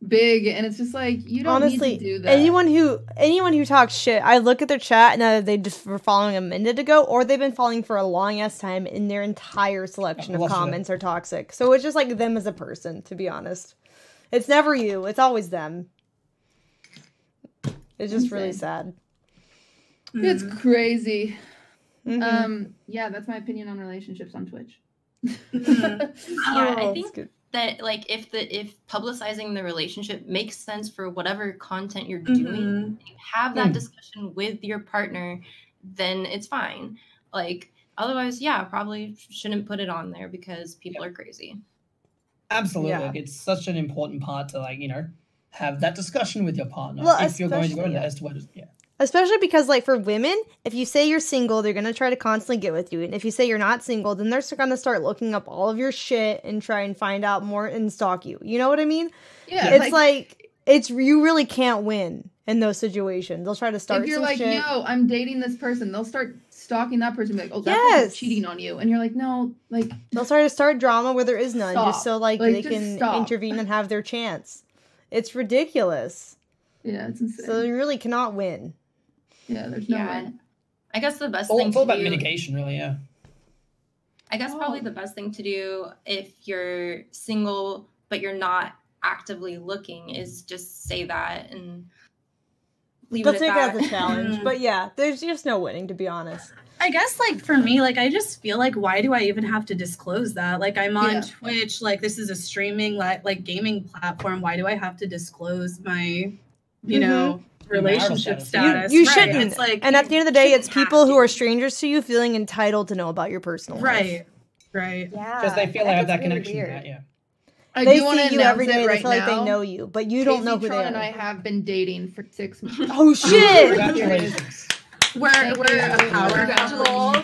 big, and it's just like, you don't Honestly, need to do that. anyone who talks shit, I look at their chat and either they just were following a minute ago, or they've been following for a long ass time, and their entire selection of comments are toxic. So it's just like them as a person, to be honest. It's never you. It's always them. It's just really sad. It's crazy. Yeah, that's my opinion on relationships on Twitch. Yeah, I think that like if publicizing the relationship makes sense for whatever content you're doing, you have that discussion with your partner, then it's fine. Like, otherwise, yeah, probably shouldn't put it on there because people are crazy. Absolutely. Yeah. Like, it's such an important part to, like, you know, have that discussion with your partner. Well, if you're going to go into especially- as to what is, Especially because, like, for women, if you say you're single, they're going to try to constantly get with you. And if you say you're not single, then they're going to start looking up all of your shit and try and find out more and stalk you. You know what I mean? Yeah. It's like you really can't win in those situations. They'll try to start If you're some like, shit. yo, I'm dating this person, they'll start stalking that person. Be like, oh, that person's cheating on you. And you're like, no, like. They'll try to start drama where there is none, just so, like they just can stop. intervene and have their chance. It's ridiculous. Yeah, it's insane. So you really cannot win. Yeah, there's no way. I guess the best all, thing it's all to about do, mitigation, really, yeah. I guess probably the best thing to do if you're single but you're not actively looking is just say that and leave They'll it take at it that. as a challenge. But yeah, there's just no winning, to be honest. I guess, like, for me, like, I just feel like, why do I even have to disclose that? Like, I'm on Twitch, like, this is a streaming, like gaming platform. Why do I have to disclose my, you know, relationship status? You Right. shouldn't. It's like, and at the end of the day, it's people who are strangers to you feeling entitled to know about your personal life. Right. Right. Yeah. Because they feel they have that connection. Yeah. I They do wanna see you every announce it day. They right feel like they now. know you, but you don't know who they Tron are. and I have been dating for 6 months. Oh shit! Congratulations. We're a power couple.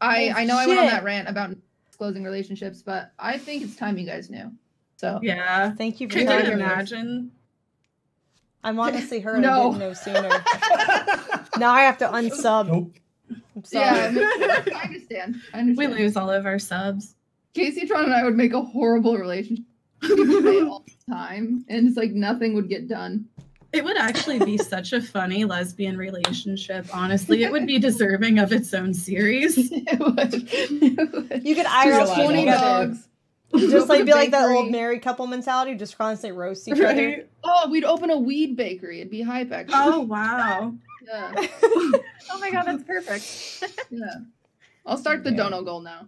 I know I went on that rant about disclosing relationships, but I think it's time you guys knew. So Yeah. Thank you for Could you telling me. imagine? I'm honestly hurt. No. I didn't know sooner. Now I have to unsub. Nope. I'm sorry. Yeah, I understand. We lose all of our subs. Casey Tron and I would make a horrible relationship all the time, and it's like nothing would get done. It would actually be such a funny lesbian relationship, honestly. It would be deserving of its own series. It would. You could IRL 20 together. dogs. Just like be like that Bakery. old married couple mentality, just constantly roast each other. Right? Oh, we'd open a weed bakery. It'd be hype, actually. Oh, wow. Yeah. Oh my god, that's perfect. Yeah. I'll start the dono goal now.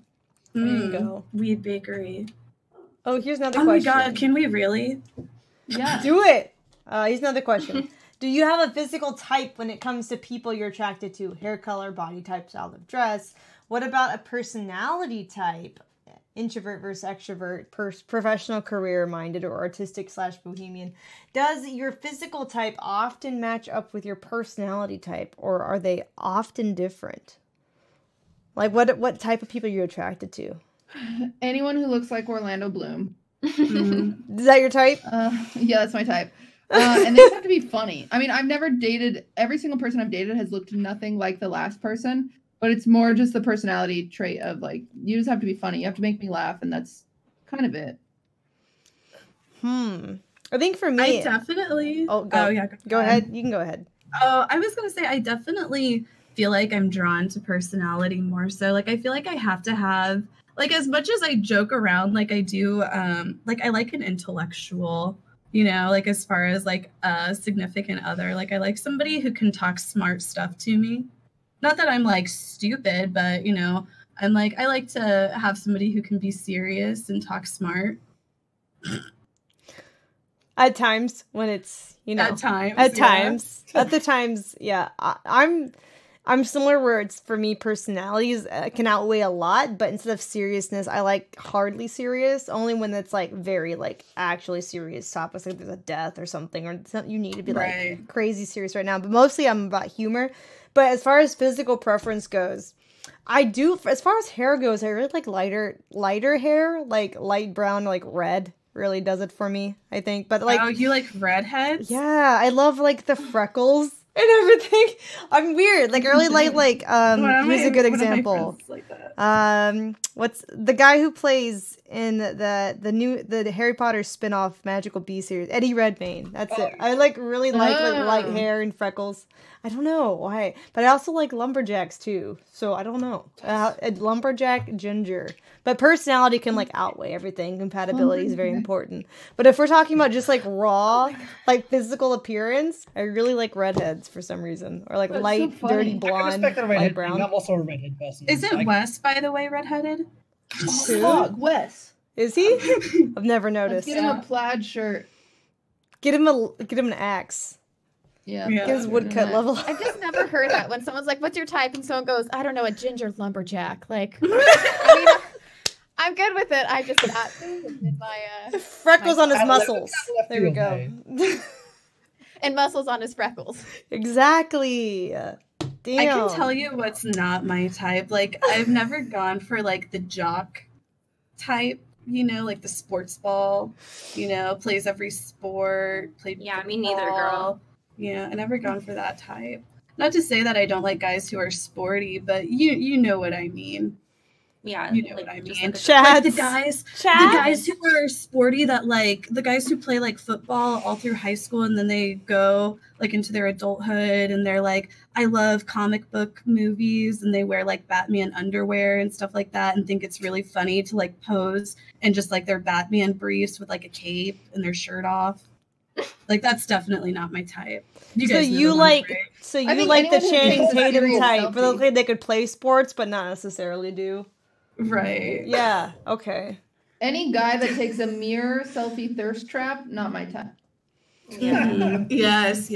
There you go. Weed bakery. Oh, here's another Oh my question. god, can we really? Yeah. Do it. Here's another question. Do you have a physical type when it comes to people you're attracted to? Hair color, body type, style of dress. What about a personality type? Introvert versus extrovert, professional, career-minded, or artistic/bohemian. Does your physical type often match up with your personality type, or are they often different? Like, what type of people are you attracted to? Anyone who looks like Orlando Bloom. Is that your type? Yeah, that's my type. And they just have to be funny. I mean, I've never dated, every single person I've dated has looked nothing like the last person, but it's more just the personality trait of like, you just have to be funny. You have to make me laugh, and that's kind of it. I think for me, I definitely. Oh, yeah. Go ahead. You can go ahead. Oh, I was gonna say I definitely feel like I'm drawn to personality more so. Like I feel like I have to have like as much as I joke around, like I do, like I like an intellectual, you know, like as far as like a significant other. Like I like somebody who can talk smart stuff to me. Not that I'm like stupid, but you know, I'm like I like to have somebody who can be serious and talk smart. At times when it's, you know, At times, at yeah. times, at the times, yeah. I'm similar where it's for me personalities can outweigh a lot, but instead of seriousness, I like hardly serious. Only when it's like very like actually serious topics, like there's a death or something, or something you need to be like crazy serious right now. But mostly I'm about humor. But as far as physical preference goes, I do. As far as hair goes, I really like lighter hair, like light brown, like red. Really does it for me, I think. But like, oh, you like redheads? Yeah, I love like the freckles and everything. I'm weird. Like I really like here's a good example. Like that? What's the guy who plays in the Harry Potter spin-off Magical Beast series? Eddie Redmayne. That's it. I like really like light hair and freckles. I don't know why, but I also like lumberjacks too. So I don't know. Lumberjack ginger. But personality can like outweigh everything. Compatibility is very important. But if we're talking about just like raw, like physical appearance, I really like redheads for some reason, or like That's light, so dirty funny. I can blonde, respect a light redhead brown. thing. I'm also a redhead person. Is it Wes, by the way, redheaded? Who? Fuck, Wes. Is he? I've never Let's noticed. get him a plaid shirt. Get him an axe. Yeah. Get his woodcut level. I've just never heard that when someone's like, "What's your type?" and someone goes, "I don't know, a ginger lumberjack." Like, I mean, I'm good with it. I just not in my freckles my on his style. muscles. There we go. And muscles on his freckles. Exactly. Damn. I can tell you what's not my type. Like, I've never gone for like the jock type, you know, like the sports ball, you know, plays every sport. Played Yeah, me neither, girl. Yeah, I never gone for that type. Not to say that I don't like guys who are sporty, but you know what I mean. Yeah, you know what I mean. Chads. Like the guys who are sporty, that like the guys who play like football all through high school, and then they go like into their adulthood, and they're like, I love comic book movies, and they wear like Batman underwear and stuff like that, and think it's really funny to like pose in just like their Batman briefs with like a cape and their shirt off. Like that's definitely not my type. You So guys know you the ones, like, right? so you I think like the anyone who Channing takes a Tatum serious type, but selfie. they could play sports, but not necessarily do. Right. Yeah. Okay. Any guy that takes a mirror selfie thirst trap, not my type. Mhm. Yes.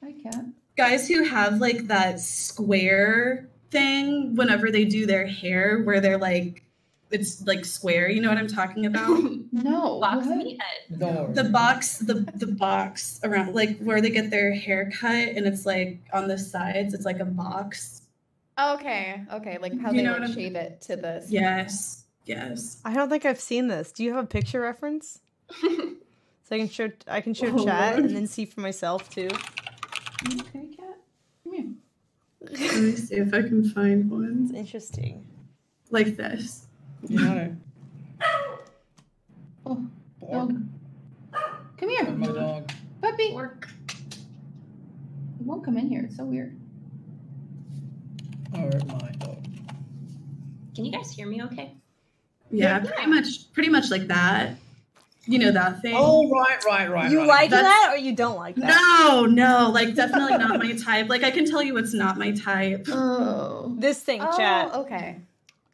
I can't. Guys who have like that square thing whenever they do their hair, where they're like, it's like square. You know what I'm talking about? No. Box what? meathead. No. The box around, like where they get their hair cut, and it's like on the sides, it's like a box. Okay, like how You they know like what I'm- shave it to the. Yes. I don't think I've seen this. Do you have a picture reference? So I can show Oh, chat Lord. and then see for myself too. Okay, cat. Come here. Let me see if I can find one. It's interesting. Like this. No. Oh, Bork. dog. Come here, My dog. puppy. Work. It won't come in here. It's so weird. Or my dog. Can you guys hear me okay? Yeah, pretty much like that. You know that thing? Oh, right. You right. like That's- that or you don't like that? No, like definitely not my type. Like I can tell you what's not my type. Oh. This thing, Oh, chat. okay.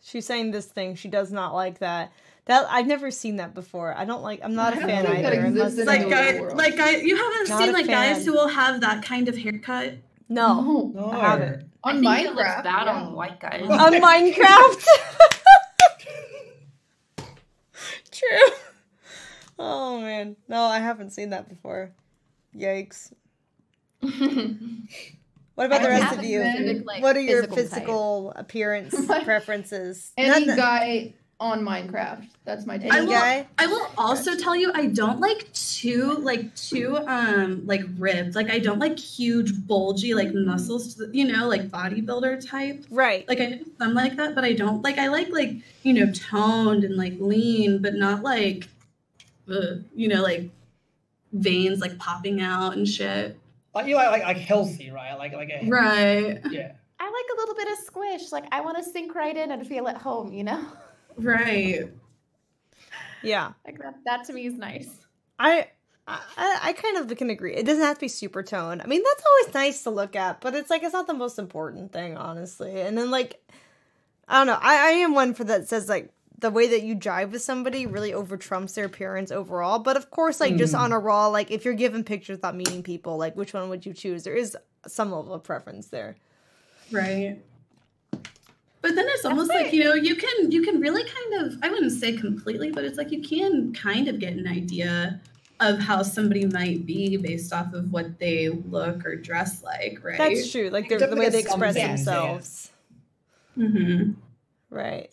She's saying this thing. She does not like that. That I've never seen that before. I'm not a I don't fan think that either. exists in unless- the Like real world. guys, you haven't Not seen a like guys fan. who will have that kind of haircut. no, No. I haven't. On I think it looks Minecraft. bad yeah. on white guys. On Minecraft. True. Oh man, no, I haven't seen that before. Yikes. What about the I rest haven't of you? been, like, What are your physical type. physical appearance My- preferences? Any None- guy on Minecraft. That's my take. Any guy? I will also tell you I don't like too like ribbed. Like I don't like huge bulgy like muscles, like bodybuilder type. Right. Like I know some like that, but I don't like I like toned and like lean, but not like like veins like popping out and shit. Like you like healthy, right? Like a Right. Yeah. I like a little bit of squish. Like I want to sink right in and feel at home, you know? Right. Yeah. Like that to me is nice. I kind of can agree. It doesn't have to be super toned. I mean, that's always nice to look at, but it's like it's not the most important thing, honestly. And then like I don't know. I am one for that says like the way that you jive with somebody really over trumps their appearance overall. But of course, like just on a raw, like if you're given pictures without meeting people, like which one would you choose? There is some level of preference there. Right. But then it's almost like, you can really kind of, I wouldn't say completely, but it's like you can kind of get an idea of how somebody might be based off of what they look or dress like, right? That's true. Like the way they express themselves. Mm-hmm. Right.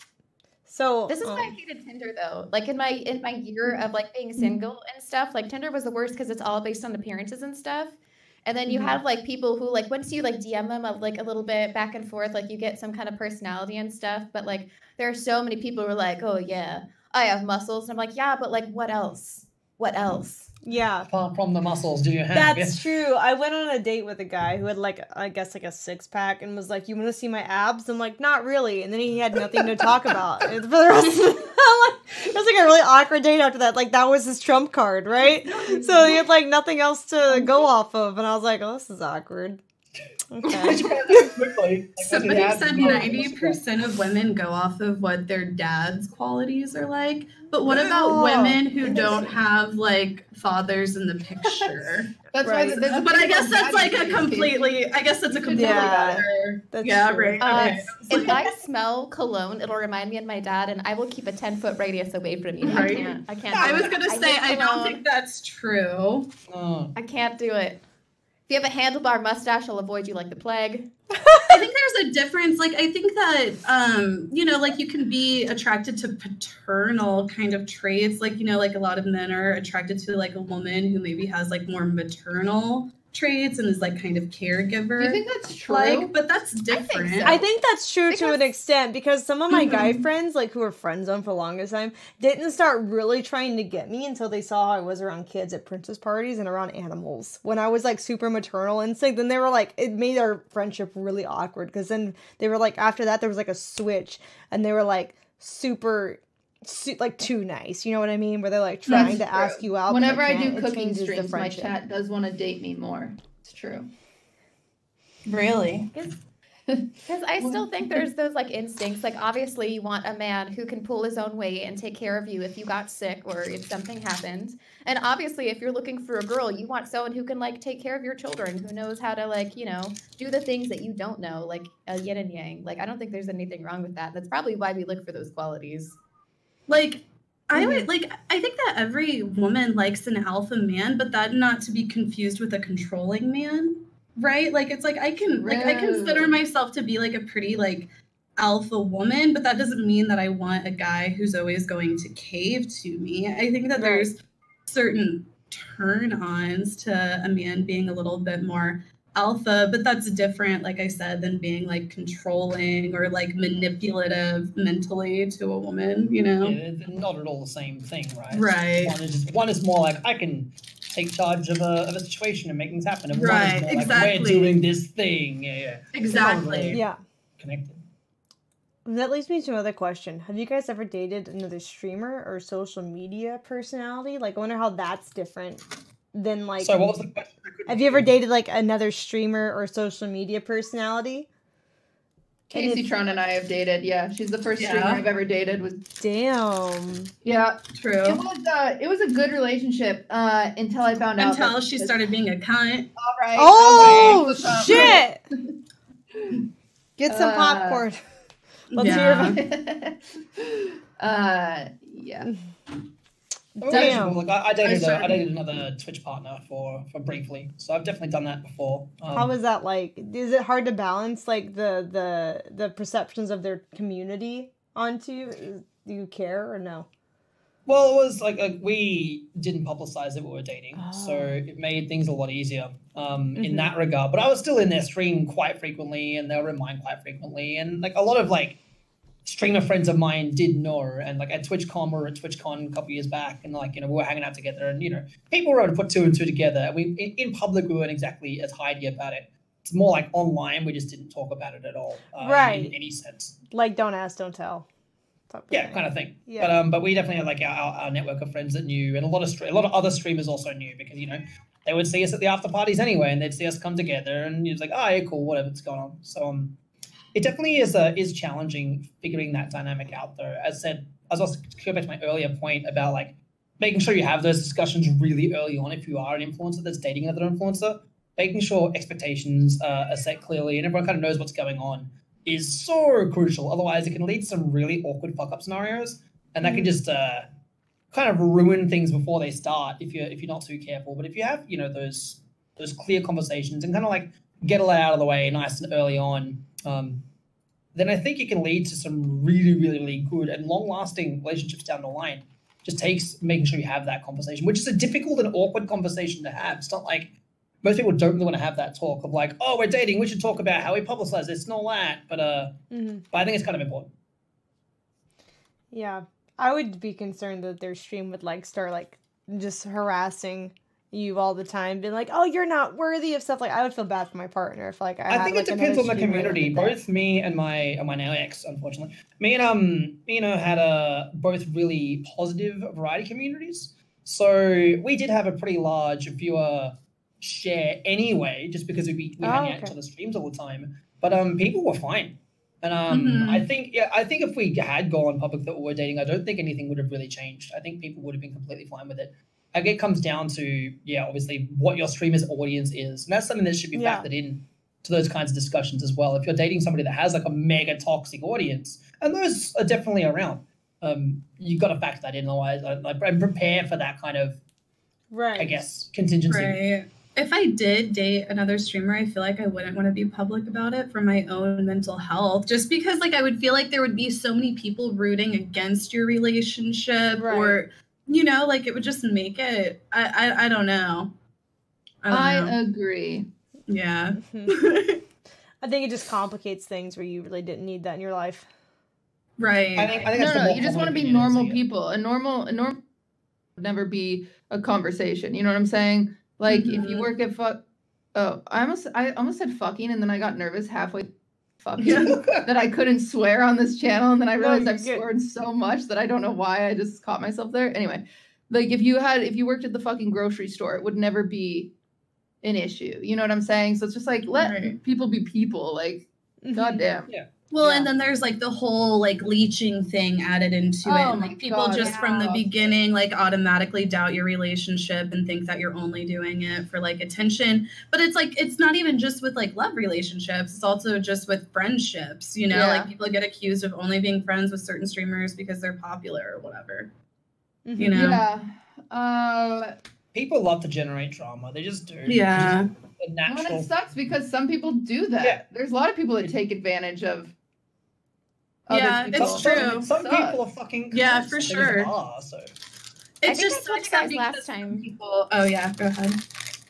So This is why I hated Tinder though. Like in my year of like being single and stuff, like Tinder was the worst because it's all based on appearances and stuff. And then you have like people who like once you like DM them of like a little bit back and forth, like you get some kind of personality and stuff. But like there are so many people who are like, oh yeah, I have muscles. And I'm like, yeah, but like what else? What else? Yeah. Apart from the muscles, do you have? That's true. I went on a date with a guy who had like I guess like a 6-pack and was like, "You want to see my abs?" I'm like, "Not really." And then he had nothing to talk about and for the rest. Of it was like a really awkward date after that. Like that was his trump card, right? So he had like nothing else to go off of, and I was like, "Oh, this is awkward." Okay. Somebody said 90% of women go off of what their dad's qualities are like. But what about women who don't have like fathers in the picture? That's Right. why. There's a But I thing guess about that's like a daddy completely. I guess that's a completely Yeah, better. that's yeah, true. right. Okay. If I smell cologne, it'll remind me of my dad, and I will keep a 10-foot radius away from you. Right. I can't. I do was it. gonna say hate I don't cologne. think that's true. Oh. I can't do it. If you have a handlebar mustache, I'll avoid you like the plague. I think there's a difference. Like I think that like you can be attracted to paternal kind of traits. Like, like a lot of men are attracted to like a woman who maybe has like more maternal traits and is like kind of caregiver. Do you think that's true? Like, but that's different. so. I think that's true to Because- an extent because some of my guy friends, like who were friend zoned for the longest time, didn't start really trying to get me until they saw how I was around kids at princess parties and around animals. When I was like super maternal instinct, then they were like, it made our friendship really awkward because then they were like, after that there was like a switch and they were like super. Like too nice, you know what I mean? Where they're like trying to ask you out. but Whenever I can't. do It cooking changes the streams, my friendship. chat does want to date me more. It's true. Really? Because I still think there's those like instincts. Like obviously you want a man who can pull his own weight and take care of you if you got sick or if something happened. And obviously if you're looking for a girl, you want someone who can like take care of your children, who knows how to like, do the things that you don't know, like a yin and yang. Like I don't think there's anything wrong with that. That's probably why we look for those qualities. Like I would I think that every woman likes an alpha man, but that not to be confused with a controlling man, right? Like it's like I consider myself to be like a pretty like alpha woman, but that doesn't mean that I want a guy who's always going to cave to me. I think that there's certain turn-ons to a man being a little bit more alpha, but that's different, like I said, than being like controlling or like manipulative mentally to a woman, you know? Yeah, they're not at all the same thing, right? Right. One is more like I can take charge of a situation and make things happen, and Right, one is more exactly. like we're doing this thing. Yeah. Exactly. Yeah. Connected. That leads me to another question. Have you guys ever dated another streamer or social media personality? Like, I wonder how that's different than, like... So what was the question? Have you ever dated, like, another streamer or social media personality? Casey Tron and I have dated. Yeah, she's the first streamer I've ever dated. Was damn. Yeah, true. It was a good relationship until I found out. Until she started being a cunt. All right. Oh, okay. shit! Get some popcorn. Let's hear about it. Yeah. Damn. Like I dated another Twitch partner for briefly, so I've definitely done that before. How was that like? Is it hard to balance like the perceptions of their community onto you? Do you care or no? Well, it was like we didn't publicize that we were dating, so it made things a lot easier in that regard. But I was still in their stream quite frequently, and they were in mine quite frequently, and like a lot of like streamer friends of mine did know, and like at TwitchCon or at TwitchCon a couple years back, and like, you know, we were hanging out together, and, you know, people were able to put two and two together. We in public we weren't exactly as hidey about it. It's more like online we just didn't talk about it at all, right? In any sense, like don't ask, don't tell. Yeah, kind of thing. Yeah. But we definitely had like our network of friends that knew, and a lot of other streamers also knew, because, you know, they would see us at the after parties anyway, and they'd see us come together, and it's like, oh yeah, cool, whatever's going on. So it definitely is challenging figuring that dynamic out, though. As I said, I was also go back to my earlier point about like making sure you have those discussions really early on if you are an influencer that's dating another influencer, making sure expectations are set clearly and everyone kind of knows what's going on is so crucial. Otherwise, it can lead to some really awkward fuck-up scenarios, and that can just kind of ruin things before they start if you're not too careful. But if you have, you know, those clear conversations and kind of like get it out of the way nice and early on, then I think it can lead to some really, really, really good and long-lasting relationships down the line. Just takes making sure you have that conversation, which is a difficult and awkward conversation to have. It's not like most people don't really want to have that talk of like, oh, we're dating, we should talk about how we publicize this and all that. But I think it's kind of important. Yeah, I would be concerned that their stream would like start like just harassing you all the time, being like, "Oh, you're not worthy of stuff." Like, I would feel bad for my partner if like I think had, it like, depends on the another streamer that community. did that. Both me and my now ex, unfortunately, me and had both really positive variety communities. So we did have a pretty large viewer share anyway, just because we hang out each other's streams all the time. But people were fine. And I think if we had gone public that we were dating, I don't think anything would have really changed. I think people would have been completely fine with it. I guess it comes down to, obviously what your streamer's audience is. And that's something that should be factored in to those kinds of discussions as well. If you're dating somebody that has like a mega toxic audience, and those are definitely around, you've got to factor that in. Otherwise, and prepare for that kind of, I guess, contingency. Right. If I did date another streamer, I feel like I wouldn't want to be public about it for my own mental health, just because like I would feel like there would be so many people rooting against your relationship, or, you know, like it would just make it, I don't know. I agree. Yeah. I think it just complicates things where you really didn't need that in your life. Right. I think no, you just want to be normal people. A normal would never be a conversation. You know what I'm saying? Like if you work at I almost said fucking, and then I got nervous halfway fucking that I couldn't swear on this channel, and then I realized I've sworn so much that I don't know why I just caught myself there. Anyway, like if you worked at the fucking grocery store, it would never be an issue. You know what I'm saying? So it's just like let people be people. Like goddamn. Yeah. Well, and then there's like the whole like leeching thing added into it. And, like people just from the beginning like automatically doubt your relationship and think that you're only doing it for like attention. But it's like it's not even just with like love relationships. It's also just with friendships. You know, like people get accused of only being friends with certain streamers because they're popular or whatever. You know. Yeah. People love to generate drama. They just do. Yeah. Well, it sucks because some people do that. Yeah. There's a lot of people that take advantage of. It's true. Some people are fucking. Yeah, for sure. It's just such that last time. People. Oh yeah, go ahead.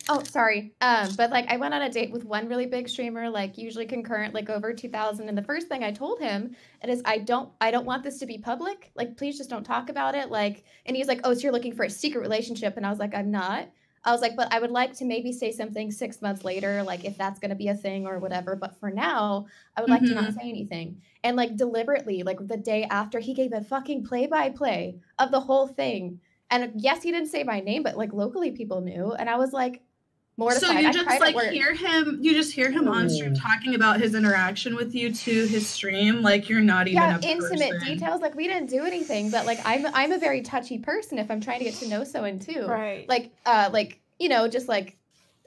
Oh, sorry. But like I went on a date with one really big streamer, like usually concurrent, like over 2,000. And the first thing I told him is I don't want this to be public. Like, please just don't talk about it. Like, and he's like, oh, so you're looking for a secret relationship? And I was like, I'm not. I was like, but I would like to maybe say something 6 months later, like if that's gonna be a thing or whatever. But for now, I would like to not say anything. And like deliberately, like the day after, he gave a fucking play-by-play of the whole thing. And yes, he didn't say my name, but like locally people knew. And I was like, mortified. So you just like hear him on stream talking about his interaction with you to his stream, like you're not even a intimate person. details. Like we didn't do anything, but like I'm a very touchy person if I'm trying to get to know someone too. Right. Like you know, just like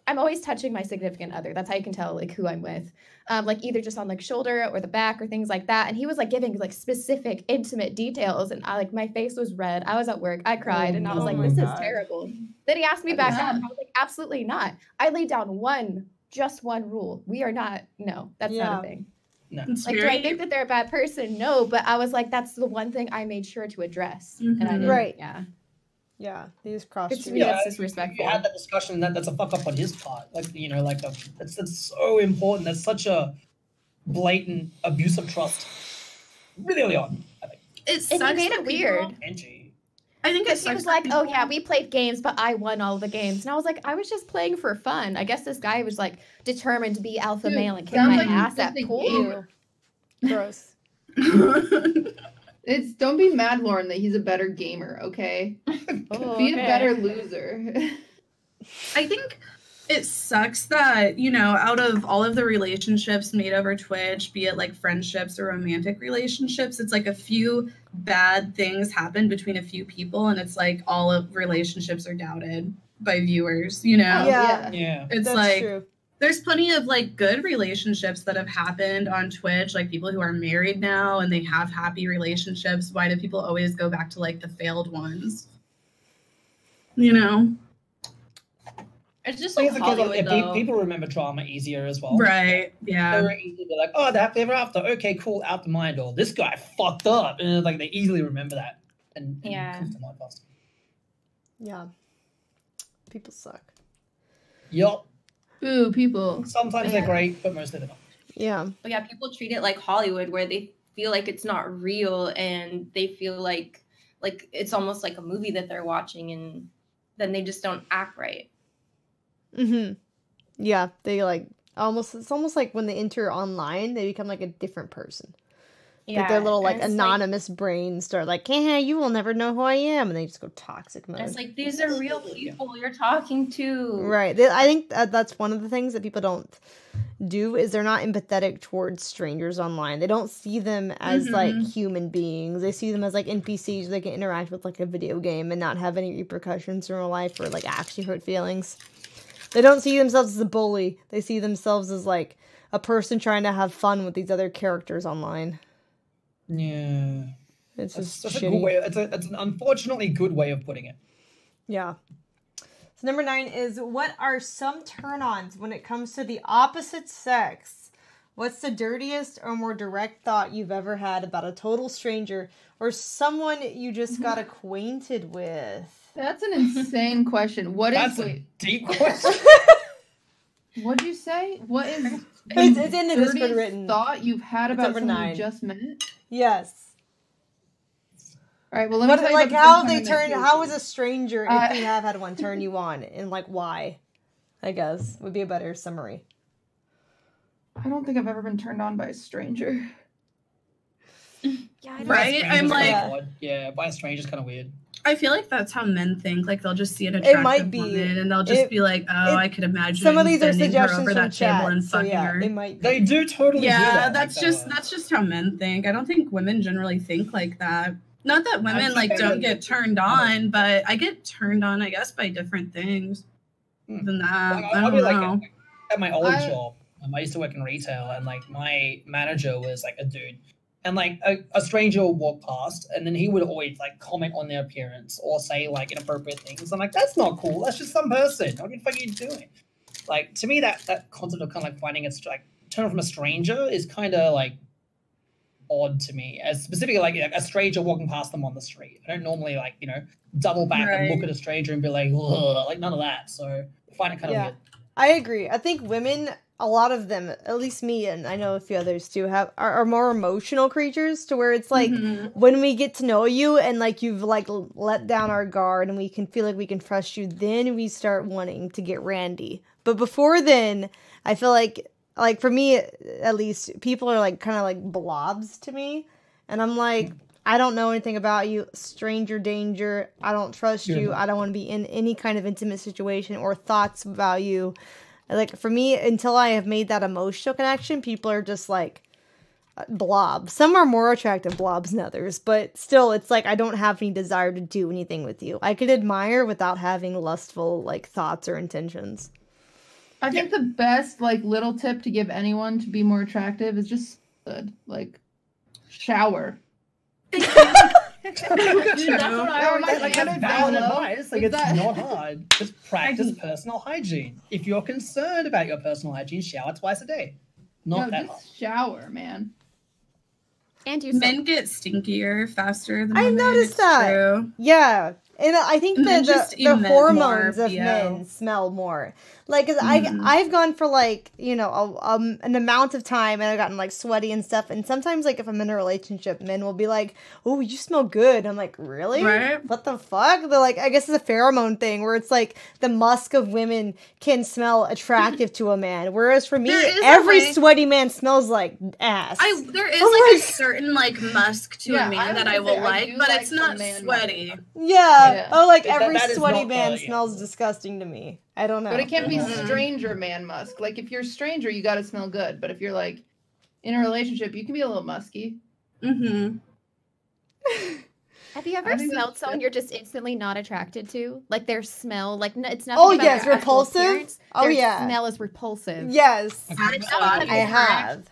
I'm always touching my significant other. That's how you can tell like who I'm with. Like either just on like shoulder or the back or things like that. And he was like giving like specific intimate details, and I like my face was red. I was at work. I cried, and I was like, this is terrible. Then he asked me back up. I was like, absolutely not. I laid down just one rule. We are not. No, that's not a thing. No. Like, do I think that they're a bad person? No, but I was like, that's the one thing I made sure to address, and I didn't. Right. Yeah. These cross. It's me that's disrespectful. You had that discussion. That's a fuck up on his part. Like you know, like that's so important. That's such a blatant abuse of trust. Really early on, I think. It made it weird. I think he was like, oh yeah, we played games, but I won all the games. And I was like, I was just playing for fun. I guess this guy was like determined to be alpha male and kick my ass at pool. Gross. Don't be mad, Lauren, that he's a better gamer, okay? Be a better loser. I think it sucks that, you know, out of all of the relationships made over Twitch, be it like friendships or romantic relationships, it's like a few bad things happen between a few people, and it's like all of relationships are doubted by viewers, you know? Yeah. It's That's like true. There's plenty of like good relationships that have happened on Twitch, like people who are married now and they have happy relationships. Why do people always go back to like the failed ones? You know? It's just like Hollywood, though. People remember drama easier as well. Right. Yeah. Very easy to be like, oh, they're happily ever after. Okay, cool, out the mind. Or this guy fucked up. And like they easily remember that. And comes to mind faster. Yeah. People suck. Yup. Ooh, people. Sometimes they're great, but mostly they're not. Yeah. But yeah, people treat it like Hollywood, where they feel like it's not real, and they feel like it's almost like a movie that they're watching, and then they just don't act right. Yeah, they like it's almost like when they enter online, they become like a different person. Yeah, like their little like anonymous brains start like, hey, you will never know who I am, and they just go toxic mode. And it's like, these are real people you're talking to. Right. I think that's one of the things that people don't do is they're not empathetic towards strangers online. They don't see them as like human beings. They see them as like NPCs they can interact with like a video game and not have any repercussions in real life or like actually hurt feelings. They don't see themselves as a bully. They see themselves as like a person trying to have fun with these other characters online. Yeah. It's just such a shitty. good way. It's an unfortunately good way of putting it. Yeah. So number 9 is, what are some turn-ons when it comes to the opposite sex? What's the dirtiest or more direct thought you've ever had about a total stranger or someone you just got acquainted with? That's an insane question. That's a deep question. What'd you say? What is it's in the Discord dirtiest written. thought you've had It's about number someone 9. you just met? Yes. All right. Well, let me tell you like about the how first they time I met turn. you. How is a stranger if you have had one turn you on, and like why? I guess would be a better summary. I don't think I've ever been turned on by a stranger. Yeah, Right? I'm like, yeah, by a stranger's kind of weird. I feel like that's how men think. Like they'll just see an attractive might be. woman and they'll just be like, "Oh, I could imagine some of these are bending her suggestions over from that table chat, and so fucking yeah, her." they might. They do totally do Yeah, that. that's just how men think. I don't think women generally think like that. Not that women like don't get turned on, but I get turned on, I guess, by different things than that. Like, I I'll don't be know. like at my old job. I used to work in retail, and like my manager was like a dude, and like a stranger would walk past, and then he would always like comment on their appearance or say like inappropriate things. I'm like, that's not cool. That's just some person. What the fuck are you doing? Like to me, that concept of kind of like finding it like turn from a stranger is kind of like odd to me, as specifically like a stranger walking past them on the street. I don't normally like double back and look at a stranger and be like, ugh, like none of that. So find it kind of weird. I agree. I think women, a lot of them, at least me, and I know a few others too, are more emotional creatures, to where it's like when we get to know you and like you've like let down our guard and we can feel like we can trust you, then we start wanting to get randy. But before then, I feel like for me at least, people are like kind of like blobs to me, and I'm like, I don't know anything about you, stranger danger. I don't trust you. I don't want to be in any kind of intimate situation or thoughts about you. Like, for me, until I have made that emotional connection, people are just like blobs. Some are more attractive blobs than others, but still, it's like I don't have any desire to do anything with you. I could admire without having lustful like thoughts or intentions. I think the best like little tip to give anyone to be more attractive is just like shower. Dude, that's what I always like. That's valid advice. Like, it's not hard. Just practice personal hygiene. If you're concerned about your personal hygiene, shower twice a day. Not that hard. Shower, man. And men get stinkier faster than I women. noticed that. True. Yeah. And I think Men that just the emit hormones more of BO. men smell more. Like, 'cause I've gone for like, you know, an amount of time, and I've gotten like sweaty and stuff. And sometimes, like, if I'm in a relationship, men will be like, "Oh, you smell good." I'm like, "Really? Right. What the fuck?" They're like, I guess it's a pheromone thing where it's like the musk of women can smell attractive to a man, whereas for me, There is a every way- sweaty man smells like ass. There is Oh like a certain like musk to Yeah, a man I that would I will say I like, do but like it's the not man sweaty. Yeah. Oh, like every that is sweaty not man the- yeah. smells disgusting to me. I don't know. But it can't be stranger man musk. Like if you're a stranger, you gotta smell good. But if you're like in a relationship, you can be a little musky. Mm-hmm. Have you ever smelled someone you're just instantly not attracted to? Like their smell, like it's nothing. Oh, about yes, their actual repulsive? appearance. Oh, Their yeah. smell is repulsive. Yes. I have.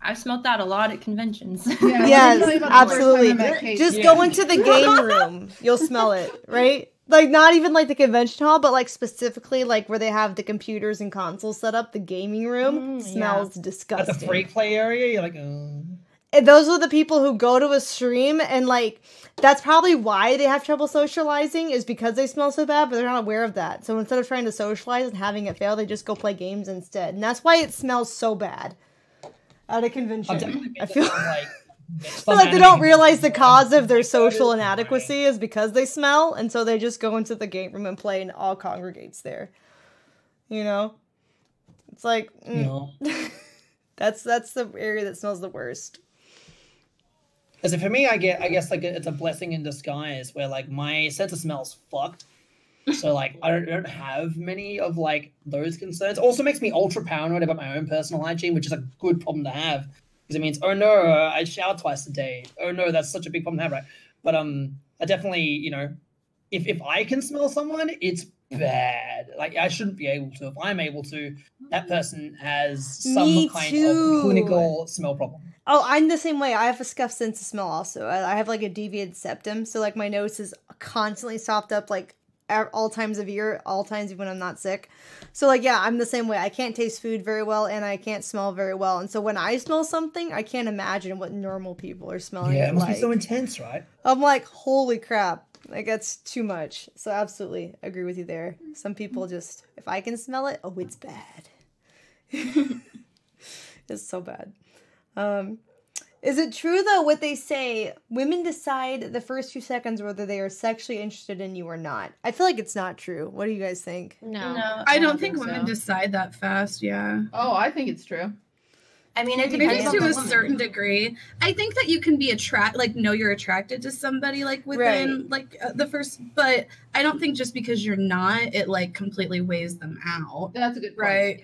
I've smelled that a lot at conventions. Yes, absolutely. Just go into the game room. You'll smell it, right? Like, not even like the convention hall, but like specifically like where they have the computers and consoles set up, the gaming room smells disgusting. At the free play area, you're like, And those are the people who go to a stream, and like that's probably why they have trouble socializing, is because they smell so bad, but they're not aware of that. So instead of trying to socialize and having it fail, they just go play games instead. And that's why it smells so bad at a convention. I feel like they don't realize the cause of their social inadequacy is because they smell, and so they just go into the game room and play, and all congregates there. You know? It's like that's the area that smells the worst. As for me, I guess like it's a blessing in disguise where like my sense of smell is fucked. So like I don't have many of like those concerns. Also makes me ultra paranoid about my own personal hygiene, which is a good problem to have because it means, oh no, I shower twice a day. Oh no, that's such a big problem to have, right? But I definitely, you know, if I can smell someone, it's bad. Like I shouldn't be able to. If I'm able to, that person has some Me kind too. of clinical smell problem. Oh, I'm the same way. I have a scuffed sense of smell also. I have like a deviated septum, so like my nose is constantly stopped up like at all times of year, all times when I'm not sick. So like, yeah, I'm the same way. I can't taste food very well, and I can't smell very well. And so when I smell something, I can't imagine what normal people are smelling Yeah, it must like. be so intense, right? I'm like, holy crap. Like, that's too much. So absolutely agree with you there. Some people just, if I can smell it, oh, it's bad. It's so bad. Is it true, though, what they say, women decide the first few seconds whether they are sexually interested in you or not? I feel like it's not true. What do you guys think? No. I don't think women decide that fast, yeah. Oh, I think it's true. I mean, it Maybe depends to on a the woman. certain degree. I think that you can be know you're attracted to somebody like within the first, but I don't think just because you're not, it like completely weighs them out. That's a good point. Right?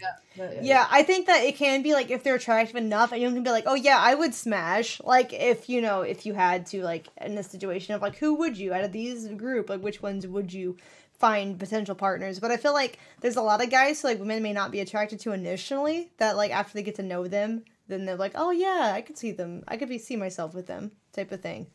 Yeah, I think that it can be like if they're attractive enough, and you can be like, oh yeah, I would smash. Like if you know, if you had to, like in a situation of like, who would you out of these group, like which ones would you find potential partners? But I feel like there's a lot of guys who like women may not be attracted to initially, that like after they get to know them, then they're like, oh yeah, I could see them, I could see myself with them, type of thing.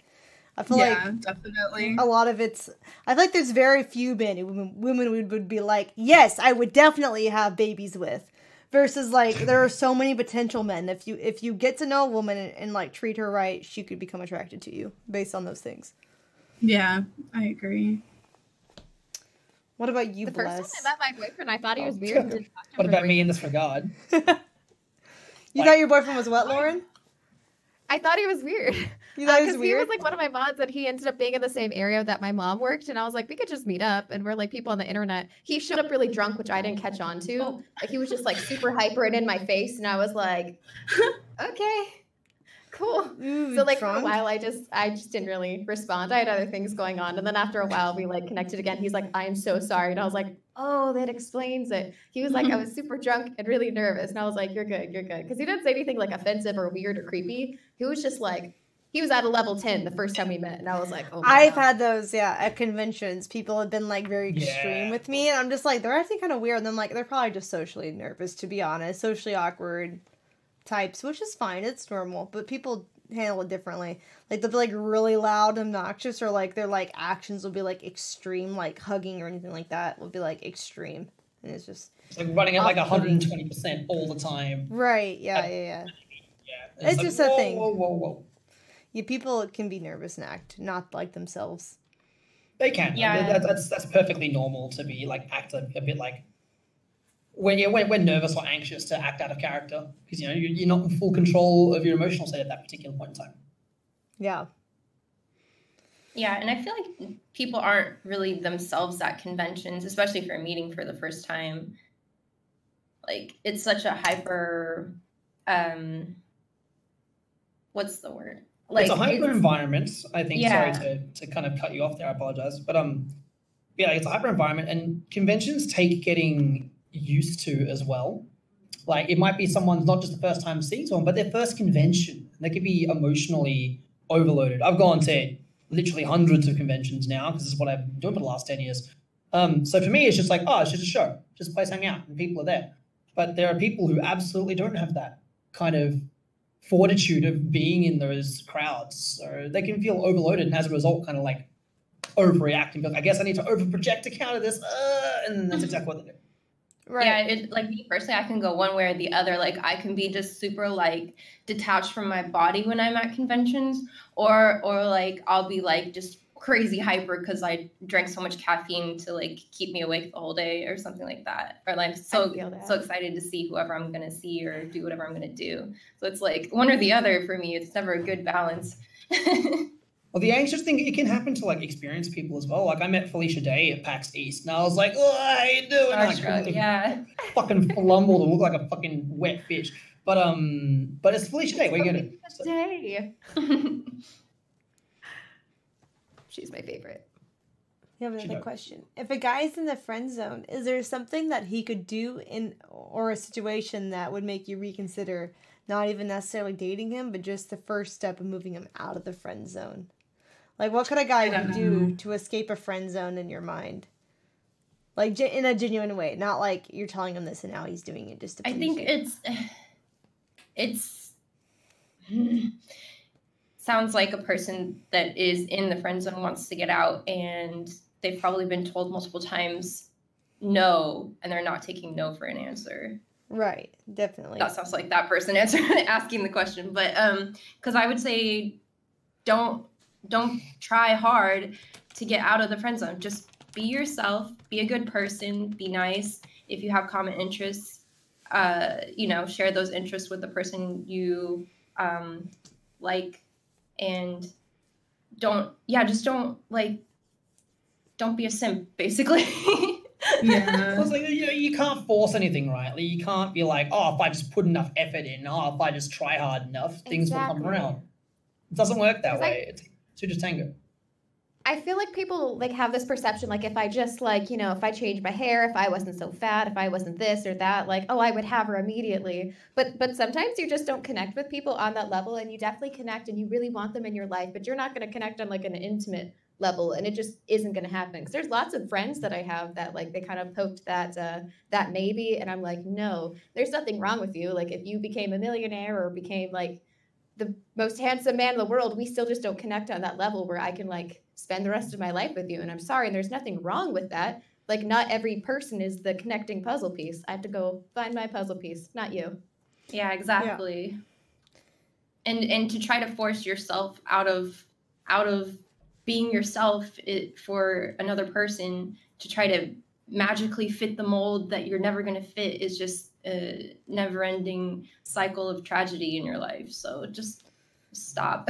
I feel like definitely a lot of it's, I feel like there's very few men who women would be like, yes, I would definitely have babies with. Versus like there are so many potential men. If you get to know a woman and like treat her right, she could become attracted to you based on those things. Yeah, I agree. What about you, The Bless? first time I met my boyfriend, I thought he was weird. And didn't talk to him What for about 3 me in this regard? You thought your boyfriend was what, Lauren? I thought he was weird. You thought he was Because he weird? was like one of my mods, and he ended up being in the same area that my mom worked. And I was like, we could just meet up. And we're like people on the internet. He showed up really drunk, which I didn't catch on to. Like he was just like super hyper and in my face, and I was like, okay, cool. So like for a while, I just didn't really respond. I had other things going on, and then after a while, we like connected again. He's like, I am so sorry, and I was like, oh, that explains it. He was like, I was super drunk and really nervous, and I was like, you're good, because he didn't say anything like offensive or weird or creepy. He was just like. He was at a level 10 the first time we met, and I was like, oh my I've God. had those, at conventions. People have been, like, very extreme with me, and I'm just like, they're acting kind of weird, and then, like, they're probably just socially nervous, to be honest. Socially awkward types, which is fine. It's normal, but people handle it differently. Like, they'll be, like, really loud, obnoxious, or, like, their, like, actions will be, like, extreme, like, hugging or anything like that will be, like, extreme. And it's just... It's like running at, like, 120% all the time. Right, yeah. It's like, just a thing. Whoa. Yeah, people can be nervous and act not like themselves. They can. Yeah. That's perfectly normal to be like act a bit like when you're nervous or anxious to act out of character because you're not in full control of your emotional state at that particular point in time. Yeah. Yeah, and I feel like people aren't really themselves at conventions, especially for a meeting for the first time. Like it's such a hyper what's the word? Like it's a hyper environment, I think. Yeah. Sorry to kind of cut you off there, I apologize. But yeah, it's a hyper environment and conventions take getting used to as well. Like it might be someone's not just the first time seeing someone, but their first convention. They could be emotionally overloaded. I've gone to literally hundreds of conventions now because this is what I've been doing for the last 10 years. So for me, it's just like, it's just a show, just a place hang out and people are there. But there are people who absolutely don't have that kind of fortitude of being in those crowds. So they can feel overloaded and as a result kind of like overreact and be like, I guess I need to overproject to counter this. And that's exactly what they do. Right. Yeah, like me personally, I can go one way or the other. Like I can be just super like detached from my body when I'm at conventions, or like I'll be like just crazy hyper because I drank so much caffeine to like keep me awake the whole day or something like that. Or like so excited to see whoever I'm gonna see or do whatever I'm gonna do. So it's like one or the other for me. It's never a good balance. Well, the anxious thing, it can happen to like experienced people as well. Like I met Felicia Day at PAX East and I was like, how you doing? Yeah. Fucking flumbled and looked like a fucking wet fish. But it's Felicia Day. What are you gonna do? Day. She's my favorite. You have another question. If a guy's in the friend zone, is there something that he could do or a situation that would make you reconsider not even necessarily dating him, but just the first step of moving him out of the friend zone? Like, what could a guy do to escape a friend zone in your mind? Like, in a genuine way, not like you're telling him this and now he's doing it just to please I think you. it's sounds like a person that is in the friend zone wants to get out and they've probably been told multiple times no and they're not taking no for an answer. Right, definitely. That sounds like that person asking the question, but because I would say don't try hard to get out of the friend zone. Just be yourself, be a good person, be nice. If you have common interests, share those interests with the person you like, and don't be a simp, basically. Yeah. It's like, you can't force anything, right? Like, you can't be like, if I just put enough effort in, if I just try hard enough, things will come around. It doesn't work that way. It's two to tango. I feel like people like have this perception, like if I just like, if I changed my hair, if I wasn't so fat, if I wasn't this or that, like, I would have her immediately. But sometimes you just don't connect with people on that level, and you definitely connect and you really want them in your life, but you're not going to connect on like an intimate level, and it just isn't going to happen. Because there's lots of friends that I have that like they kind of poked that maybe, and I'm like, no, there's nothing wrong with you. Like if you became a millionaire or became like the most handsome man in the world, we still just don't connect on that level where I can like spend the rest of my life with you. And I'm sorry, and there's nothing wrong with that. Like not every person is the connecting puzzle piece. I have to go find my puzzle piece, not you. Yeah, exactly. Yeah. And to try to force yourself out of being yourself for another person to try to magically fit the mold that you're never going to fit is just a never-ending cycle of tragedy in your life. So just stop.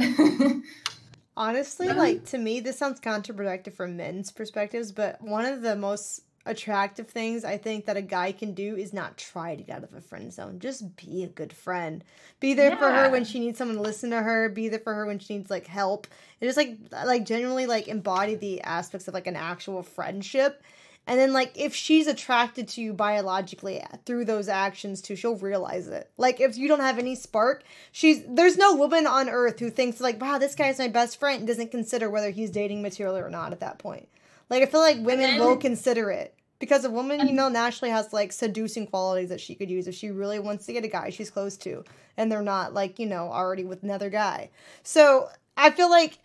Honestly, like, to me, this sounds counterproductive from men's perspectives, but one of the most attractive things I think that a guy can do is not try to get out of a friend zone. Just be a good friend. Be there for her when she needs someone to listen to her. Be there for her when she needs, like, help. And just, like genuinely, like, embody the aspects of, like, an actual friendship. And then, like, if she's attracted to you biologically through those actions too, she'll realize it. Like, if you don't have any spark, there's no woman on earth who thinks, like, wow, this guy's my best friend, and doesn't consider whether he's dating material or not at that point. Like, I feel like women will consider it. Because a woman, you know, naturally has, like, seducing qualities that she could use if she really wants to get a guy she's close to. And they're not, like, you know, already with another guy. So, I feel like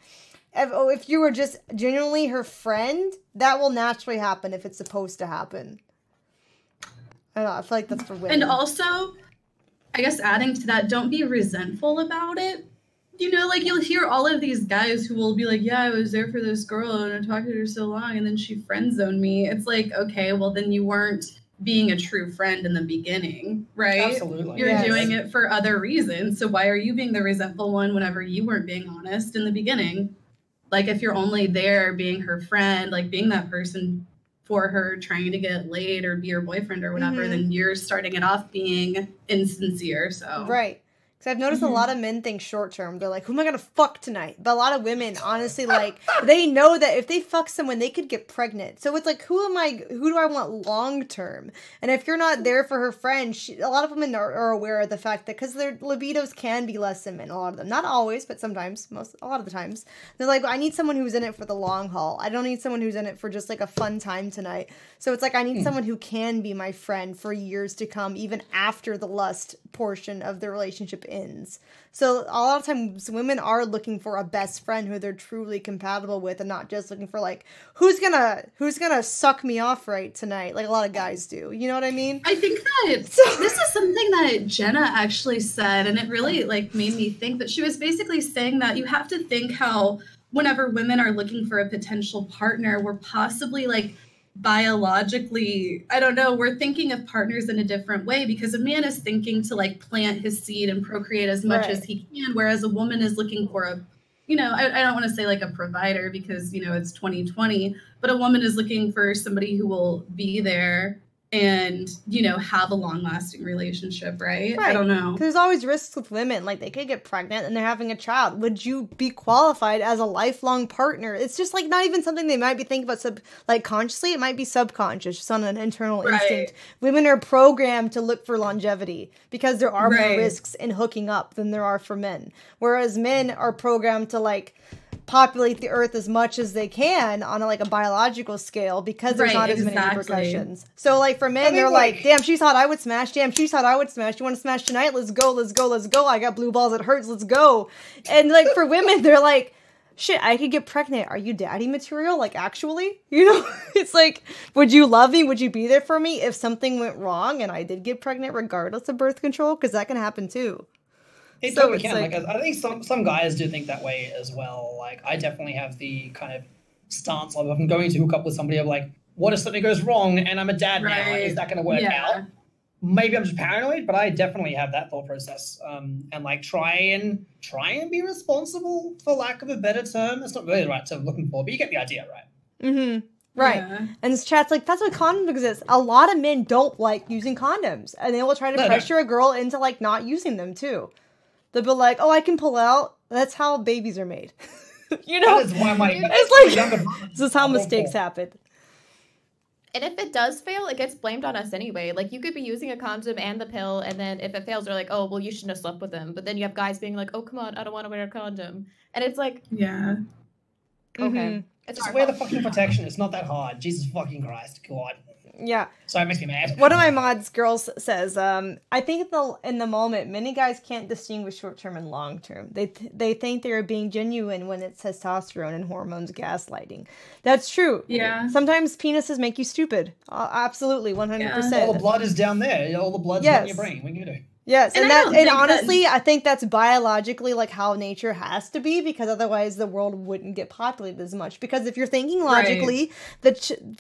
if you were just genuinely her friend, that will naturally happen if it's supposed to happen. I don't know, I feel like that's for women. And also, I guess adding to that, don't be resentful about it. You know, like, you'll hear all of these guys who will be like, yeah, I was there for this girl and I talked to her so long and then she friend zoned me. It's like, okay, well, then you weren't being a true friend in the beginning, right? Absolutely. You're doing it for other reasons. So why are you being the resentful one whenever you weren't being honest in the beginning? Like, if you're only there being her friend, like being that person for her, trying to get laid or be her boyfriend or whatever, then you're starting it off being insincere. So right. Because I've noticed a lot of men think short term. They're like, who am I going to fuck tonight? But a lot of women, honestly, like, they know that if they fuck someone, they could get pregnant. So it's like, who do I want long term? And if you're not there for her friend, a lot of women are aware of the fact that because their libidos can be less than men, a lot of them. Not always, but sometimes, a lot of the times. They're like, I need someone who's in it for the long haul. I don't need someone who's in it for just like a fun time tonight. So it's like, I need someone who can be my friend for years to come, even after the lust portion of the relationship ends. So a lot of times women are looking for a best friend who they're truly compatible with, and not just looking for like who's gonna suck me off right tonight, like a lot of guys do. You know what I mean? I think that this is something that Jenna actually said, and it really like made me think that she was basically saying that you have to think how whenever women are looking for a potential partner, we're possibly like biologically, I don't know, we're thinking of partners in a different way, because a man is thinking to like plant his seed and procreate as much as he can, whereas a woman is looking for a, you know, I don't want to say like a provider because, you know, it's 2020, but a woman is looking for somebody who will be there and, you know, have a long-lasting relationship, right? I don't know. There's always risks with women. Like, they could get pregnant and they're having a child. Would you be qualified as a lifelong partner? It's just, like, not even something they might be thinking about, consciously. It might be subconscious, just on an internal instinct. Women are programmed to look for longevity because there are more risks in hooking up than there are for men. Whereas men are programmed to, like, populate the earth as much as they can on a biological scale because there's not as many repercussions. So like for men, they're like, damn, she's hot, I would smash. Damn, she's hot, I would smash. You want to smash tonight? Let's go, let's go, let's go. I got blue balls, it hurts, let's go. And like for women, they're like, shit, I could get pregnant. Are you daddy material? Like actually, you know, it's like, would you love me? Would you be there for me if something went wrong and I did get pregnant regardless of birth control? Because that can happen too. It totally can. Like, I think some guys do think that way as well. Like, I definitely have the kind of stance of, if I'm going to hook up with somebody, of like, what if something goes wrong and I'm a dad now? Is that going to work out? Maybe I'm just paranoid, but I definitely have that thought process. And like, try and be responsible, for lack of a better term. That's not really the right term I'm looking for, but you get the idea, right? Mm-hmm. Right. Yeah. And this chat's like, that's what condoms exist. A lot of men don't like using condoms, and they will try to pressure a girl into like not using them too. They'll be like, oh, I can pull out. That's how babies are made. You know? That is one of my it's like, this is how mistakes happen. And if it does fail, it gets blamed on us anyway. Like, you could be using a condom and the pill, and then if it fails, they're like, oh, well, you shouldn't have slept with him. But then you have guys being like, oh, come on, I don't want to wear a condom. And it's like... Yeah. Okay. Mm-hmm. Just wear the fucking protection. It's not that hard. Jesus fucking Christ. God. Yeah. Sorry, it makes me mad. One of my mods girls says, I think in the moment, many guys can't distinguish short-term and long-term. They think they're being genuine when it's testosterone and hormones gaslighting. That's true. Yeah. Sometimes penises make you stupid. Absolutely, 100%. All the blood is down there. All the blood's not in your brain. What can you do? Yes, and I that don't and think honestly, I think that's biologically like how nature has to be, because otherwise the world wouldn't get populated as much. Because if you're thinking logically,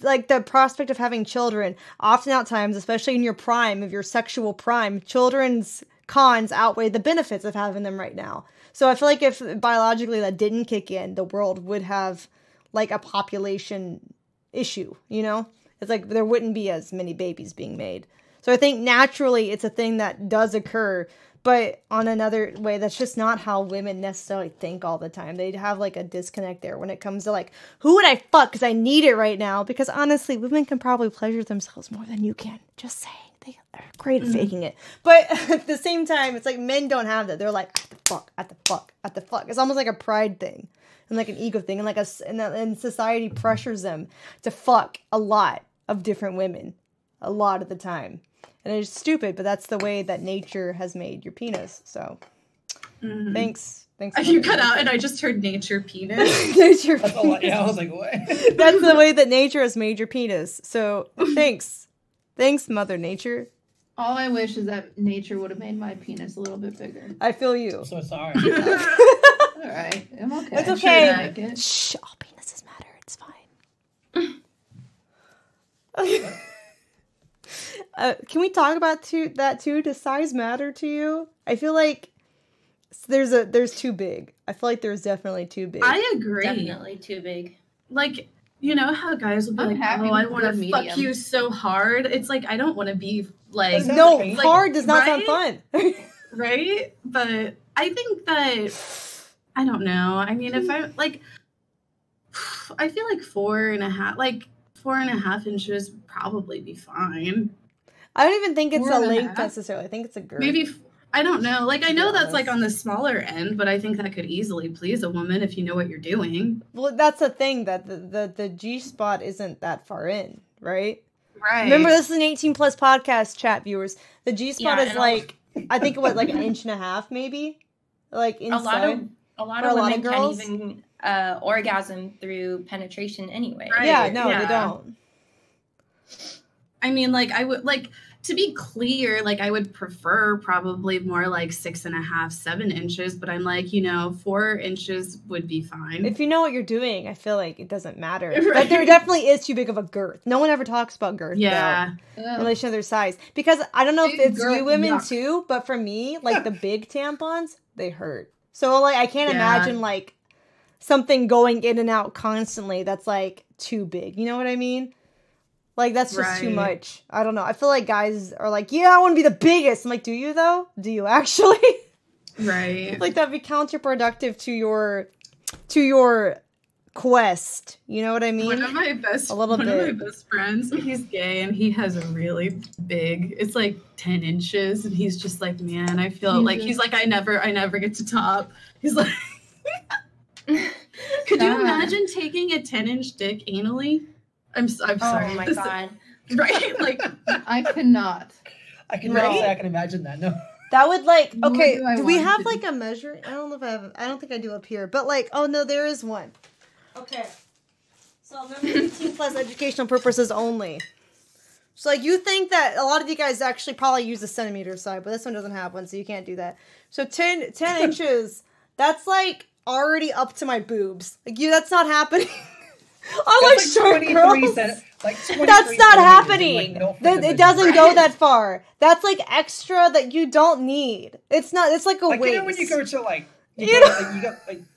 like the prospect of having children, often at times, especially in your prime, of your sexual prime, children's cons outweigh the benefits of having them right now. So I feel like if biologically that didn't kick in, the world would have like a population issue, you know? It's like there wouldn't be as many babies being made. So I think naturally it's a thing that does occur, but on another way, that's just not how women necessarily think all the time. They'd have like a disconnect there when it comes to like, who would I fuck because I need it right now? Because honestly, women can probably pleasure themselves more than you can. Just saying. They are great at faking it. But at the same time, it's like men don't have that. They're like, at the fuck. It's almost like a pride thing and like an ego thing. And like and society pressures them to fuck a lot of different women a lot of the time. And it's stupid, but that's the way that nature has made your penis. So, thanks. You cut out, and I just heard nature penis. Nature That's penis. Yeah, I was like, what? That's the way that nature has made your penis. So, thanks. Thanks, Mother Nature. All I wish is that nature would have made my penis a little bit bigger. I feel you. I'm so sorry. All right, I'm okay. It's I'm sure okay. you like it. Shh, all penises matter. It's fine. Can we talk about that too? Does size matter to you? I feel like there's too big. I feel like there's definitely too big. I agree. Definitely too big. Like, you know how guys will be like, happy oh, I with want to good fuck medium. you so hard. It's like, I don't want to be like... No, like, hard does not sound right? fun. Right? But I think that, I don't know. I mean, if I, like, I feel like 4.5 inches would probably be fine. I don't even think it's a 4.5? length necessarily. I think it's a girth. Maybe, I don't know. Like, I know that's like on the smaller end, but I think that could easily please a woman if you know what you're doing. Well, that's the thing, that the G spot isn't that far in, right? Right. Remember, this is an 18 plus podcast, chat viewers. The G spot Yeah, is and like, I think it was like 1.5 inches, maybe, like inside. A lot For of a lot women of girls? can't even orgasm through penetration anyway. Right. Yeah, no, Yeah. they don't. I mean, like, I would, like, to be clear, like, I would prefer probably more like 6.5, 7 inches, but I'm like, 4 inches would be fine. If you know what you're doing, I feel like it doesn't matter. Right. But there definitely is too big of a girth. No one ever talks about girth. Yeah. though, in relation to their size. Because I don't know if Big it's girth, you women yuck. too, but for me, like the big tampons, they hurt. So like I can't Yeah. imagine like something going in and out constantly that's like too big. You know what I mean? Like that's just too Right. much. I don't know. I feel like guys are like, yeah, I want to be the biggest. I'm like, do you though? Do you actually? Right. Like that'd be counterproductive to your quest. You know what I mean? One of my best friends, he's gay and he has a really big, it's like 10 inches, and he's just like, man, I feel like he's like, I never get to top. He's like, could you imagine taking a 10-inch dick anally? I'm sorry. Oh my god. Right? Like, I cannot. I can Right. really say I can imagine that. No. That would like Nor okay. do I Do we want have to. like a measure? I don't know if I have. I don't think I do up here. But like, oh no, there is one. Okay. So remember, 18 plus educational purposes only. So like, you think that a lot of you guys actually probably use the centimeter side, but this one doesn't have one, so you can't do that. So 10 inches. That's like already up to my boobs. Like that's not happening. I'm like short girls. That's not happening. It doesn't go that far. That's like extra that you don't need. It's not. It's like a Like, waste. you know when you go to like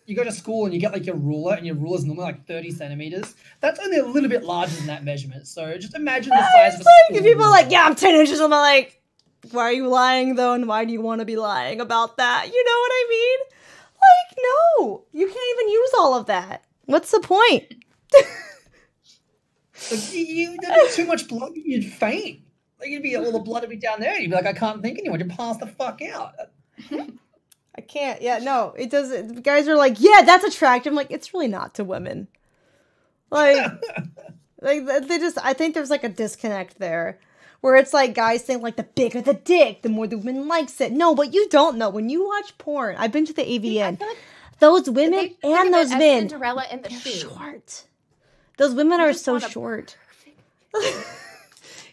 you go to school and you get like your ruler, and your ruler's normally like 30 centimeters. That's only a little bit larger than that measurement. So just imagine the size of a like, school people are ruler. like, yeah, I'm 10 inches. I'm like, why are you lying though? And why do you want to be lying about that? You know what I mean? Like, no, you can't even use all of that. What's the point? Like, you did too much blood, you'd faint. Like you'd be all the blood would be down there. You'd be like, I can't think anymore. You'd pass the fuck out. I can't. Yeah, no, it doesn't. Guys are like, yeah, that's attractive. I'm like, it's really not to women. Like, they just. I think there's like a disconnect there, where it's like guys think like the bigger the dick, the more the woman likes it. No, but you don't know when you watch porn. I've been to the AVN. Those women and those men. Cinderella in the They're shoe. short. Those women are just so want a short.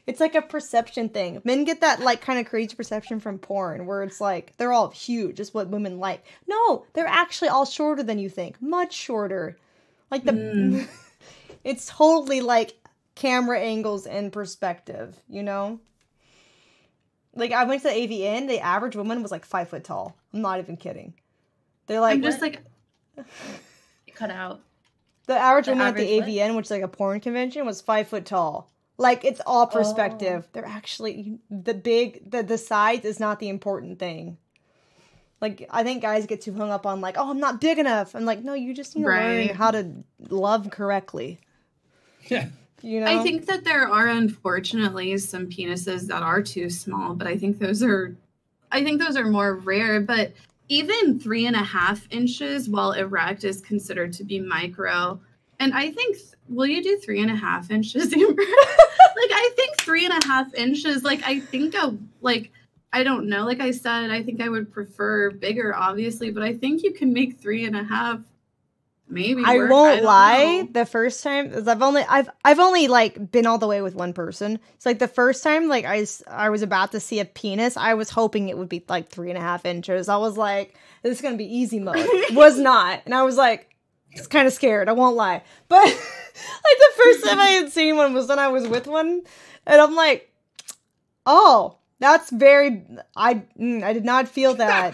It's like a perception thing. Men get that like kind of crazy perception from porn where it's like they're all huge, is what women like. No, they're actually all shorter than you think. Much shorter. Like the it's totally like camera angles and perspective, you know? Like I went to the AVN, the average woman was like 5 foot tall. I'm not even kidding. They're like I'm just like It cut out. the average The woman at the average what? AVN, which is like a porn convention, was 5 foot tall. Like it's all perspective. They're actually the size is not the important thing. Like I think guys get too hung up on like, oh, I'm not big enough. I'm like, no, you just need to learn how to love correctly. Yeah. You know? I think that there are unfortunately some penises that are too small, but I think those are more rare. But even 3.5 inches while erect is considered to be micro. And I think, will you do 3.5 inches, Amber? Like I think 3.5 inches, like I think I don't know. Like I said, I think I would prefer bigger, obviously, but I think you can make 3.5 maybe. I work. won't don't lie. know. The first time, 'cause I've only like been all the way with one person. It's like the first time, like I was about to see a penis. I was hoping it would be like 3.5 inches. I was like, this is gonna be easy mode. It was not, and I was like, it's kind of scared. I won't lie, but like the first time I had seen one was when I was with one, and I'm like, oh, that's very. I did not feel that.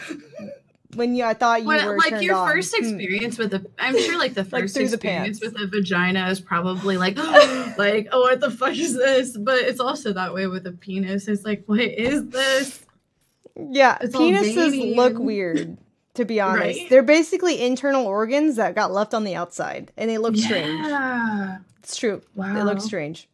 When I thought you were like turned your on. first experience with I'm sure like the Like first through the experience pants. with a vagina is probably like like, oh, what the fuck is this? But it's also that way with a penis. It's like, what is this? Yeah, It's all penises veiny look and- weird, to be honest. Right? They're basically internal organs that got left on the outside, and they look strange. Yeah. It's true. They Wow. look strange.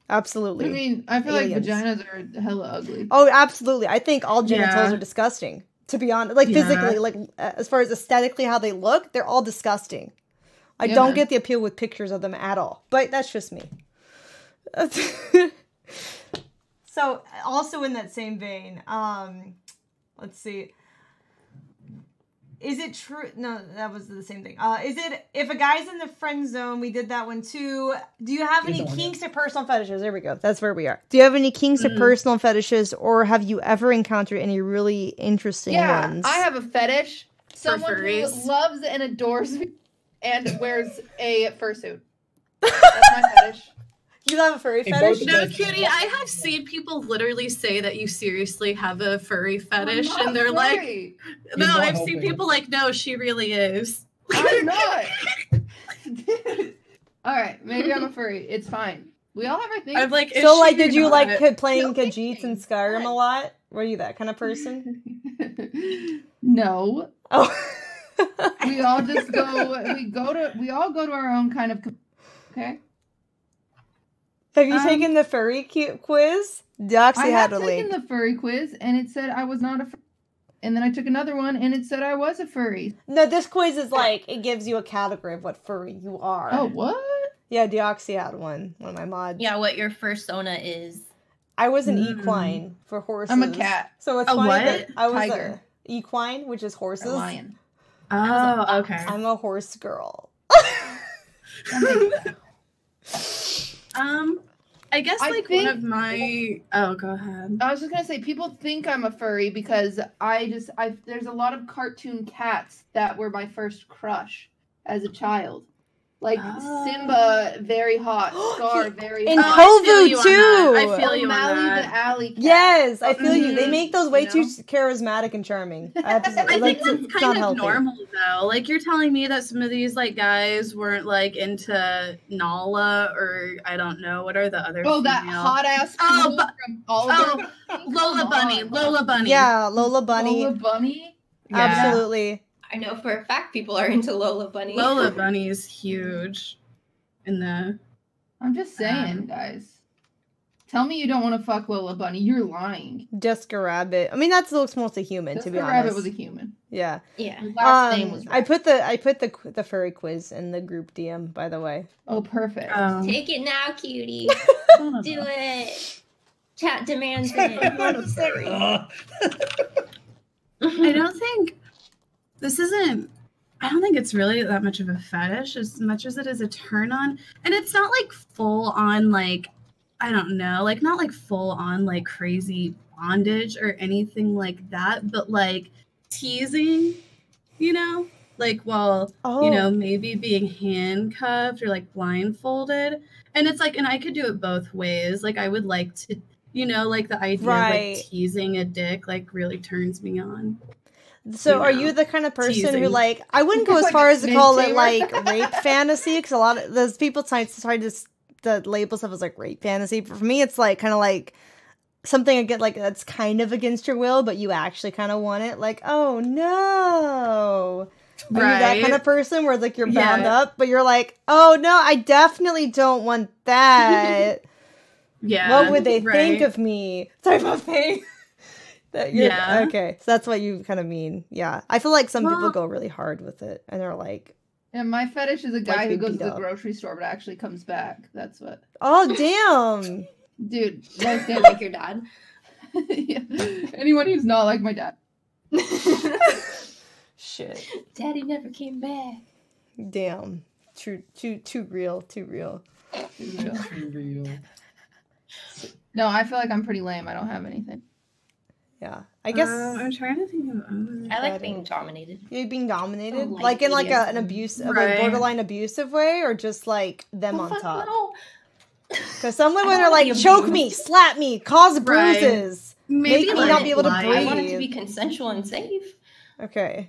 Absolutely. I mean, I feel Aliens. like vaginas are hella ugly. Oh, absolutely. I think all genitals Yeah. are disgusting, to be honest. Like, Yeah. physically, like, as far as aesthetically how they look, they're all disgusting. I Yeah. don't get the appeal with pictures of them at all. But that's just me. So, also in that same vein, let's see. Is it true? No, that was the same thing. Is it, if a guy's in the friend zone, we did that one too. Do you have any kinks or personal fetishes? There we go. That's where we are. Do you have any kinks or personal fetishes, or have you ever encountered any really interesting Yeah, ones? I have a fetish. Someone who furries. loves and adores me and wears a fursuit. That's my fetish. You have a furry Hey, fetish? both- No, cutie, I have seen people literally say that you seriously have a furry fetish, I'm not and they're like, furry. no, You're not I've seen helping. people like, no, she really is. I'm not. All right, maybe I'm a furry. It's fine. We all have our things. I'm like, is So, like, she did you not? like playing No, Khajiits and Skyrim a lot? Were you that kind of person? No. Oh. We all just go. We all go to our own kind of. Okay. Have you taken the furry quiz? Doxy I had have a taken link. the furry quiz, and it said I was not a furry. And then I took another one, and it said I was a furry. No, this quiz is like, it gives you a category of what furry you are. Oh, what? Yeah, Deoxy had one of my mods. Yeah, what your fursona is. I was an equine for horses. I'm a cat. So it's A funny what? that I was Tiger. a equine, which is horses. A lion. Oh, okay. I'm a horse girl. I guess I like think- one of my. Oh, go ahead. I was just gonna say, people think I'm a furry because there's a lot of cartoon cats that were my first crush as a child. Like Oh. Simba, very hot. Scar, very In hot. I feel Kovu, you on too. that. I feel you on O'Malley that. the alley cat. Yes, I feel you. They Mhm. make those way You too know? charismatic and charming. I Absolutely. think Like, that's it's not kind of healthy. normal though. Like you're telling me that some of these like guys weren't like into Nala or I don't know what are the other. Oh, that female- hot ass Oh, poodle from Oliver. Lola Come Bunny, on. Lola Bunny. Yeah, Lola Bunny. Lola Bunny. Yeah. Absolutely. I know for a fact people are into Lola Bunny. Lola Bunny is huge. In the I'm just saying, guys. Tell me you don't want to fuck Lola Bunny. You're lying. Jessica Rabbit. I mean, that looks mostly human, to be Jessica honest. Rabbit was a human. Yeah. Yeah. His last name was. I put the furry quiz in the group DM, by the way. Oh, perfect. Take it now, cutie. Do it. Chat demands it. I don't think this isn't. I don't think it's really that much of a fetish as much as it is a turn on, and it's not like full on like I don't know, like not like full on like crazy bondage or anything like that, but like teasing, you know, like while you know maybe being handcuffed or like blindfolded, and it's like, and I could do it both ways. Like I would like to, you know, like the idea of like teasing a dick like really turns me on. So are you the kind of person who like, I wouldn't go as far as to call it like rape fantasy, because a lot of those people try to label stuff as like rape fantasy, but for me it's like kind of like something again like that's kind of against your will, but you actually kind of want it. Like, oh no. Are you that kind of person where like you're bound up, but you're like, oh no, I definitely don't want that. What would they think of me? Type of thing. Okay, so that's what you kind of mean. Yeah, I feel like some people go really hard with it, and they're like, "Yeah, my fetish is a guy who goes to the grocery store but actually comes back." That's what. Oh damn, dude! Like your dad. Yeah. Anyone who's not like my dad. Shit. Daddy never came back. Damn. Too real. Too real. No, I feel like I'm pretty lame. I don't have anything. Yeah, I guess I'm trying to think of. I like being dominated. You're being dominated, like in like an abuse, a borderline abusive way, or just like them on top. Because some women are like, choke me, slap me, cause bruises, make me not be able to breathe. I want it to be consensual and safe. Okay.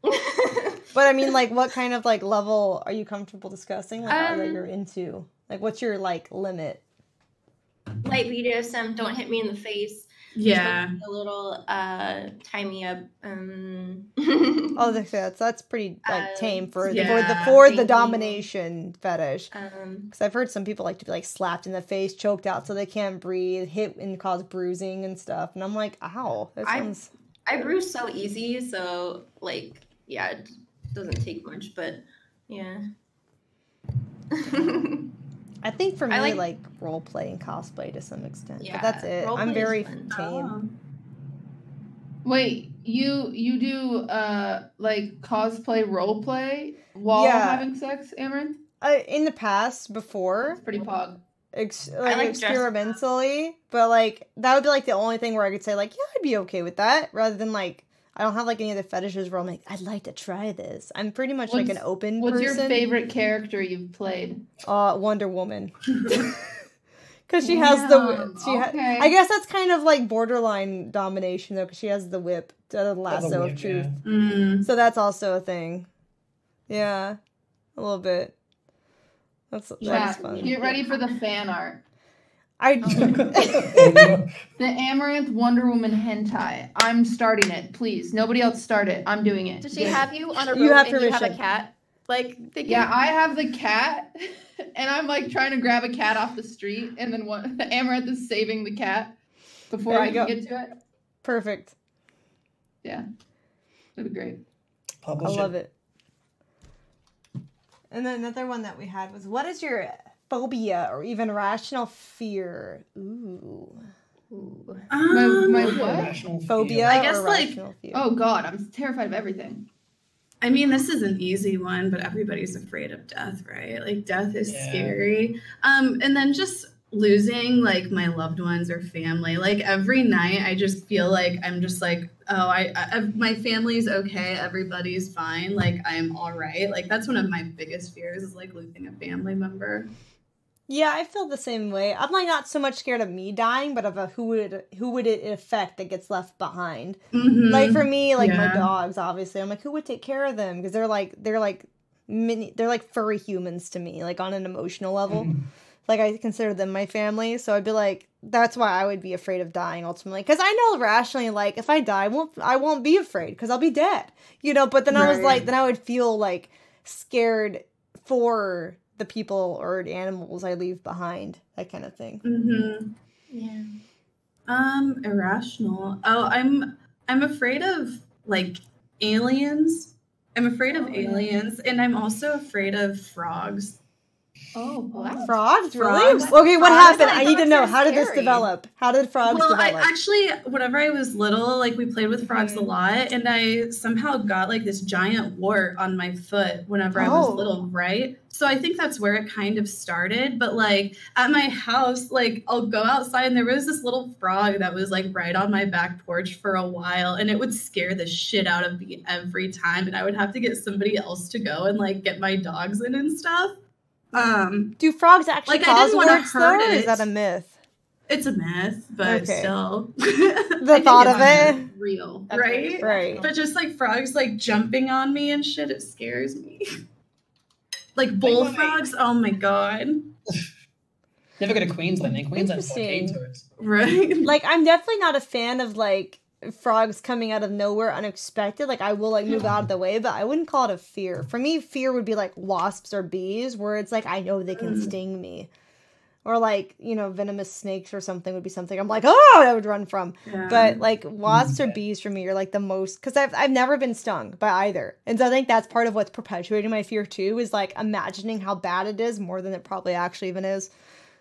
But I mean, like, what kind of like level are you comfortable discussing? Like, that you're into? Like, what's your like limit? Light BDSM. Don't hit me in the face. Yeah. A little tie me up. Oh, that's pretty like tame for the domination fetish. Because I've heard some people like to be like slapped in the face, choked out so they can't breathe, hit and cause bruising and stuff. And I'm like, ow. That sounds... I bruise so easy, so like yeah, it doesn't take much, but yeah. I think for me, like role play and cosplay to some extent, but that's it. I'm very tame. Wait, you do like cosplay role play while having sex, Amaranth? In the past, before. That's pretty pog. Experimentally, but like that would be like the only thing where I could say like, yeah, I'd be okay with that, rather than like I don't have like any other fetishes where I'm like, I'd like to try this. I'm pretty much like an open person. What's your favorite character you've played? Wonder Woman. Because she has I guess that's kind of like borderline domination though, because she has the whip, the lasso of truth. Yeah. So that's also a thing. Yeah, a little bit. That's fun. Get ready for the fan art. The Amaranth Wonder Woman hentai. I'm starting it, please. Nobody else start it. I'm doing it. Does she have you on a rope you have and you have a cat? Like, yeah, I have the cat, and I'm like trying to grab a cat off the street, and then Amaranth is saving the cat before I can get to it. Perfect. Yeah, that'd be great. I love it. And then another one that we had was, what is your phobia or even rational fear? Ooh. My what? Phobia I guess or like, rational fear? Oh God, I'm terrified of everything. I mean, this is an easy one, but everybody's afraid of death, right? Like death is scary. And then just losing like my loved ones or family. Like every night I just feel like I'm just like, oh, I my family's okay, everybody's fine, like I'm all right. Like that's one of my biggest fears is like losing a family member. Yeah, I feel the same way. I'm like not so much scared of me dying, but of who would it affect that gets left behind. Mm-hmm. Like for me, like my dogs, obviously, I'm like, who would take care of them? Because they're like furry humans to me, like on an emotional level. Mm-hmm. Like I consider them my family, so I'd be like, that's why I would be afraid of dying ultimately. Because I know rationally, like if I die, I won't be afraid because I'll be dead, you know. But then I was like, then I would feel like scared for the people or animals I leave behind, that kind of thing. Mm-hmm. Yeah. Irrational. Oh, I'm afraid of like aliens. I'm afraid of aliens, and I'm also afraid of frogs. Oh, wow. Frogs, really? Frogs? Okay, what Frogs? happened? I I thought need to it know. was How did this scary. develop? How did frogs Well, I develop? actually, whenever I was little, like we played with frogs a Mhm. lot, and I somehow got like this giant wart on my foot whenever I was Oh. little, right? So I think that's where it kind of started. But like at my house, like I'll go outside and there was this little frog that was like right on my back porch for a while, and it would scare the shit out of me every time, and I would have to get somebody else to go and like get my dogs in and stuff. Do frogs actually Like, I cause didn't wanna warts, though, hurt or is it. that a myth? It's a myth, but Okay. still. The thought of it? Real. Right? Right. But just like frogs like jumping on me and shit, it scares me. Like bullfrogs, oh my god. Never go to Queensland. In Queensland's Interesting. blockade tourists. Right. Like, I'm definitely not a fan of, like, frogs coming out of nowhere unexpected. Like, I will, like, move out of the way, but I wouldn't call it a fear. For me, fear would be, like, wasps or bees, where it's like, I know they can sting me. Or, like, you know, venomous snakes or something would be something I'm like, oh, I would run from. Yeah. But, like, wasps or bees for me are, like, the most... Because I've never been stung by either. And so I think that's part of what's perpetuating my fear, too, is, like, imagining how bad it is more than it probably actually even is.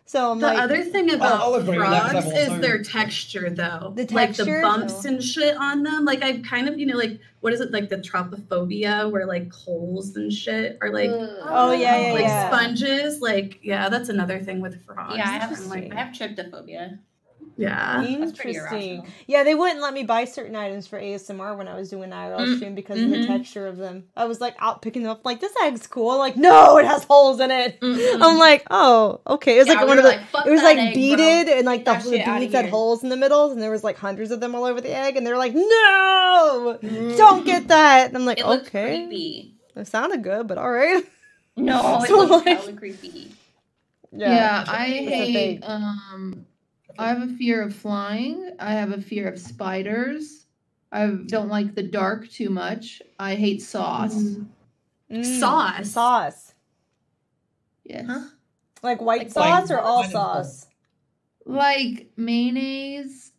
So I'm The like... other thing I'll about agree with that, 'cause frogs I've is also- their texture, though. The Like the texture? bumps Oh. and shit on them. Like I've kind of, you know, like what is it, like the trophophobia, where like holes and shit are like Oh, yeah, like yeah. sponges. Like yeah, that's another thing with frogs. Yeah, I have Interesting. tryptophobia. Yeah. That's pretty Interesting. irrational. Yeah, they wouldn't let me buy certain items for ASMR when I was doing IRL stream because of the texture of them. I was like out picking them up, like this egg's cool. Like no, it has holes in it. I'm like, oh, okay. It was Yeah, like we one were of the. like, "Fuck it was that like egg, beaded bro. and like Get the that shit outta beads had here." holes in the middle, and there was like hundreds of them all over the egg, and they're like, no, don't get that. And I'm like, It looked okay, creepy. it sounded good, but all right. No, it So, looked like- hella creepy. Yeah, I It's a hate. thing. I have a fear of flying. I have a fear of spiders. I don't like the dark too much. I hate sauce. Sauce. Yes. Like white Like sauce white- or all white sauce? Like mayonnaise.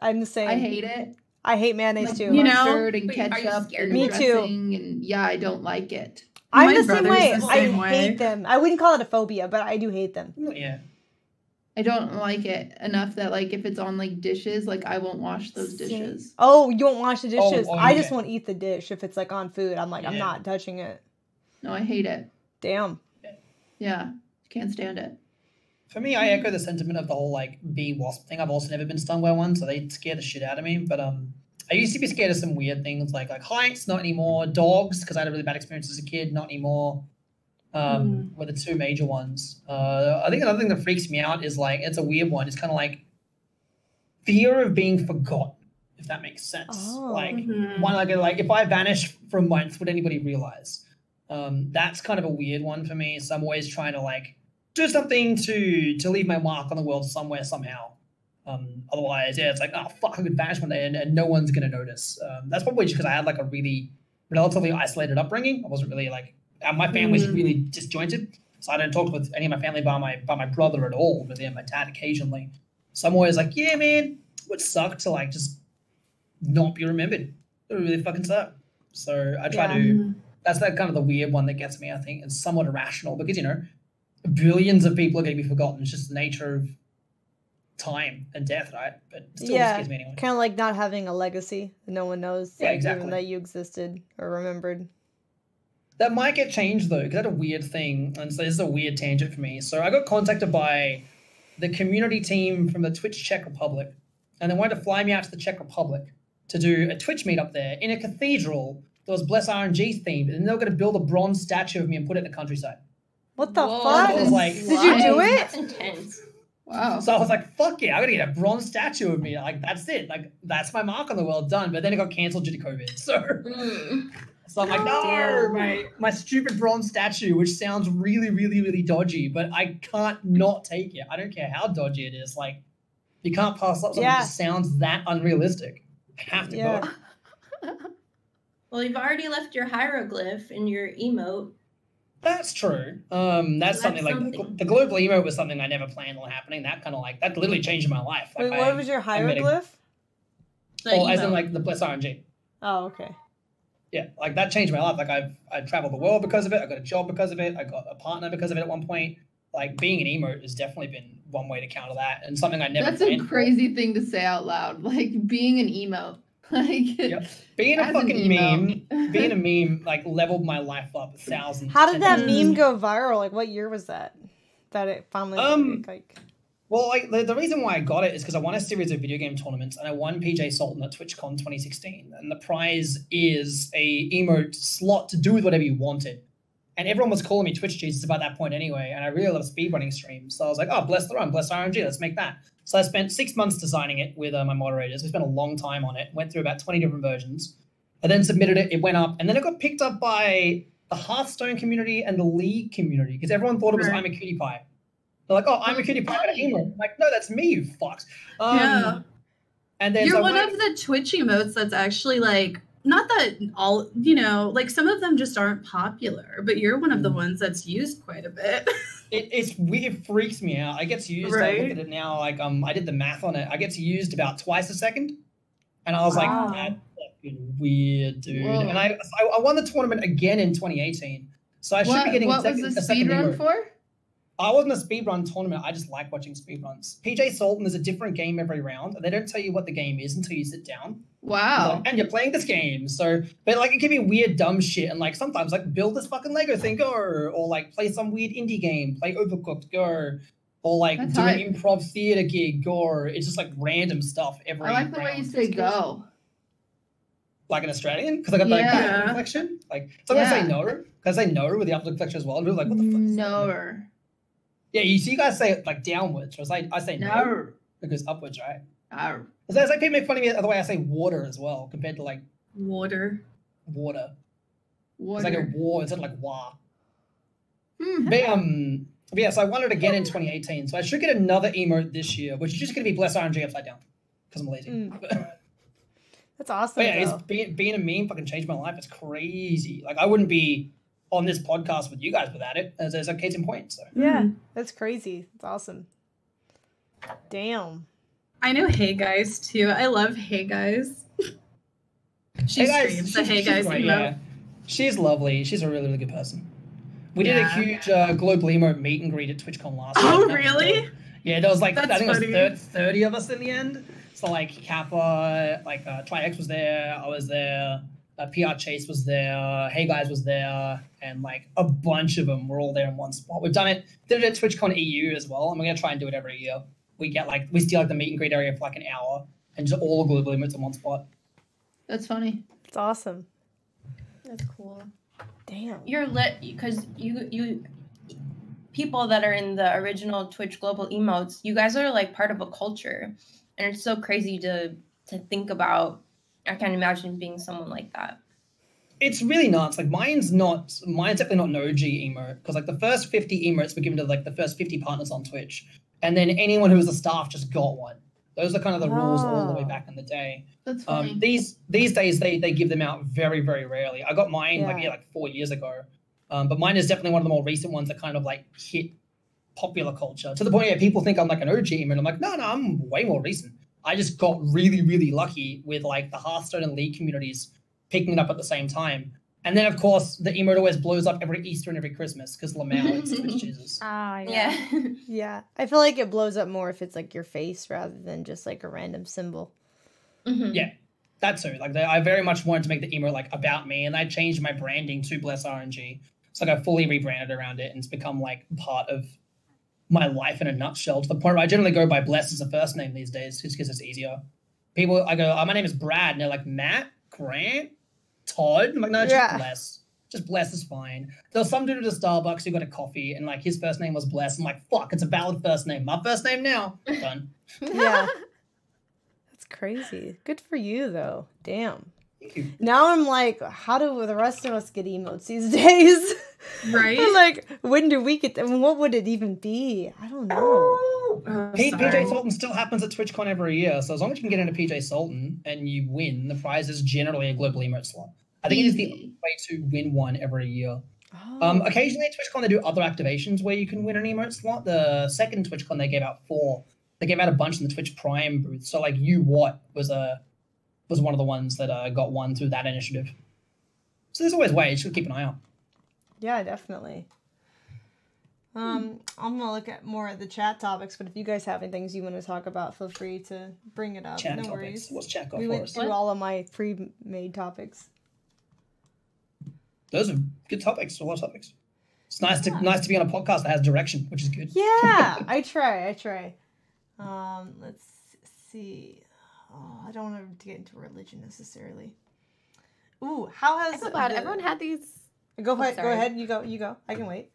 I'm the same. I hate it. I hate mayonnaise Like too. You know- mustard and Wait, are you ketchup scared and of it? Me too. dressing, and yeah, I don't like it. I'm My the same brother's way. the I same way. hate them. I wouldn't call it a phobia, but I do hate them. Yeah. I don't like it enough that like if it's on like dishes, like I won't wash those Same. dishes. Oh, you won't wash the dishes. oh, I just okay. won't eat the dish if it's like on food. I'm like, I'm Yeah. not touching it. No, I hate it. Damn. Yeah, can't stand it. For me, I echo the sentiment of the whole like bee wasp thing. I've also never been stung by one, so they scare the shit out of me. But I used to be scared of some weird things like heights, not anymore. Dogs, because I had a really bad experience as a kid, not anymore. Were the two major ones. I think another thing that freaks me out is like it's a weird one. It's kind of like fear of being forgotten, if that makes sense. Oh. Like Mhm. one like if I vanish for a month, would anybody realize? That's kind of a weird one for me. So I'm always trying to like do something to leave my mark on the world somewhere somehow. Otherwise, yeah, it's like oh fuck, I could vanish one day and no one's gonna notice. That's probably just because I had like a really relatively isolated upbringing. I wasn't really like my family's really disjointed, so I don't talk with any of my family by my brother at all. But then my dad occasionally. So I'm always like, yeah, man, it would suck to like just not be remembered. It would really fucking suck. So I try to. That's that kind of the weird one that gets me. I think it's somewhat irrational because you know, billions of people are going to be forgotten. It's just the nature of time and death, right? But it still Yeah. scares me anyway. Kind of like not having a legacy. No one knows Yeah, like, exactly. even that you existed or remembered. That might get changed though, because that's a weird thing, and so this is a weird tangent for me. So I got contacted by the community team from the Twitch Czech Republic, and they wanted to fly me out to the Czech Republic to do a Twitch meetup there in a cathedral that was Bless RNG themed, and they were going to build a bronze statue of me and put it in the countryside. What the Whoa. fuck? I was like, Did you do it? That's intense. Wow. So I was like, fuck yeah, I'm gonna get a bronze statue of me. Like, that's it. Like, that's my mark on the world done. But then it got cancelled due to COVID. So I'm like, no, my stupid bronze statue, which sounds really, really, really dodgy, but I can't not take it. I don't care how dodgy it is. Like, you can't pass up something that just sounds that unrealistic. I have to go. Well, you've already left your hieroglyph in your emote. That's true. That's something like something. the global emote was something I never planned on happening. That kind of like that literally changed my life. Like, Wait, what was your I made a- hieroglyph? The Oh, as in emote. like the Bless RNG. Oh, okay. Yeah, like that changed my life. Like I traveled the world because of it. I got a job because of it. I got a partner because of it at one point. Like being an emote has definitely been one way to counter that, and something I never. That's a crazy thing to say out loud. Like being an emote. Like being a fucking meme, being a meme, like leveled my life up 1,000. How did that meme go viral? Like, what year was that? That it finally like. Well, like the reason why I got it is because I won a series of video game tournaments, and I won PJ Sultan at TwitchCon 2016, and the prize is a emote slot to do with whatever you wanted. And everyone was calling me Twitch Jesus about that point anyway, and I really love speedrunning streams. So I was like, oh, bless the run, bless RNG, let's make that. So I spent 6 months designing it with my moderators. We spent a long time on it, went through about 20 different versions. I then submitted it, it went up, and then it got picked up by the Hearthstone community and the League community, because everyone thought it was I'm a Cutie Pie. They're like, oh, I'm a Cutie Pie, but an emote. I'm like, no, that's me, you fucks. Yeah. And then You're one of the Twitch emotes that's actually like, not that all, you know, like some of them just aren't popular, but you're one of the ones that's used quite a bit. It's weird. It freaks me out. I get used. I look at it now. Like I did the math on it. I get used about twice a second, and I was like, that's fucking weird, dude. Whoa. And I won the tournament again in 2018, so I should be getting what was the speed run for? I wasn't a speedrun tournament. I just like watching speedruns. PJ Sultan is a different game every round, and they don't tell you what the game is until you sit down. Wow. Like, and you're playing this game. So, but like it can be weird, dumb shit. And like sometimes like build this fucking Lego thing, go. Or like play some weird indie game, play Overcooked, go. Or like do an improv theater gig, go. It's just like random stuff every I like the way you say go. Like an Australian? Because I got like that inflection. Like sometimes I say no. Because I say no with the upward inflection as well. And people are like, what the fuck is no. Yeah, you see, you guys say it like downwards. Whereas I say no. It goes upwards, right? No. It's like people make fun of me the way I say water as well, compared to like water. It's like a war instead of like wah. But yeah, so I won it again in 2018. So I should get another emote this year, which is just going to be Bless RNG upside down because I'm lazy. That's awesome. But yeah, it's being a meme fucking changed my life. It's crazy. Like I wouldn't be on this podcast with you guys without it, as a case in point. So yeah, that's crazy. It's awesome. Damn. I know Hey Guys too. I love Hey Guys. She streams the Hey Guys emote. Yeah. She's lovely. She's a really, really good person. We did a huge global emote meet and greet at TwitchCon last year. Oh, really? Yeah, there was like, I think it was 30 of us in the end. So like Kappa, like TriX was there, I was there, PR Chase was there, Hey Guys was there, and like a bunch of them were all there in one spot. We've did it at TwitchCon EU as well, and we're going to try and do it every year. We steal like the meet and greet area for like an hour and just all the global emotes in one spot. That's funny. It's awesome. That's cool. Damn. You're lit because you people that are in the original Twitch global emotes, you guys are like part of a culture, and it's so crazy to think about. I can't imagine being someone like that. It's really nuts. Like mine's definitely not an OG emote, because like the first 50 emotes were given to like the first 50 partners on Twitch, and then anyone who was a staff just got one. Those are kind of the rules all the way back in the day. That's funny. These days they give them out very, very rarely. I got mine like 4 years ago, but mine is definitely one of the more recent ones that kind of like hit popular culture to the point where people think I'm like an OG emote. I'm like, no, I'm way more recent. I just got really, really lucky with like the Hearthstone and League communities picking it up at the same time. And then, of course, the emote always blows up every Easter and every Christmas because Lamau and Twitch Jesus. Yeah. Yeah. I feel like it blows up more if it's like your face rather than just like a random symbol. Mm-hmm. Yeah, that too. Like I very much wanted to make the emote like about me, and I changed my branding to Bless RNG. So like I fully rebranded around it, and it's become like part of my life in a nutshell, to the point where I generally go by Bless as a first name these days just because it's easier. People, I go, oh, my name is Brad, and they're like, Matt, Grant, Todd. I'm like, no, just Bless. Just Bless is fine. There was some dude at a Starbucks who got a coffee, and like his first name was Bless. I'm like, fuck, it's a valid first name. My first name now. Done. Yeah. That's crazy. Good for you, though. Damn. Now I'm like, how do the rest of us get emotes these days? Right? Like, when do we get them? What would it even be? I don't know. PJ Sultan still happens at TwitchCon every year, so as long as you can get into PJ Sultan and you win, the prize is generally a global emote slot. I think it is the only way to win one every year. Occasionally at TwitchCon they do other activations where you can win an emote slot. The second TwitchCon they gave out 4. They gave out a bunch in the Twitch Prime booth. So like was one of the ones that got one through that initiative. So there's always ways. You should keep an eye out. Yeah, definitely. I'm gonna look at more of the chat topics, but if you guys have any things you want to talk about, feel free to bring it up. Chat no topics. worries. What's chat got We for went us? through all of my pre-made topics. Those are good topics. A lot of topics. It's nice to be on a podcast that has direction, which is good. Yeah, I try. Let's see. Oh, I don't want to get into religion necessarily. Ooh, how has I feel bad. Everyone had these. Go ahead. Go sorry. ahead. You go. I can wait.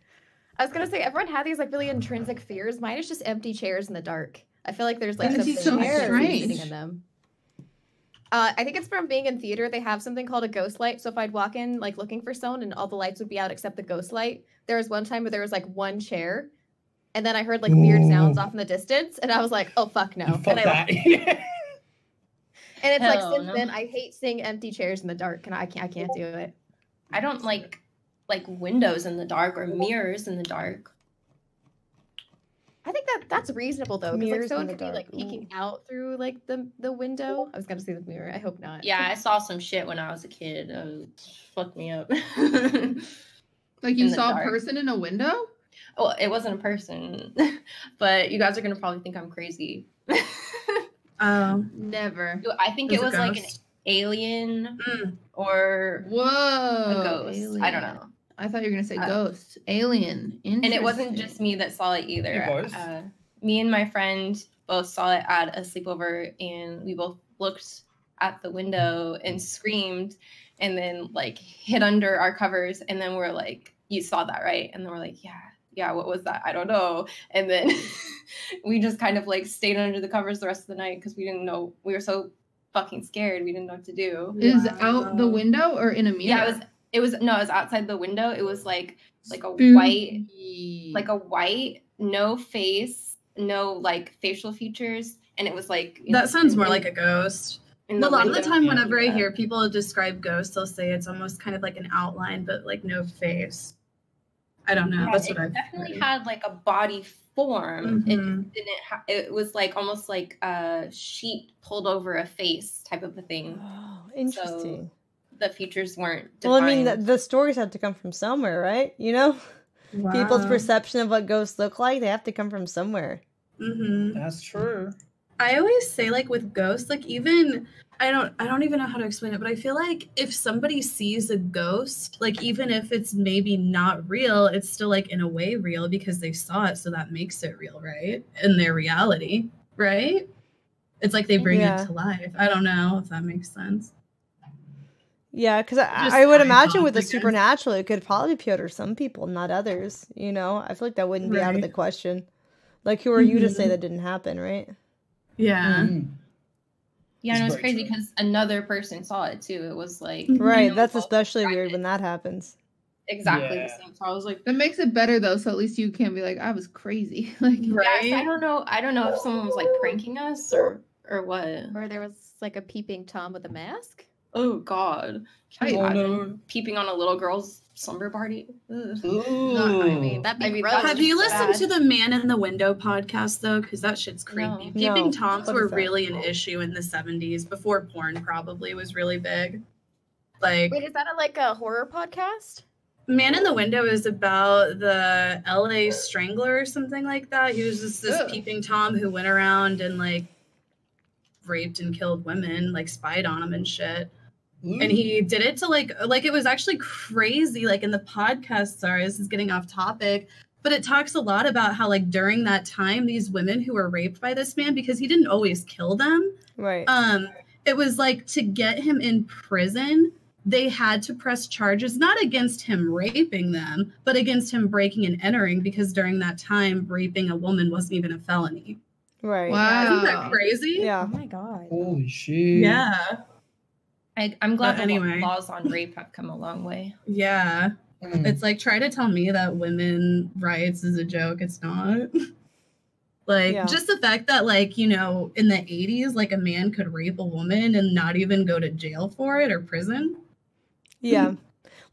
I was gonna say everyone had these like really intrinsic fears. Mine is just empty chairs in the dark. I feel like there's like Empty something chairs. sitting Strange. in them. I think it's from being in theater. They have something called a ghost light. So if I'd walk in like looking for someone and all the lights would be out except the ghost light, there was one time where there was like one chair, and then I heard like weird sounds off in the distance, and I was like, oh fuck no. Fuck and I that. left. And it's like Hell since no. then I hate seeing empty chairs in the dark, and I can't do it. I don't like windows in the dark or mirrors in the dark. I think that's reasonable though, because like Mirrors someone in the could be like dark, peeking out through like the window. I was gonna say the mirror. I hope not. Yeah, I saw some shit when I was a kid. Fucked me up. Like you In the saw a dark. person in a window? Well, it wasn't a person, but you guys are gonna probably think I'm crazy. Oh. Never. I think It it was was a like an ghost? alien Mm. or Whoa. a ghost. I don't alien. know. I thought you were gonna say ghost, alien. And it wasn't Interesting. just me that saw it either. It was. Me and my friend both saw it at a sleepover, and we both looked at the window and screamed, and then like hid under our covers, and then we're like, "You saw that, right?" And then we're like, "Yeah, what was that? I don't know." And then we just kind of like stayed under the covers the rest of the night because we didn't know. We were so fucking scared. We didn't know what to do. Is out the window or in a mirror? Yeah, it was outside the window. It was like a white, no face, no like facial features, and it was like That sounds more like a ghost. in A lot of the window. time, whenever I hear people describe ghosts, they'll say it's almost kind of like an outline, but like no face. I don't know. Yeah, That's it what I've definitely heard. had like a body form. Mhm. It didn't. It was like almost like a sheet pulled over a face type of a thing. Oh, interesting. The features weren't. Well, I mean, defined. the stories have to come from somewhere, right? You know, people's Wow. perception of what ghosts look like, they have to come from somewhere. Mm-hmm. That's true. I always say like with ghosts, like even I don't even know how to explain it, but I feel like if somebody sees a ghost, like even if it's maybe not real, it's still like in a way real because they saw it, so that makes it real, right? In their reality, right? It's like they bring Yeah. it to life. I don't know if that makes sense. Yeah, because Just I would my imagine with the thoughts, I guess. supernatural, it could probably appeal to some people, not others. You know, I feel like that wouldn't be out of the Right. question. Like, who are you to say Mhm. that didn't happen, right? Yeah. Mm. Yeah, and it was Very crazy true. because another person saw it too. It was like Right. know That's both especially described weird it when that happens. exactly Yeah. the same. So I was like, That makes it better though, so at least you can't be like, I was crazy. Like Right. yes, I don't know. I don't know if someone was like pranking us or what. Or there was like a peeping Tom with a mask. Oh God! Can you Oh, imagine no. peeping on a little girl's slumber party? Ugh. No, I mean, That'd be I mean, gross. that Have you just listened bad. to the Man in the Window podcast though? Because that shit's creepy. No. Peeping No. Toms What were is that? really an issue in the 70s before porn probably was really big. Like Wait, is that like a horror podcast? Man in the Window is about the LA Strangler or something like that. He was just this Ugh. peeping Tom who went around and like raped and killed women, like spied on them and shit. And he did it to like it was actually crazy. Like in the podcast, sorry, this is getting off topic, but it talks a lot about how like during that time, these women who were raped by this man, because he didn't always kill them, Right. it was like to get him in prison, they had to press charges not against him raping them, but against him breaking and entering, because during that time, raping a woman wasn't even a felony. Right. Isn't that wow. crazy? Yeah. Oh my god. Holy shit. Yeah. I'm glad But the anyway. laws on rape have come a long way. Yeah. Mm. It's like try to tell me that women rights is a joke. It's not. Like Yeah. just the fact that like, you know, in the 80s, like a man could rape a woman and not even go to jail for it or prison. Yeah.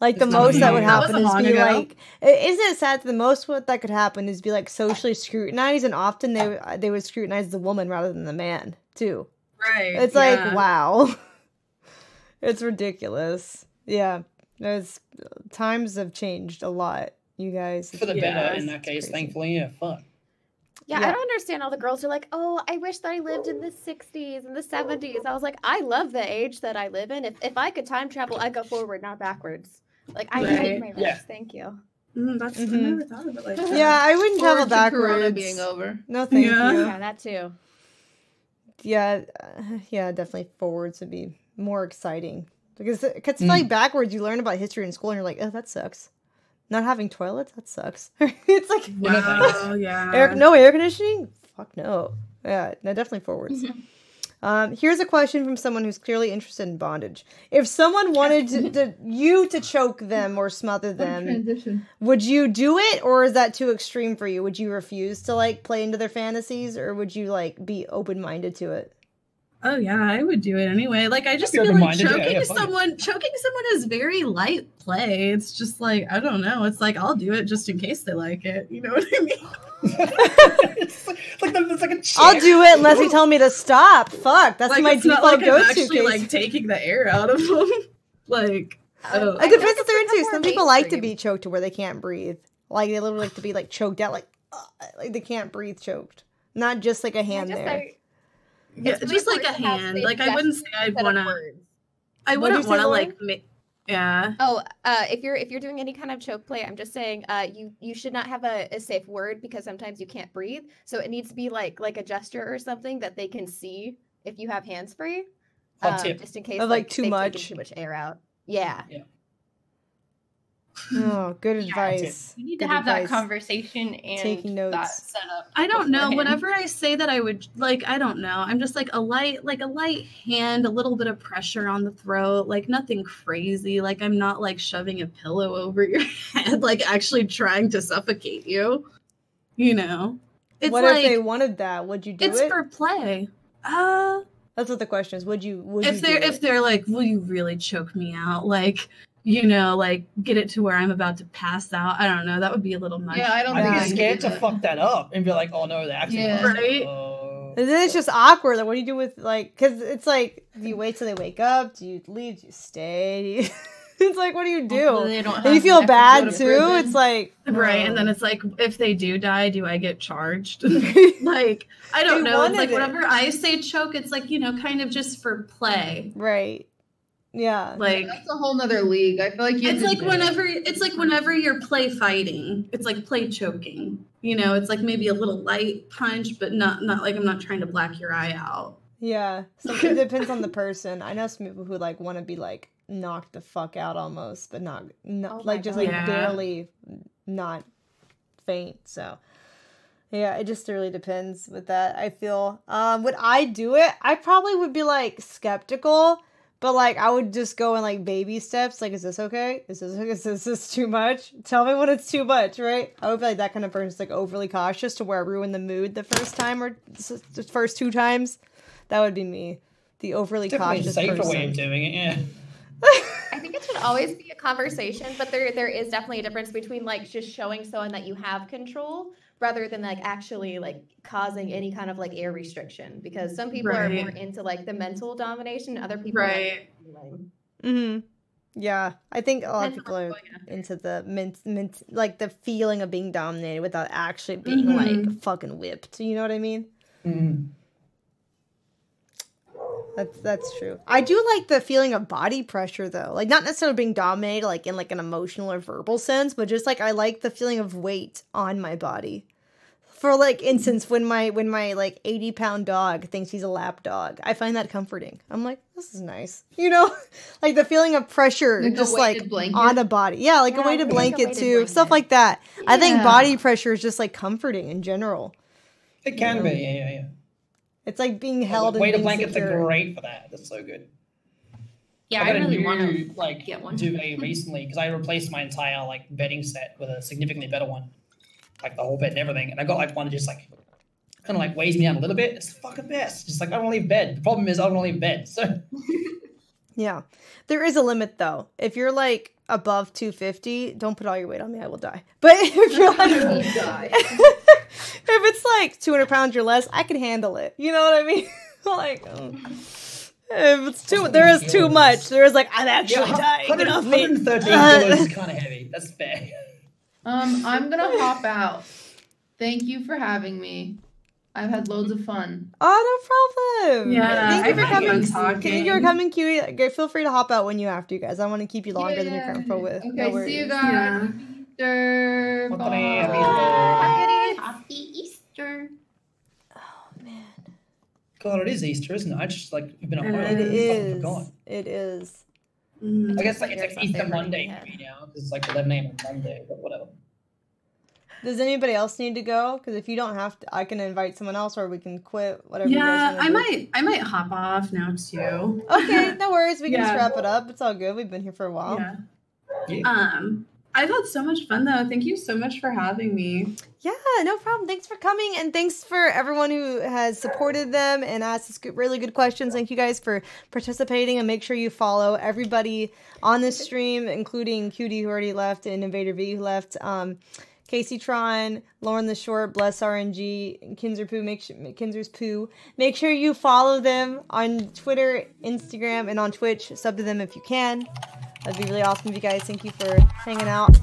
Like the It's not most that would long ago. happen That is wasn't be long ago. like, isn't it sad that the most what that could happen is be like socially scrutinized, and often they would scrutinize the woman rather than the man too. Right. It's like wow, it's ridiculous. Yeah, There's times have changed a lot, you guys. For the better in that It's case, crazy. thankfully. Yeah, fuck. Yeah, Yeah. I don't understand all the girls who are like, oh, I wish that I lived in the 60s and the 70s. I was like, I love the age that I live in. If I could time travel, I'd go forward, not backwards. Like, I hate my life. Yeah. Thank you. I never thought of it like that. Yeah, I wouldn't travel Forward to Corona backwards. being over. No, thank Yeah. you. Yeah, that too. Yeah, definitely forwards would be more exciting because like backwards, you learn about history in school and you're like, oh, that sucks. Not having toilets, that sucks. It's like, Wow, yeah. no air conditioning? Fuck no. Yeah, no, definitely forwards. Here's a question from someone who's clearly interested in bondage. If someone wanted you to choke them or smother them, Transition. would you do it, or is that too extreme for you? Would you refuse to like play into their fantasies, or would you like be open-minded to it? Oh yeah, I would do it anyway. Like I just I'd be feel like open-minded, yeah, fuck it. choking someone is very light play. It's just like, I don't know. It's like I'll do it just in case they like it. You know what I mean? it's like a check. I'll do it unless you tell me to stop. Fuck, that's Like my it's not default like I'm go-to actually case. like taking the air out of them. Like oh. It depends what they're it's into. more Some people like to mainstream. be choked to where they can't breathe. Like they literally like to be like choked out, like they can't breathe, choked. Not just like a hand Just there. like, Yeah, it's just really like a important to have hand. safe Like I wouldn't say I'd instead of wanna. words. I What'd you wouldn't say, wanna Lauren? like make. Yeah. Oh, if you're doing any kind of choke play, I'm just saying, you should not have a safe word because sometimes you can't breathe. So it needs to be like a gesture or something that they can see if you have hands free, Hot tip. just in case Of, like, too they've taken much. too much air out. Yeah. Oh, good advice. You need to Good have that advice. conversation and Taking notes. that setup. I don't know. beforehand. Whenever I say that I would like, I don't know. I'm just like a light hand, a little bit of pressure on the throat, like nothing crazy. Like I'm not like shoving a pillow over your head, like actually trying to suffocate you. You know, it's What like if they wanted that? Would you do it's it? for play. That's what the question is. Would you If do it? they're like, will you really choke me out? Like, you know, like get it to where I'm about to pass out. I don't know. That would be a little much. Yeah, I don't I'd think be I could scared do to that. fuck that up and be like, oh no, they're actually Yeah. Right? And then it's just awkward. Like, what do you do with like? Because it's like, do you wait till they wake up? Do you leave? Do you stay? Do you... It's like, what do you do? Hopefully they don't And you have feel to bad go to too. prison. It's like Right, oh. and then it's like, if they do die, do I get charged? Like, I don't They know. wanted Like, it. whenever I say choke, it's like, you know, kind of just for play. right. Yeah. Like, That's a whole nother league. I feel like you. it's like whenever you're play fighting, it's like play choking. You know, it's like maybe a little light punch, but not like I'm not trying to black your eye out. Yeah. So it depends on the person. I know some people who like want to be like knocked the fuck out almost, but not Oh like my just God. like Yeah. barely not faint. So yeah, it just really depends with that. I feel would I do it? I probably would be like skeptical, but like I would just go in like baby steps. Like, is this okay? Is this too much? Tell me when it's too much, right? I would be like that kind of person, like overly cautious to where I ruin the mood the first time or the first two times. That would be me, the overly Definitely a cautious safer person. way of doing it, yeah. I think it should always be a conversation, but there is definitely a difference between like just showing someone that you have control rather than like actually like causing any kind of like air restriction, because some people are more Right. into like the mental domination, other people Right. are like, Mm-hmm. Yeah, I think a lot of Depends on people are what's going on. into the like the feeling of being dominated without actually being like fucking whipped. You know what I mean? Mm. That's true. I do like the feeling of body pressure though. Like not necessarily being dominated like in like an emotional or verbal sense, but just like I like the feeling of weight on my body. For like instance, when my like 80-pound dog thinks he's a lap dog, I find that comforting. I'm like, this is nice. You know? Like the feeling of pressure Like a just like weighted blanket? on a body. Yeah, like Yeah, a weighted I like a blanket weighted too. Stuff blanket. like that. I think Yeah. body pressure is just like comforting in general. It can be, yeah. It's like being held and Weighted being blankets secure. are great for that. That's so good. Yeah, I I got a really new, want to like get one. duvet recently because I replaced my entire like bedding set with a significantly better one, like the whole bed and everything. And I got like one that just like kind of like weighs me down a little bit. It's the fucking best. Just like I don't leave bed. The problem is I don't leave bed. So Yeah. There is a limit though. If you're like above 250, don't put all your weight on me. I will die. But if you're like, if it's like 200 pounds or less, I can handle it. You know what I mean? Like, It's too. There is too much. There is like I'm actually dying. Get off me. 113 kilos is kind of heavy. That's fair. I'm gonna hop out. Thank you for having me. I've had loads of fun. Oh, no problem. Yeah, Thank you I've for had coming. fun talking. Thank you for coming, Kiwi. Feel free to hop out when you have to, guys. I want to keep you longer than you're comfortable with. Okay, No worries. see you guys. Easter. Happy Easter. God, it is Easter, isn't it? I just like have been at home. It I is. forgot. It is. I guess like it's like Sunday Easter right Monday ahead. for me now because it's like 11 a.m. on Monday, but whatever. Does anybody else need to go? Because if you don't have to, I can invite someone else, or we can quit. Whatever. Yeah, you guys I wanna do. might hop off now too. Okay, no worries. We can just Yeah. wrap it up. It's all good. We've been here for a while. Yeah. I've had so much fun though. Thank you so much for having me. Yeah, no problem. Thanks for coming, and thanks for everyone who has supported them and asked us really good questions. Thank you guys for participating, and make sure you follow everybody on this stream, including Cutie who already left and Invader V who left. Casey Tron, Lauren the Short, Bless RNG, and Kinzer Poo. Kinzer's Poo. Make sure you follow them on Twitter, Instagram, and on Twitch. Sub to them if you can. That'd be really awesome of you guys. Thank you for hanging out.